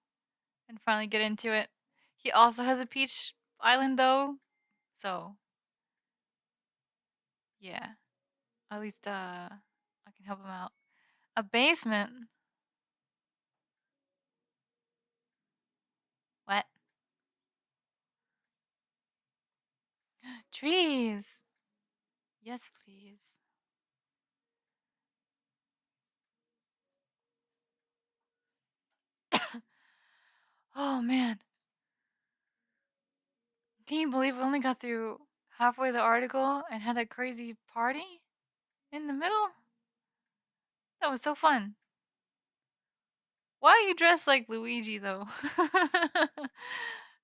and finally get into it. He also has a Peach Island, though. So, yeah. At least, I can help him out. A basement? What? Trees! Yes, please. Oh, man. Can you believe we only got through halfway the article and had that crazy party in the middle? That was so fun. Why are you dressed like Luigi, though?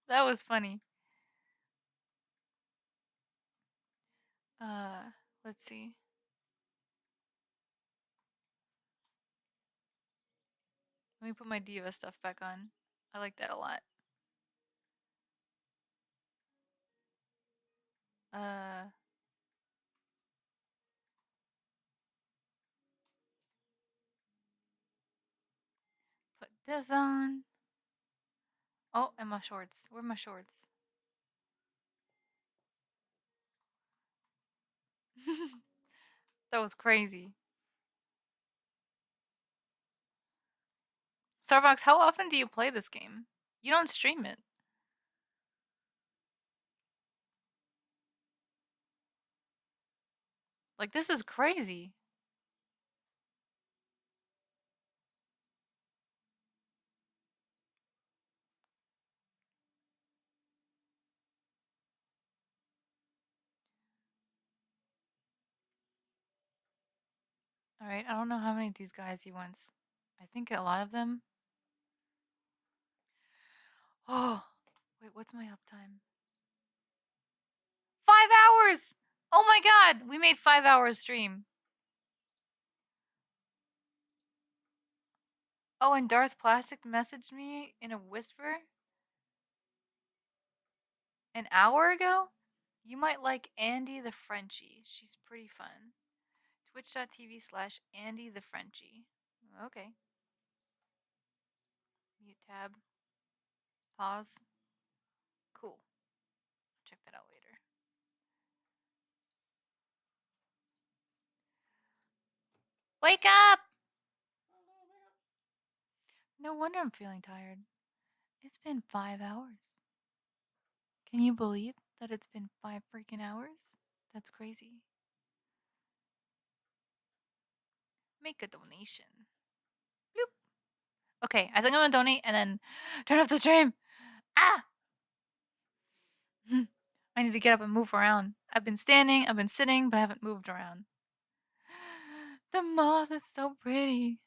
That was funny. Uh, let's see. Let me put my diva stuff back on. I like that a lot. Uh, put this on. Oh, and my shorts. Where are my shorts? That was crazy. Starbucks, how often do you play this game? You don't stream it. Like, this is crazy. Alright, I don't know how many of these guys he wants. I think a lot of them. Oh, wait, what's my uptime? 5 hours! Oh my god, we made 5 hours stream. Oh, and Darth Plastic messaged me in a whisper an hour ago? You might like Andy the Frenchie. She's pretty fun. Twitch.tv/Andy the Frenchie. Okay. Mute tab. Pause. Cool. Check that out later. Wake up! No wonder I'm feeling tired. It's been 5 hours. Can you believe that it's been 5 freaking hours? That's crazy. Make a donation. Bloop. Okay, I think I'm gonna donate and then turn off the stream. Ah! I need to get up and move around. I've been standing, I've been sitting, but I haven't moved around. The moth is so pretty.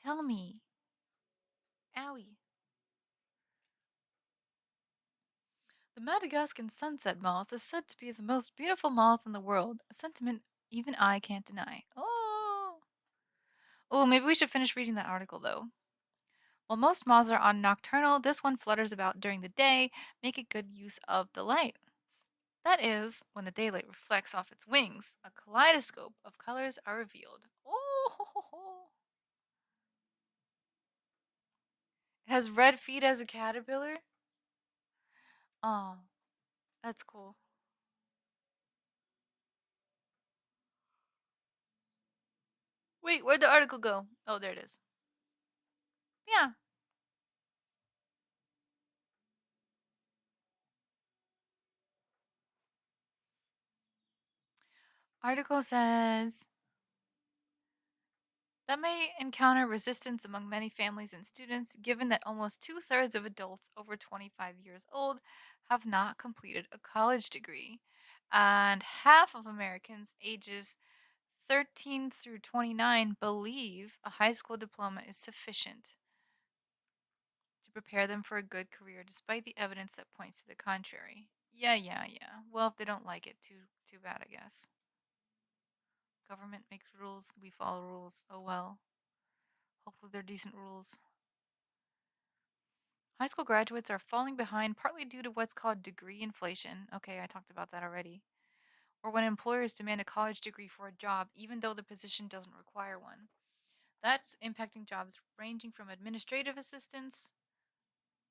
Tell me. Owie. The Madagascan sunset moth is said to be the most beautiful moth in the world, a sentiment even I can't deny. Oh. Oh, maybe we should finish reading that article though. While most moths are on nocturnal, this one flutters about during the day, making good use of the light. That is, when the daylight reflects off its wings, a kaleidoscope of colors are revealed. Oh! It has red feet as a caterpillar. Oh, that's cool. Wait, where'd the article go? Oh, there it is. Yeah. Article says that may encounter resistance among many families and students, given that almost 2/3 of adults over 25 years old have not completed a college degree, and half of Americans ages 13 through 29 believe a high school diploma is sufficient. prepare them for a good career despite the evidence that points to the contrary. Yeah. Well, if they don't like it, too bad, I guess. Government makes rules, we follow rules. Oh well. Hopefully they're decent rules. High school graduates are falling behind partly due to what's called degree inflation. Okay, I talked about that already. Or when employers demand a college degree for a job even though the position doesn't require one. That's impacting jobs ranging from administrative assistants,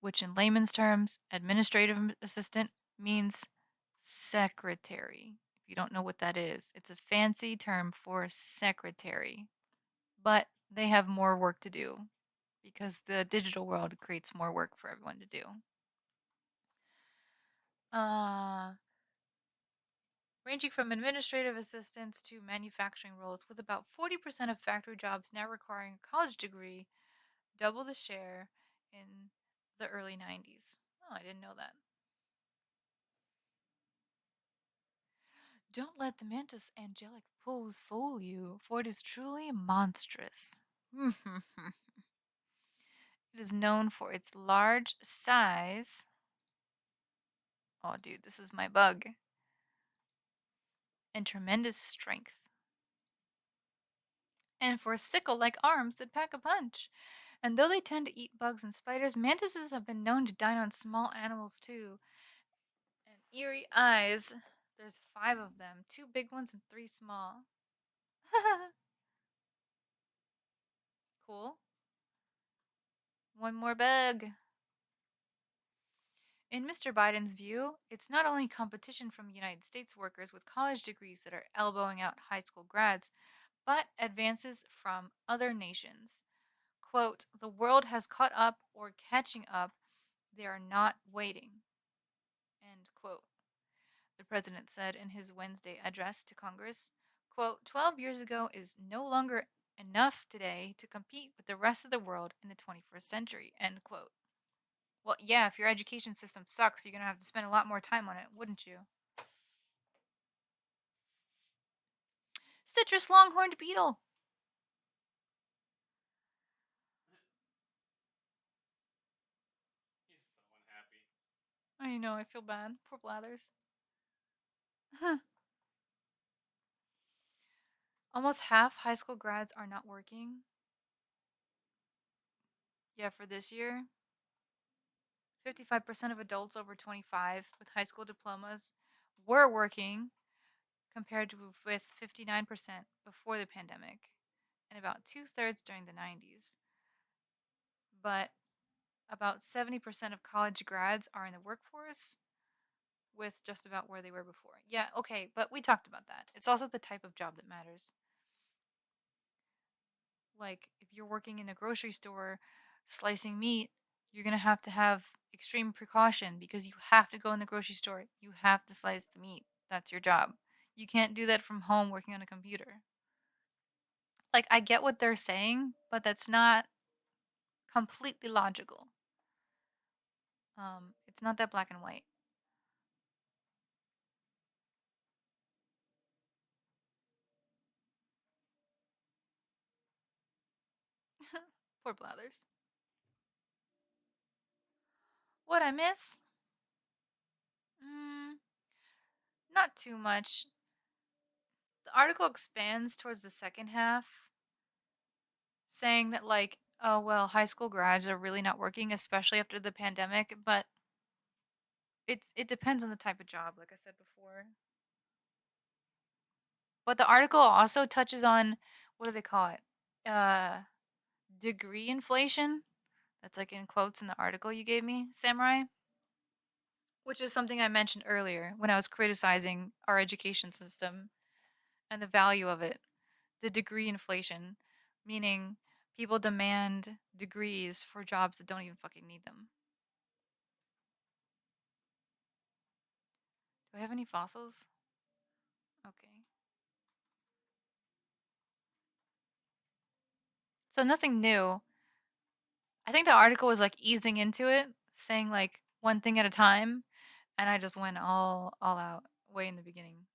which in layman's terms, administrative assistant means secretary. If you don't know what that is, it's a fancy term for secretary. But they have more work to do because the digital world creates more work for everyone to do. Uh, Ranging from administrative assistants to manufacturing roles, with about 40% of factory jobs now requiring a college degree, double the share in the early 90s. Oh, I didn't know that. Don't let the mantis' angelic pose fool you, for it is truly monstrous. It is known for its large size. Oh, dude, this is my bug. And tremendous strength. And for sickle like arms that pack a punch. And though they tend to eat bugs and spiders, mantises have been known to dine on small animals too. And eerie eyes. There's 5 of them, 2 big ones and 3 small. Cool. One more bug. In Mr. Biden's view, it's not only competition from United States workers with college degrees that are elbowing out high school grads, but advances from other nations. Quote, the world has caught up or catching up. They are not waiting. End quote. The president said in his Wednesday address to Congress, quote, 12 years ago is no longer enough today to compete with the rest of the world in the 21st century, end quote. Well, yeah, if your education system sucks, you're going to have to spend a lot more time on it, wouldn't you? Citrus longhorned beetle. He's so unhappy. I know, I feel bad. Poor Blathers. Almost half high school grads are not working. Yeah, for this year. 55% of adults over 25 with high school diplomas were working, compared to with 59% before the pandemic, and about 2/3 during the 90s. But about 70% of college grads are in the workforce, with just about where they were before. Yeah, okay, but we talked about that. It's also the type of job that matters. Like, if you're working in a grocery store slicing meat, you're going to have extreme precaution because you have to go in the grocery store. You have to slice the meat. That's your job. You can't do that from home working on a computer. Like, I get what they're saying, but that's not completely logical. It's not that black and white. Poor Blathers. What I miss? Mm, not too much. The article expands towards the second half, saying that, like, oh well, high school grads are really not working, especially after the pandemic. But it depends on the type of job, like I said before. But the article also touches on, what do they call it? Degree inflation. That's like in quotes in the article you gave me, Samurai. Which is something I mentioned earlier when I was criticizing our education system and the value of it. The degree inflation, meaning people demand degrees for jobs that don't even fucking need them. Do I have any fossils? Okay. So nothing new. I think the article was like easing into it, saying like one thing at a time, and I just went all out way in the beginning.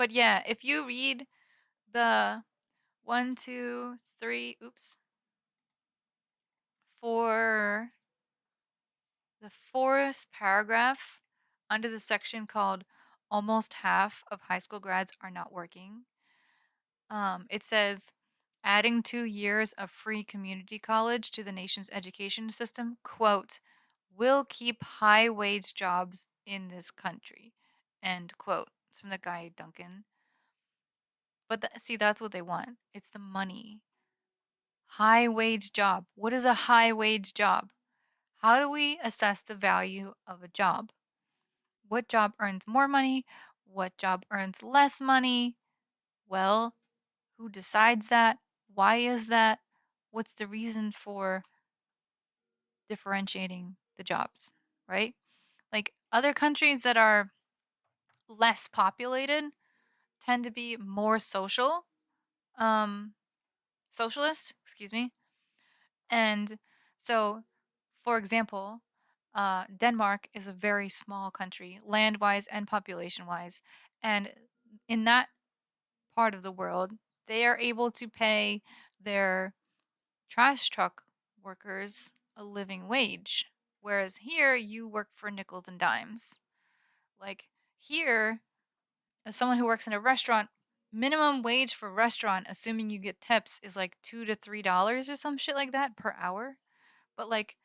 But yeah, if you read the one, two, three, oops, for the fourth paragraph under the section called Almost Half of High School Grads Are Not Working, it says adding 2 years of free community college to the nation's education system, quote, will keep high wage jobs in this country, end quote. It's from the guy Duncan. But see, that's what they want. It's the money. High wage job. What is a high wage job? How do we assess the value of a job? What job earns more money? What job earns less money? Well, who decides that? Why is that? What's the reason for differentiating the jobs, right? Like other countries that are less populated tend to be more um socialist, excuse me. And so, for example, Denmark is a very small country, land wise and population wise. And in that part of the world, they are able to pay their trash truck workers a living wage. Whereas here, you work for nickels and dimes. Like here, as someone who works in a restaurant, minimum wage for restaurant, assuming you get tips, is like $2 to $3 or some shit like that per hour. But like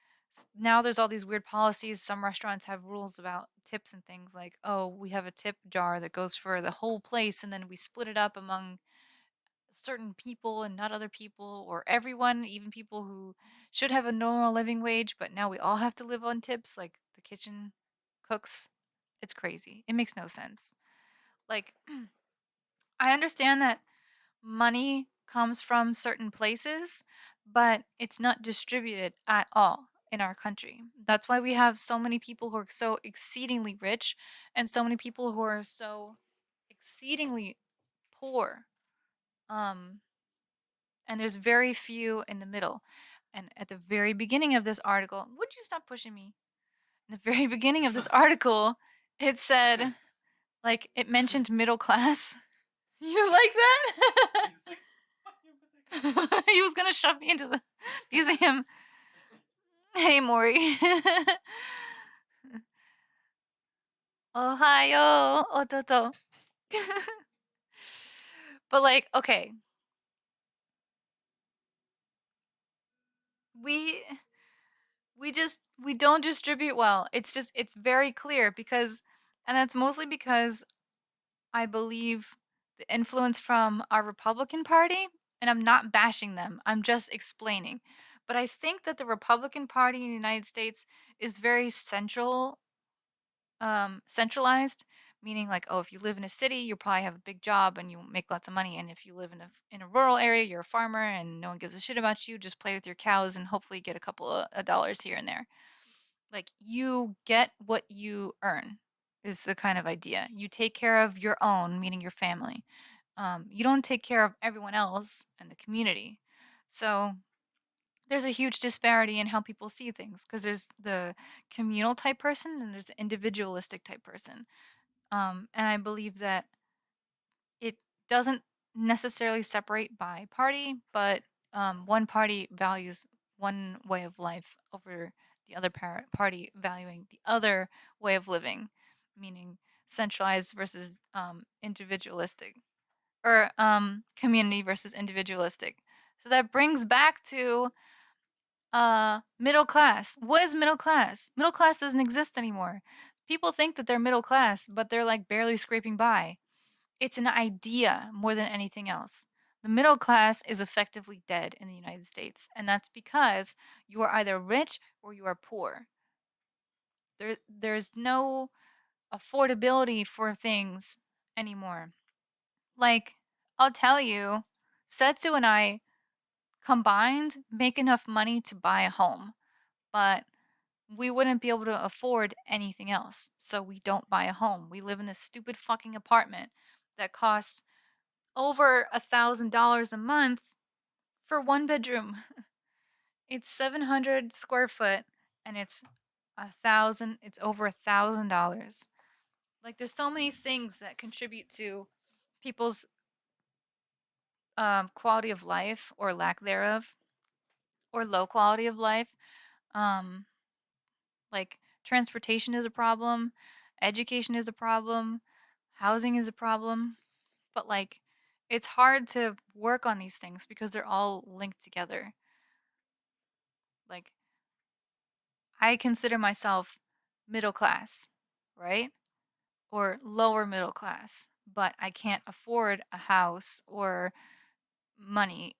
now there's all these weird policies. Some restaurants have rules about tips and things like, oh, we have a tip jar that goes for the whole place and then we split it up among certain people and not other people or everyone, even people who should have a normal living wage, but now we all have to live on tips like the kitchen cooks. It's crazy. It makes no sense. Like I understand that money comes from certain places, but it's not distributed at all in our country. That's why we have so many people who are so exceedingly rich and so many people who are so exceedingly poor. Um, and there's very few in the middle. And at the very beginning of this article, would you stop pushing me? In the very beginning of this article, it said, like, it mentioned middle class. You like that? He's like, fuck you, but He was gonna shove me into the museum. Hey, Maury. Ohio, ototo. But like, okay, we we don't distribute well. It's very clear because, and that's mostly because I believe the influence from our Republican Party, and I'm not bashing them. I'm just explaining. But I think that the Republican Party in the United States is very centralized, meaning like, oh, if you live in a city, you probably have a big job and you make lots of money, and if you live in a rural area, you're a farmer and no one gives a shit about you. Just play with your cows and hopefully get a couple of dollars here and there. Like you get what you earn is the kind of idea. You take care of your own, meaning your family. You don't take care of everyone else and the community. So there's a huge disparity in how people see things because there's the communal type person and there's the individualistic type person. And I believe that it doesn't necessarily separate by party, but one party values one way of life over the other party valuing the other way of living, meaning centralized versus individualistic, or community versus individualistic. So that brings back to middle class. What is middle class? Middle class doesn't exist anymore. People think that they're middle class, but they're like barely scraping by. It's an idea more than anything else. The middle class is effectively dead in the United States, and that's because you are either rich or you are poor. There's no affordability for things anymore. Like, I'll tell you, Setsu and I combined make enough money to buy a home, but we wouldn't be able to afford anything else. So we don't buy a home. We live in this stupid fucking apartment that costs over $1,000 a month for one bedroom. It's 700 square foot and it's over $1,000. Like there's so many things that contribute to people's quality of life or lack thereof, or low quality of life. Um, like transportation is a problem, education is a problem, housing is a problem, but like it's hard to work on these things because they're all linked together. Like I consider myself middle class, right? Or lower middle class, but I can't afford a house or money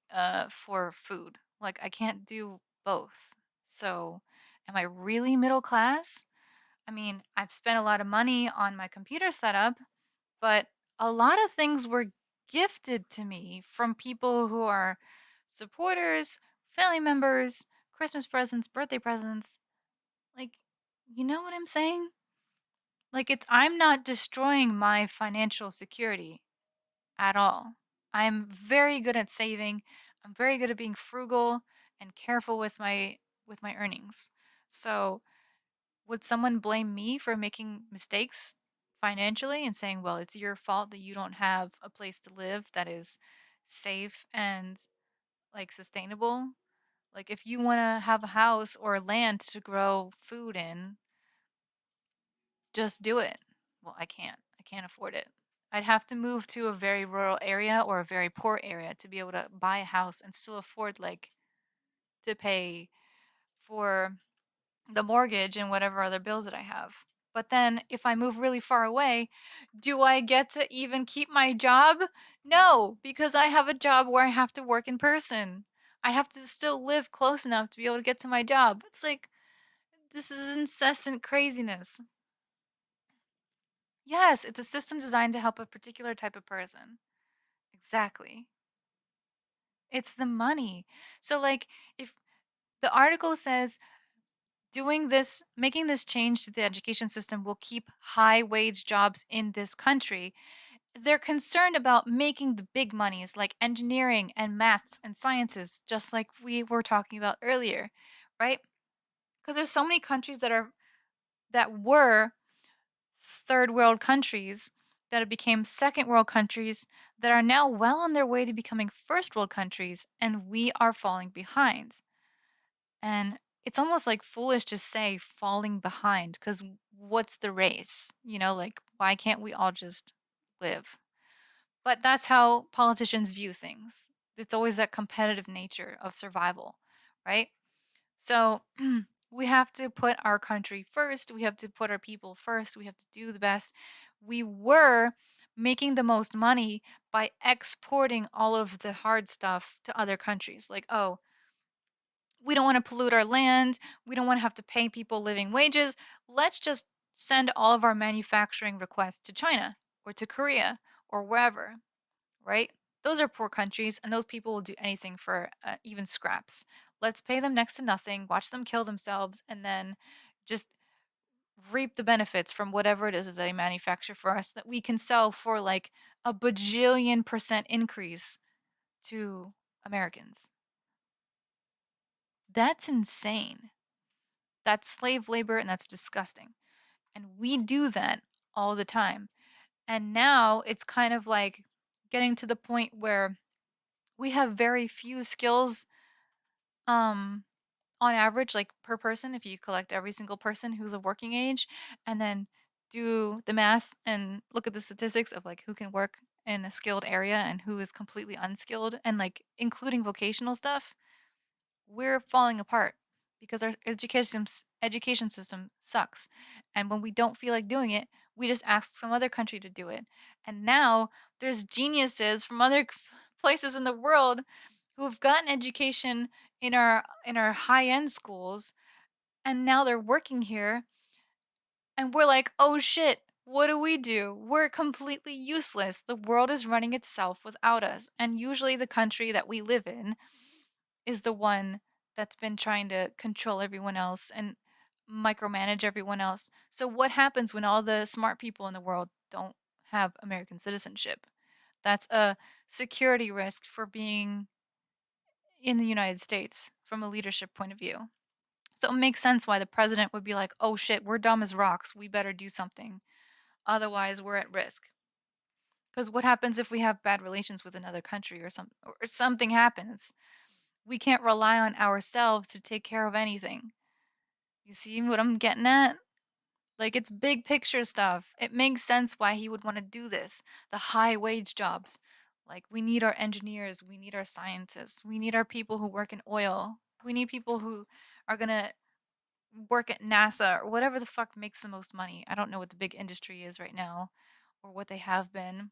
for food. Like I can't do both. So, am I really middle class? I mean, I've spent a lot of money on my computer setup, but a lot of things were gifted to me from people who are supporters, family members, Christmas presents, birthday presents. Like, you know what I'm saying? Like it's I'm not destroying my financial security at all. I'm very good at saving. I'm very good at being frugal and careful with my earnings. So, would someone blame me for making mistakes financially and saying, "Well, it's your fault that you don't have a place to live that is safe and like sustainable?" Like if you want to have a house or land to grow food in, just do it. Well, I can't. I can't afford it. I'd have to move to a very rural area or a very poor area to be able to buy a house and still afford like to pay for the mortgage and whatever other bills that I have. But then if I move really far away, do I get to even keep my job? No, because I have a job where I have to work in person. I have to still live close enough to be able to get to my job. It's like this is incessant craziness. Yes, it's a system designed to help a particular type of person. Exactly. It's the money. So, like, if the article says doing this, making this change to the education system will keep high wage jobs in this country, they're concerned about making the big monies like engineering and maths and sciences, just like we were talking about earlier, right? Because there's so many countries that were third world countries that have become second world countries that are now well on their way to becoming first world countries, and we are falling behind. And it's almost like foolish to say falling behind because what's the race? You know, like why can't we all just live? But that's how politicians view things. It's always that competitive nature of survival, right? So we have to put our country first. We have to put our people first. We have to do the best. We were making the most money by exporting all of the hard stuff to other countries. Like, oh, we don't want to pollute our land. We don't want to have to pay people living wages. Let's just send all of our manufacturing requests to China or to Korea or wherever, right? Those are poor countries, and those people will do anything for even scraps. Let's pay them next to nothing, watch them kill themselves, and then just reap the benefits from whatever it is that they manufacture for us that we can sell for like a bajillion% increase to Americans. That's insane. That's slave labor and that's disgusting. And we do that all the time. And now it's kind of like getting to the point where we have very few skills um on average like per person if you collect every single person who's of working age and then do the math and look at the statistics of like who can work in a skilled area and who is completely unskilled and like including vocational stuff, we're falling apart because our education system sucks. And when we don't feel like doing it, we just ask some other country to do it. And now there's geniuses from other places in the world who have gotten education in our high-end schools and now they're working here and we're like, "Oh shit, what do we do? We're completely useless. The world is running itself without us." And usually the country that we live in is the one that's been trying to control everyone else and micromanage everyone else. So what happens when all the smart people in the world don't have American citizenship? That's a security risk for being in the United States from a leadership point of view. So it makes sense why the president would be like, "Oh shit, we're dumb as rocks. We better do something. Otherwise, we're at risk." Because what happens if we have bad relations with another country or something happens? We can't rely on ourselves to take care of anything. You see what I'm getting at? Like, it's big picture stuff. It makes sense why he would want to do this. The high wage jobs. Like, we need our engineers, we need our scientists, we need our people who work in oil, we need people who are going to work at NASA or whatever the fuck makes the most money. I don't know what the big industry is right now or what they have been,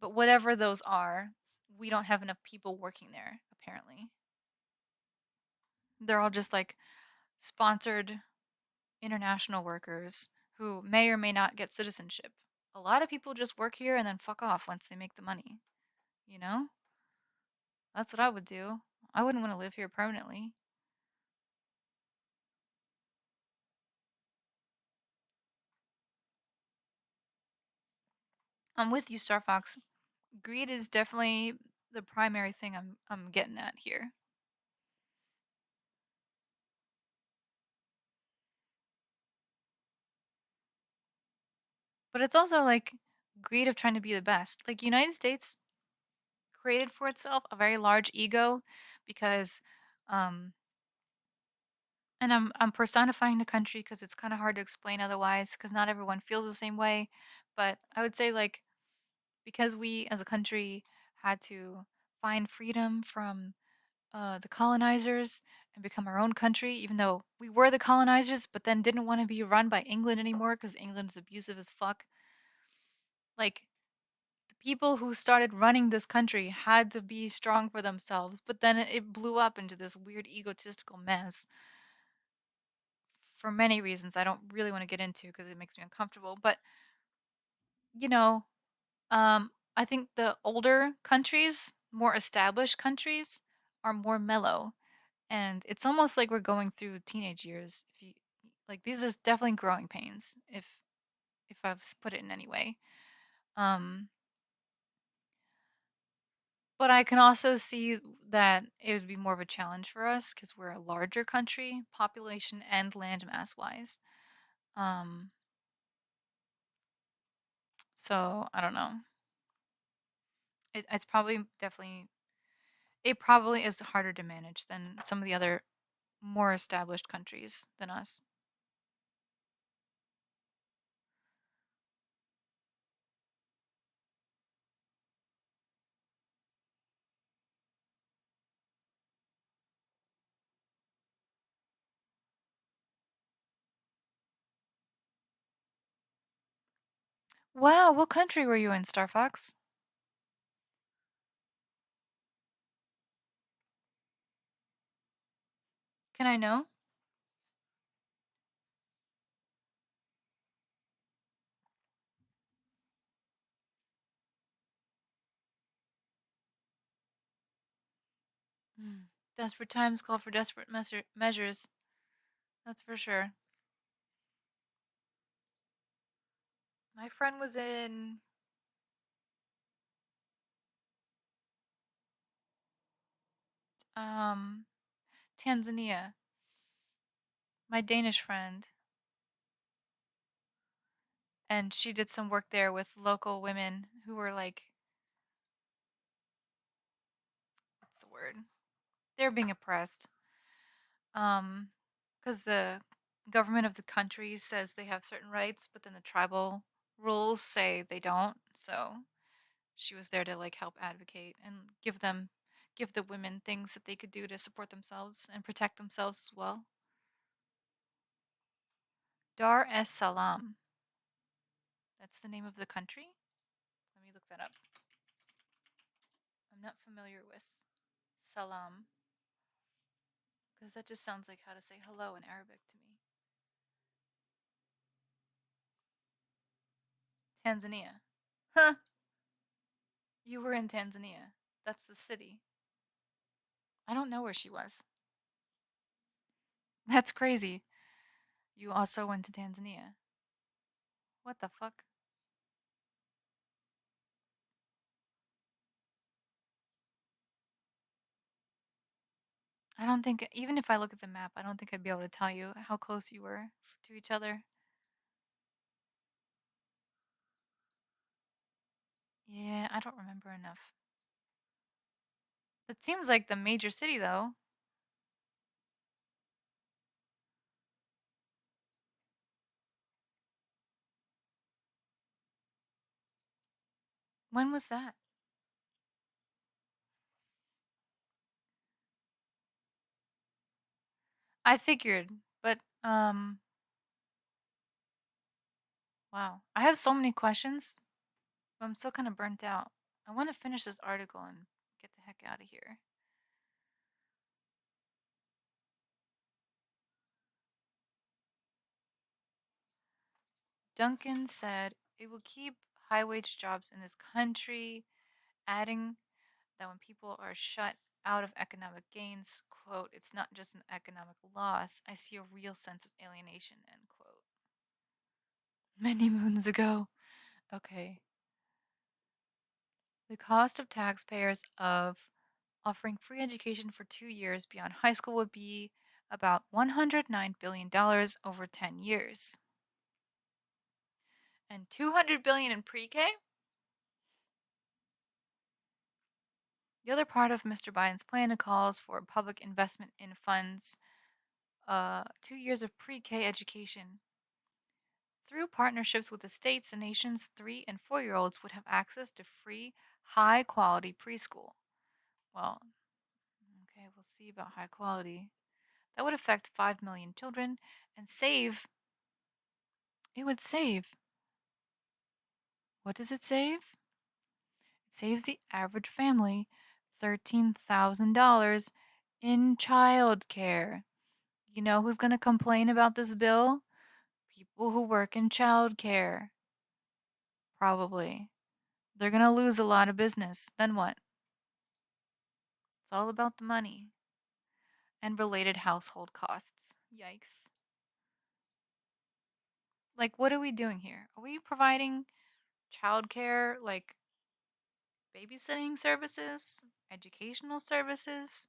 but whatever those are, we don't have enough people working there, apparently. They're all just like sponsored international workers who may or may not get citizenship. A lot of people just work here and then fuck off once they make the money. You know? That's what I would do. I wouldn't want to live here permanently. I'm with you, Star Fox. Greed is definitely the primary thing I'm getting at here. But it's also like greed of trying to be the best. Like United States created for itself a very large ego because um and I'm personifying the country because it's kind of hard to explain otherwise because not everyone feels the same way, but I would say like because we as a country had to find freedom from the colonizers and become our own country, even though we were the colonizers, but then didn't want to be run by England anymore because England is abusive as fuck. Like the people who started running this country had to be strong for themselves, but then it blew up into this weird egotistical mess for many reasons I don't really want to get into because it makes me uncomfortable. But you know, I think the older countries, more established countries, are more mellow, and it's almost like we're going through teenage years. If you like, these are definitely growing pains. If I've put it in any way. Um, but I can also see that it would be more of a challenge for us because we're a larger country, population and landmass wise. Um, so I don't know. It's probably definitely it probably is harder to manage than some of the other more established countries than us. Wow, what country were you in, Star Fox? Can I know? Mm. Desperate times call for desperate measures. That's for sure. My friend was in um Tanzania. My Danish friend, and she did some work there with local women who were like, what's the word? They're being oppressed. Um, because the government of the country says they have certain rights, but then the tribal rules say they don't. So she was there to like help advocate and give the women things that they could do to support themselves and protect themselves as well. Dar es Salaam. That's the name of the country. Let me look that up. I'm not familiar with salam because that just sounds like how to say hello in Arabic to me. Tanzania. Huh. You were in Tanzania. That's the city. I don't know where she was. That's crazy. You also went to Tanzania. What the fuck? I don't think, even if I look at the map, I don't think I'd be able to tell you how close you were to each other. Yeah, I don't remember enough. It seems like the major city, though. When was that? I figured, but wow. I have so many questions, but I'm still kind of burnt out. I want to finish this article and get the heck out of here. Duncan said it will keep high wage jobs in this country, adding that when people are shut out of economic gains, quote, it's not just an economic loss. I see a real sense of alienation, end quote. Many moons ago. Okay. The cost of taxpayers of offering free education for 2 years beyond high school would be about $109 billion over 10 years. And $200 billion in pre-K? The other part of Mr. Biden's plan calls for public investment in funds, 2 years of pre-K education. Through partnerships with the states, the nation's 3 and 4-year-olds would have access to free, high quality preschool. Well, okay, we'll see about high quality. That would affect 5 million children and it would save, what does it save? It saves the average family $13,000 in childcare. You know who's going to complain about this bill? People who work in childcare. Probably. They're going to lose a lot of business. Then what? It's all about the money and related household costs. Yikes. Like, what are we doing here? Are we providing childcare, like babysitting services, educational services?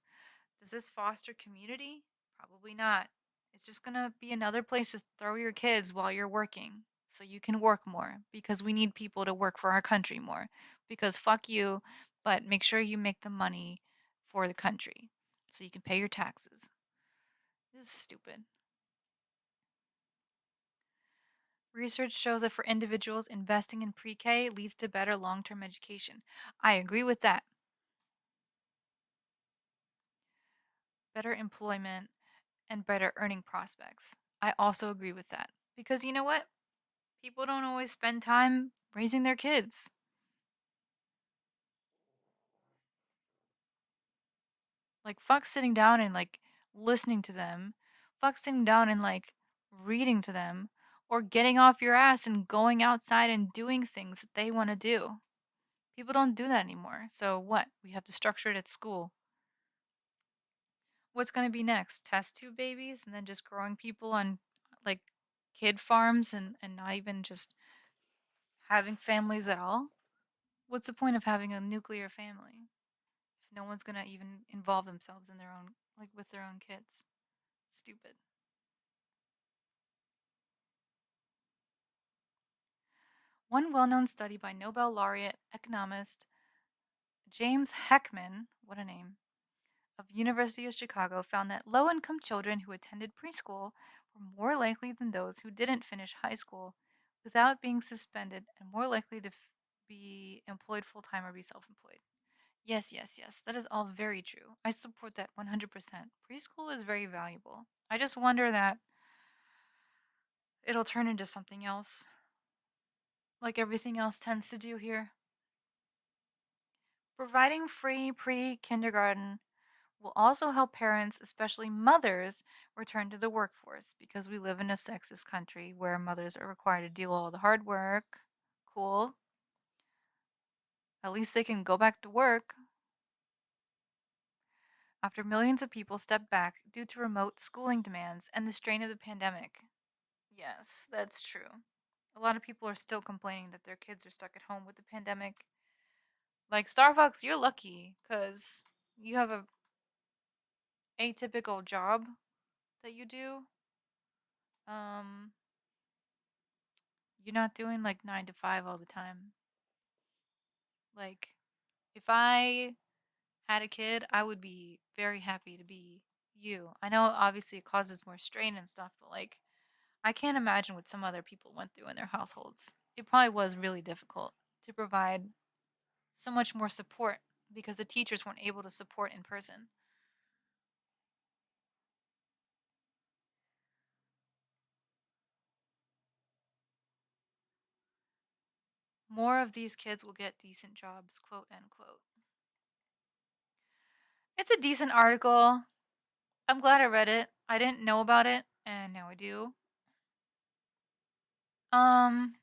Does this foster community? Probably not. It's just going to be another place to throw your kids while you're working so you can work more because we need people to work for our country more. Because fuck you, but make sure you make the money for the country so you can pay your taxes. This is stupid. Research shows that for individuals, investing in pre K leads to better long term education. I agree with that. Better employment and better earning prospects. I also agree with that. Because you know what? People don't always spend time raising their kids. Like, fuck sitting down and like listening to them. Fuck sitting down and like reading to them or getting off your ass and going outside and doing things that they want to do. People don't do that anymore. So what? We have to structure it at school. What's going to be next? Test tube babies and then just growing people on like kid farms and not even just having families at all? What's the point of having a nuclear family if no one's going to even involve themselves in their own, like with their own kids? Stupid. One well known study by Nobel laureate economist James Heckman, what a name, of University of Chicago found that low-income children who attended preschool were more likely than those who didn't finish high school without being suspended and more likely to be employed full-time or be self-employed. Yes, yes, yes. That is all very true. I support that 100%. Preschool is very valuable. I just wonder that it'll turn into something else, like everything else tends to do here. Providing free pre kindergarten will also help parents, especially mothers, return to the workforce because we live in a sexist country where mothers are required to do all the hard work. Cool. At least they can go back to work after millions of people stepped back due to remote schooling demands and the strain of the pandemic. Yes, that's true. A lot of people are still complaining that their kids are stuck at home with the pandemic. Like Starfox, you're lucky because you have a atypical job that you do. Um, you're not doing like 9 to 5 all the time. Like, if I had a kid, I would be very happy to be you. I know obviously it causes more strain and stuff, but like, I can't imagine what some other people went through in their households. It probably was really difficult to provide so much more support because the teachers weren't able to support in person. More of these kids will get decent jobs, quote unquote. It's a decent article. I'm glad I read it. I didn't know about it, and now I do. Um,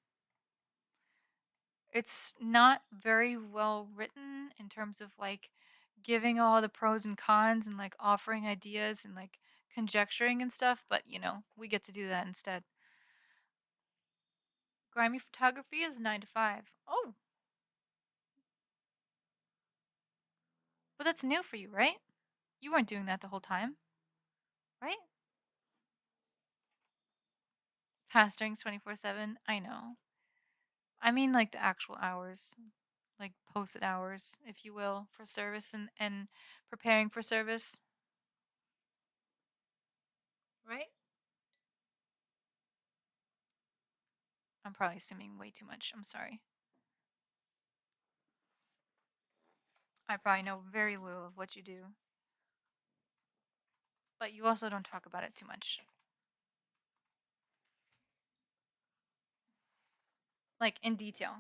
it's not very well written in terms of like giving all the pros and cons and like offering ideas and like conjecturing and stuff, but we get to do that instead. Grimy photography is 9 to 5. Oh, but that's new for you, right? You weren't doing that the whole time, right? Pastoring's 24/7. I know. I mean like the actual hours, like posted hours, if you will, for service and preparing for service, right? I'm probably assuming way too much. I'm sorry. I probably know very little of what you do, but you also don't talk about it too much. Like in detail.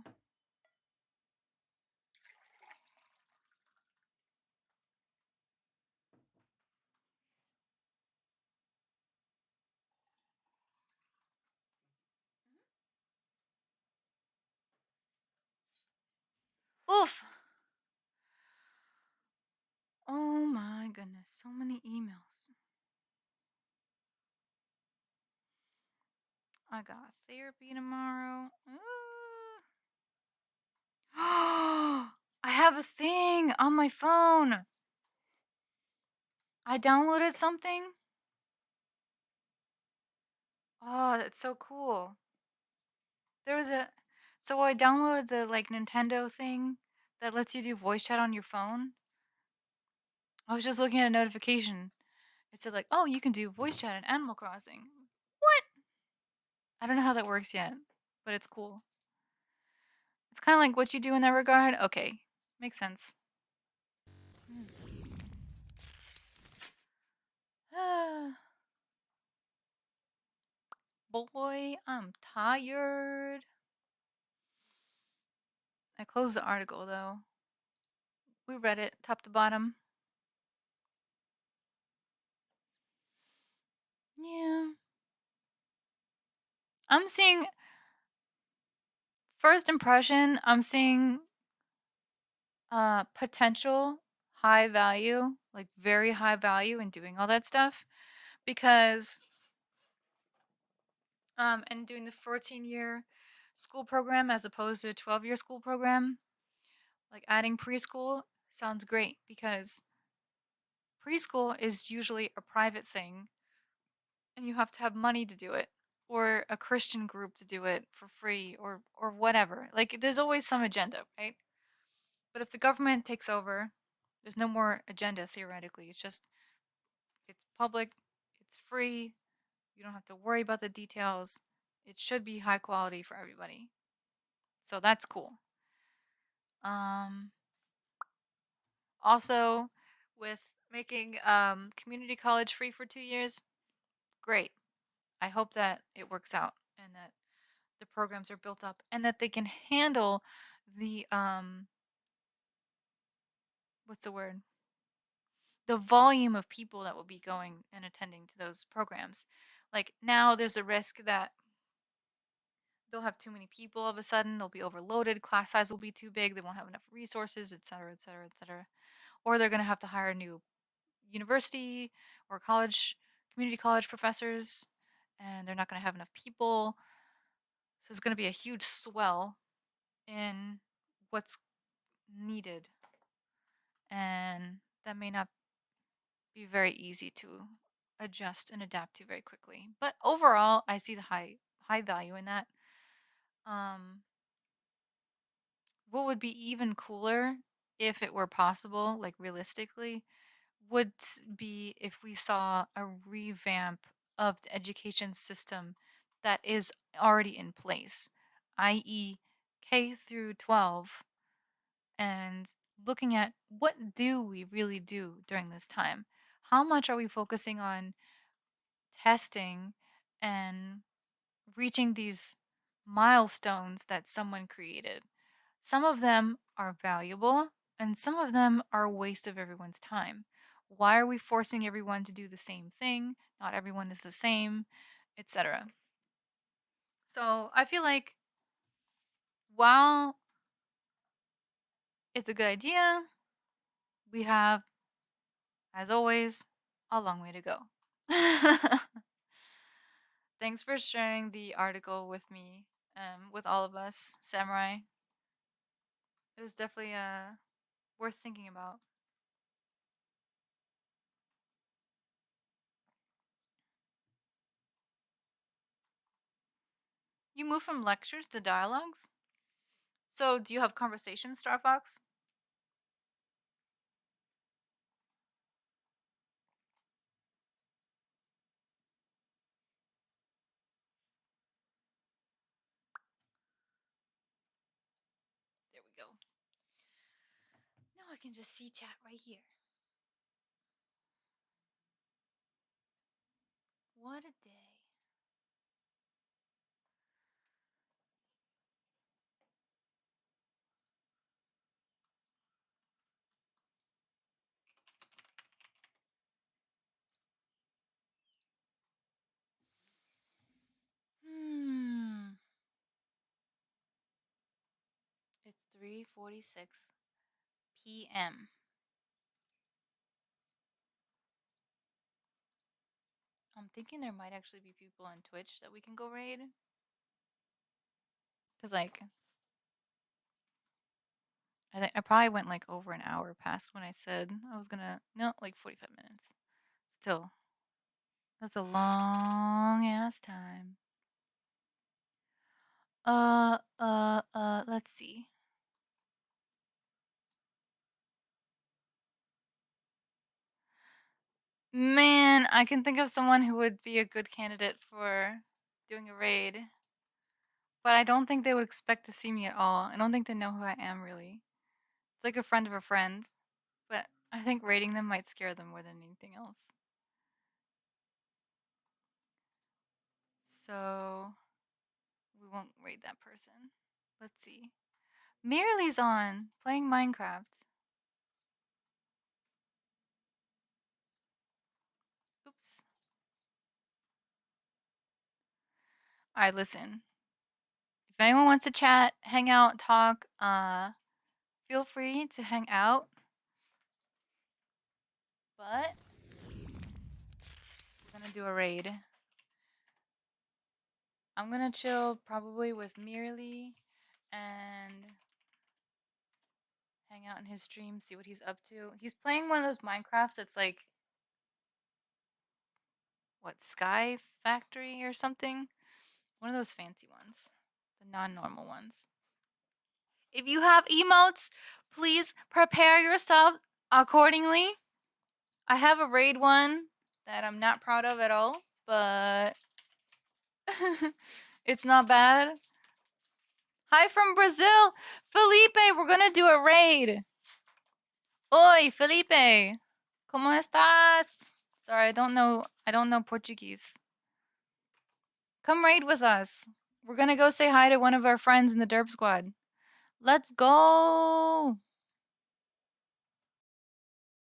Oof. Oh my goodness, so many emails. I got therapy tomorrow. I have a thing on my phone. I downloaded something. Oh, that's so cool. There was a so I downloaded the like Nintendo thing that lets you do voice chat on your phone. I was just looking at a notification. It said like, "Oh, you can do voice chat in Animal Crossing." What? I don't know how that works yet, but it's cool. It's kind of like what you do in that regard. Okay, makes sense. Boy, I'm tired. I closed the article though. We read it top to bottom. Yeah. I'm seeing first impression, I'm seeing potential high value, like very high value in doing all that stuff because and doing the 14-year school program as opposed to a 12-year school program, like adding preschool sounds great because preschool is usually a private thing and you have to have money to do it or a Christian group to do it for free or whatever. Like there's always some agenda, right? But if the government takes over, there's no more agenda theoretically. It's just it's public, it's free, you don't have to worry about the details. It should be high quality for everybody. So that's cool. Um Also with making community college free for 2 years, great. I hope that it works out and that the programs are built up and that they can handle the what's the word? The volume of people that will be going and attending to those programs. Like now there's a risk that they'll have too many people all of a sudden, they'll be overloaded, class size will be too big, they won't have enough resources, etc., etc., etc. Or they're going to have to hire new university or college community college professors and they're not going to have enough people. So it's going to be a huge swell in what's needed and that may not be very easy to adjust and adapt to very quickly. But overall, I see the high value in that. Um, what would be even cooler if it were possible, like realistically, would be if we saw a revamp of the education system that is already in place, i.e., K through 12, and looking at what do we really do during this time? How much are we focusing on testing and reaching these milestones that someone created? Some of them are valuable and some of them are a waste of everyone's time. Why are we forcing everyone to do the same thing? Not everyone is the same, etc. So I feel like while it's a good idea, we have, as always, a long way to go. Thanks for sharing the article with me, with all of us, Samurai. It was definitely worth thinking about. You move from lectures to dialogues? So, do you have conversations, Starfox? There we go. Now I can just see chat right here. What a day. Hmm. It's 3:46 p.m. I'm thinking there might actually be people on Twitch that we can go raid. Cause like I think I probably went like over an hour past when I said I was gonna. No, like 45 minutes. Still, that's a long ass time. Let's see. Man, I can think of someone who would be a good candidate for doing a raid, but I don't think they would expect to see me at all. I don't think they know who I am really. It's like a friend of a friend, but I think raiding them might scare them more than anything else. So we won't raid that person. Let's see. Merely's on playing Minecraft. Oops. All right, listen. If anyone wants to chat, hang out, talk, feel free to hang out. But we're gonna do a raid. I'm gonna chill probably with Merely and hang out in his stream, see what he's up to. He's playing one of those Minecrafts that's like what, Sky Factory or something? One of those fancy ones. The non-normal ones. If you have emotes, please prepare yourselves accordingly. I have a raid one that I'm not proud of at all, but it's not bad. Hi from Brazil! Felipe, we're gonna do a raid! Oi, Felipe! Como estás? Sorry, I don't know Portuguese. Come raid with us. We're gonna go say hi to one of our friends in the derp squad. Let's go!